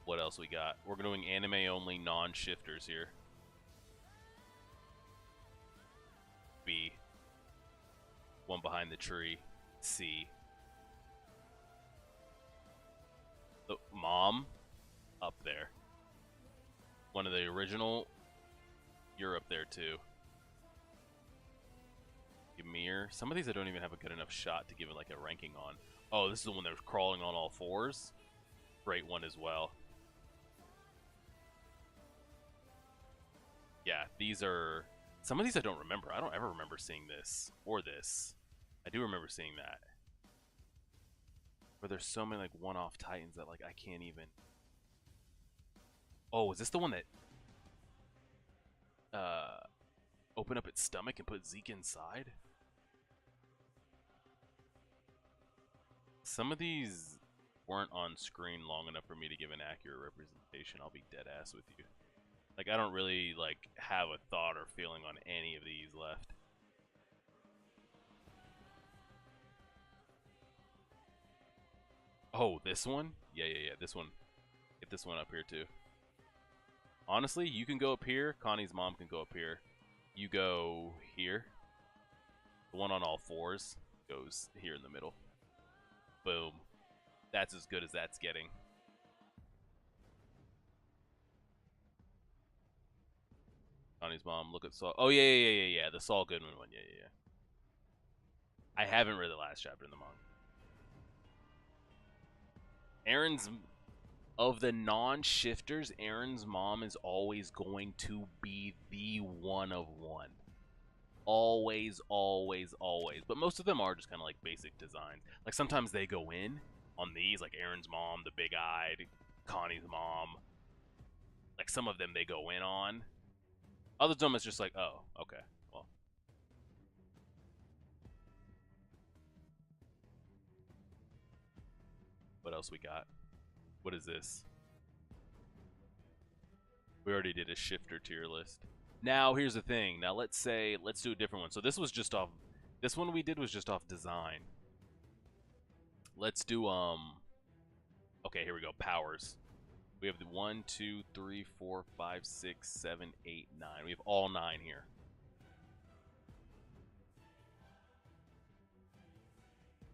What else we got? We're doing anime only non-shifters here. B. One behind the tree. C. The mom. Up there. One of the original. You're up there too. Ymir. Some of these I don't even have a good enough shot to give it like a ranking on. Oh, this is the one that was crawling on all fours. Great one as well. Yeah, these are... Some of these I don't remember. I don't ever remember seeing this. Or this. I do remember seeing that. But there's so many like one-off Titans that like I can't even... Oh, is this the one that... open up its stomach and put Zeke inside? Some of these weren't on screen long enough for me to give an accurate representation. I'll be dead ass with you. Like, I don't really, like, have a thought or feeling on any of these left. Oh, this one? Yeah, this one. Get this one up here, too. Honestly, you can go up here. Connie's mom can go up here. You go here. The one on all fours goes here in the middle. Boom. That's as good as that's getting. Connie's mom, look at Saul. Oh, yeah. The Saul Goodman one. Yeah. I haven't read the last chapter in the manga. Aaron's... Of the non-shifters, Aaron's mom is always going to be the one of one. Always. But most of them are just kind of like basic designs. Like sometimes they go in on these, like Aaron's mom, the big-eyed, Connie's mom. Like some of them they go in on. Other of them it's just like, oh, okay, well. What else we got? What is this? We already did a shifter tier list. Now, here's the thing. Now, let's do a different one. So this was just off, this one we did was just off design. Let's do, okay, here we go. Powers. We have the 1, 2, 3, 4, 5, 6, 7, 8, 9. We have all 9 here.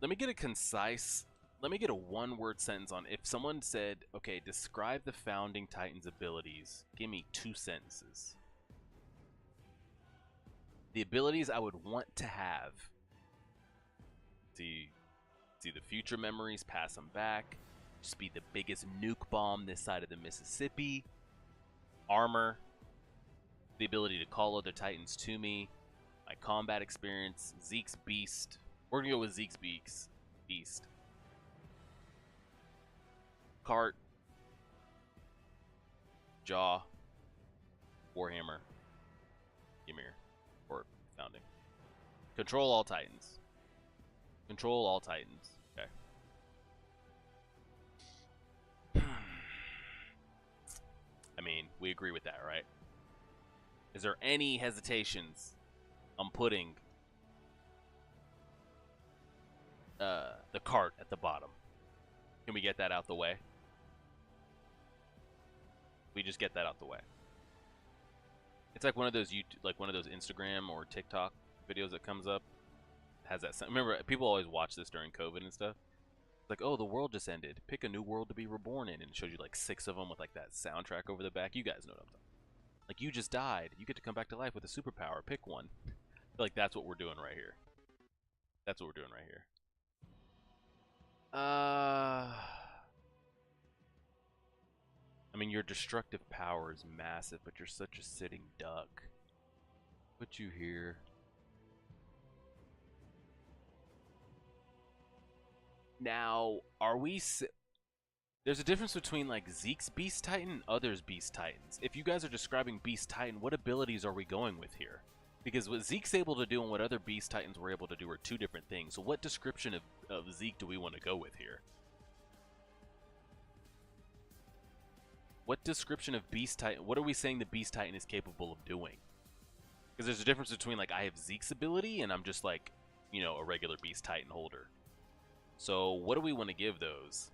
Let me get a concise... Let me get a one-word sentence on if someone said, okay, describe the founding Titan's abilities. Give me 2 sentences. The abilities I would want to have. See the future memories, pass them back. Just be the biggest nuke bomb this side of the Mississippi. Armor. The ability to call other Titans to me. My combat experience. Zeke's Beast. We're going to go with Zeke's Beast. Cart, Jaw, Warhammer, Ymir, or Founding. Control all Titans. Control all Titans. Okay. I mean, we agree with that, right? Is there any hesitations on putting the cart at the bottom? Can we get that out the way? We just get that out the way. It's like one of those Instagram or TikTok videos that comes up. Has that? Remember, people always watch this during COVID and stuff. It's like, oh, the world just ended. Pick a new world to be reborn in, and it shows you like 6 of them with like that soundtrack over the back. You guys know what I'm talking about. Like, you just died. You get to come back to life with a superpower. Pick one. I feel like that's what we're doing right here. That's what we're doing right here. I mean, your destructive power is massive, but you're such a sitting duck. Put you here. Now, are we... There's a difference between, like, Zeke's Beast Titan and others' Beast Titans. If you guys are describing Beast Titan, what abilities are we going with here? Because what Zeke's able to do and what other Beast Titans were able to do are two different things. So what description of Zeke do we want to go with here? What description of Beast Titan, what are we saying the Beast Titan is capable of doing? Because there's a difference between, like, I have Zeke's ability and I'm just like, you know, a regular Beast Titan holder. So what do we want to give those?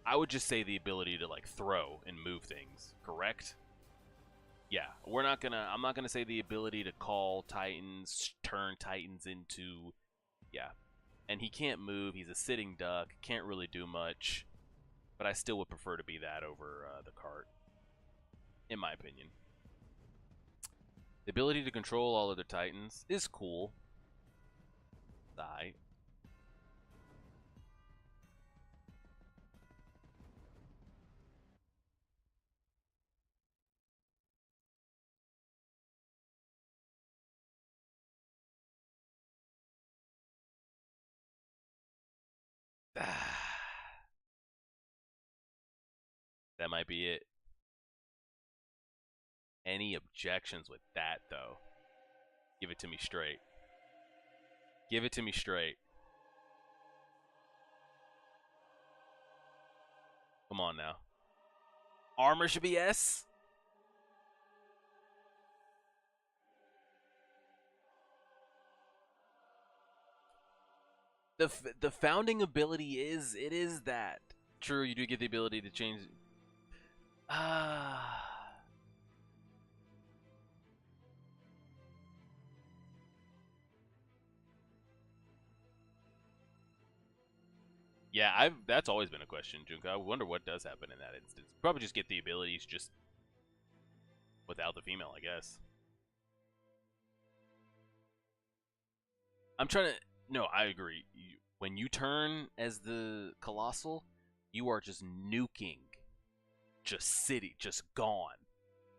I would just say the ability to, like, throw and move things, correct? Yeah, I'm not gonna say the ability to call Titans, turn Titans into, yeah. And he can't move, he's a sitting duck, can't really do much. But I still would prefer to be that over the cart, in my opinion. The ability to control all other Titans is cool. Aight. That might be it. Any objections with that, though? Give it to me straight. Give it to me straight. Come on now. Armor should be S? The founding ability is, it is that. True, you do get the ability to change. Yeah, that's always been a question, Junko. I wonder what does happen in that instance. Probably just get the abilities just without the female, I guess. I'm trying to... No, I agree. When you turn as the Colossal, you are just nuking. Just city, just gone.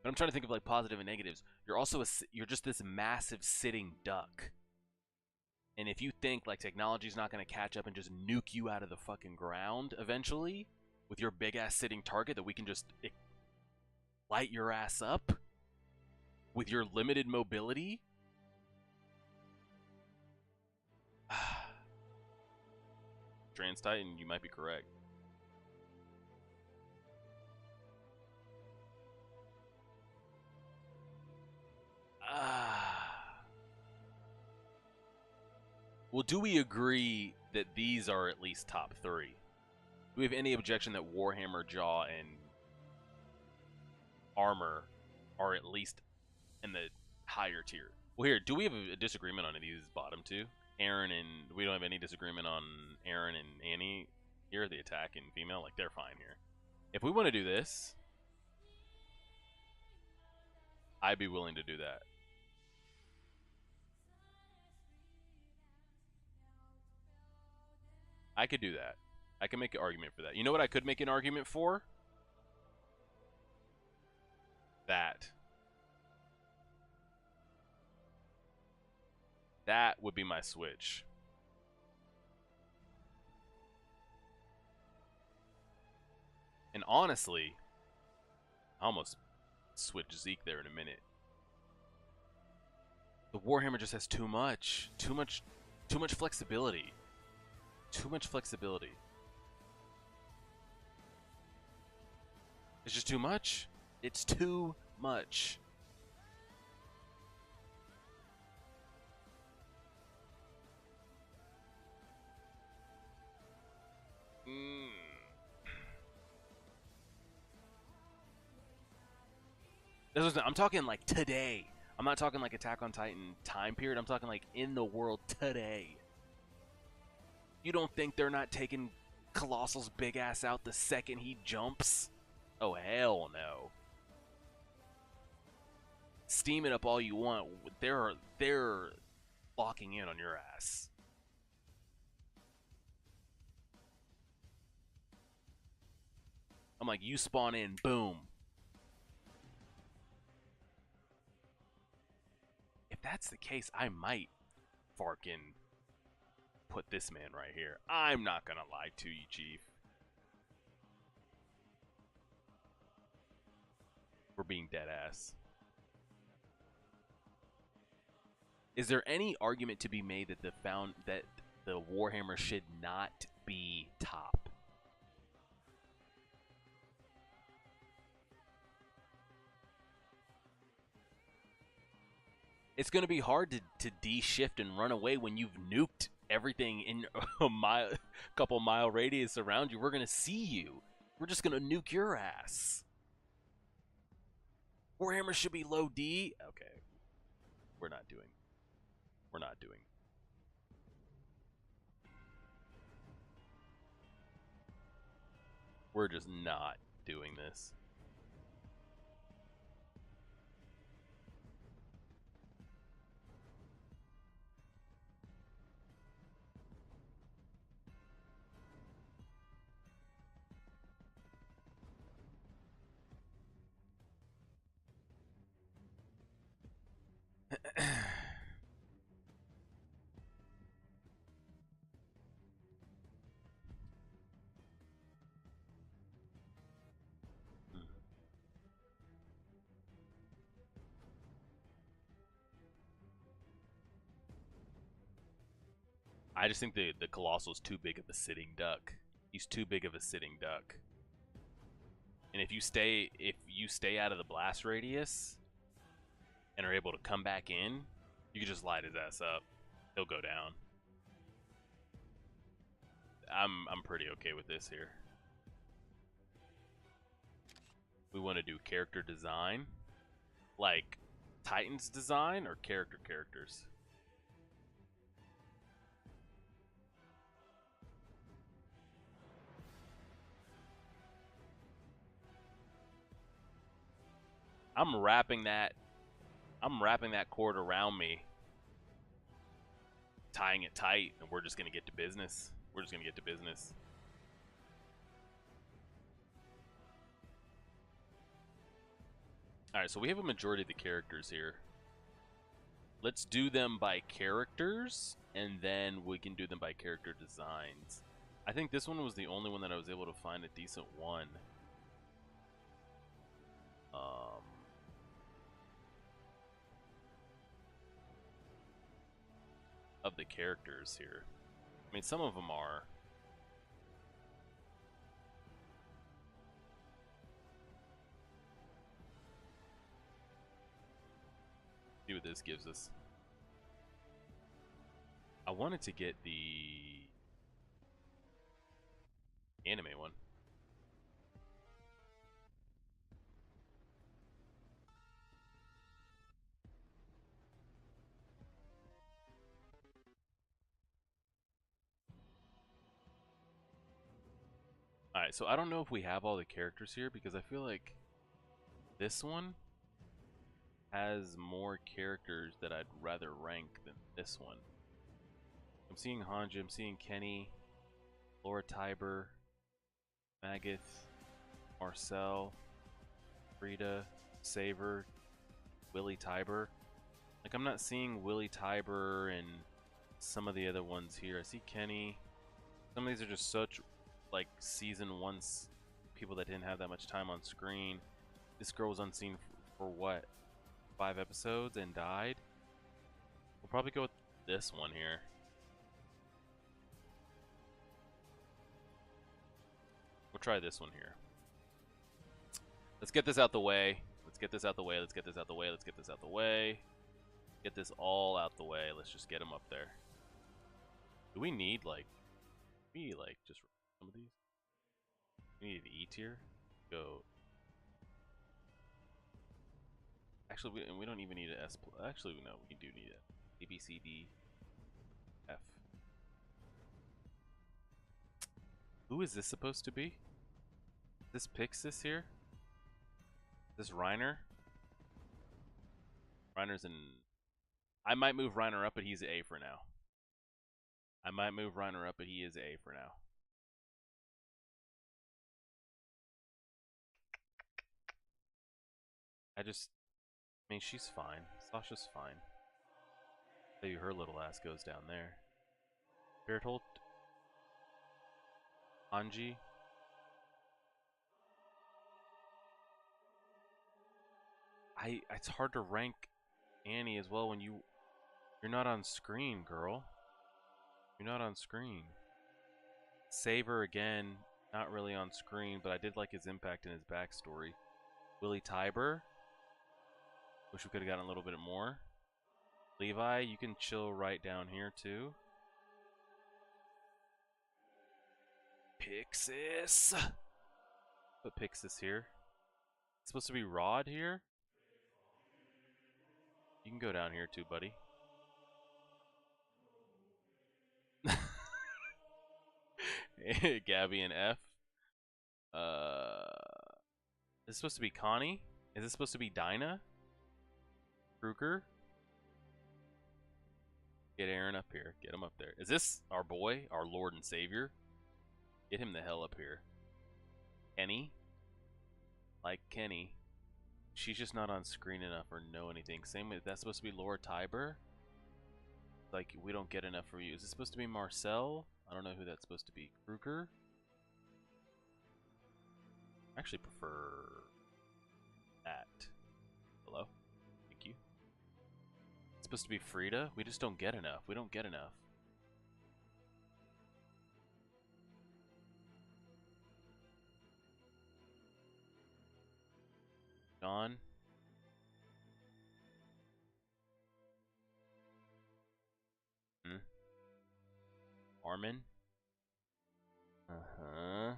But I'm trying to think of, like, positive and negatives. You're also you're just this massive sitting duck. And if you think, like, technology's not going to catch up and just nuke you out of the fucking ground eventually with your big-ass sitting target, that we can just light your ass up with your limited mobility? Trans Titan, you might be correct. Well, do we agree that these are at least top 3? Do we have any objection that Warhammer, Jaw, and Armor are at least in the higher tier? Well, here, do we have a disagreement on these bottom 2? Aaron and... We don't have any disagreement on Aaron and Annie here, the attack and female? Like, they're fine here. If we want to do this, I'd be willing to do that. I could do that. I can make an argument for that. You know what I could make an argument for? That. That would be my switch. And honestly, I almost switch Zeke there in a minute. The Warhammer just has too much flexibility. Too much flexibility. It's just too much. It's too much. I'm talking like today. I'm not talking like Attack on Titan time period. I'm talking like in the world today. You don't think they're not taking Colossal's big ass out the second he jumps? Oh, hell no. Steam it up all you want. They're locking in on your ass. I'm like, you spawn in, boom. If that's the case, I might fucking put this man right here. I'm not gonna lie to you, Chief. we're being dead ass. Is there any argument to be made that the Warhammer should not be top? It's going to be hard to de-shift and run away when you've nuked everything in a couple mile radius around you. We're going to see you. We're just going to nuke your ass. Warhammer should be low D. Okay. We're not doing. We're just not doing this. I just think the Colossal's too big of a sitting duck. He's too big of a sitting duck. And if you stay out of the blast radius and are able to come back in, you can just light his ass up. He'll go down. I'm pretty okay with this here. We want to do character design, like Titans design, or characters. I'm wrapping that cord around me, tying it tight, and we're just gonna get to business. Alright, so we have a majority of the characters here. Let's do them by characters, and then we can do them by character designs. I think this one was the only one that I was able to find a decent one. Of the characters here. I mean, some of them are. See what this gives us. I wanted to get the anime one. Alright, so I don't know if we have all the characters here because I feel like this one has more characters that I'd rather rank than this one. I'm seeing Hanji, I'm seeing Kenny, Laura Tiber, Magath, Marcel, Frida, Saber, Willie Tiber. Like, I'm not seeing Willie Tiber and some of the other ones here. I see Kenny. Some of these are just such, like, season 1 people that didn't have that much time on screen. This girl was unseen for what, 5 episodes and died? We'll probably go with this one here. We'll try this one here. Let's get this out the way. Get this all out the way. Let's just get them up there. Do we need, like, just some of these? We need an E tier. Go. Actually, we don't even need an S. Actually, no, we do need it. A, B, C, D, F. Who is this supposed to be? This Pixis here? This Reiner? Reiner's in... I might move Reiner up, but he's A for now. I mean, she's fine. Sasha's fine. Maybe her little ass goes down there. Bertolt. Anji. it's hard to rank Annie as well when you're not on screen, girl. You're not on screen. Saber again, not really on screen, but I did like his impact in his backstory. Willie Tiber. Wish we could have gotten a little bit more. Levi, you can chill right down here too. Pixis. Put Pixis here. It's supposed to be Rod here. You can go down here too, buddy. Gabby and F. Is this supposed to be Connie? Is this supposed to be Dinah? Kruger? Get Aaron up here. Get him up there. Is this our boy, our Lord and Savior? Get him the hell up here. Kenny? Like Kenny. She's just not on screen enough or know anything. Same with, that's supposed to be Laura Tiber. Like, we don't get enough for you. Is this supposed to be Marcel? I don't know who that's supposed to be. Kruger? I actually prefer that. Hello? Thank you. It's supposed to be Frida? We just don't get enough. We don't get enough. John? Armin? Uh-huh.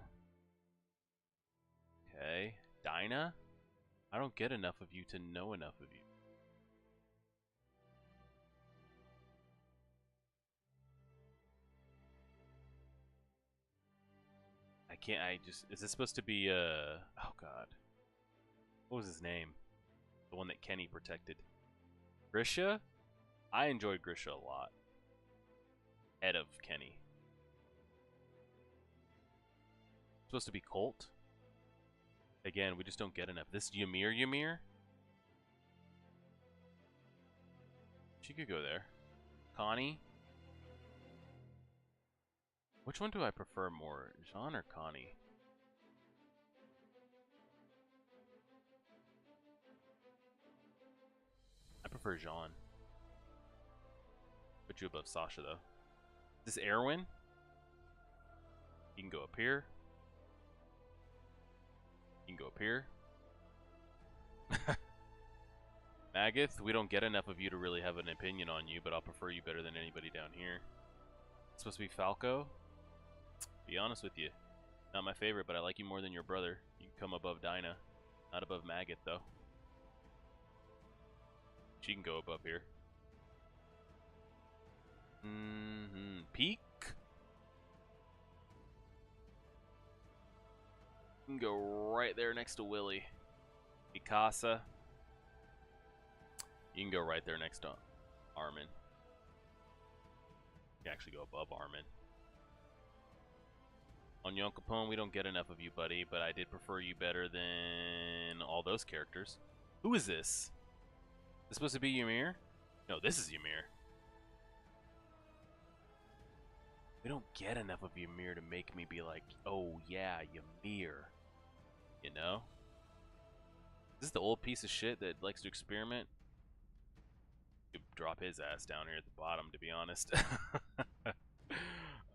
Okay. Dinah? I don't get enough of you to know enough of you. Is this supposed to be, oh god. What was his name? The one that Kenny protected. Grisha? I enjoyed Grisha a lot. Head of Kenny. Supposed to be Colt? Again, we just don't get enough. This Ymir? She could go there. Connie? Which one do I prefer more, Jean or Connie? I prefer Jean. Put you above Sasha though. Is this Erwin? You can go up here. You can go up here. Magath, we don't get enough of you to really have an opinion on you, but I'll prefer you better than anybody down here. It's supposed to be Falco. Be honest with you, not my favorite, but I like you more than your brother. You can come above Dinah, not above Magath though. She can go above here. Peak. You can go right there next to Willie. Mikasa. You can go right there next to Armin. You can actually go above Armin. On Yon Capone, we don't get enough of you, buddy, but I did prefer you better than all those characters. Who is this? Is this supposed to be Ymir? No, this is Ymir. We don't get enough of Ymir to make me be like, oh yeah, Ymir. You know? This is the old piece of shit that likes to experiment. You could drop his ass down here at the bottom, to be honest.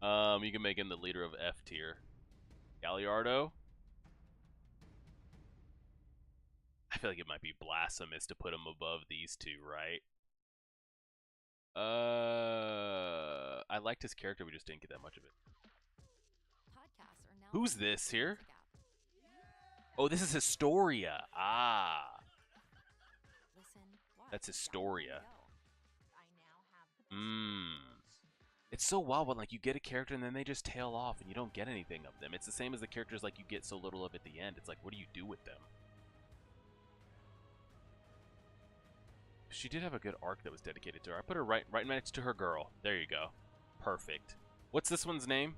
You can make him the leader of F tier. Galliardo. I feel like it might be blasphemous to put him above these two, right? I liked his character, we just didn't get that much of it. Podcasts are now Who's this here? Oh, this is Historia. Ah. Listen, watch, That's down Historia. you go. It's so wild when like you get a character and then they just tail off and you don't get anything of them. It's the same as the characters like you get so little of at the end. It's like, what do you do with them? She did have a good arc that was dedicated to her. I put her right next to her girl. There you go. Perfect. What's this one's name?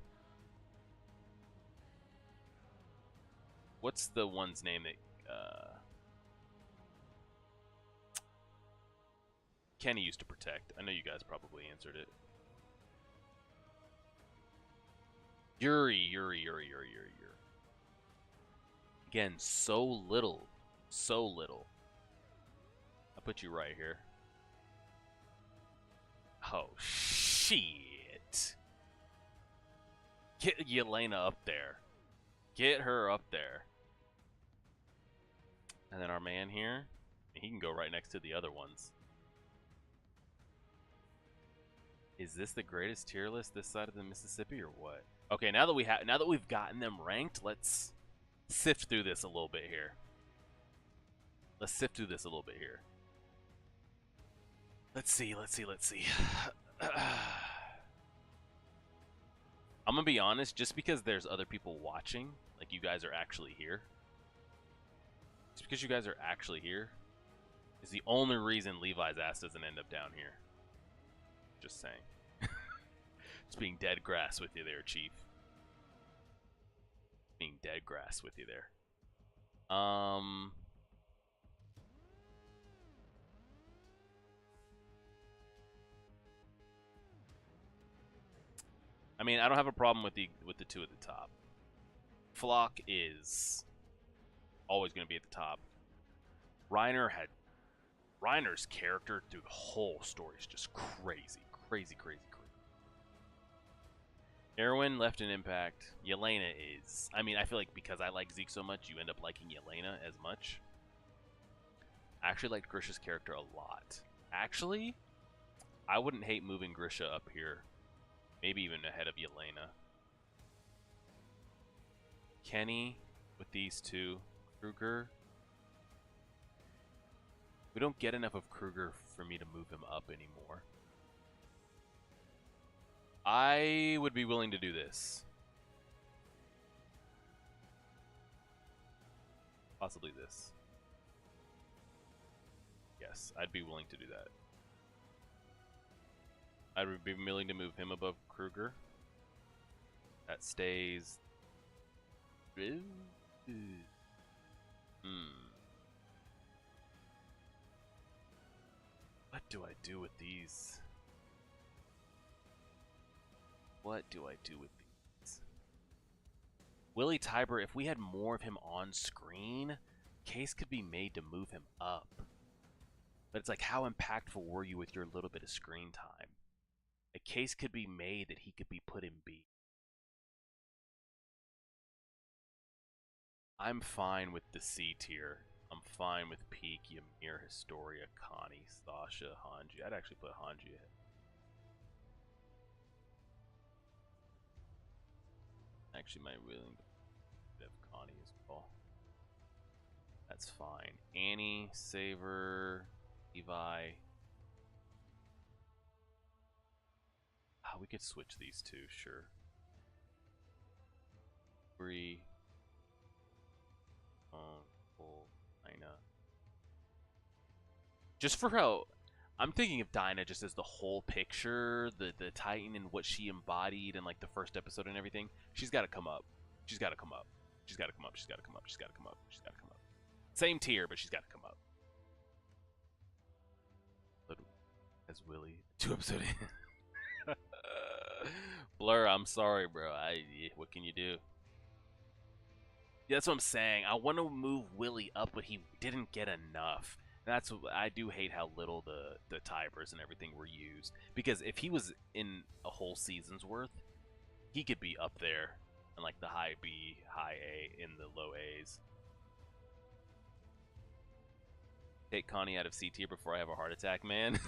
What's the one's name that Kenny used to protect? I know you guys probably answered it. Yuri. Again, so little. So little. put you right here. Oh, shit. Get Yelena up there. Get her up there. And then our man here, he can go right next to the other ones. Is this the greatest tier list this side of the Mississippi or what? Okay, now that we've gotten them ranked, let's sift through this a little bit here. Let's sift through this a little bit here. Let's see. I'm gonna be honest, just because there's other people watching, like you guys are actually here. Just because you guys are actually here is the only reason Levi's ass doesn't end up down here. Just saying. Just being dead grass with you there, Chief. Being dead grass with you there. I mean, I don't have a problem with the two at the top. Flock is always going to be at the top. Reiner's character through the whole story is just crazy. Erwin left an impact. Yelena is... I mean, I feel like because I like Zeke so much, you end up liking Yelena as much. I actually liked Grisha's character a lot. Actually, I wouldn't hate moving Grisha up here. Maybe even ahead of Yelena. Kenny with these two. Kruger. We don't get enough of Kruger for me to move him up anymore. I would be willing to do this. Possibly this. Yes, I'd be willing to do that. I would be willing to move him above Kruger. That stays... What do I do with these? What do I do with these? Willie Tybur, if we had more of him on screen, case could be made to move him up. But it's like, how impactful were you with your little bit of screen time? A case could be made that he could be put in B. I'm fine with the C tier. I'm fine with Peak, Ymir, Historia, Connie, Sasha, Hanji. I'd actually put Hanji ahead. Actually, might willing to have Connie as well. That's fine. Annie, Saver, Levi. We could switch these two, sure. Bree. Dinah. Just for how I'm thinking of Dinah just as the whole picture, the Titan and what she embodied in like the first episode and everything. She's got to come up. She's got to come up. She's got to come up. She's got to come up. She's got to come up. She's got to come up. Same tier, but she's got to come up. But as Willie, 2 episodes in. Blur, I'm sorry, bro. What can you do? Yeah, that's what I'm saying. I want to move Willie up, but he didn't get enough. That's I do hate how little the Tyburs and everything were used. Because if he was in a whole season's worth, he could be up there in like the high B, high A, in the low A's. Take Connie out of C tier before I have a heart attack, man.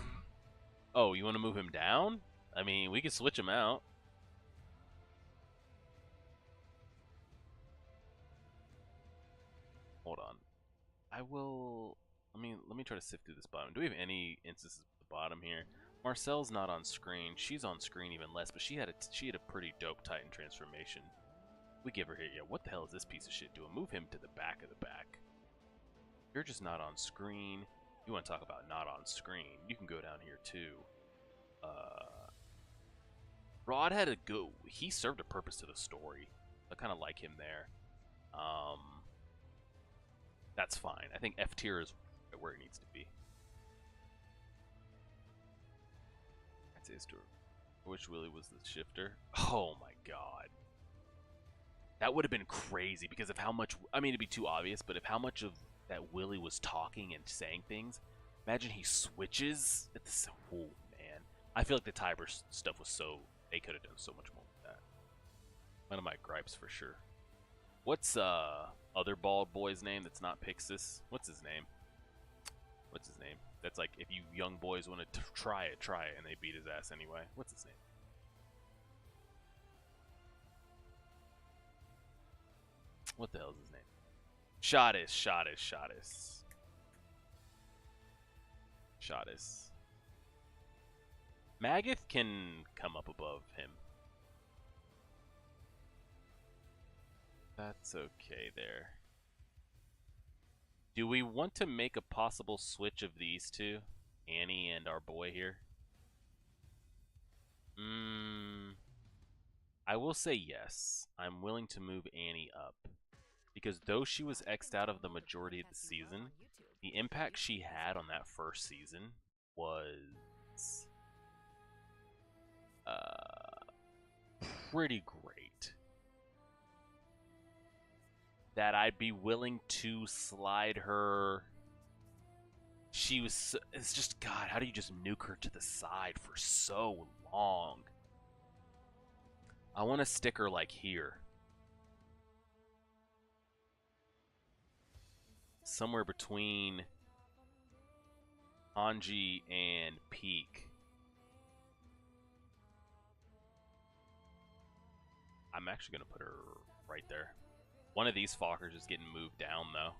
Oh, you want to move him down? I mean, we could switch him out. Hold on. I will... Let me try to sift through this bottom. Do we have any instances at the bottom here? Marcel's not on screen. She's on screen even less, but she had a pretty dope Titan transformation. We give her here. Yeah, what the hell is this piece of shit doing? Move him to the back of the back. You're just not on screen. You want to talk about not on screen? You can go down here too. Rod had a go. He served a purpose to the story. I kind of like him there. That's fine. I think F tier is where it needs to be. That's his tour. I wish Willie was the shifter. Oh my god. That would have been crazy because of how much... I mean, it'd be too obvious, but if how much of that Willie was talking and saying things, Imagine he switches. It's oh man. I feel like the Tiber stuff was so they could have done so much more with that. One of my gripes for sure. What's other bald boy's name that's not Pixis? What's his name? What's his name? That's like if you young boys want to try it, and they beat his ass anyway. What's his name? What the hell is his name? Shottis. Magath can come up above him. That's okay there. Do we want to make a possible switch of these two? Annie and our boy here? I will say yes. I'm willing to move Annie up. Because though she was X'd out of the majority of the season, the impact she had on that first season was pretty great. That I'd be willing to slide her. She was. It's just, God, how do you just nuke her to the side for so long? I want to stick her like here. Somewhere between Hanji and Peak. I'm actually going to put her right there. One of these Fockers is getting moved down, though.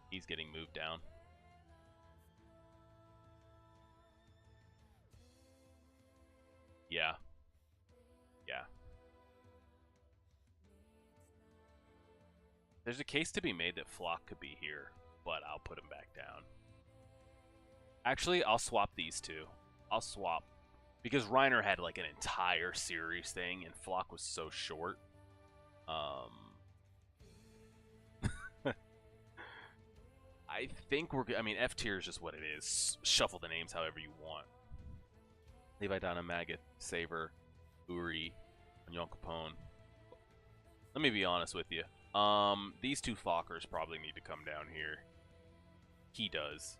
He's getting moved down. Yeah. Yeah. There's a case to be made that Flock could be here, but I'll put him back down. Actually, I'll swap these two. I'll swap. Because Reiner had like an entire series thing, and Flock was so short. I think we're good. I mean, F tier is just what it is. Shuffle the names however you want. Levi, Donna, Magath, Saber, Uri, and Yon Capone. Let me be honest with you. These two Fockers probably need to come down here. He does.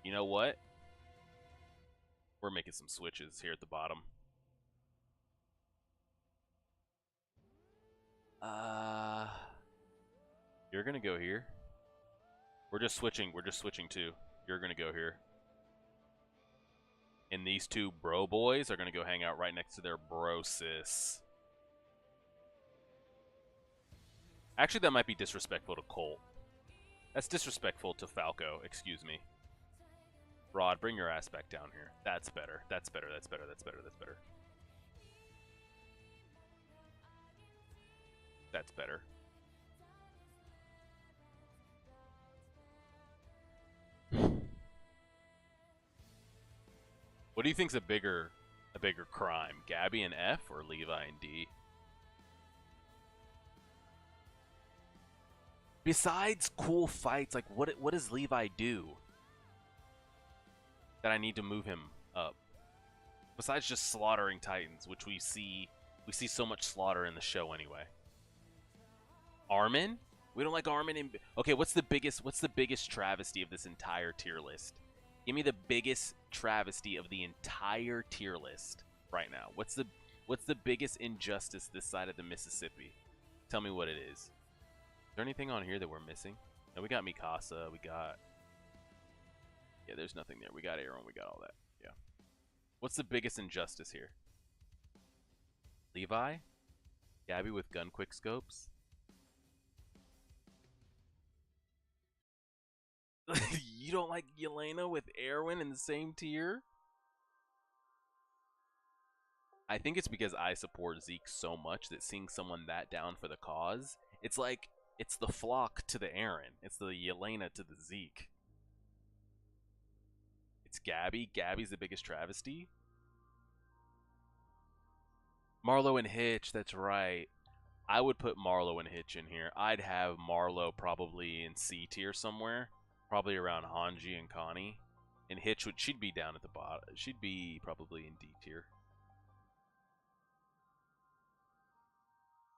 You know what? We're making some switches here at the bottom. You're gonna go here. We're just switching too. You're gonna go here. And these two bro boys are gonna go hang out right next to their bro sis. Actually, that might be disrespectful to Colt. That's disrespectful to Falco, excuse me. Rod, bring your ass back down here. That's better. That's better. That's better. That's better. That's better. That's better. What do you think's a bigger crime? Gabby and F or Levi and D? Besides cool fights, like what does Levi do that I need to move him up? Besides just slaughtering Titans, which we see so much slaughter in the show anyway. Armin? We don't like Armin in... Okay, what's the biggest travesty of this entire tier list? Give me the biggest travesty of the entire tier list right now. What's the biggest injustice this side of the Mississippi? Tell me what it is. Is there anything on here that we're missing? No, we got Mikasa. We got... Yeah, there's nothing there. We got Aaron. We got all that. Yeah. What's the biggest injustice here? Levi? Gabby with gun quick scopes? You don't like Yelena with Erwin in the same tier? I think it's because I support Zeke so much that seeing someone that down for the cause, it's like, it's the Flock to the Aaron. It's the Yelena to the Zeke. It's Gabby. Gabby's the biggest travesty. Marlo and Hitch, that's right. I would put Marlo and Hitch in here. I'd have Marlo probably in C tier somewhere. Probably around Hanji and Connie. And Hitch, she'd be down at the bottom. She'd be probably in D tier.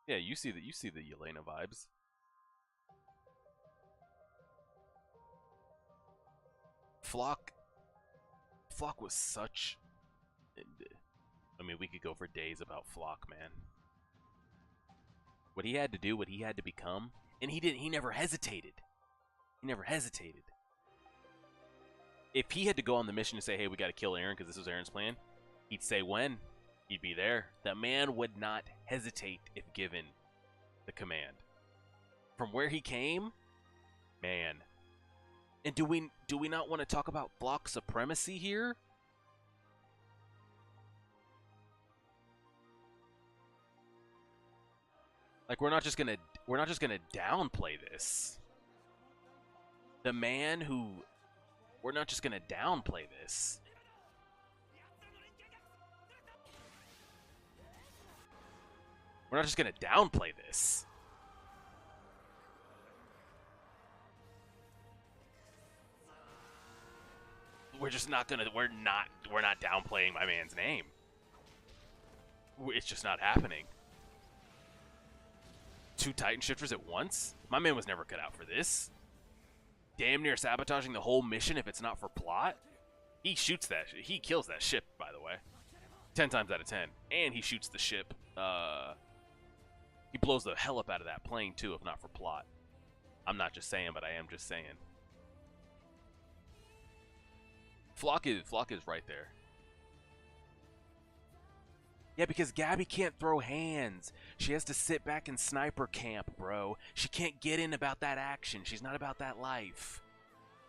Yeah, you see the Yelena vibes. Flock was such. I mean, we could go for days about Flock, man. What he had to do, what he had to become, and he didn't. He never hesitated. He never hesitated. If he had to go on the mission to say, "Hey, we got to kill Eren because this was Eren's plan," he'd say when. He'd be there. That man would not hesitate if given the command. From where he came, man. And do we not want to talk about Flock supremacy here? Like we're not just gonna downplay this. The man who we're not just gonna downplay this. We're not just gonna downplay this. We're just not gonna. We're not downplaying my man's name. It's just not happening. 2 Titan shifters at once? My man was never cut out for this. Damn near sabotaging the whole mission if it's not for plot. He shoots that. He kills that ship, by the way. 10 times out of 10. And he shoots the ship. He blows the hell up out of that plane too, if not for plot. I'm not just saying, but I am just saying. Flock is right there. Yeah, because Gabby can't throw hands. She has to sit back in sniper camp, bro. She can't get in about that action. She's not about that life.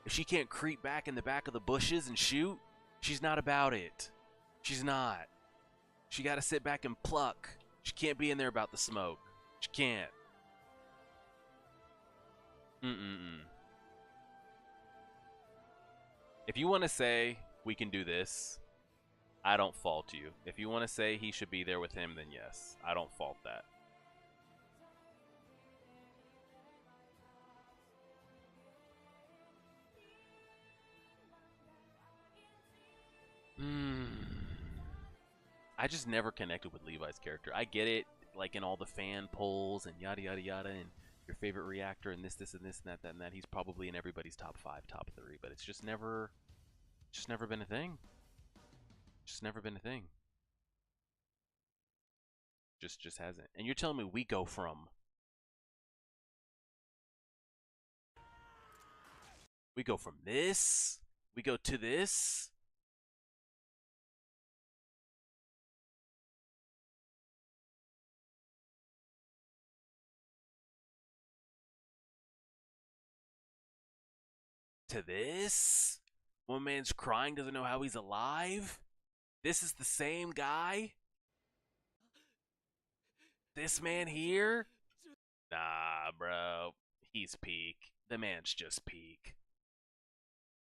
If she can't creep back in the back of the bushes and shoot, she's not about it. She's not. She got to sit back and pluck. She can't be in there about the smoke. She can't. If you want to say we can do this, I don't fault you. If you want to say he should be there with him, then yes, I don't fault that. I just never connected with Levi's character. I get it, like in all the fan polls and yada yada yada, and your favorite reactor and this and this and that and that. He's probably in everybody's top 5, top 3, but it's just never been a thing. Just never been a thing. Just hasn't. And you're telling me we go from this, we go to this. To this? One man's crying, doesn't know how he's alive? This is the same guy? This man here? Nah, bro. He's peak. The man's just peak.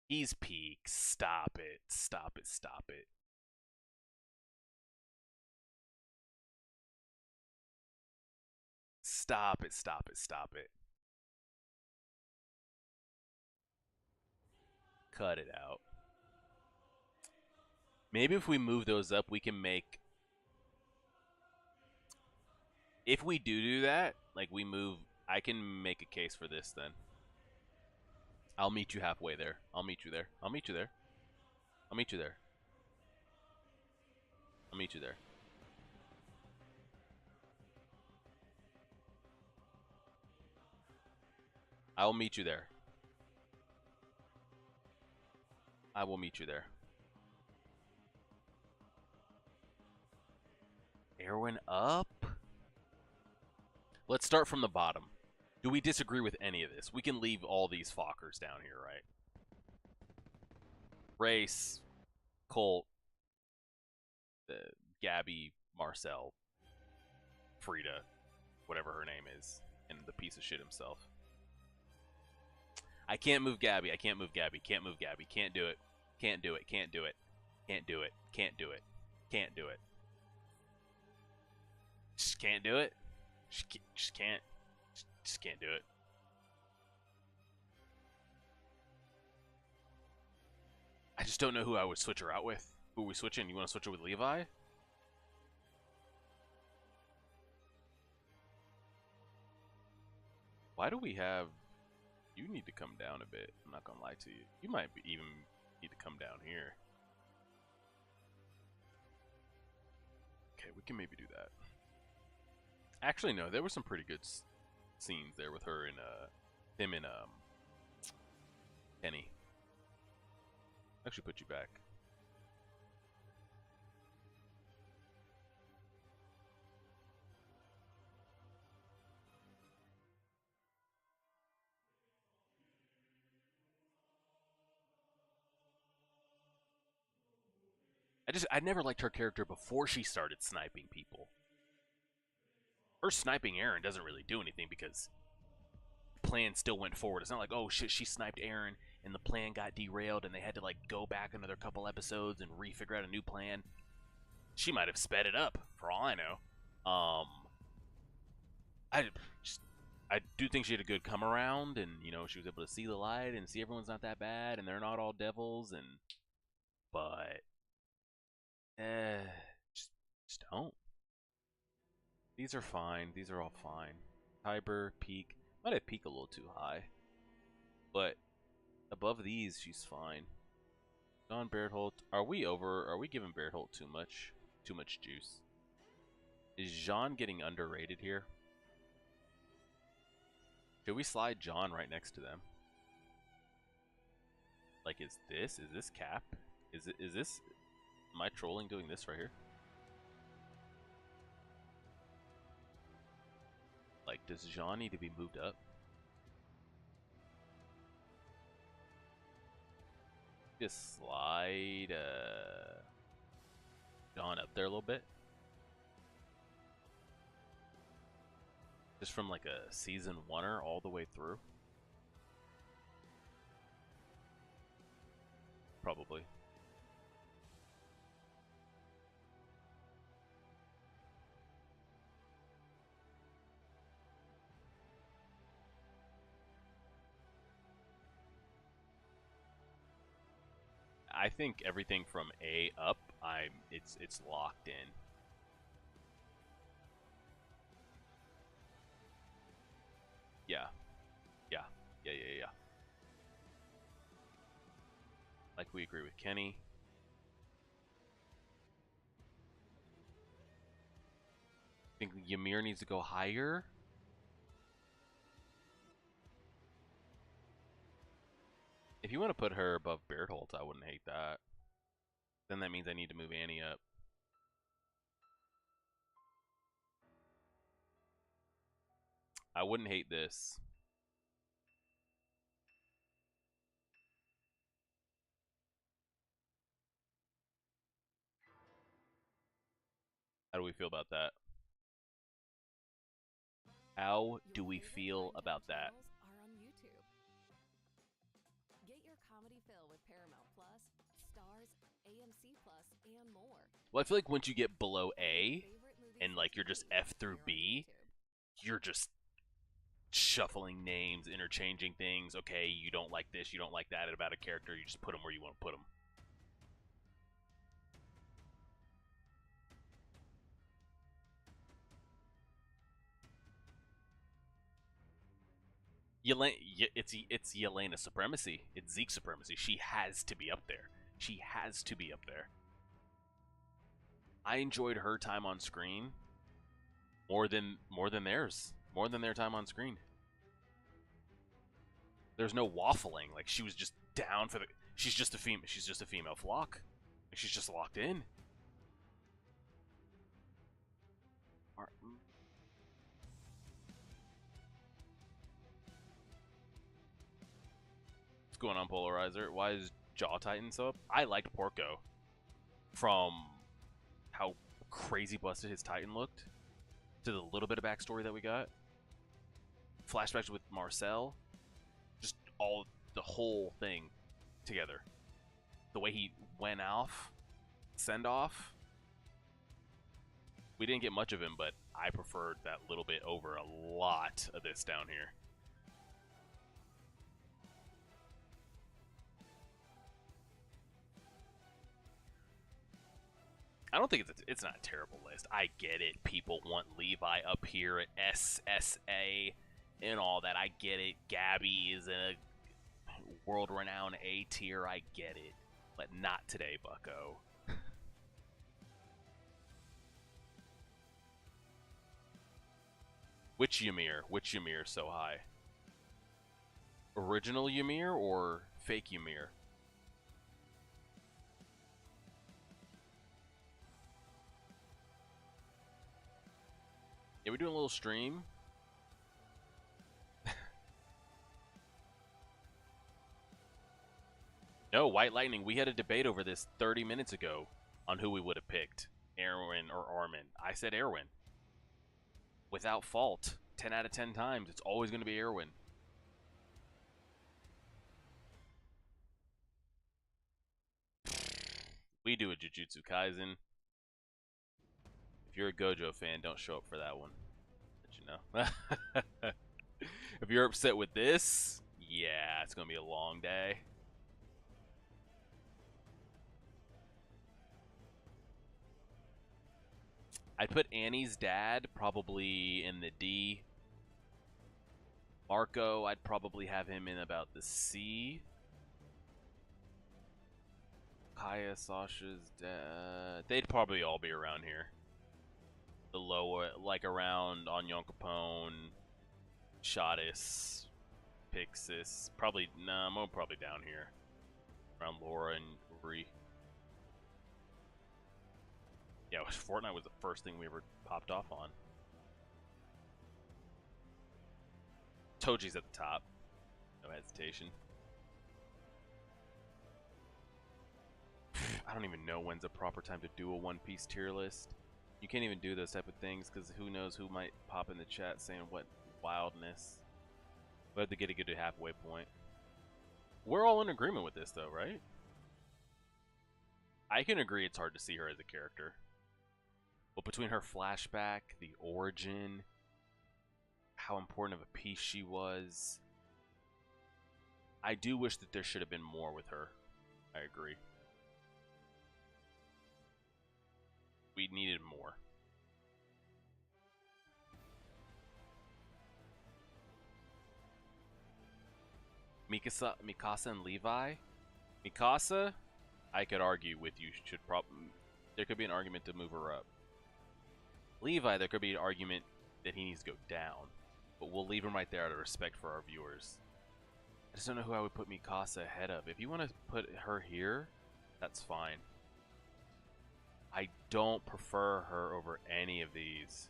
He's peak. Stop it. Stop it. Stop it. Stop it. Stop it. Stop it. Cut it out. Maybe if we move those up, we can make... If we do that, like we move... I can make a case for this then. I'll meet you halfway there. I'll meet you there. I'll meet you there. I'll meet you there. I'll meet you there. I will meet you there. I will meet you there. Erwin up? Let's start from the bottom. Do we disagree with any of this? We can leave all these Fockers down here, right? Race, Colt, Gabby, Marcel, Frida, whatever her name is, and the piece of shit himself. I can't move Gabby. I can't move Gabby. Can't move Gabby. Can't do it. Can't do it. Can't do it. Can't do it. Can't do it. Can't do it. Just can't do it. Just can't. Just can't do it. I just don't know who I would switch her out with. Who are we switching? You want to switch her with Levi? Why do we have... You need to come down a bit. I'm not gonna lie to you. You might be need to come down here. Okay, we can maybe do that. Actually, no, there were some pretty good scenes there with her and him and Kenny. Actually, put you back. I never liked her character before she started sniping people. Her sniping Aaron doesn't really do anything because the plan still went forward. It's not like, oh shit, she sniped Aaron and the plan got derailed and they had to like go back another couple episodes and refigure out a new plan. She might have sped it up for all I know. I do think she had a good come around, and you know, she was able to see the light and see everyone's not that bad and they're not all devils, but just don't. These are fine. These are all fine. Tiber, Peak. Might have Peak a little too high. But above these, she's fine. John Berthold. Are we giving Berthold too much? Too much juice. Is Jean getting underrated here? Should we slide John right next to them? Like, is this Cap? Is this... Am I trolling doing this right here? Like, does Jean need to be moved up? Just slide Jean up there a little bit. Just from like a season 1er all the way through. Probably. I think everything from A up, it's locked in. Yeah. Like, we agree with Kenny. Think Ymir needs to go higher? If you want to put her above Berthold, I wouldn't hate that. Then that means I need to move Annie up. I wouldn't hate this. How do we feel about that? How do we feel about that? Are on YouTube. Get your comedy fill with Paramount Plus, Stars, AMC Plus, and more. Well, I feel like once you get below A, Favorite movies and like you're just F through B, you're just shuffling names, interchanging things. Okay, you don't like this, you don't like that about a character, you just put them where you want to put them. It's Yelena supremacy. It's Zeke supremacy. She has to be up there. She has to be up there. I enjoyed her time on screen more than theirs. More than their time on screen. There's no waffling. Like, she was just down for the... She's just a female flock. Like, she's just locked in. What's going on, Polarizer? Why is Jaw Titan so up? I liked Porco. From how crazy busted his Titan looked, to the little bit of backstory that we got. Flashbacks with Marcel. Just the whole thing together. The way he went off, send off. We didn't get much of him, but I preferred that little bit over a lot of this down here. I don't think it's not a terrible list. I get it. People want Levi up here at SSA and all that. I get it. Gabby is in a world-renowned A tier. I get it. But not today, bucko. Which Ymir? Which Ymir so high? Original Ymir or fake Ymir? Yeah, we're doing a little stream. No, White Lightning. We had a debate over this 30 minutes ago on who we would have picked, Erwin or Armin. I said Erwin. Without fault. 10 out of 10 times, it's always going to be Erwin. We do a Jujutsu Kaisen. If you're a Gojo fan, don't show up for that one. Let you know. If you're upset with this, yeah, it's going to be a long day. I'd put Annie's dad probably in the D. Marco, I'd probably have him in about the C. Kaya, Sasha's dad, they'd probably all be around here. The lower, like around Onion Capone, Shadis, Pixis. Probably, nah, I'm probably down here. Around Laura and Uri. Yeah, Fortnite was the first thing we ever popped off on. Toji's at the top. No hesitation. I don't even know when's a proper time to do a One Piece tier list. You can't even do those type of things because who knows who might pop in the chat saying what wildness. We have to get a good halfway point. We're all in agreement with this though, right? I can agree it's hard to see her as a character. But between her flashback, the origin, how important of a piece she was, I do wish that there should have been more with her. I agree. We needed more. Mikasa and Levi? Mikasa, I could argue with you should there could be an argument to move her up. Levi, there could be an argument that he needs to go down, but we'll leave him right there out of respect for our viewers. I just don't know who I would put Mikasa ahead of. If you want to put her here, that's fine. I don't prefer her over any of these.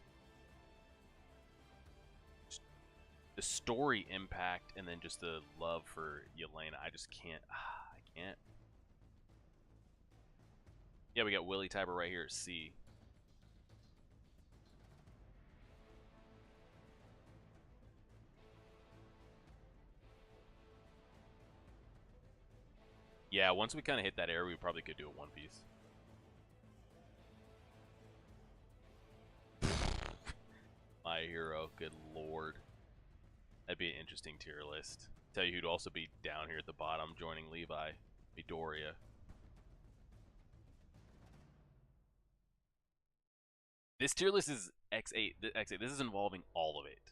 Just the story impact and then just the love for Yelena, I just can't. I can't. Yeah, we got Willie Tiber right here at C. Yeah, once we kind of hit that area, we probably could do a One Piece. My hero, good lord. That'd be an interesting tier list. Tell you who'd also be down here at the bottom, joining Levi, Midoriya. This tier list is X8. X8. This is involving all of it.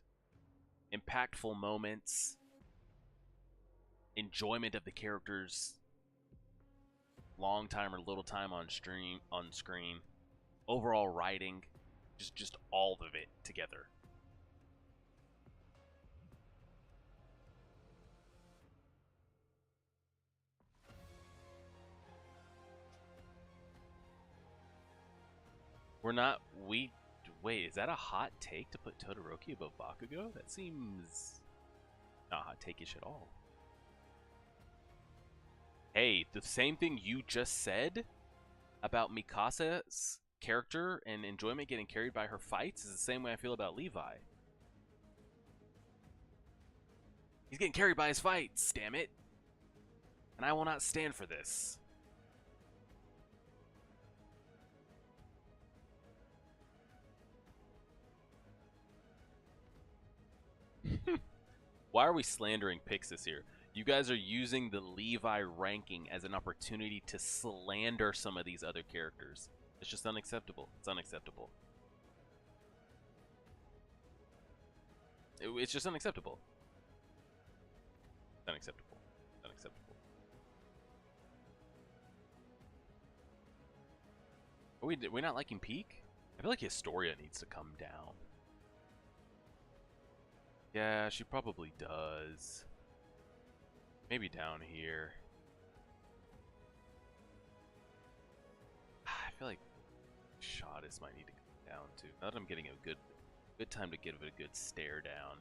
Impactful moments, enjoyment of the characters, long time or little time on screen, overall writing, just all of it together. Wait, is that a hot take to put Todoroki above Bakugo? That seems not hot take-ish at all. Hey, the same thing you just said about Mikasa's character and enjoyment getting carried by her fights is the same way I feel about Levi. He's getting carried by his fights, damn it. And I will not stand for this. Why are we slandering Pixis here? You guys are using the Levi ranking as an opportunity to slander some of these other characters. It's just unacceptable. It's unacceptable. It's just unacceptable. Unacceptable. Unacceptable. Are we not liking Peak? I feel like Historia needs to come down. Yeah, she probably does. Maybe down here. I feel like Shadis might need to come down too. Now that I'm getting a good time to give it a good stare down.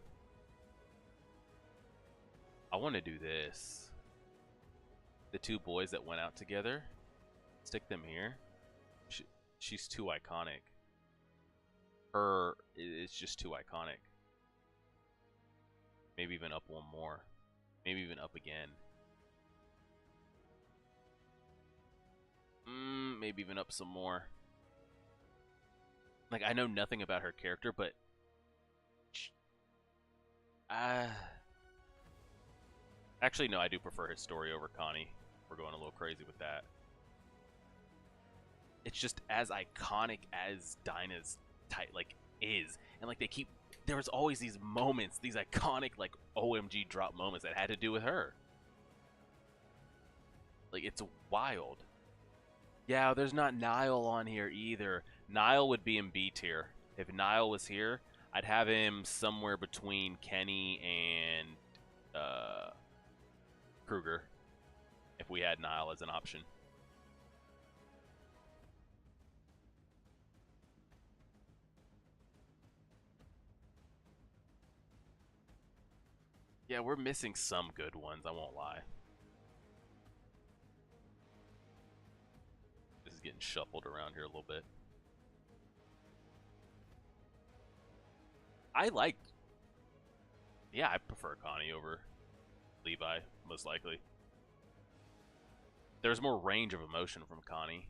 I want to do this. The two boys that went out together, stick them here. She's too iconic. Her is just too iconic. Maybe even up one more. Maybe even up again. Maybe even up some more. Like, I know nothing about her character, but actually, no, I do prefer his story over Connie. We're going a little crazy with that. It's just as iconic as Dinah's is, and like they keep. There was always these moments, these iconic like OMG drop moments that had to do with her. Like, it's wild. Yeah, there's not Niall on here either. Niall would be in B tier. If Niall was here, I'd have him somewhere between Kenny and Kruger, if we had Niall as an option. Yeah, we're missing some good ones, I won't lie. This is getting shuffled around here a little bit. Yeah, I prefer Connie over Levi, most likely. There's more range of emotion from Connie.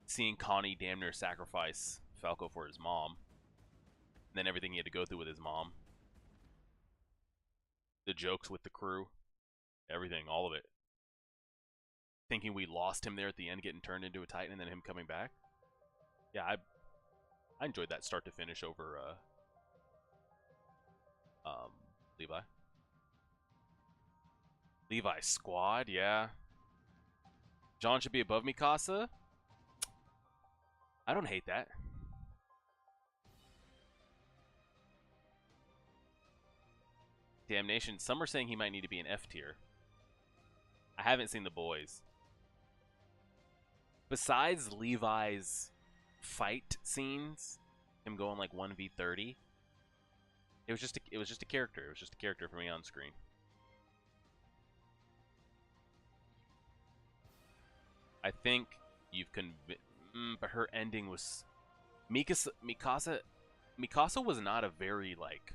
Seeing Connie damn near sacrifice Falco for his mom. And then everything he had to go through with his mom. The jokes with the crew. Everything, all of it. Thinking we lost him there at the end, getting turned into a Titan, and then him coming back. Yeah, I enjoyed that start to finish over Levi. Levi squad, yeah. John should be above Mikasa. I don't hate that. Damnation. Some are saying he might need to be an F tier. I haven't seen the boys. Besides Levi's fight scenes, him going like 1v30, it was just a character. It was just a character for me on screen. I think you've but her ending was Mikasa was not a very like.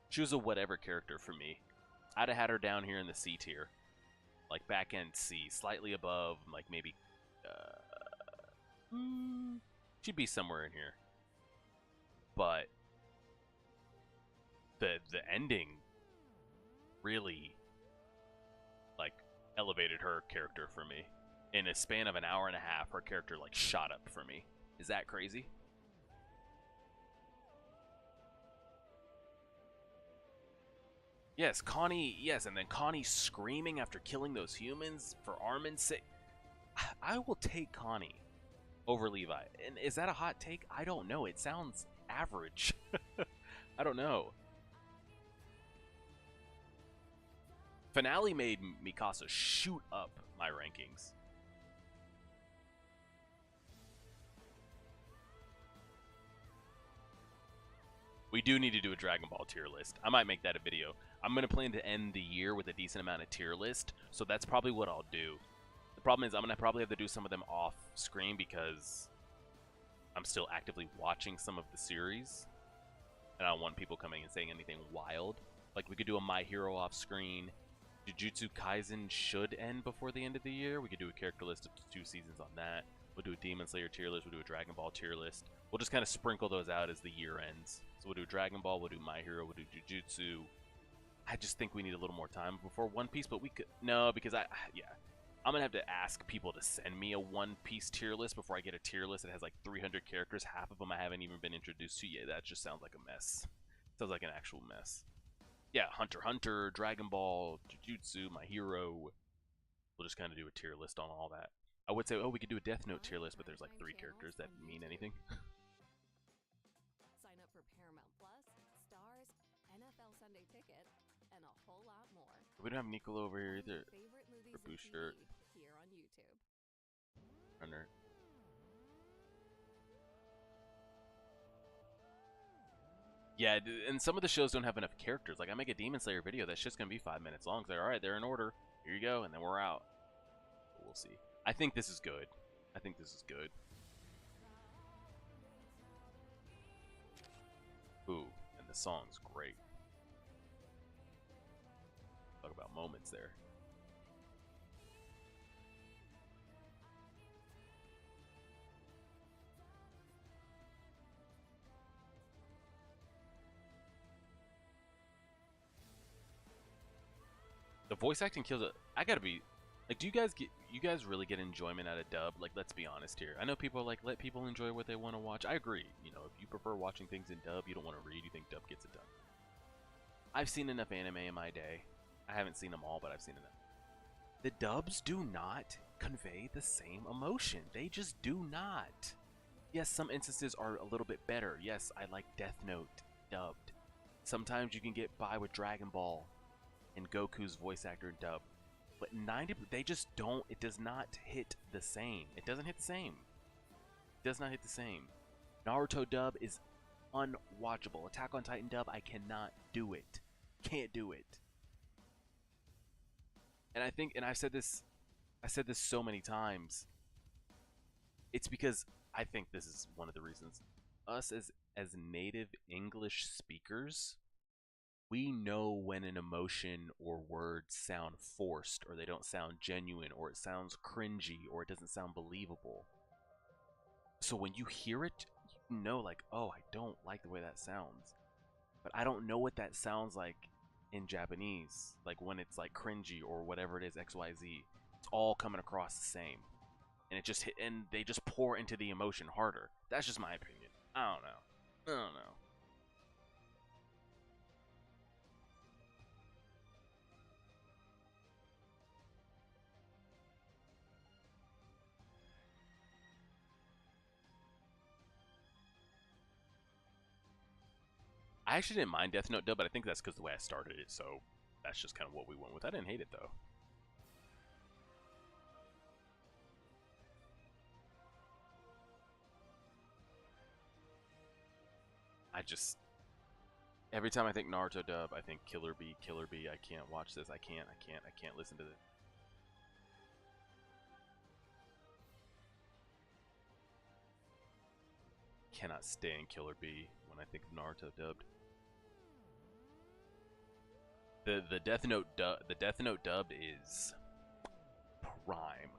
She was a whatever character for me. I'd have had her down here in the C tier. Like back end C. Slightly above, like maybe... she'd be somewhere in here. But... The ending really, like, elevated her character for me. In a span of an hour and a half, her character, like, shot up for me. Is that crazy? Yes, Connie, yes, and then Connie screaming after killing those humans for Armin's sake. I will take Connie over Levi. And is that a hot take? I don't know. It sounds average. I don't know. Finale made Mikasa shoot up my rankings. We do need to do a Dragon Ball tier list. I might make that a video. I'm going to plan to end the year with a decent amount of tier list, so that's probably what I'll do. The problem is I'm going to probably have to do some of them off screen because I'm still actively watching some of the series, and I don't want people coming and saying anything wild. Like, we could do a My Hero off screen. Jujutsu Kaisen should end before the end of the year. We could do a character list of 2 seasons on that. We'll do a Demon Slayer tier list. We'll do a Dragon Ball tier list. We'll just kind of sprinkle those out as the year ends. So we'll do Dragon Ball, we'll do My Hero, we'll do Jujutsu. I just think we need a little more time before One Piece, but we could... No, because yeah. I'm going to have to ask people to send me a One Piece tier list before I get a tier list that has like 300 characters. Half of them I haven't even been introduced to yet. That just sounds like a mess. Sounds like an actual mess. Yeah, Hunter x Hunter, Dragon Ball, Jujutsu, My Hero. We'll just kind of do a tier list on all that. I would say, oh, we could do a Death Note tier list, but there's like 3 characters that mean anything. Sign up for Paramount Plus, Stars, NFL Sunday Ticket, and a whole lot more. We don't have Nicolo over here Find your either. favorite movies Or and Booster. TV here on YouTube. Runner. Yeah, and some of the shows don't have enough characters. Like, I make a Demon Slayer video that's just gonna be 5 minutes long. It's like, alright, they're in order. Here you go, and then we're out. We'll see. I think this is good. I think this is good. Ooh, and the song's great. Talk about moments there. The voice acting kills it. I gotta be like, do you guys really get enjoyment out of dub? Like, let's be honest here. I know people are like, let people enjoy what they want to watch. I agree. You know, if you prefer watching things in dub, you don't want to read, you think dub gets it done. I've seen enough anime in my day. I haven't seen them all, but I've seen enough. The dubs do not convey the same emotion. They just do not. Yes, some instances are a little bit better. Yes, I like Death Note dubbed. Sometimes you can get by with Dragon Ball and Goku's voice actor dub, but 90, they just don't. It does not hit the same. It doesn't hit the same. It does not hit the same. Naruto dub is unwatchable. Attack on Titan dub, I cannot do it. Can't do it. And I think, and I said this so many times. It's because I think this is one of the reasons. Us as native English speakers, we know when an emotion or words sound forced, or they don't sound genuine, or it sounds cringy, or it doesn't sound believable. So when you hear it, you know, like, oh, I don't like the way that sounds. But I don't know what that sounds like in Japanese, like when it's like cringy or whatever it is, XYZ. It's all coming across the same. And it just hit, and they just pour into the emotion harder. That's just my opinion. I don't know. I don't know. I actually didn't mind Death Note dub, but I think that's because the way I started it, so that's just kind of what we went with. I didn't hate it, though. I just... Every time I think Naruto dub, I think Killer Bee, Killer Bee. I can't watch this. I can't listen to this. Cannot stand Killer Bee when I think of Naruto dubbed. The Death Note dubbed is prime.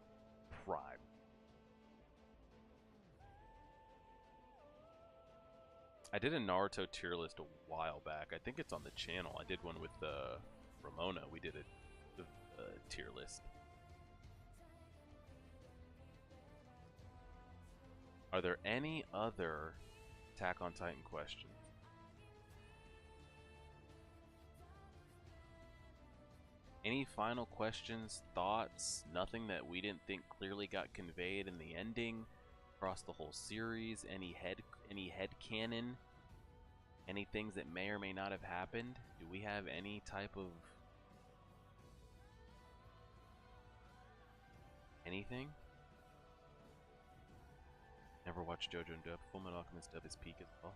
I did a Naruto tier list a while back. I think it's on the channel. I did one with Ramona. We did a tier list. Are there any other Attack on Titan questions? Any final questions, thoughts, nothing that we didn't think clearly got conveyed in the ending across the whole series? Any head canon? Any things that may or may not have happened? Do we have any type of anything? Never watched JoJo in dub. Full Metal Alchemist dub is peak as well.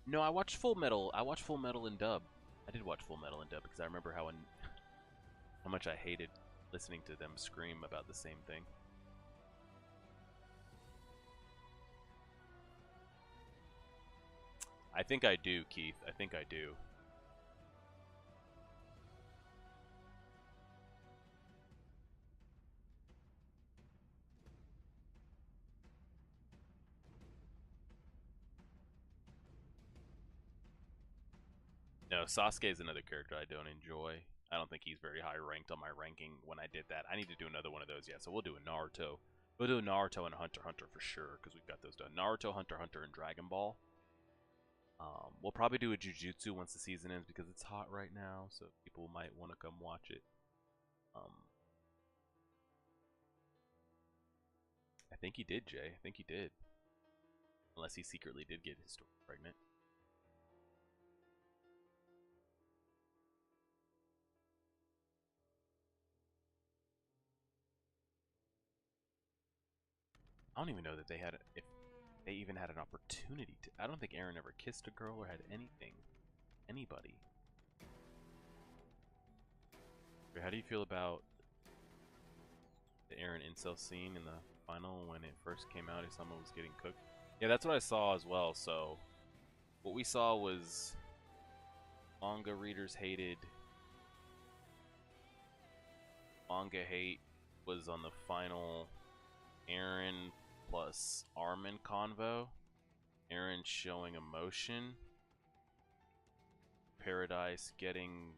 No, I watched Full Metal. I watched Full Metal in dub. I did watch Full Metal in dub because I remember how much I hated listening to them scream about the same thing. I think I do, Keith. I think I do. No, Sasuke is another character I don't enjoy. I don't think he's very high ranked on my ranking when I did that. I need to do another one of those, yeah. So we'll do a Naruto. We'll do a Naruto and a Hunter x Hunter for sure, because we've got those done. Naruto, Hunter x Hunter, and Dragon Ball. We'll probably do a Jujutsu once the season ends because it's hot right now, so people might want to come watch it. I think he did, Jay. I think he did. Unless he secretly did get his daughter pregnant. I don't even know that they had, if they even had an opportunity to. I don't think Eren ever kissed a girl or had anything. Anybody. How do you feel about the Eren incel scene in the final when it first came out? If someone was getting cooked. Yeah, that's what I saw as well. So, what we saw was manga readers hated. Manga hate was on the final Eren plus Armin convo. Eren showing emotion. Paradise getting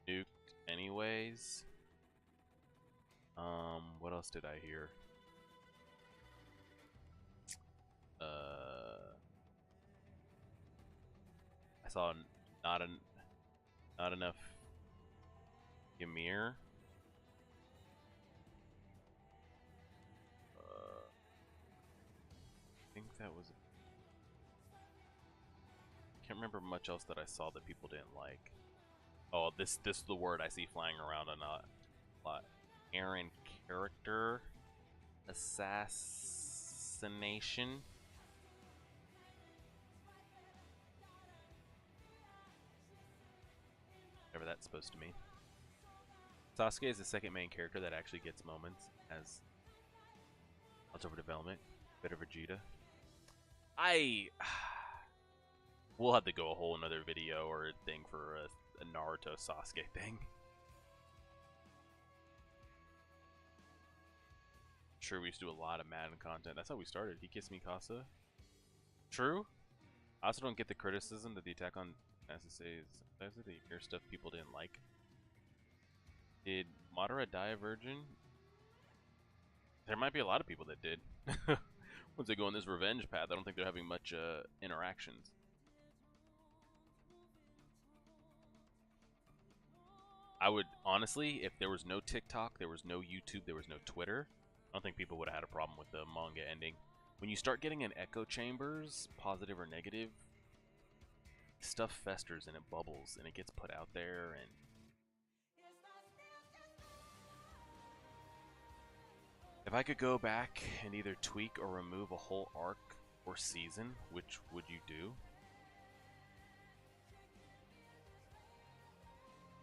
nuked anyways. What else did I hear? I saw not enough Ymir. I think that was. Can't remember much else that I saw that people didn't like. Oh, this is the word I see flying around a lot. Eren character assassination. Whatever that's supposed to mean. Sasuke is the second main character that actually gets moments as lots over development. Bit of Vegeta. We'll have to go a whole another video or a thing for a Naruto Sasuke thing. Sure, we used to do a lot of Madden content. That's how we started. He kissed Mikasa. True. I also don't get the criticism that the Attack on SSA is the Ymir stuff people didn't like. Did Madara die a virgin? There might be a lot of people that did. Once they go on this revenge path, I don't think they're having much interactions. I would, honestly, if there was no TikTok, there was no YouTube, there was no Twitter, I don't think people would have had a problem with the manga ending. When you start getting in echo chambers, positive or negative, stuff festers and it bubbles and it gets put out there, and if I could go back and either tweak or remove a whole arc or season, which would you do?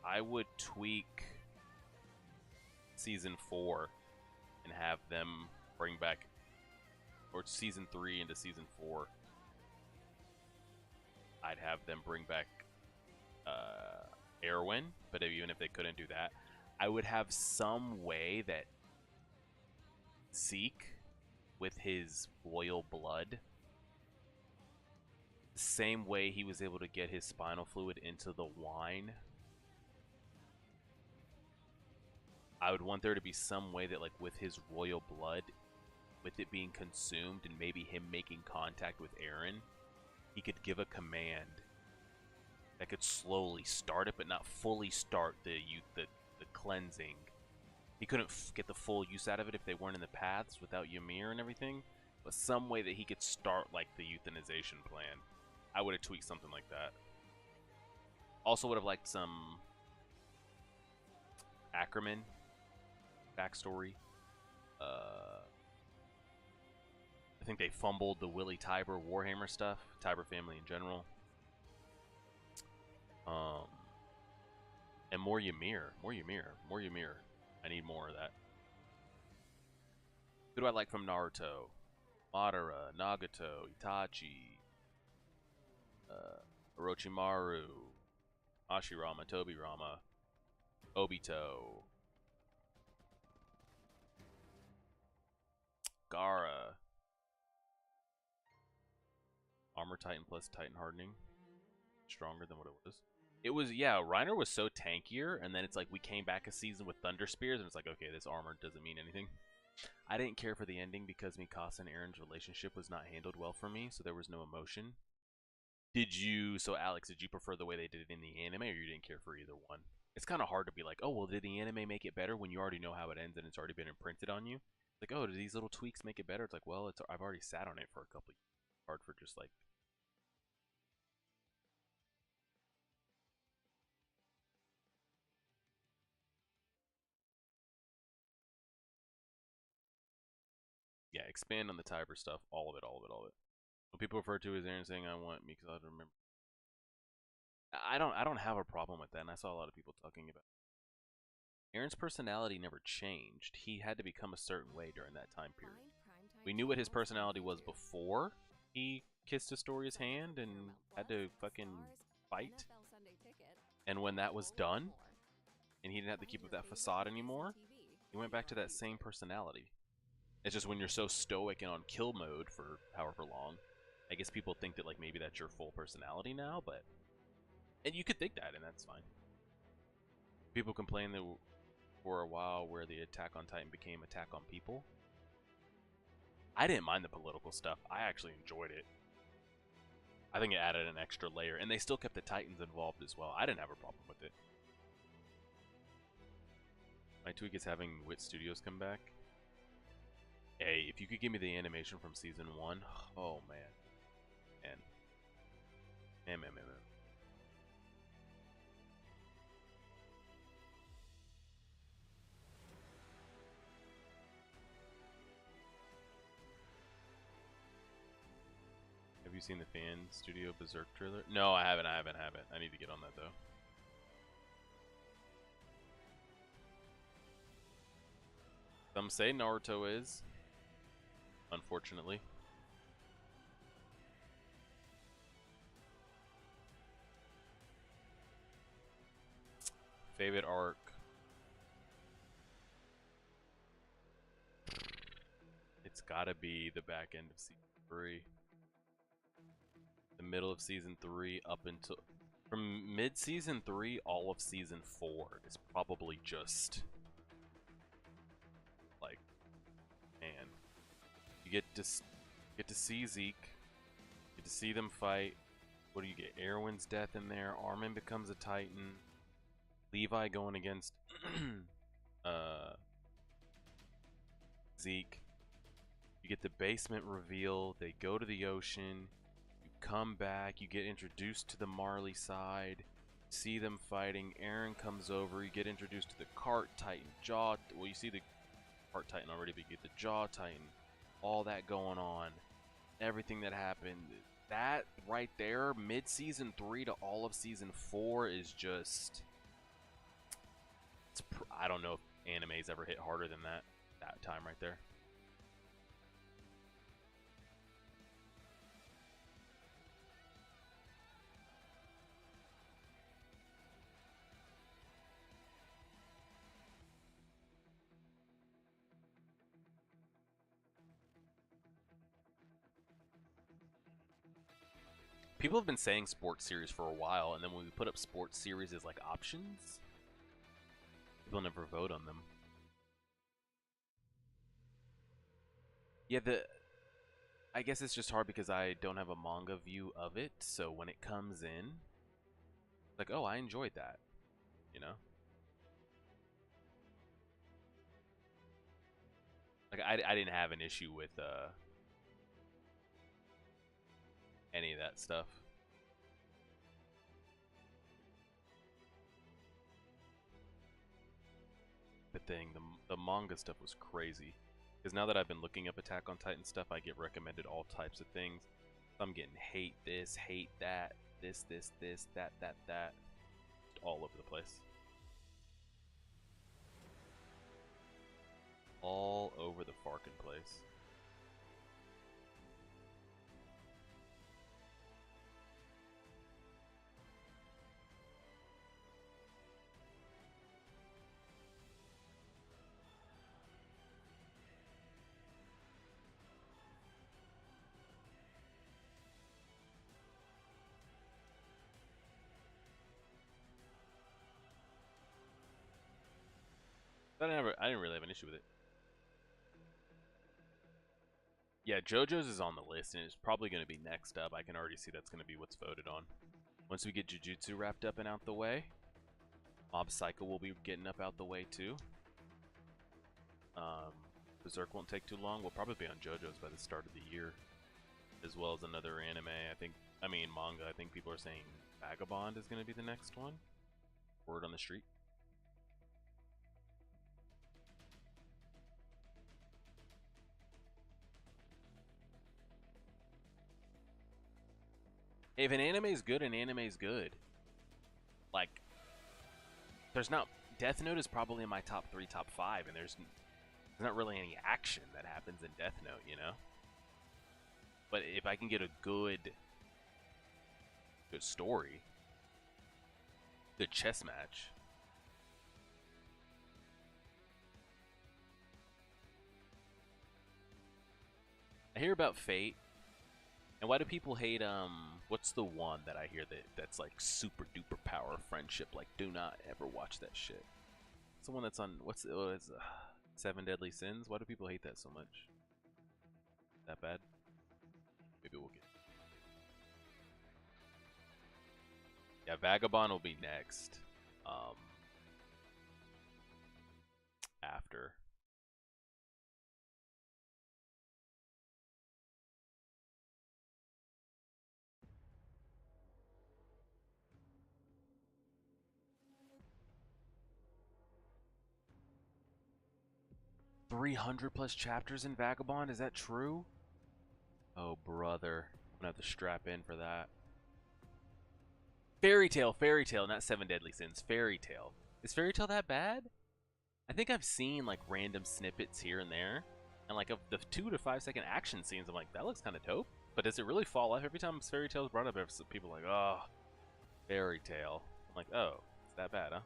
I would tweak season 4 and have them bring back, or season 3 into season 4. I'd have them bring back Erwin, but even if they couldn't do that, I would have some way that Zeke, with his royal blood, the same way he was able to get his spinal fluid into the wine, I would want there to be some way that, like, with his royal blood, with it being consumed and maybe him making contact with Eren, he could give a command that could slowly start it, but not fully start the cleansing. He couldn't get the full use out of it if they weren't in the paths without Ymir and everything, but some way that he could start, like, the euthanization plan. I would have tweaked something like that. Also would have liked some Ackerman backstory. I think they fumbled the Willie Tybur Warhammer stuff, Tybur family in general. And more Ymir. I need more of that. Who do I like from Naruto? Madara, Nagato, Itachi, Orochimaru, Hashirama, Tobirama, Obito, Gaara. Armor Titan plus Titan Hardening. Stronger than what it was. It was, yeah, Reiner was so tankier, and then it's like we came back a season with Thunder Spears, and it's like, okay, this armor doesn't mean anything. I didn't care for the ending because Mikasa and Eren's relationship was not handled well for me, so there was no emotion. So Alex, did you prefer the way they did it in the anime, or you didn't care for either one? It's kind of hard to be like, oh, well, did the anime make it better when you already know how it ends and it's already been imprinted on you? Like, oh, do these little tweaks make it better? It's like, well, I've already sat on it for a couple years. Hard for just like. Yeah, expand on the Tiber stuff, all of it, all of it, all of it. What people refer to as Aaron saying, "I want me," because I don't remember. I don't have a problem with that, and I saw a lot of people talking about. Aaron's personality never changed. He had to become a certain way during that time period. We knew what his personality was before he kissed Astoria's hand and had to fucking fight. And when that was done, and he didn't have to keep up that facade anymore, he went back to that same personality. It's just when you're so stoic and on kill mode for however long, I guess people think that like maybe that's your full personality now, but and you could think that, and that's fine. People complain that for a while where the Attack on Titan became Attack on People. I didn't mind the political stuff. I actually enjoyed it. I think it added an extra layer, and they still kept the Titans involved as well. I didn't have a problem with it. My tweak is having Wit Studios come back. Hey, if you could give me the animation from season 1, oh man. Man. Have you seen the Fan Studio Berserk trailer? No, I haven't. I need to get on that though. Some say Naruto is, unfortunately. Favorite arc. It's gotta be the back end of season 3. The middle of season 3 up until from mid-season 3, all of season 4 is probably just like, man, you get to see Zeke, get to see them fight. What do you get? Erwin's death in there. Armin becomes a Titan. Levi going against Zeke. You get the basement reveal. They go to the ocean. You come back. You get introduced to the Marley side. See them fighting. Eren comes over. You get introduced to the Cart Titan. Jaw. Well, you see the Cart Titan already, but you get the Jaw Titan. All that going on. Everything that happened. That right there, mid-season 3 to all of season 4 is just... I don't know if anime's ever hit harder than that time right there. People have been saying sports series for a while, and then when we put up sports series as like options, people never vote on them. Yeah, I guess it's just hard because I don't have a manga view of it, so when it comes in, it's like, oh, I enjoyed that, you know? Like, I didn't have an issue with any of that stuff. The thing, the manga stuff was crazy. Because now that I've been looking up Attack on Titan stuff, I get recommended all types of things. I'm getting hate this, hate that, this, that, all over the place. All over the farkin' place. I didn't really have an issue with it. Yeah, JoJo's is on the list, and it's probably going to be next up. I can already see that's going to be what's voted on. Once we get Jujutsu wrapped up and out the way, Mob Psycho will be getting up out the way too. Berserk won't take too long. We'll probably be on JoJo's by the start of the year, as well as another anime. I mean manga. I think people are saying Vagabond is going to be the next one. Word on the street. If an anime is good, an anime is good. Like, there's not... Death Note is probably in my top 3, top 5, and there's not really any action that happens in Death Note, you know? But if I can get a good story, good chess match, I hear about Fate, and why do people hate, what's the one that I hear that's like super duper power friendship? Like, do not ever watch that shit. It's the one that's on, it's 7 Deadly Sins? Why do people hate that so much? That bad? Maybe we'll get... Yeah, Vagabond will be next. After. +300 chapters in Vagabond? Is that true? Oh, brother. I'm gonna have to strap in for that. Fairy Tail, not 7 Deadly Sins. Fairy Tail. Is Fairy Tail that bad? I think I've seen like random snippets here and there, and like of the 2 to 5 second action scenes, I'm like, that looks kind of dope. But does it really fall off every time Fairy Tail is brought up? People are like, oh, Fairy Tail. I'm like, oh, it's that bad, huh?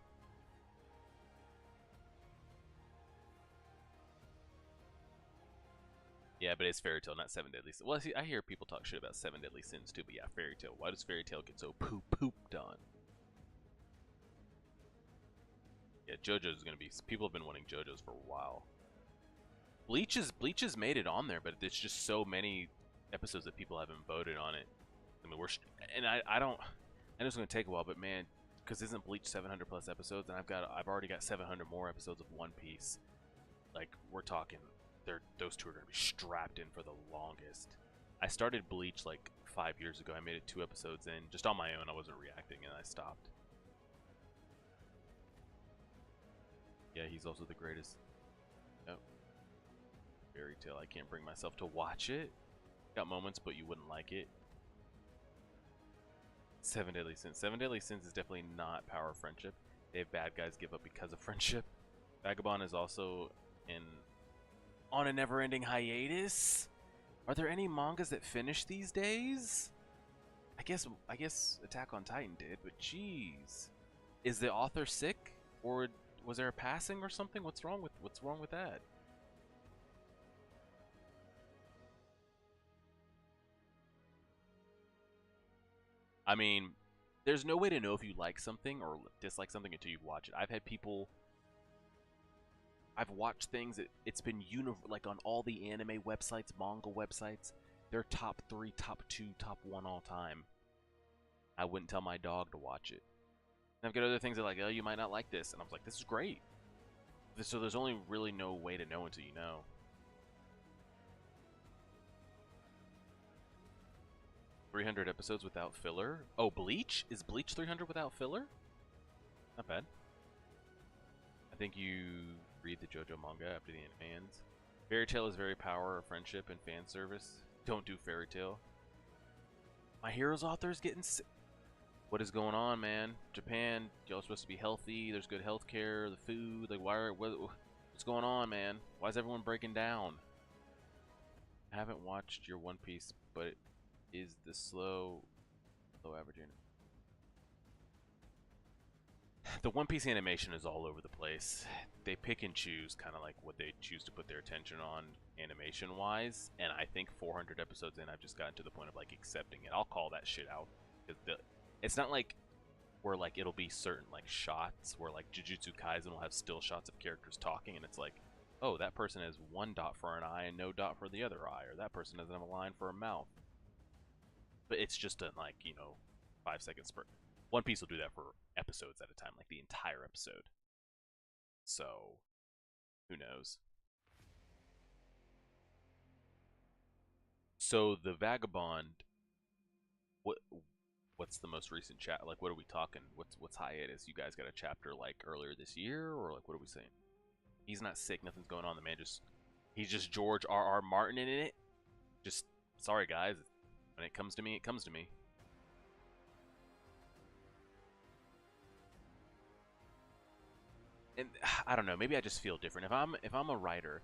Yeah, but it's Fairy Tail, not 7 Deadly Sins. Well, see, I hear people talk shit about 7 Deadly Sins too, but yeah, Fairy Tail. Why does Fairy Tail get so pooped on? Yeah, JoJo's gonna be... People have been wanting JoJo's for a while. Bleach has made it on there, but it's just so many episodes that people haven't voted on it. I mean, I know it's gonna take a while, but man, because isn't Bleach 700+ episodes, and I've already got 700 more episodes of One Piece. Like, we're talking... Those two are going to be strapped in for the longest. I started Bleach like 5 years ago. I made it 2 episodes in, just on my own. I wasn't reacting, and I stopped. Yeah, he's also the greatest. Oh. Fairy Tail. I can't bring myself to watch it. Got moments, but you wouldn't like it. 7 Deadly Sins. 7 Deadly Sins is definitely not power friendship. They have bad guys give up because of friendship. Vagabond is also on a never-ending hiatus. Are there any mangas that finish these days? I guess Attack on Titan did, but jeez, is the author sick, or was there a passing or something? What's wrong with that? I mean, there's no way to know if you like something or dislike something until you watch it. I've watched things, it's been like on all the anime websites, manga websites, they're top 3, top 2, top 1 all time. I wouldn't tell my dog to watch it. And I've got other things that are like, oh, you might not like this. And I was like, this is great. So there's only really no way to know until you know. $300 episodes without filler? Oh, Bleach? Is Bleach 300 without filler? Not bad. I think you read the JoJo manga after the anime ends. Fairy Tail is very power of friendship and fan service. Don't do Fairy Tail. My Hero's author is getting sick. What is going on, man? Japan, y'all supposed to be healthy. There's good health care, the food. Like, what's going on, man? Why is everyone breaking down? I haven't watched your One Piece, but it is the low average anime. The One Piece animation is all over the place. They pick and choose kind of like what they choose to put their attention on animation wise, and I think 400 episodes in, I've just gotten to the point of like accepting it. I'll call that shit out. It's not like where like it'll be certain like shots where like Jujutsu Kaisen will have still shots of characters talking, and it's like, oh, that person has 1 dot for an eye and no dot for the other eye, or that person doesn't have a line for a mouth. But it's just a, like, you know, 5 second spurt. One Piece will do that for episodes at a time, like the entire episode. So, who knows? So the Vagabond, what's the most recent chat? Like, what are we talking? What's hiatus? You guys got a chapter like earlier this year, or like what are we saying? He's not sick. Nothing's going on. The man he's just George R.R. Martin in it. Just sorry guys. When it comes to me, it comes to me. And I don't know. Maybe I just feel different. If I'm a writer,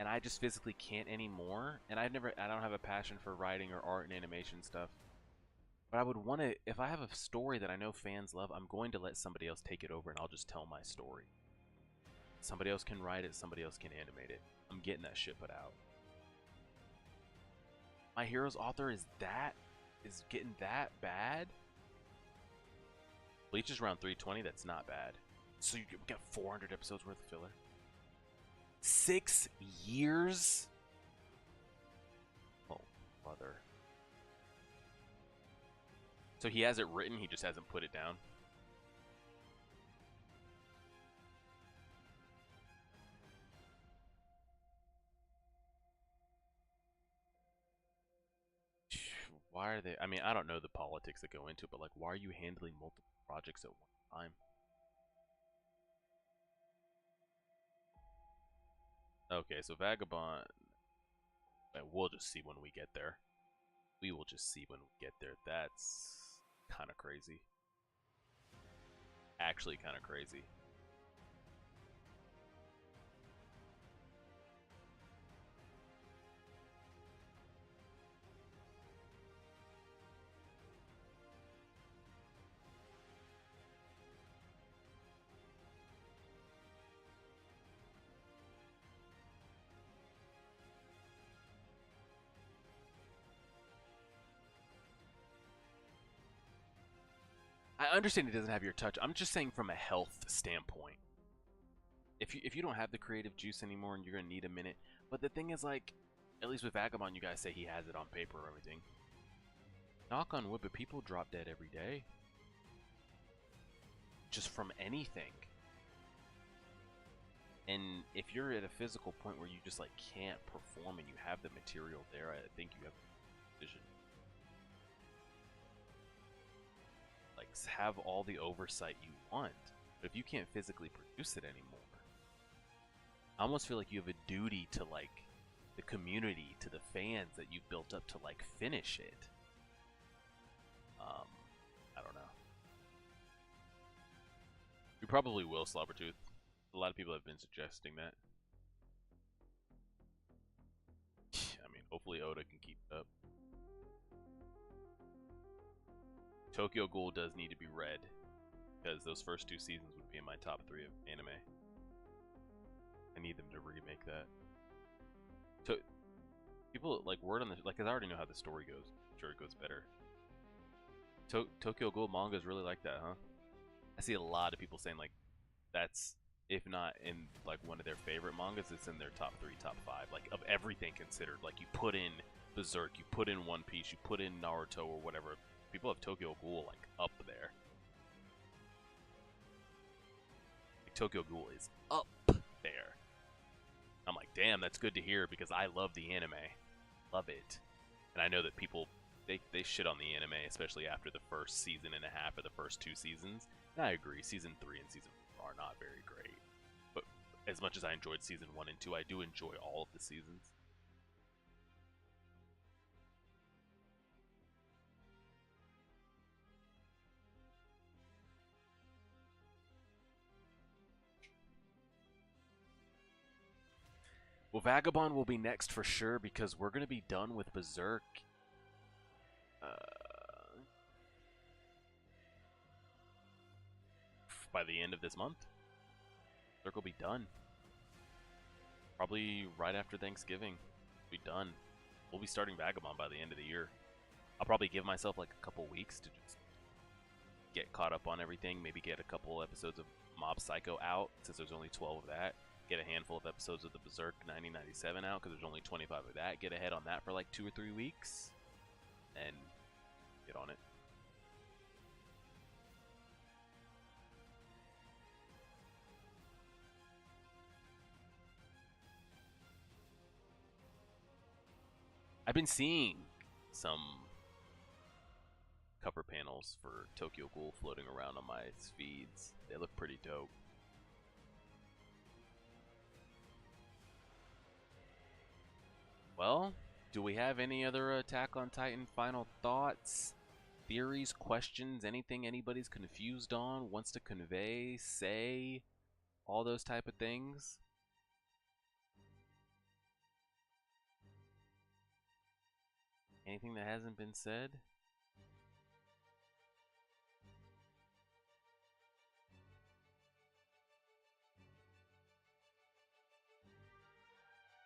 and I just physically can't anymore, and I don't have a passion for writing or art and animation stuff. But I would want to, if I have a story that I know fans love, I'm going to let somebody else take it over and I'll just tell my story. Somebody else can write it, somebody else can animate it. I'm getting that shit put out. My Hero's author is getting that bad? Bleach is around 320, that's not bad. So you got 400 episodes worth of filler? 6 years? Oh, brother. So he has it written, he just hasn't put it down. Why are they? I mean, I don't know the politics that go into it, but like, why are you handling multiple projects at one time? Okay, so Vagabond. We'll just see when we get there. We will just see when we get there. That's kind of crazy. Actually, kind of crazy. I understand it doesn't have your touch. I'm just saying from a health standpoint. If you don't have the creative juice anymore and you're gonna need a minute, but the thing is, like, at least with Vagabond, you guys say he has it on paper or everything. Knock on wood, but people drop dead every day. Just from anything. And if you're at a physical point where you just like can't perform and you have the material there, I think you have vision. Like, have all the oversight you want, but if you can't physically produce it anymore, I almost feel like you have a duty to like the community, to the fans that you've built up to like finish it. I don't know. We probably will, Slobbertooth. A lot of people have been suggesting that. I mean, hopefully Oda can keep it up. Tokyo Ghoul does need to be read, because those first 2 seasons would be in my top 3 of anime. I need them to remake that. People, like, word on the, like, 'cause I already know how the story goes. I'm sure it goes better. Tokyo Ghoul mangas really like that, huh? I see a lot of people saying, like, that's, if not in, like, one of their favorite mangas, it's in their top 3, top 5. Like, of everything considered. Like, you put in Berserk, you put in One Piece, you put in Naruto or whatever. People have Tokyo Ghoul, like, up there. Like, Tokyo Ghoul is up there. I'm like, damn, that's good to hear, because I love the anime. Love it. And I know that people, they shit on the anime, especially after the first season and a half or the first 2 seasons. And I agree, season 3 and season 4 are not very great. But as much as I enjoyed season 1 and 2, I do enjoy all of the seasons. Well, Vagabond will be next for sure, because we're going to be done with Berserk by the end of this month. Berserk will be done. Probably right after Thanksgiving. We'll be done. We'll be starting Vagabond by the end of the year. I'll probably give myself like a couple weeks to just get caught up on everything. Maybe get a couple episodes of Mob Psycho out, since there's only 12 of that. Get a handful of episodes of the Berserk 1997 out, because there's only 25 of that. Get ahead on that for like 2 or 3 weeks, and get on it. I've been seeing some cover panels for Tokyo Ghoul floating around on my feeds. They look pretty dope. Well, do we have any other Attack on Titan final thoughts, theories, questions, anything anybody's confused on, wants to convey, say, all those type of things? Anything that hasn't been said?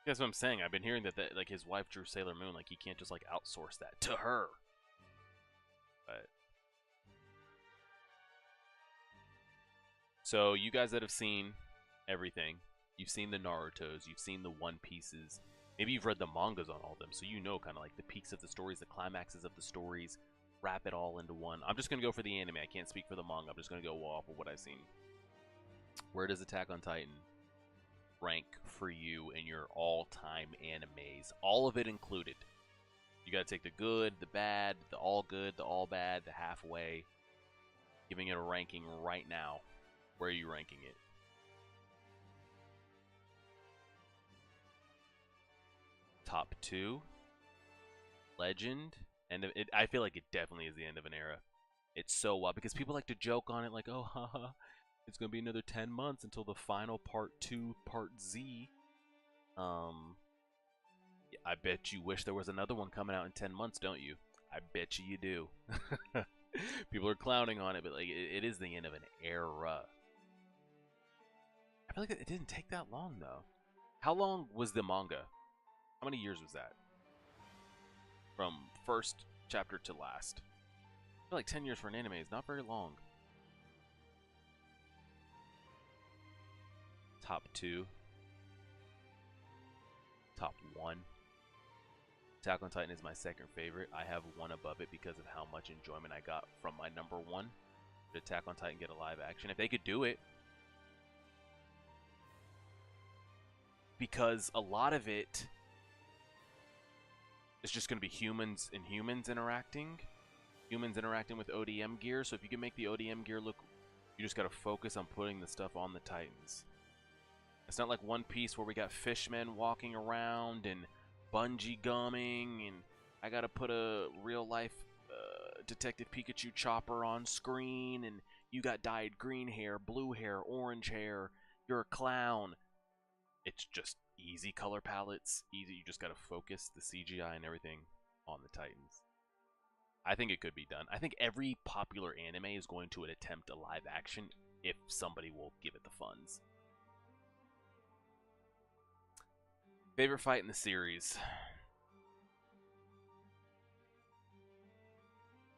That's what I'm saying. I've been hearing that like his wife drew Sailor Moon, like he can't just like outsource that to her. But so you guys that have seen everything, you've seen the Narutos, you've seen the One Pieces, maybe you've read the mangas on all of them, so you know kind of like the peaks of the stories, the climaxes of the stories, wrap it all into one. I'm just gonna go for the anime. I can't speak for the manga. I'm just gonna go off of what I've seen. Where does Attack on Titan rank for you in your all-time animes? All of it included. You gotta take the good, the bad, the all good, the all bad, the halfway. Giving it a ranking right now. Where are you ranking it? Top 2. Legend. And I feel like it definitely is the end of an era. It's so wild because people like to joke on it like, oh, haha, it's gonna be another 10 months until the final part 2, part Z. I bet you wish there was another one coming out in 10 months, don't you? I bet you do. People are clowning on it, but like it is the end of an era. I feel like it didn't take that long though. How long was the manga? How many years was that? From first chapter to last. I feel like 10 years for an anime is not very long. Top 2. Top 1. Attack on Titan is my second favorite. I have one above it because of how much enjoyment I got from my number 1. Did Attack on Titan get a live action? If they could do it. Because a lot of it is just going to be humans and humans interacting. Humans interacting with ODM gear. So if you can make the ODM gear look... You just got to focus on putting the stuff on the Titans. It's not like One Piece where we got fishmen walking around and bungee gumming, and I gotta put a real life Detective Pikachu chopper on screen, and you got dyed green hair, blue hair, orange hair, you're a clown. It's just easy color palettes, easy. You just gotta focus the CGI and everything on the Titans. I think it could be done. I think every popular anime is going to attempt a live action if somebody will give it the funds. Favorite fight in the series?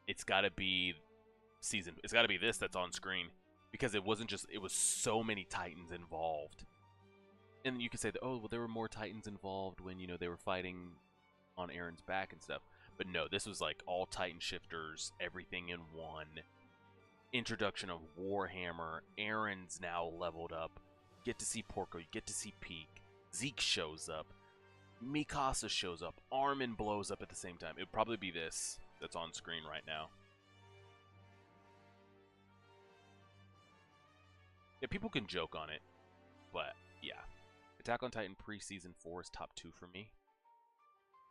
It's gotta be it's gotta be this that's on screen. Because it wasn't just, it was so many Titans involved. And you could say that, oh, well, there were more Titans involved when, you know, they were fighting on Eren's back and stuff. But no, this was like all Titan shifters, everything in one. Introduction of Warhammer. Eren's now leveled up. Get to see Porco, you get to see Peak. Zeke shows up. Mikasa shows up. Armin blows up at the same time. It would probably be this that's on screen right now. Yeah, people can joke on it, but yeah. Attack on Titan pre-season 4 is top 2 for me.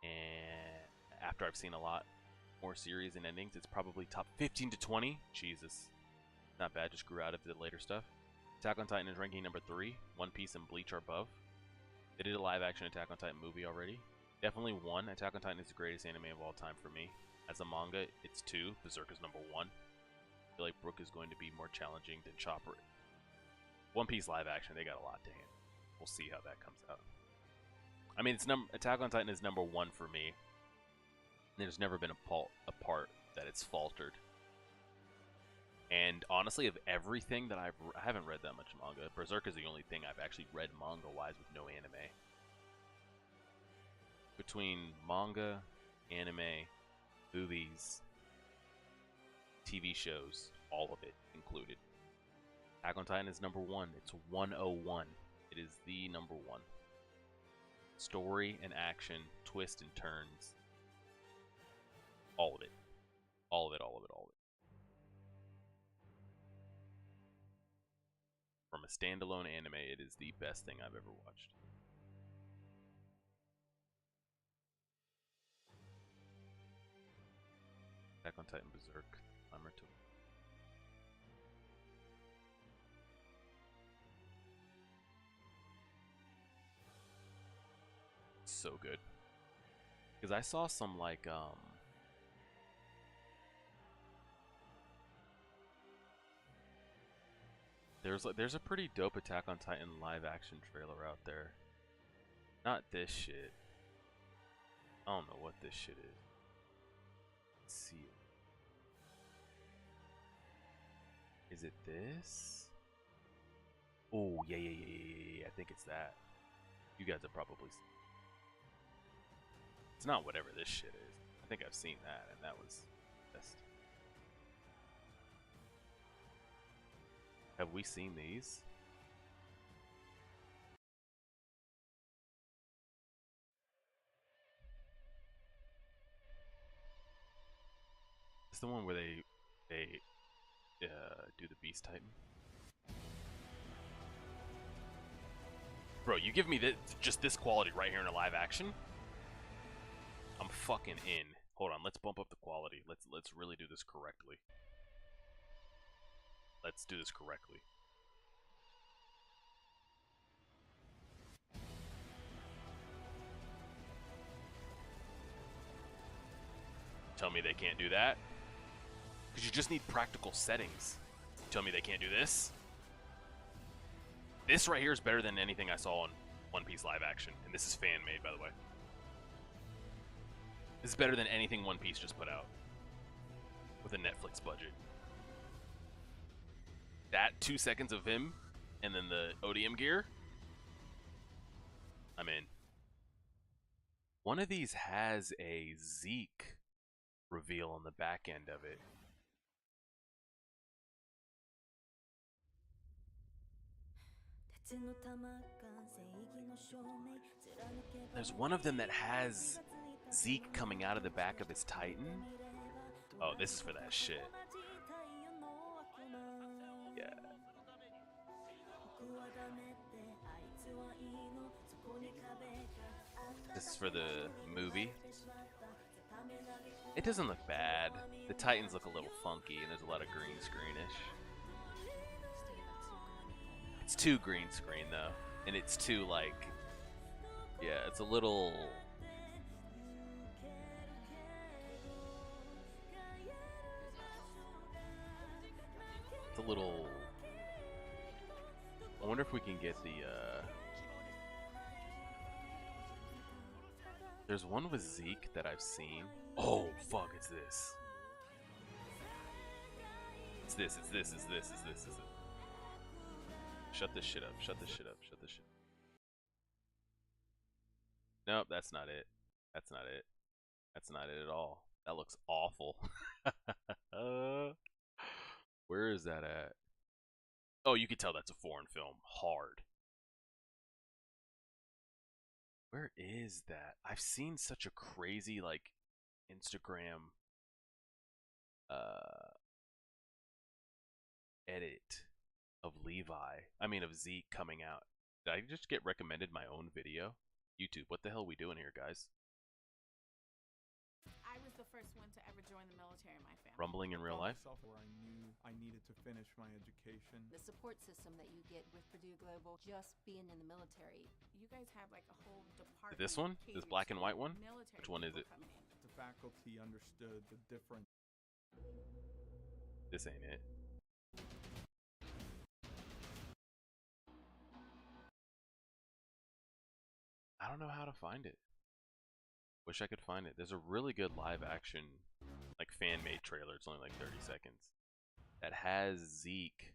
And after I've seen a lot more series and endings, it's probably top 15 to 20. Jesus. Not bad, just grew out of the later stuff. Attack on Titan is ranking number 3. One Piece and Bleach are above. They did a live-action Attack on Titan movie already. Definitely 1. Attack on Titan is the greatest anime of all time for me. As a manga, it's 2. Berserk is number 1. I feel like Brook is going to be more challenging than Chopper. One Piece live-action, they got a lot to handle. We'll see how that comes out. I mean, Attack on Titan is number 1 for me. There's never been a part that it's faltered. And honestly, of everything that I haven't read that much manga. Berserk is the only thing I've actually read manga-wise with no anime. Between manga, anime, movies, TV shows, all of it included. Attack on Titan is number 1. It's 101. It is the number 1. Story and action, twists and turns. All of it. All of it, all of it, all of it. From a standalone anime, it is the best thing I've ever watched. Attack on Titan, Berserk, Naruto. So good. Because I saw some like there's a pretty dope Attack on Titan live action trailer out there. Not this shit. I don't know what this shit is. Let's see it. Is it this? Oh, yeah. I think it's that. You guys have probably seen. It's not whatever this shit is. I think I've seen that, and that was best. Have we seen these? It's the one where they do the Beast Titan. Bro, you give me just this quality right here in a live action, I'm fucking in. Hold on, let's bump up the quality. Let's really do this correctly. Let's do this correctly. Tell me they can't do that? Because you just need practical settings. Tell me they can't do this? This right here is better than anything I saw on One Piece live action. And this is fan made, by the way. This is better than anything One Piece just put out. With a Netflix budget. That 2 seconds of him, and then the ODM gear. I'm in. One of these has a Zeke reveal on the back end of it. There's one of them that has Zeke coming out of the back of his Titan. Oh, this is for that shit. Yeah. This is for the movie. It doesn't look bad. The Titans look a little funky, and there's a lot of green screenish. It's too green screen though, and it's too like, yeah, it's a little. It's a little. I wonder if we can get the. There's one with Zeke that I've seen. Oh fuck! It's this. It's this. It's this. It's this. It's this. It's this. Shut this shit up. Shut this shit up. Shut this shit. Nope, that's not it. That's not it. That's not it at all. That looks awful. Where is that at? Oh, you can tell that's a foreign film. Hard. Where is that? I've seen such a crazy like Instagram edit of of Zeke coming out. Did I just get recommended my own video? YouTube, what the hell are we doing here, guys? I was the first one to ever join the military in my family. Rumbling in real life? Where I knew I needed to finish my education. The support system that you get with Purdue Global, just being in the military. You guys have like a whole department. This one? This black and white one? Military Which one is it? The faculty understood the difference. This ain't it. I don't know how to find it. Wish I could find it. There's a really good live action, like fan-made trailer. It's only like 30 seconds. That has Zeke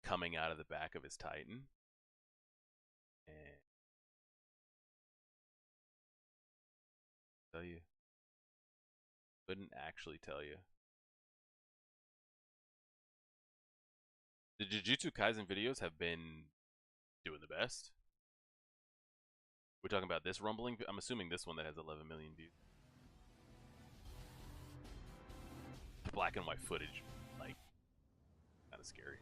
coming out of the back of his Titan. And tell you. Couldn't actually tell you. The Jujutsu Kaisen videos have been doing the best. We're talking about this rumbling. I'm assuming this one that has 11 million views. The black and white footage, like, kind of scary.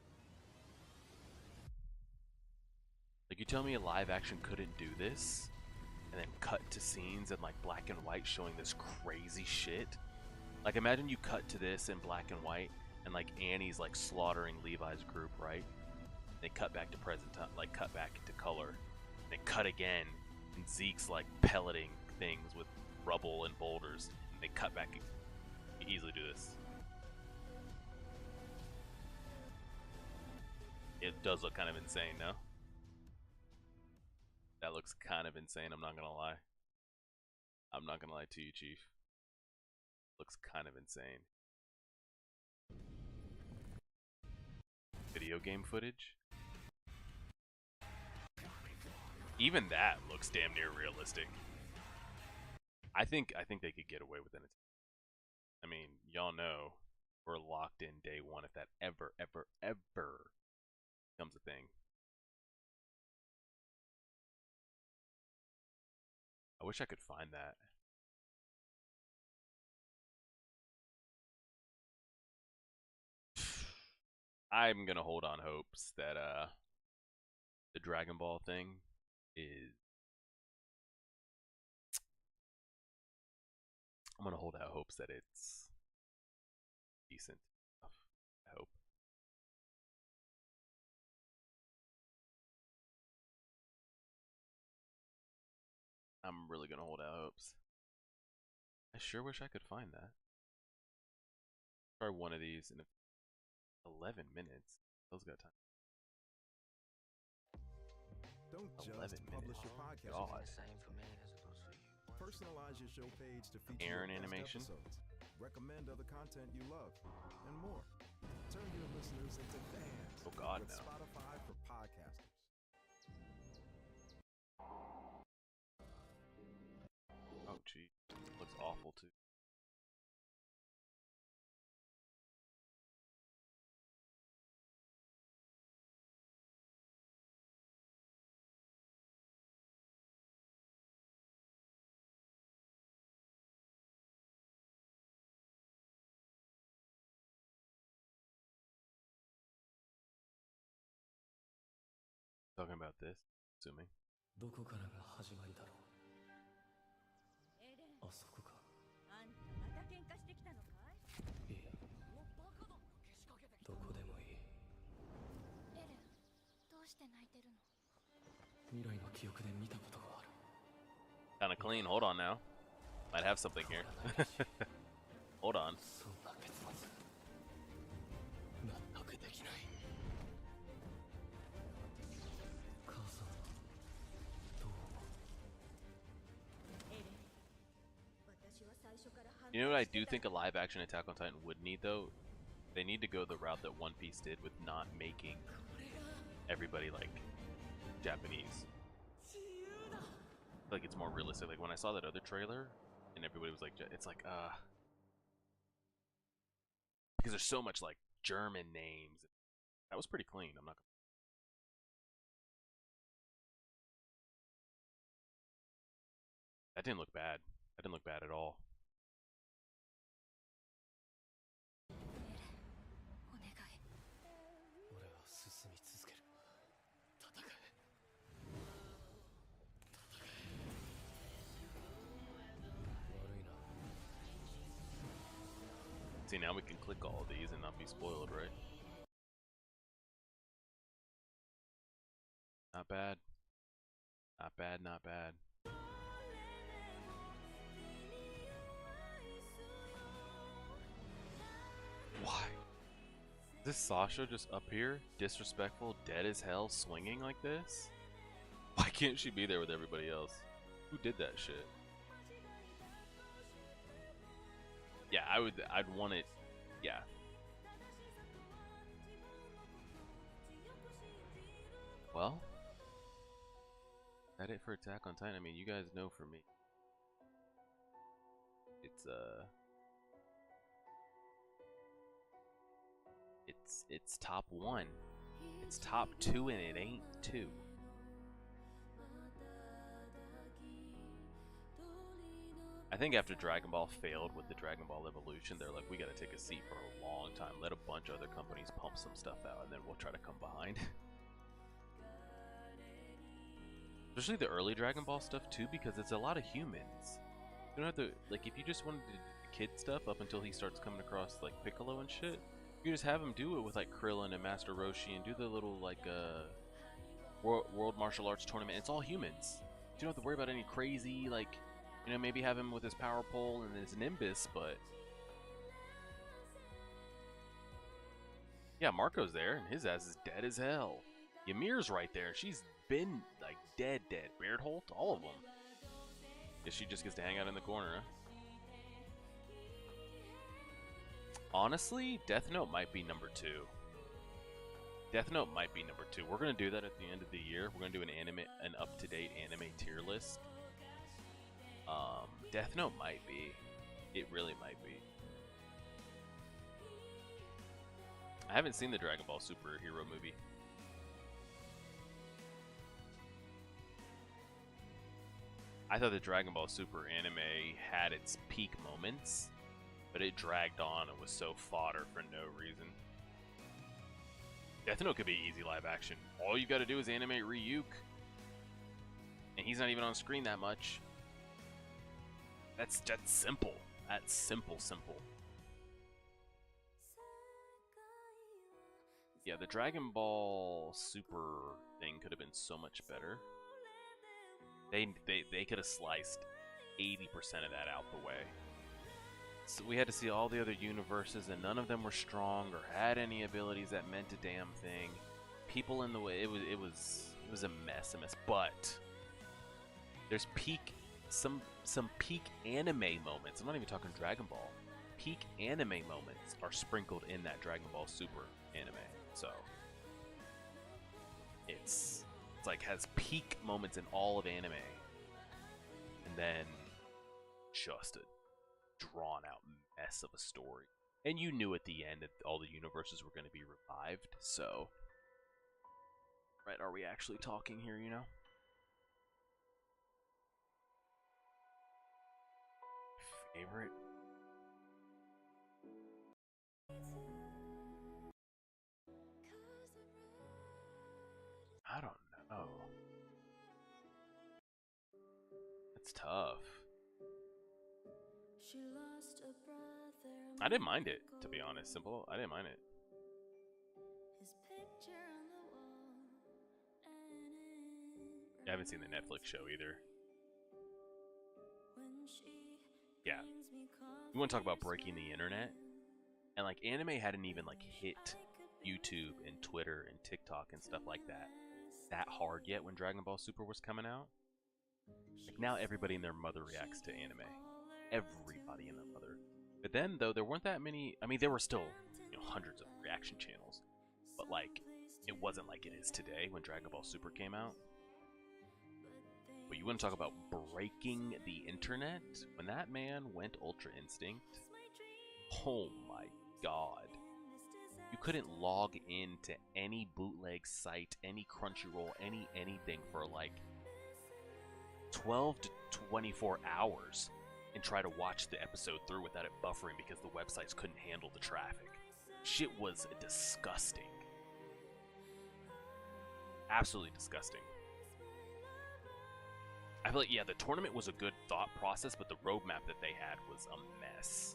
Like, you tell me a live action couldn't do this, and then cut to scenes in like black and white showing this crazy shit. Like, imagine you cut to this in black and white, and like Annie's like slaughtering Levi's group, right? They cut back to present time, like cut back into color. They cut again, and Zeke's like pelleting things with rubble and boulders. And they cut back. You easily do this. It does look kind of insane, no? That looks kind of insane, I'm not gonna lie. I'm not gonna lie to you, Chief. Looks kind of insane. Video game footage? Even that looks damn near realistic. I think they could get away with it. I mean, y'all know we're locked in day one if that ever becomes a thing. I wish I could find that. I'm gonna hold on hopes that the Dragon Ball thing is. I'm gonna hold out hopes that it's decent enough. I hope. I'm really gonna hold out hopes. I sure wish I could find that. Try one of these in 11 minutes. Those got time. Don't just publish your podcast. God. Personalize your show page to feature Aaron your best animation. episodes. Recommend other content you love, and more. Turn your listeners into fans. Oh God, with no. Spotify for podcasters. Oh gee, looks awful too. Talking about this, assuming. どこからが始まりだろう。あそこか。あんたまた喧嘩してきたのかい？いや。どこでもいい。エレン、どうして泣いてるの？未来の記憶で見たことがある。Kinda clean. Hold on now. Might have something here. Hold on. そんな結末。納得できない。 You know what I do think a live action Attack on Titan would need though? They need to go the route that One Piece did with not making everybody like Japanese. Like it's more realistic. Like when I saw that other trailer and everybody was like, it's like, because there's so much like German names. That was pretty clean. I'm not gonna. That didn't look bad. That didn't look bad at all. See, now we can click all of these and not be spoiled, right? Not bad. Not bad, not bad. Why? Is this Sasha just up here? Disrespectful, dead as hell, swinging like this? Why can't she be there with everybody else? Who did that shit? Yeah, I'd want it, yeah. Well, is that it for Attack on Titan? I mean, you guys know for me. It's top 1. It's top 2 and it ain't 2. I think after Dragon Ball failed with the Dragon Ball Evolution, they're like, we gotta take a seat for a long time, let a bunch of other companies pump some stuff out, and then we'll try to come behind. Especially the early Dragon Ball stuff too, because it's a lot of humans. You don't have to, like, if you just wanted to do kid stuff up until he starts coming across like Piccolo and shit, you just have him do it with like Krillin and Master Roshi and do the little like World Martial Arts tournament. It's all humans. You don't have to worry about any crazy, like, you know, maybe have him with his power pole and his Nimbus, but yeah, Marco's there and his ass is dead as hell. Ymir's right there. She's been like dead. Beardholt, all of them. Guess she just gets to hang out in the corner, huh? Honestly, Death Note might be number 2. Death Note might be number 2. We're gonna do that at the end of the year. We're gonna do an up-to-date anime tier list. Death Note might be. It really might be. I haven't seen the Dragon Ball superhero movie. I thought the Dragon Ball Super anime had its peak moments, but it dragged on and was so fodder for no reason. Death Note could be easy live action. All you gotta do is animate Ryuk. And he's not even on screen that much. That's simple. That's simple. Yeah, the Dragon Ball Super thing could have been so much better. They could have sliced 80% of that out the way. So we had to see all the other universes, and none of them were strong or had any abilities that meant a damn thing. People in the way, it was a mess. But there's some peak anime moments. I'm not even talking Dragon Ball. Peak anime moments are sprinkled in that Dragon Ball Super anime. So it's like has peak moments in all of anime, and then just a drawn out mess of a story. And you knew at the end that all the universes were going to be revived, so right, are we actually talking here, you know? Favorite? I don't know. It's tough. I didn't mind it, to be honest. Simple. I didn't mind it. I haven't seen the Netflix show either. Yeah. You want to talk about breaking the internet? And like anime hadn't even like hit YouTube and Twitter and TikTok and stuff like that hard yet when Dragon Ball Super was coming out. Like now everybody and their mother reacts to anime. Everybody and their mother. But then though there weren't that many. I mean there were still, you know, hundreds of reaction channels, but like it wasn't like it is today when Dragon Ball Super came out. But you want to talk about breaking the internet? When that man went Ultra Instinct, oh my god. You couldn't log into any bootleg site, any Crunchyroll, anything for like 12 to 24 hours and try to watch the episode through without it buffering because the websites couldn't handle the traffic. Shit was disgusting. Absolutely disgusting. I feel like, yeah, the tournament was a good thought process, but the roadmap that they had was a mess.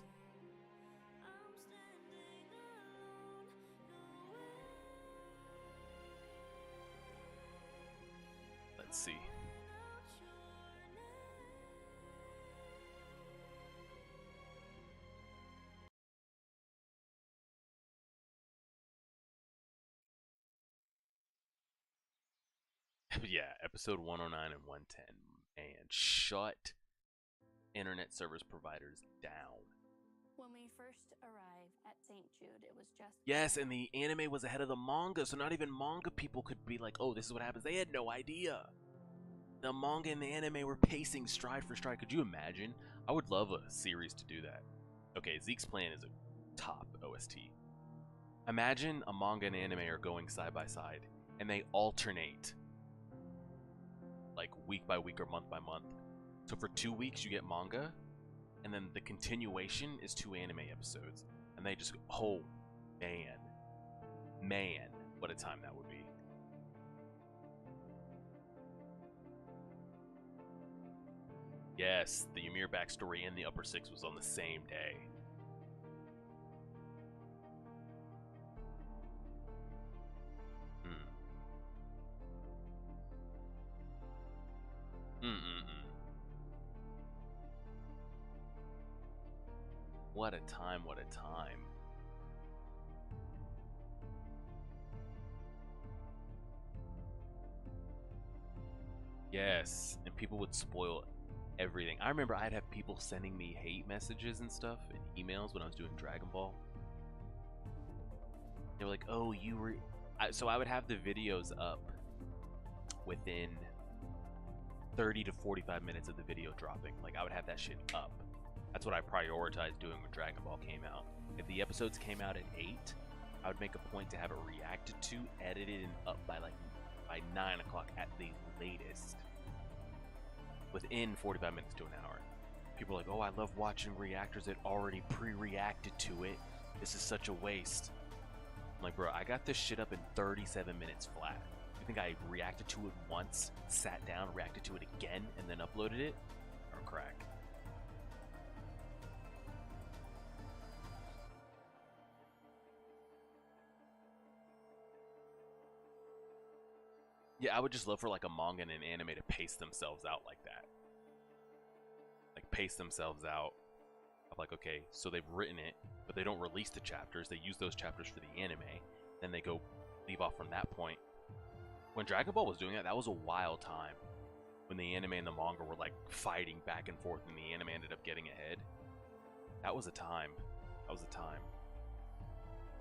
Let's see. Yeah, episode 109 and 110. Man, shut internet service providers down. When we first arrived at St. Jude, it was just... Yes, and the anime was ahead of the manga, so not even manga people could be like, oh, this is what happens. They had no idea. The manga and the anime were pacing stride for stride. Could you imagine? I would love a series to do that. Okay, Zeke's Plan is a top OST. Imagine a manga and anime are going side by side, and they alternate. Like week by week or month by month. So for 2 weeks you get manga, and then the continuation is 2 anime episodes, and they just, oh man, what a time that would be. Yes, the Ymir backstory and the Upper Six was on the same day. What a time, what a time. Yes, and people would spoil everything. I remember I'd have people sending me hate messages and stuff and emails when I was doing Dragon Ball. They were like, oh, you were... So I would have the videos up within 30 to 45 minutes of the video dropping. Like, I would have that shit up. That's what I prioritized doing when Dragon Ball came out. If the episodes came out at 8, I would make a point to have it reacted to, edited, and up by 9 o'clock at the latest. Within 45 minutes to an hour. People are like, oh, I love watching reactors that already pre-reacted to it. This is such a waste. I'm like, bro, I got this shit up in 37 minutes flat. You think I reacted to it once, sat down, reacted to it again, and then uploaded it? Or crack. Yeah, I would just love for like a manga and an anime to pace themselves out like that. Like pace themselves out of like, okay, so they've written it, but they don't release the chapters. They use those chapters for the anime. Then they go leave off from that point. When Dragon Ball was doing that, that was a wild time. When the anime and the manga were like fighting back and forth and the anime ended up getting ahead. That was a time. That was a time.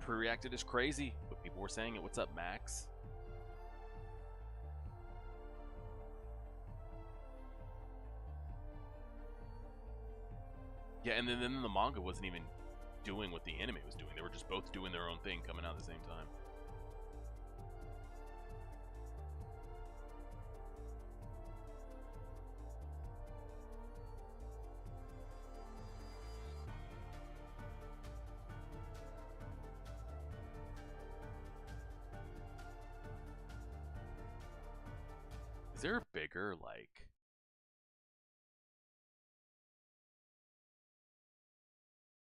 Pre-reacted is crazy, but people were saying it. What's up, Max? Yeah, and then the manga wasn't even doing what the anime was doing. They were just both doing their own thing, coming out at the same time. Is there a bigger, like...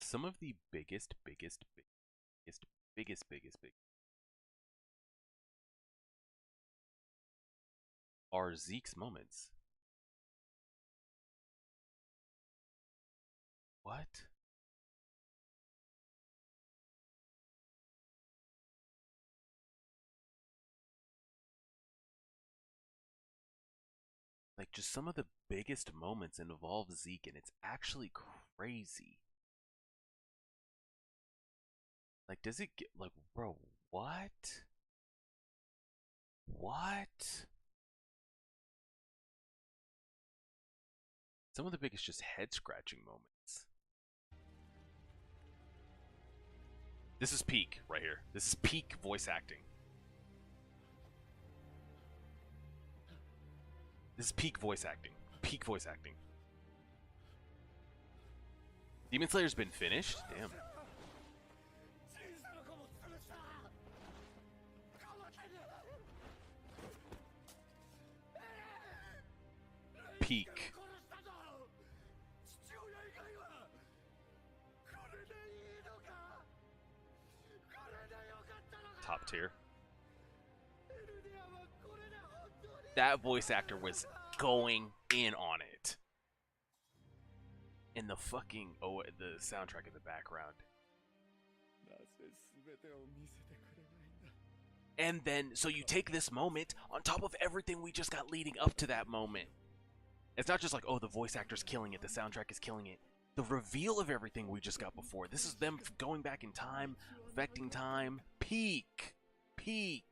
Some of the biggest are Zeke's moments. What? Like, just some of the biggest moments involve Zeke, and it's actually crazy. Like, does it get, like, bro, what? What? Some of the biggest just head-scratching moments. This is peak right here. This is peak voice acting. This is peak voice acting. Peak voice acting. Demon Slayer's been finished? Damn. Peak. Top tier. That voice actor was going in on it. And the fucking the soundtrack in the background. And then so you take this moment on top of everything we just got leading up to that moment. It's not just like, oh, the voice actor's killing it, the soundtrack is killing it. The reveal of everything we just got before. This is them going back in time, affecting time. Peak. Peak.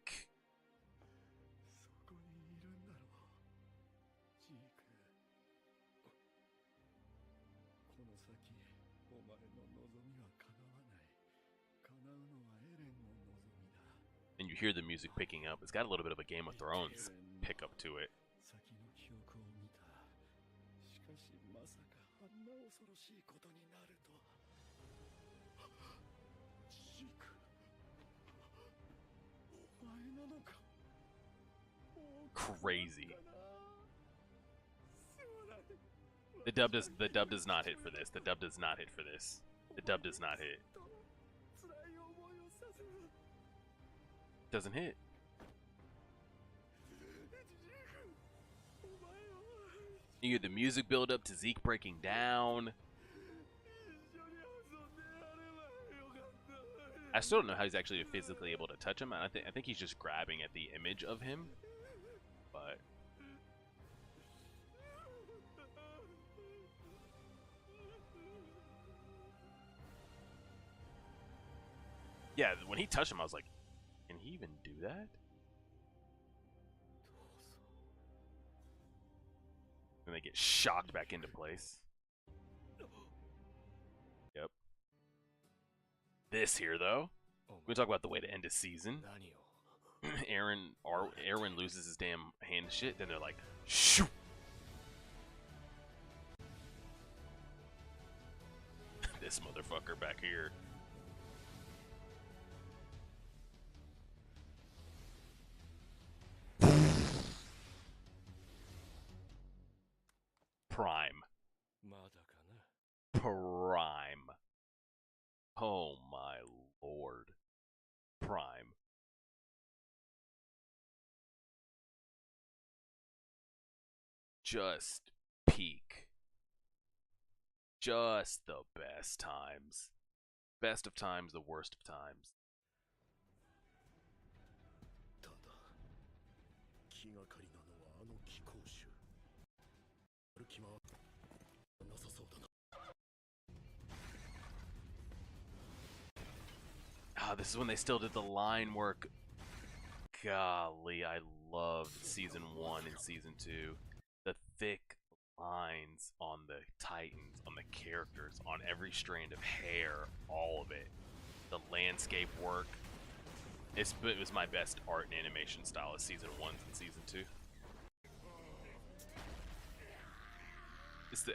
And you hear the music picking up. It's got a little bit of a Game of Thrones pickup to it. Crazy. The dub does not hit for this. The dub does not hit for this. The dub does not hit. Doesn't hit. You get the music build up to Zeke breaking down. I still don't know how he's actually physically able to touch him. I think he's just grabbing at the image of him. But yeah, when he touched him, I was like, can he even do that? And they get shocked back into place. Yep. This here, though, we talk about the way to end a season. Erwin loses his damn hand shit. Then they're like, shoo. This motherfucker back here. Prime. Prime. Oh my lord. Prime. Just peak. Just the best times. Best of times, the worst of times. Ah, this is when they still did the line work. Golly, I loved season 1 and season 2. The thick lines on the Titans, on the characters, on every strand of hair, all of it. The landscape work. It was my best art and animation style of season 1 and season 2.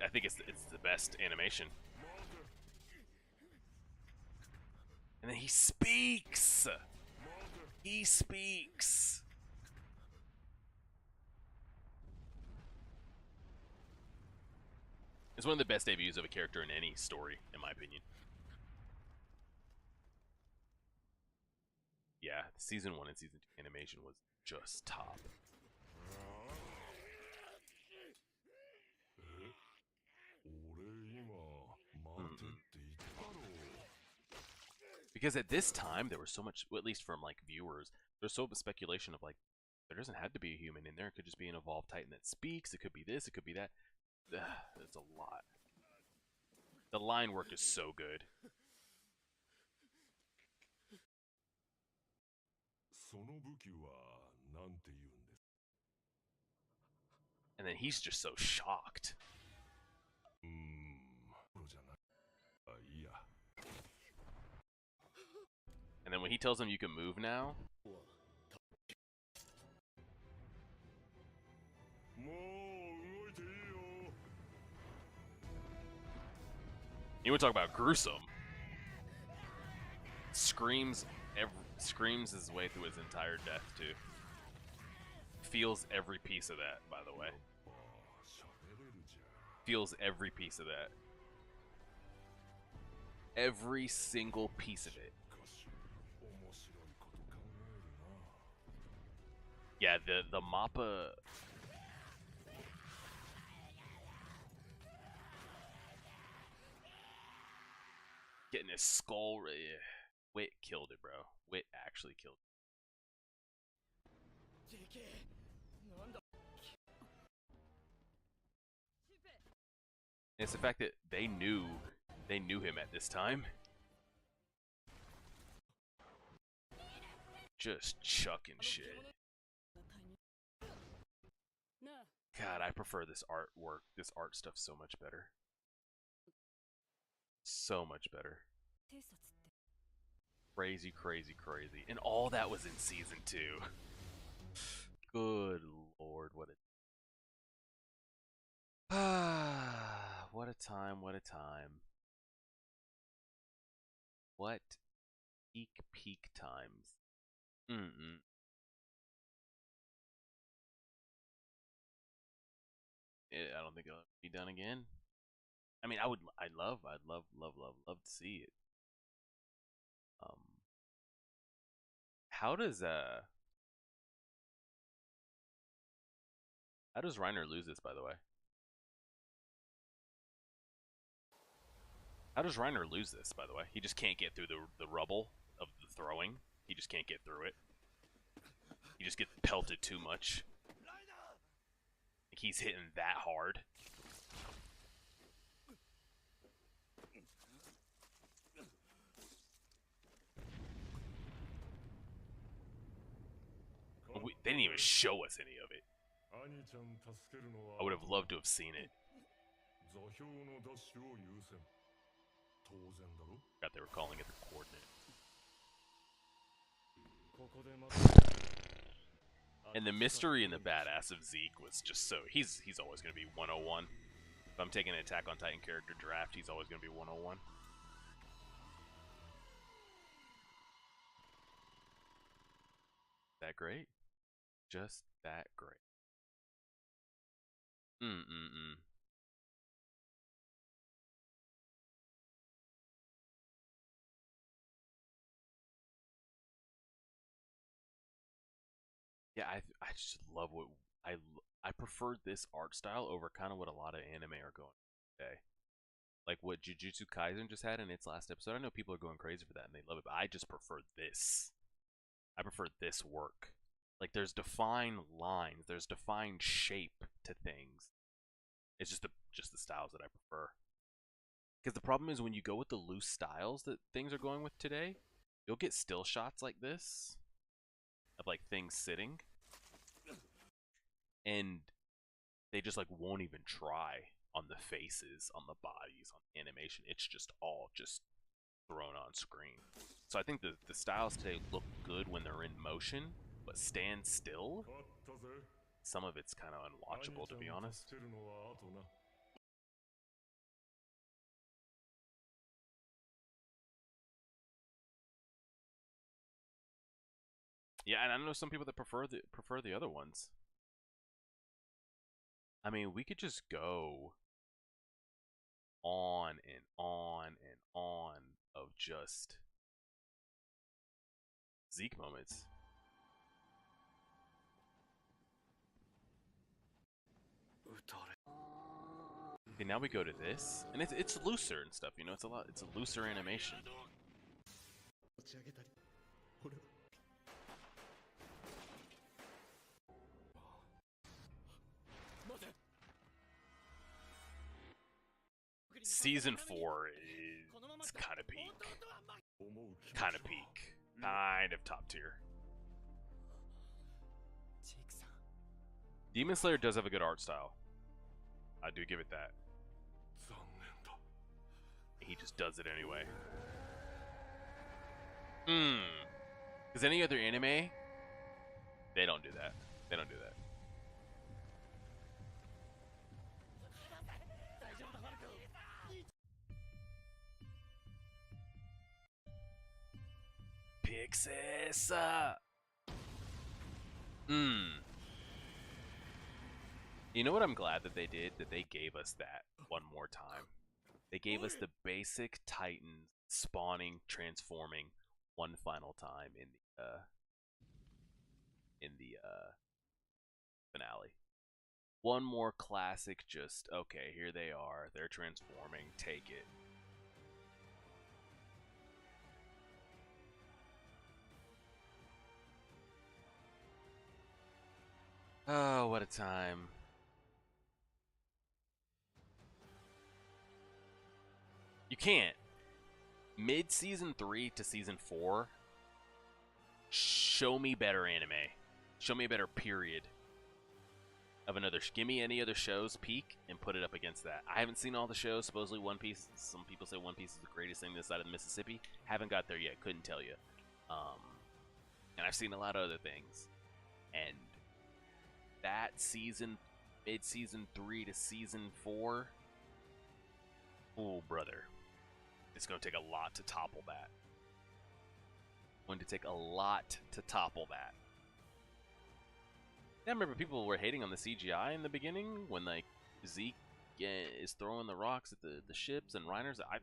I think it's the best animation. And then he speaks! He speaks! It's one of the best debuts of a character in any story, in my opinion. Yeah, season 1 and season 2 animation was just top. Because at this time, there was so much, well, at least from like viewers, there's so much speculation of like, there doesn't have to be a human in there. It could just be an evolved Titan that speaks. It could be this. It could be that. It's a lot. The line work is so good. And then he's just so shocked. And then when he tells him you can move now. You want to talk about gruesome? Screams his way through his entire death too. Feels every piece of that, by the way. Feels every piece of that. Every single piece of it. Yeah, the Mappa. Getting his skull. Wit killed it, bro. Wit actually killed it. It's the fact that they knew him at this time. Just chucking shit. God, I prefer this artwork, this art stuff so much better. So much better. Crazy, crazy, crazy. And all that was in season 2. Good lord, what a what a time, what a time. What peak times. I don't think it'll be done again. I mean, I'd love to see it. How does Reiner lose this, by the way? How does Reiner lose this, by the way? He just can't get through the rubble of the throwing. He just can't get through it. He just gets pelted too much. Like he's hitting that hard. They didn't even show us any of it. I would have loved to have seen it. Forgot they were calling it the coordinate. And the mystery and the badass of Zeke was just so... He's always going to be 101. If I'm taking an Attack on Titan character draft, he's always going to be 101. That great? Just that great. Yeah, I just love what I preferred this art style over kind of what a lot of anime are going today. Like what Jujutsu Kaisen just had in its last episode. I know people are going crazy for that and they love it, but I just prefer this. I prefer this work. Like there's defined lines, there's defined shape to things. It's just the styles that I prefer. Because the problem is when you go with the loose styles that things are going with today, you'll get still shots like this of like things sitting, and they just like won't even try on the faces, on the bodies, on the animation. It's just all just thrown on screen. So I think the styles today look good when they're in motion, but stand still, some of it's kind of unwatchable, to be honest. Yeah, and I know some people that prefer the other ones. I mean, we could just go on and on and on of just Zeke moments. Okay, now we go to this, and it's looser and stuff. You know, it's a looser animation. Season 4 is kind of peak. Kind of peak. Kind of top tier. Demon Slayer does have a good art style. I do give it that. He just does it anyway. Because any other anime, they don't do that. They don't do that. Pixis. You know what I'm glad that they did? That they gave us that one more time. They gave us the basic Titan spawning, transforming one final time in the finale. One more classic, just okay, here they are. They're transforming. Take it. Oh, what a time. You can't. Mid-season 3 to season 4, show me better anime. Show me a better period of another. Give me any other show's peak and put it up against that. I haven't seen all the shows. Supposedly One Piece, some people say One Piece is the greatest thing this side of the Mississippi. Haven't got there yet. Couldn't tell you. And I've seen a lot of other things. And that season, mid-season 3 to season 4, Oh, brother. It's going to take a lot to topple that. Going to take a lot to topple that. Yeah, I remember people were hating on the CGI in the beginning when like Zeke is throwing the rocks at the ships and Reiner's. I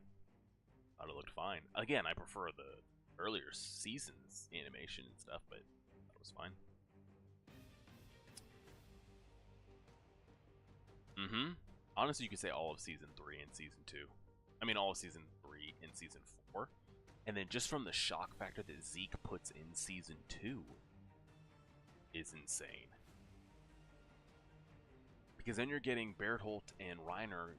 thought it looked fine. Again, I prefer the earlier seasons animation and stuff, but I thought it was fine. Honestly, you could say all of season 3 and season 2. I mean, all of season 3 and season 4. And then just from the shock factor that Zeke puts in season 2 is insane. Because then you're getting Bertholdt and Reiner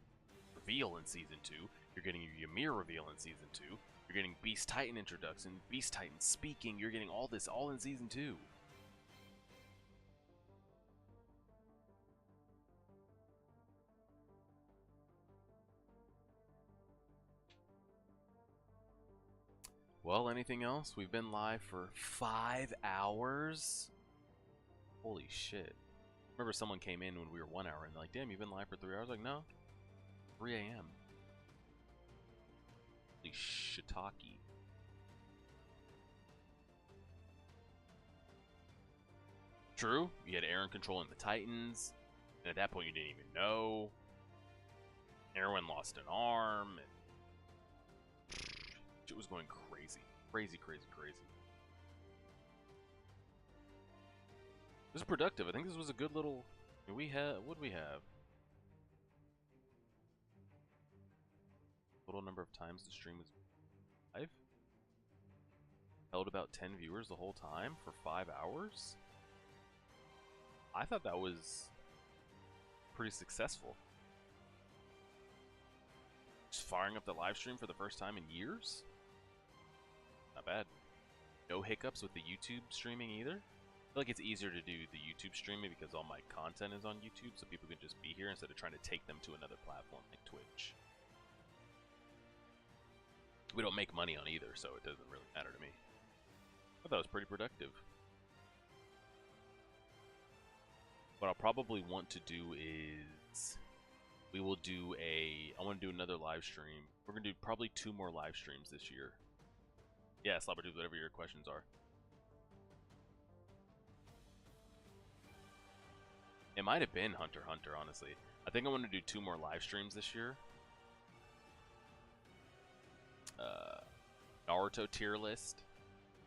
reveal in season 2. You're getting Ymir reveal in season 2. You're getting Beast Titan introduction, Beast Titan speaking. You're getting all this all in season 2. Well, anything else? We've been live for 5 hours. Holy shit. Remember someone came in when we were 1 hour and they're like, damn, you've been live for 3 hours? Like, no. 3 a.m. Holy shiitake. True, you had Eren controlling the Titans, and at that point you didn't even know. Erwin lost an arm, and shit was going crazy. Crazy. This is productive. I think this was a good little... We have... What do we have? Total number of times the stream was live? Held about 10 viewers the whole time for 5 hours? I thought that was pretty successful. Just firing up the live stream for the first time in years? Not bad. No hiccups with the YouTube streaming either. I feel like it's easier to do the YouTube streaming because all my content is on YouTube, so people can just be here instead of trying to take them to another platform like Twitch. We don't make money on either, so it doesn't really matter to me. I thought it was pretty productive. What I'll probably want to do is... I want to do another live stream. We're going to do probably 2 more live streams this year. Yeah, Slobberdude, whatever your questions are. It might have been Hunter x Hunter, honestly. I think I want to do 2 more live streams this year. Naruto tier list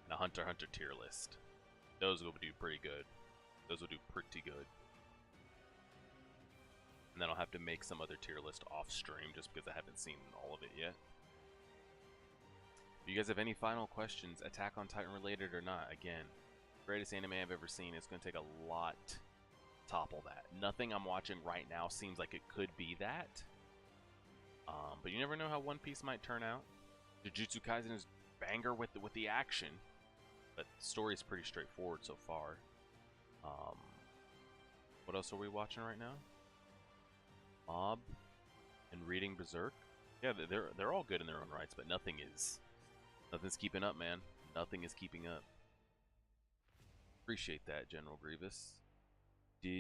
and a Hunter x Hunter tier list. Those will do pretty good. Those will do pretty good. And then I'll have to make some other tier list off stream just because I haven't seen all of it yet. If you guys have any final questions, Attack on Titan related or not, again, greatest anime I've ever seen. It's going to take a lot to topple that. Nothing I'm watching right now seems like it could be that. But you never know how One Piece might turn out. Jujutsu Kaisen is banger with the action, but the story is pretty straightforward so far. What else are we watching right now? Mob and reading Berserk. Yeah, they're all good in their own rights, but nothing's keeping up, man. Nothing is keeping up. Appreciate that, General Grievous. Do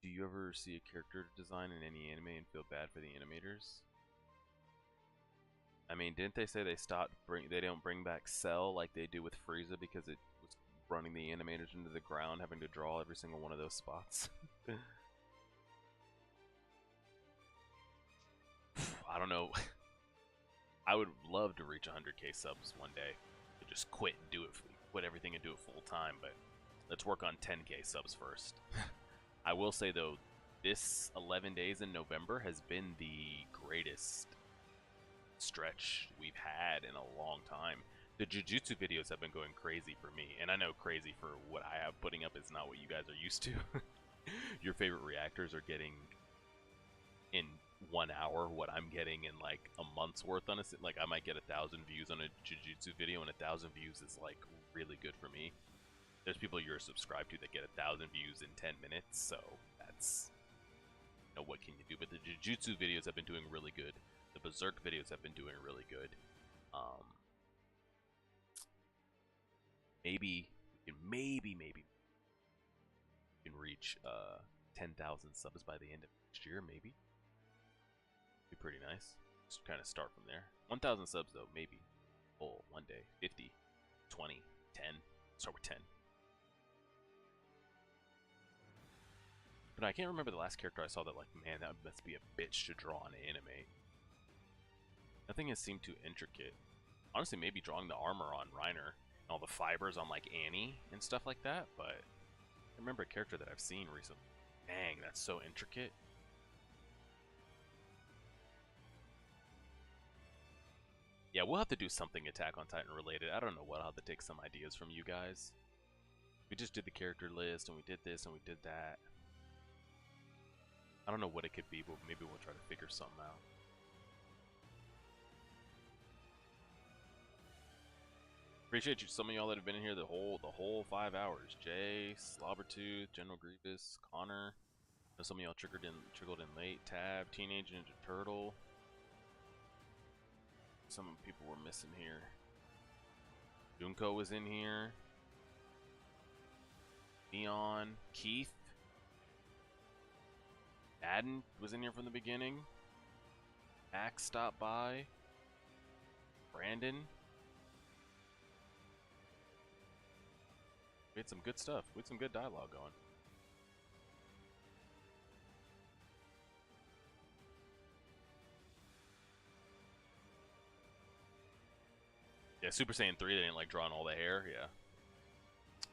you ever see a character design in any anime and feel bad for the animators? I mean, didn't they say they don't bring back Cell like they do with Frieza because it was running the animators into the ground, having to draw every single one of those spots? I don't know. I would love to reach 100k subs one day. To just quit and do it, quit everything and do it full time. But let's work on 10k subs first. I will say though, this 11 days in November has been the greatest stretch we've had in a long time. The Jujutsu videos have been going crazy for me, and I know crazy for what I have putting up is not what you guys are used to. Your favorite reactors are getting in 1 hour what I'm getting in like a month's worth on a like I might get 1,000 views on a Jujutsu video, and 1,000 views is like really good for me. There's people you're subscribed to that get 1,000 views in 10 minutes, so that's, you know, what can you do? But the Jujutsu videos have been doing really good. The Berserk videos have been doing really good. Maybe we can reach 10,000 subs by the end of next year. Maybe be pretty nice. just kind of start from there. 1,000 subs though, maybe. Oh, one day. 50, 20, 10. Start with 10. But I can't remember the last character I saw that, like, man, that must be a bitch to draw and animate. Nothing has seemed too intricate. Honestly, maybe drawing the armor on Reiner and all the fibers on, like, Annie and stuff like that, but I remember a character that I've seen recently. Dang, that's so intricate. Yeah, we'll have to do something Attack on Titan related. I don't know what. I'll have to take some ideas from you guys. We just did the character list, and we did this, and we did that. I don't know what it could be, but maybe we'll try to figure something out. Appreciate you, some of y'all that have been in here the whole 5 hours. Jay, Slobbertooth, General Grievous, Connor. I know some of y'all trickled in late. Tab, Teenage Ninja Turtle. Some people were missing here. Junko was in here. Leon, Keith. Madden was in here from the beginning. Max stopped by. Brandon. We had some good stuff. We had some good dialogue going. Yeah, Super Saiyan 3, they didn't like drawing all the hair, yeah.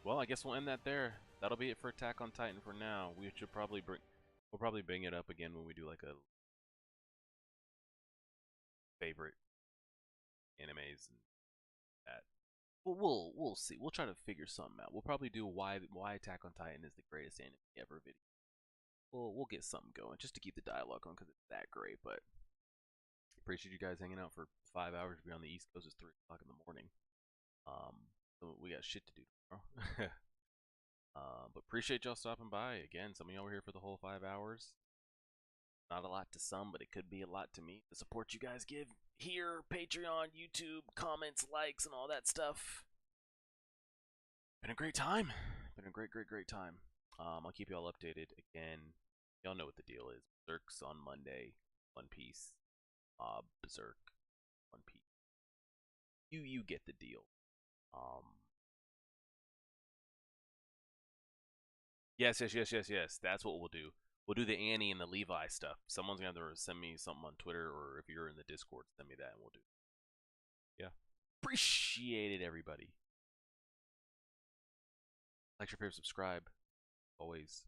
Well, I guess we'll end that there. That'll be it for Attack on Titan for now. We'll probably bring it up again when we do like a favorite animes and that. We'll see. We'll try to figure something out. We'll probably do why Attack on Titan is the greatest anime ever video. We'll get something going just to keep the dialogue going because it's that great, but appreciate you guys hanging out for 5 hours. We're on the East Coast. It's 3 o'clock in the morning. So we got shit to do tomorrow. But appreciate y'all stopping by. Again, some of y'all were here for the whole 5 hours. Not a lot to some, but it could be a lot to me. The support you guys give here, Patreon, YouTube, comments, likes, and all that stuff. Been a great time. Been a great time. I'll keep y'all updated. Again, y'all know what the deal is. Berserk's on Monday. One Piece. Berserk. One Piece. You get the deal. Yes. That's what we'll do. We'll do the Annie and the Levi stuff. Someone's gonna have to send me something on Twitter, or if you're in the Discord, send me that, and we'll do it. Yeah. Appreciate it, everybody. Like, share, favorite, subscribe. Always.